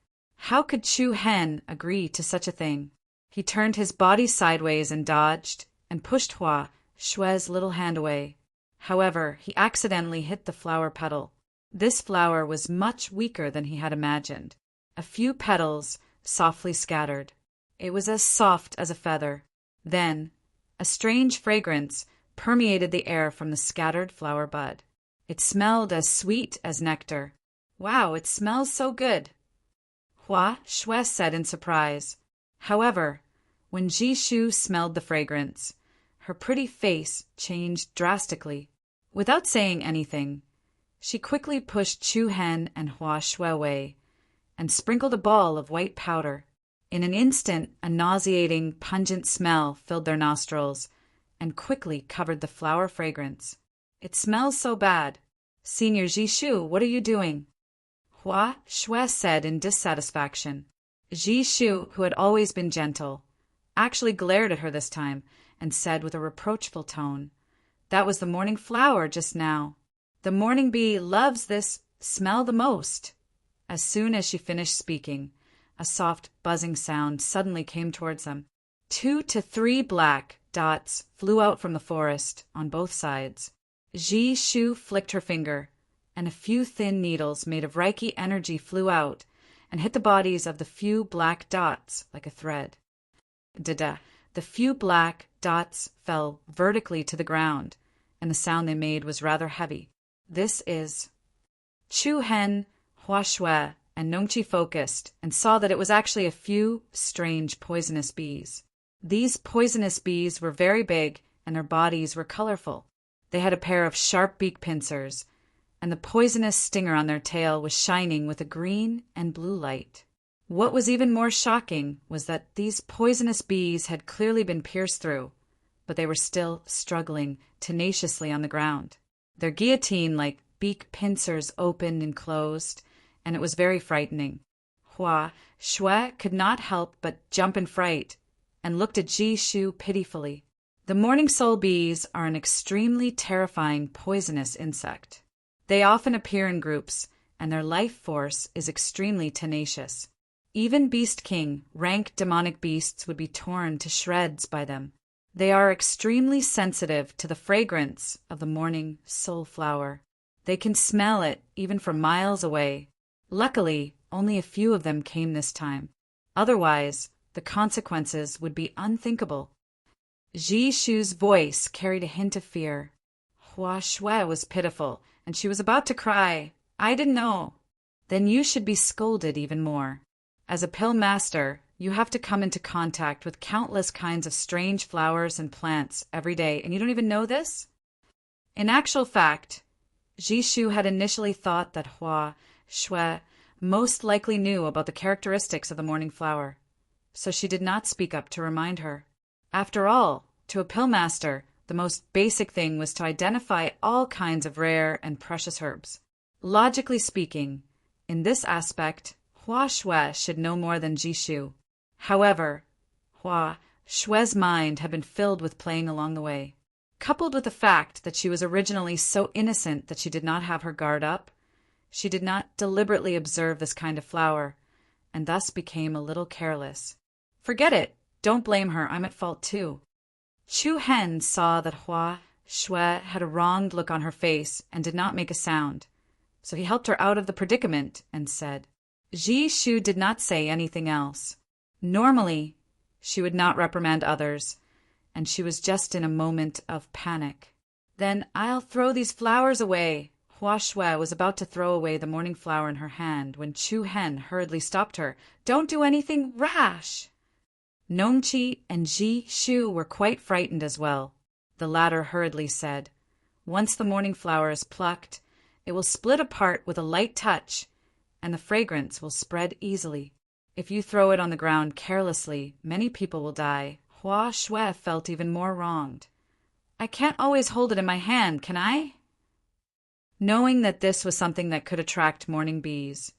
How could Chu Hen agree to such a thing? He turned his body sideways and dodged, and pushed Hua Shui's little hand away. However, he accidentally hit the flower petal. This flower was much weaker than he had imagined. A few petals softly scattered. It was as soft as a feather. Then, a strange fragrance permeated the air from the scattered flower bud. It smelled as sweet as nectar. "Wow, it smells so good," Hua Shui said in surprise. However, when Jishu smelled the fragrance, her pretty face changed drastically. Without saying anything, she quickly pushed Chu Hen and Hua Shui away and sprinkled a ball of white powder. In an instant, a nauseating, pungent smell filled their nostrils and quickly covered the flower fragrance. It smells so bad. Senior Jishu, what are you doing? Hua Shui said in dissatisfaction. Jishu, who had always been gentle, actually glared at her this time and said with a reproachful tone, "That was the morning flower just now. The morning bee loves this smell the most." As soon as she finished speaking, a soft buzzing sound suddenly came towards them. 2 to 3 black dots flew out from the forest on both sides. Ji Shu flicked her finger, and a few thin needles made of Reiki energy flew out and hit the bodies of the few black dots like a thread. Da-da. The few black dots fell vertically to the ground, and the sound they made was rather heavy. This is... Chu Hen, Hua Shui, and Nongqi focused and saw that it was actually a few strange poisonous bees. These poisonous bees were very big, and their bodies were colorful. They had a pair of sharp beak pincers, and the poisonous stinger on their tail was shining with a green and blue light. What was even more shocking was that these poisonous bees had clearly been pierced through, but they were still struggling tenaciously on the ground. Their guillotine-like beak pincers opened and closed, and it was very frightening. Hua Shui could not help but jump in fright and looked at Ji Shu pitifully. The morning soul bees are an extremely terrifying poisonous insect. They often appear in groups, and their life force is extremely tenacious. Even Beast King, rank demonic beasts would be torn to shreds by them. They are extremely sensitive to the fragrance of the morning soul flower. They can smell it even from miles away. Luckily, only a few of them came this time. Otherwise, the consequences would be unthinkable. Ji Shu's voice carried a hint of fear. Hua Shui was pitiful, and she was about to cry, "I didn't know." Then you should be scolded even more. As a pill master, you have to come into contact with countless kinds of strange flowers and plants every day, and you don't even know this? In actual fact, Ji Shu had initially thought that Hua Shui most likely knew about the characteristics of the morning flower, so she did not speak up to remind her. After all, to a pill master, the most basic thing was to identify all kinds of rare and precious herbs. Logically speaking, in this aspect, Hua Shui should know more than Ji Shu. However, Hua Shui's mind had been filled with playing along the way. Coupled with the fact that she was originally so innocent that she did not have her guard up, she did not deliberately observe this kind of flower, and thus became a little careless. Forget it. Don't blame her. I'm at fault too. Chu Hen saw that Hua Shui had a wronged look on her face and did not make a sound, so he helped her out of the predicament and said, Ji Shu did not say anything else. Normally, she would not reprimand others, and she was just in a moment of panic. Then I'll throw these flowers away. Hua Shui was about to throw away the morning flower in her hand when Chu Hen hurriedly stopped her. Don't do anything rash. Nongqi and Ji Shu were quite frightened as well. The latter hurriedly said, once the morning flower is plucked, it will split apart with a light touch, and the fragrance will spread easily. If you throw it on the ground carelessly, many people will die. Hua Shui felt even more wronged. I can't always hold it in my hand, can I? Knowing that this was something that could attract morning bees,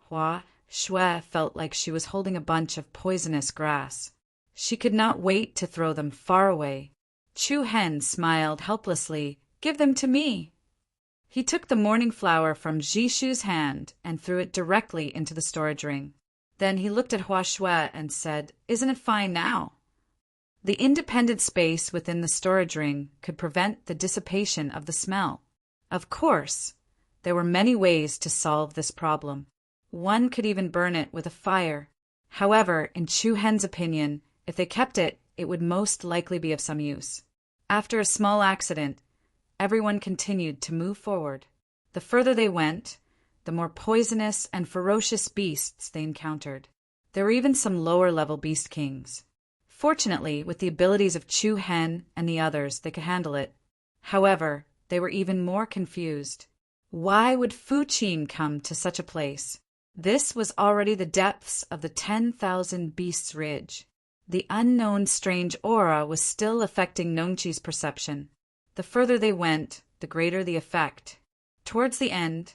Hua Shui felt like she was holding a bunch of poisonous grass. She could not wait to throw them far away. Chu Hen smiled helplessly. Give them to me. He took the morning flower from Ji Shu's hand and threw it directly into the storage ring. Then he looked at Hua Shui and said, Isn't it fine now? The independent space within the storage ring could prevent the dissipation of the smell. Of course, there were many ways to solve this problem. One could even burn it with a fire. However, in Chu Hen's opinion, if they kept it, it would most likely be of some use. After a small accident, everyone continued to move forward. The further they went, the more poisonous and ferocious beasts they encountered. There were even some lower-level beast kings. Fortunately, with the abilities of Chu Hen and the others, they could handle it. However, they were even more confused. Why would Fu Qin come to such a place? This was already the depths of the 10,000 Beasts Ridge. The unknown strange aura was still affecting Nongqi's perception. The further they went, the greater the effect. Towards the end,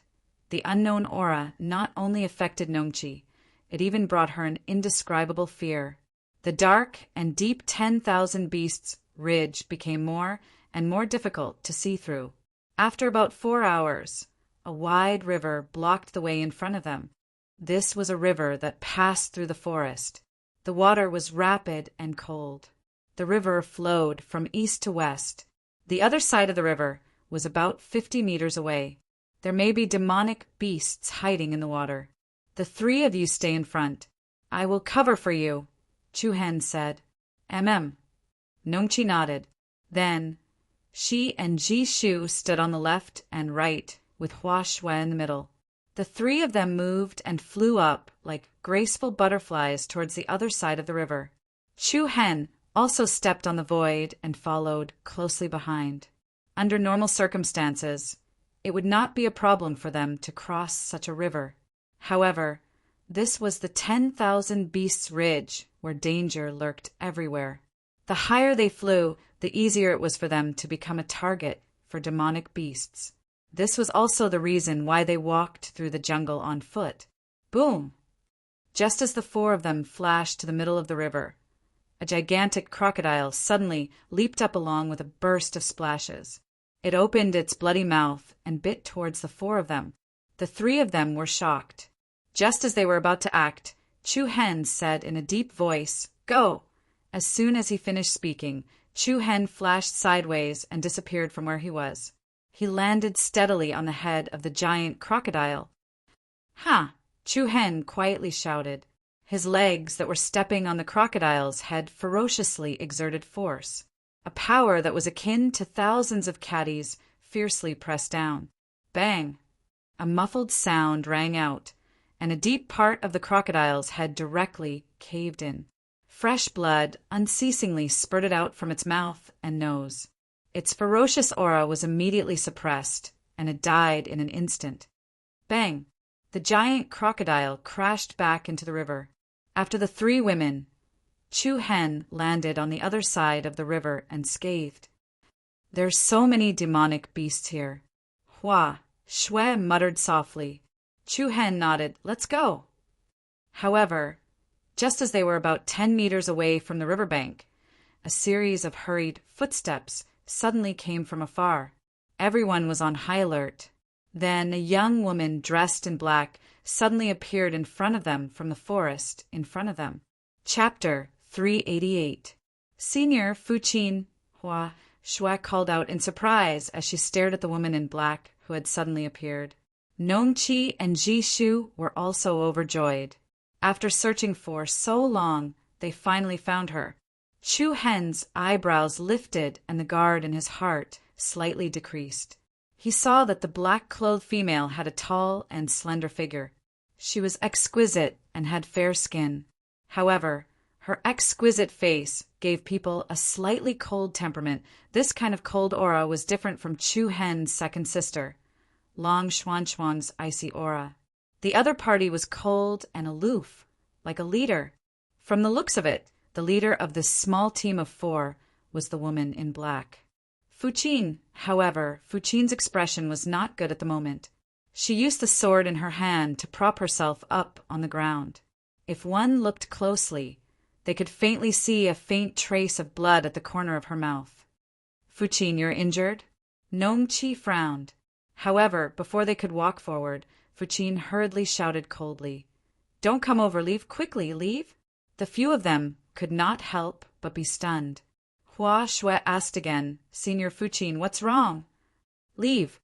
the unknown aura not only affected Nongqi, it even brought her an indescribable fear. The dark and deep 10,000 beasts ridge became more and more difficult to see through. After about 4 hours, a wide river blocked the way in front of them. This was a river that passed through the forest. The water was rapid and cold. The river flowed from east to west. The other side of the river was about 50 meters away. There may be demonic beasts hiding in the water. The 3 of you stay in front. I will cover for you, Chu Hen said. Nongqi nodded. Then, she and Ji Shu stood on the left and right, with Hua Shui in the middle. The 3 of them moved and flew up like graceful butterflies towards the other side of the river. Chu Hen also stepped on the void and followed closely behind. Under normal circumstances, it would not be a problem for them to cross such a river. However, this was the 10,000 Beasts Ridge, where danger lurked everywhere. The higher they flew, the easier it was for them to become a target for demonic beasts. This was also the reason why they walked through the jungle on foot. Boom! Just as the 4 of them flashed to the middle of the river, a gigantic crocodile suddenly leaped up along with a burst of splashes. It opened its bloody mouth and bit towards the 4 of them. The 3 of them were shocked. Just as they were about to act, Chu Hen said in a deep voice, "Go!" As soon as he finished speaking, Chu Hen flashed sideways and disappeared from where he was. He landed steadily on the head of the giant crocodile. "Ha!" Chu Hen quietly shouted. His legs that were stepping on the crocodile's head ferociously exerted force. A power that was akin to thousands of caddies fiercely pressed down. Bang! A muffled sound rang out, and a deep part of the crocodile's head directly caved in. Fresh blood unceasingly spurted out from its mouth and nose. Its ferocious aura was immediately suppressed, and it died in an instant. Bang! The giant crocodile crashed back into the river. After the 3 women, Chu Hen landed on the other side of the river and scathed. "There's so many demonic beasts here." Hua Shui muttered softly. Chu Hen nodded. "Let's go." However, just as they were about 10 meters away from the riverbank, a series of hurried footsteps suddenly came from afar. Everyone was on high alert. Then a young woman dressed in black suddenly appeared in front of them from the forest in front of them. Chapter 388. Senior Fuqin, Hua Shui called out in surprise as she stared at the woman in black who had suddenly appeared. Nongqi and Ji Shu were also overjoyed. After searching for so long, they finally found her. Chu Hen's eyebrows lifted and the guard in his heart slightly decreased. He saw that the black-clothed female had a tall and slender figure. She was exquisite and had fair skin. However, her exquisite face gave people a slightly cold temperament. This kind of cold aura was different from Chu Hen's second sister, Long Xuanchuang's icy aura. The other party was cold and aloof, like a leader. From the looks of it, the leader of this small team of 4 was the woman in black. Fuqin's expression was not good at the moment. She used the sword in her hand to prop herself up on the ground. If one looked closely, they could faintly see a faint trace of blood at the corner of her mouth. "Fuqin, you're injured?" Nongqi frowned. However, before they could walk forward, Fuqin hurriedly shouted coldly, "Don't come over, leave quickly, leave!" The few of them could not help but be stunned. Hua Shui asked again, "Senior Fuqin, what's wrong?" "Leave."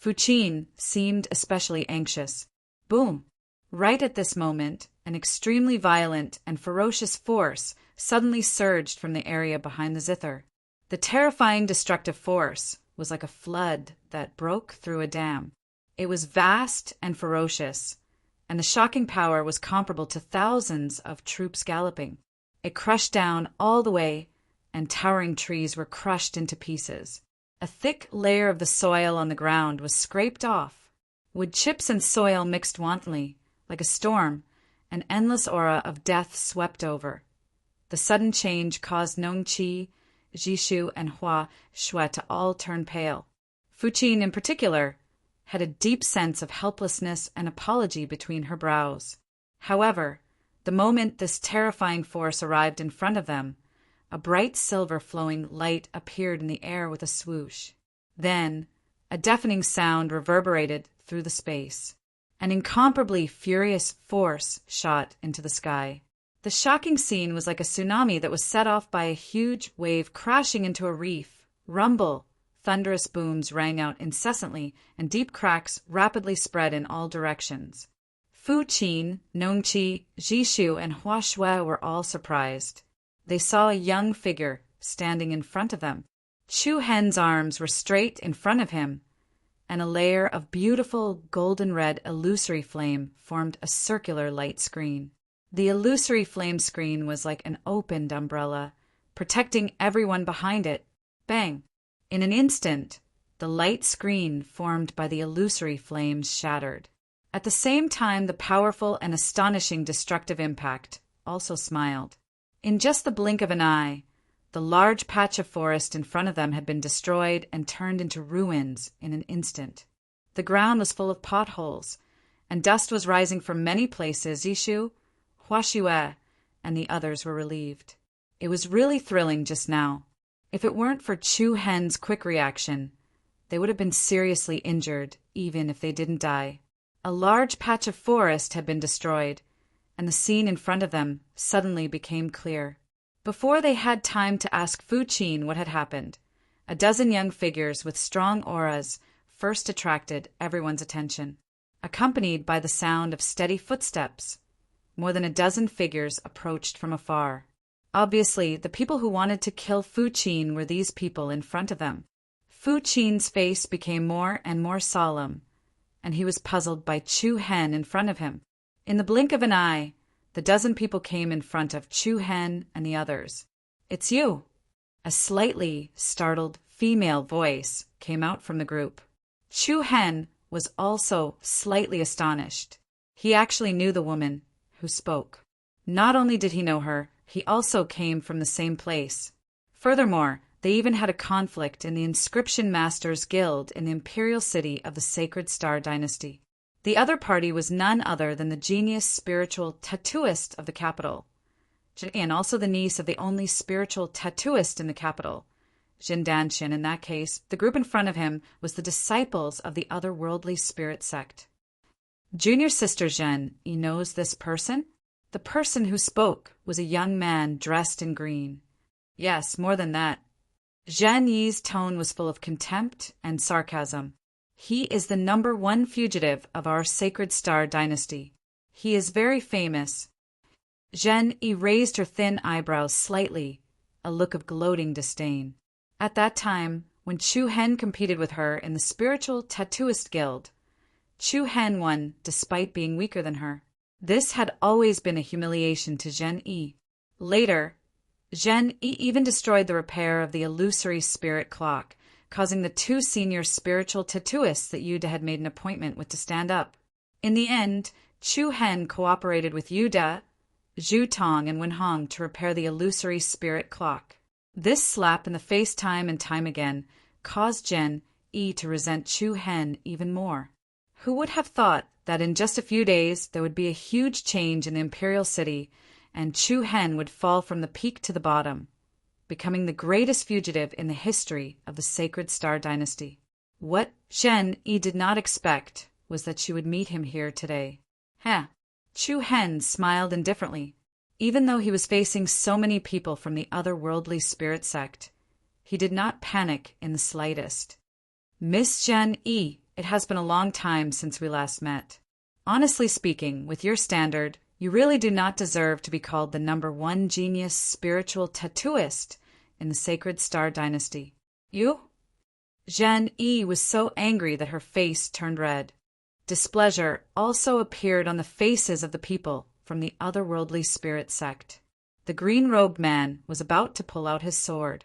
Fuqin seemed especially anxious. Boom! Right at this moment, an extremely violent and ferocious force suddenly surged from the area behind the zither. The terrifying destructive force was like a flood that broke through a dam. It was vast and ferocious, and the shocking power was comparable to thousands of troops galloping. It crushed down all the way, and towering trees were crushed into pieces. A thick layer of the soil on the ground was scraped off. Wood chips and soil mixed wantonly. Like a storm, an endless aura of death swept over. The sudden change caused Nongqi, Jishu, and Hua Shui to all turn pale. Fuqin, in particular, had a deep sense of helplessness and apology between her brows. However, the moment this terrifying force arrived in front of them, a bright silver flowing light appeared in the air with a swoosh. Then, a deafening sound reverberated through the space. An incomparably furious force shot into the sky. The shocking scene was like a tsunami that was set off by a huge wave crashing into a reef. Rumble, thunderous booms rang out incessantly, and deep cracks rapidly spread in all directions. Fu Qin, Nongqi, Jishu, and Hua Shui were all surprised. They saw a young figure standing in front of them. Chu Hen's arms were straight in front of him, and a layer of beautiful golden-red illusory flame formed a circular light screen. The illusory flame screen was like an opened umbrella, protecting everyone behind it. Bang! In an instant, the light screen formed by the illusory flames shattered. At the same time, the powerful and astonishing destructive impact also smiled. In just the blink of an eye, the large patch of forest in front of them had been destroyed and turned into ruins in an instant. The ground was full of potholes, and dust was rising from many places. Yishu, Hua Shui, and the others were relieved. It was really thrilling just now. If it weren't for Chu Hen's quick reaction, they would have been seriously injured, even if they didn't die. A large patch of forest had been destroyed, and the scene in front of them suddenly became clear. Before they had time to ask Fu Qin what had happened, a dozen young figures with strong auras first attracted everyone's attention. Accompanied by the sound of steady footsteps, more than a dozen figures approached from afar. Obviously, the people who wanted to kill Fu Qin were these people in front of them. Fu Qin's face became more and more solemn, and he was puzzled by Chu Hen in front of him. In the blink of an eye, the dozen people came in front of Chu Hen and the others. "It's you!" A slightly startled female voice came out from the group. Chu Hen was also slightly astonished. He actually knew the woman who spoke. Not only did he know her, he also came from the same place. Furthermore, they even had a conflict in the Inscription Masters Guild in the imperial city of the Sacred Star Dynasty. The other party was none other than the genius spiritual tattooist of the capital, and also the niece of the only spiritual tattooist in the capital, Jin Danshin. In that case, the group in front of him was the disciples of the otherworldly spirit sect. Junior sister Zhen Yi knows this person? The person who spoke was a young man dressed in green. Yes, more than that. Zhen Yi's tone was full of contempt and sarcasm. He is the #1 fugitive of our Sacred Star Dynasty. He is very famous. Zhen Yi raised her thin eyebrows slightly, a look of gloating disdain. At that time, when Chu Hen competed with her in the Spiritual Tattooist Guild, Chu Hen won despite being weaker than her. This had always been a humiliation to Zhen Yi. Later, Zhen Yi even destroyed the repair of the illusory spirit clock, causing the 2 senior spiritual tattooists that Yuda had made an appointment with to stand up. In the end, Chu Hen cooperated with Yuda, Zhu Tong, and Wen Hong to repair the illusory spirit clock. This slap in the face time and time again caused Zhen Yi to resent Chu Hen even more. Who would have thought that in just a few days there would be a huge change in the imperial city, and Chu Hen would fall from the peak to the bottom, becoming the greatest fugitive in the history of the Sacred Star Dynasty. What Zhen Yi did not expect was that she would meet him here today. Chu Hen smiled indifferently. Even though he was facing so many people from the otherworldly spirit sect, he did not panic in the slightest. "Miss Zhen Yi, it has been a long time since we last met. Honestly speaking, with your standard, you really do not deserve to be called the #1 genius spiritual tattooist in the Sacred Star Dynasty. You?" Zhen Yi was so angry that her face turned red. Displeasure also appeared on the faces of the people from the otherworldly spirit sect. The green-robed man was about to pull out his sword.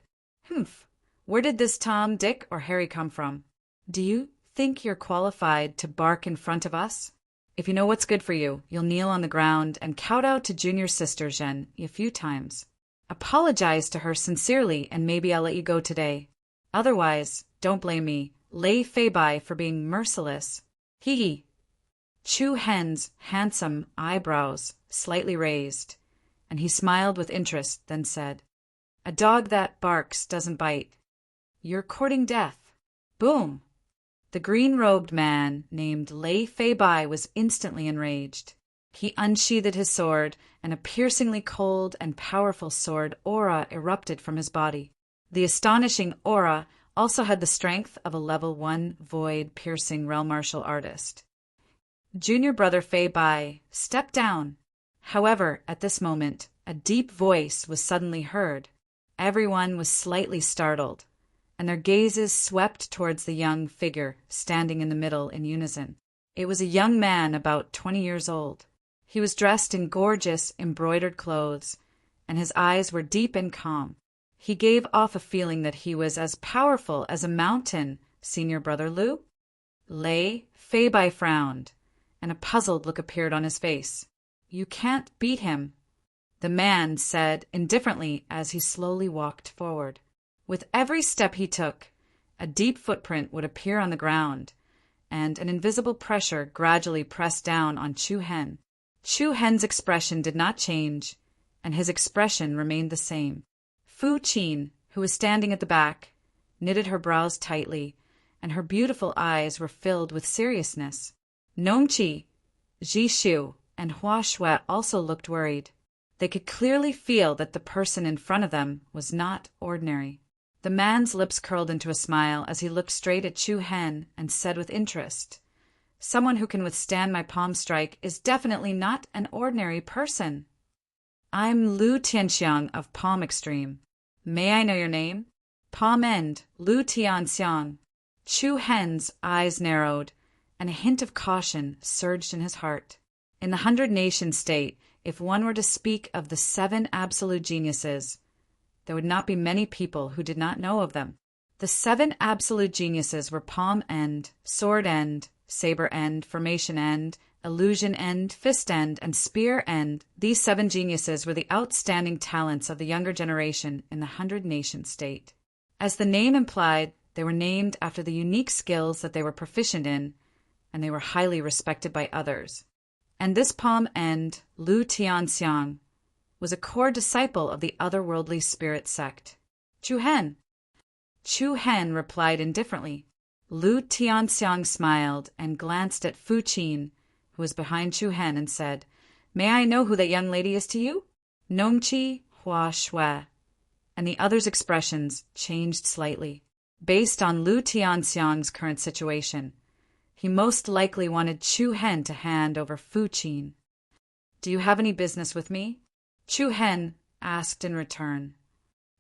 Where did this Tom, Dick, or Harry come from? Do you think you're qualified to bark in front of us? If you know what's good for you, you'll kneel on the ground and kowtow to junior sister Zhen a few times. Apologize to her sincerely, and maybe I'll let you go today. Otherwise, don't blame me. Lei Fei Bai for being merciless. Hee. Chu Hen's handsome eyebrows slightly raised, and he smiled with interest, then said, "A dog that barks doesn't bite. You're courting death." Boom! The green-robed man named Lei Fei Bai was instantly enraged. He unsheathed his sword, and a piercingly cold and powerful sword aura erupted from his body. The astonishing aura also had the strength of a level 1 void-piercing realm martial artist. Junior brother Fei Bai stepped down. However, at this moment, a deep voice was suddenly heard. Everyone was slightly startled, and their gazes swept towards the young figure standing in the middle in unison. It was a young man about 20 years old. He was dressed in gorgeous, embroidered clothes, and his eyes were deep and calm. He gave off a feeling that he was as powerful as a mountain. Senior brother Lu? Lei Fei Bai frowned, and a puzzled look appeared on his face. "You can't beat him," the man said indifferently as he slowly walked forward. With every step he took, a deep footprint would appear on the ground, and an invisible pressure gradually pressed down on Chu Hen. Chu Hen's expression did not change, and his expression remained the same. Fu Qin, who was standing at the back, knitted her brows tightly, and her beautiful eyes were filled with seriousness. Nongqi, Jishu, and Hua Shui also looked worried. They could clearly feel that the person in front of them was not ordinary. The man's lips curled into a smile as he looked straight at Chu Hen and said with interest, "Someone who can withstand my palm strike is definitely not an ordinary person. I'm Lu Tianxiang of Palm Extreme. May I know your name?" "Palm End, Lu Tianxiang." Chu Hen's eyes narrowed, and a hint of caution surged in his heart. In the 100-nation state, if one were to speak of the 7 absolute geniuses, there would not be many people who did not know of them. The 7 absolute geniuses were Palm End, Sword End, Saber End, Formation End, Illusion End, Fist End, and Spear End. These 7 geniuses were the outstanding talents of the younger generation in the 100-nation state. As the name implied, they were named after the unique skills that they were proficient in, and they were highly respected by others. And this Palm End, Lu Tianxiang, was a core disciple of the otherworldly spirit sect. Chu Hen. Chu Hen replied indifferently. Lu Tianxiang smiled and glanced at Fu Qin, who was behind Chu Hen, and said, "May I know who that young lady is to you?" Nongqi, Hua Shui, and the others' expressions changed slightly. Based on Lu Tianxiang's current situation, he most likely wanted Chu Hen to hand over Fu Qin. "Do you have any business with me?" Chu Hen asked in return.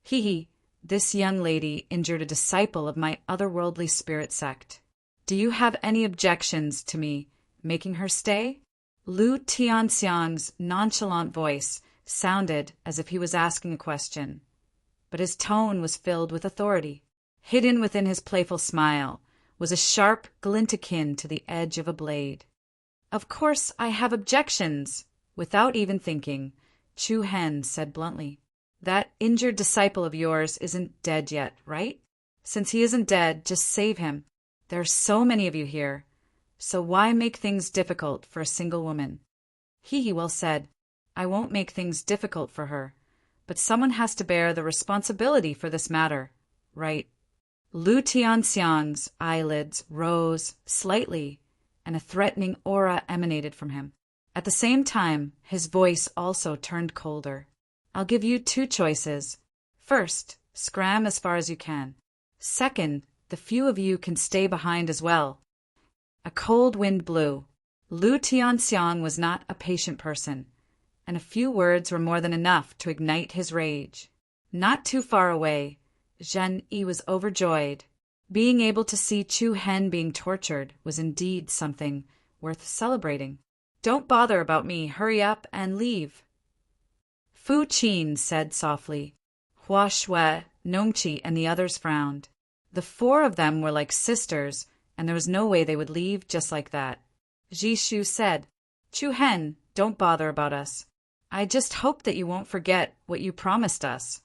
"Hee, this young lady injured a disciple of my otherworldly spirit sect. Do you have any objections to me making her stay?" Lu Tianxiang's nonchalant voice sounded as if he was asking a question, but his tone was filled with authority. Hidden within his playful smile was a sharp glint akin to the edge of a blade. "Of course I have objections." Without even thinking, Chu Hen said bluntly, "That injured disciple of yours isn't dead yet, right? Since he isn't dead, just save him. There are so many of you here, so why make things difficult for a single woman?" He well said. "I won't make things difficult for her, but someone has to bear the responsibility for this matter, right?" Lu Tianxiang's eyelids rose slightly, and a threatening aura emanated from him. At the same time, his voice also turned colder. "I'll give you 2 choices. First, scram as far as you can. Second, the few of you can stay behind as well." A cold wind blew. Lu Tianxiang was not a patient person, and a few words were more than enough to ignite his rage. Not too far away, Zhen Yi was overjoyed. Being able to see Chu Hen being tortured was indeed something worth celebrating. "Don't bother about me, hurry up and leave," Fu Qin said softly. Hua Shui, Nongqi, and the others frowned. The 4 of them were like sisters, and there was no way they would leave just like that. Jishu said, "Chu Hen, don't bother about us. I just hope that you won't forget what you promised us."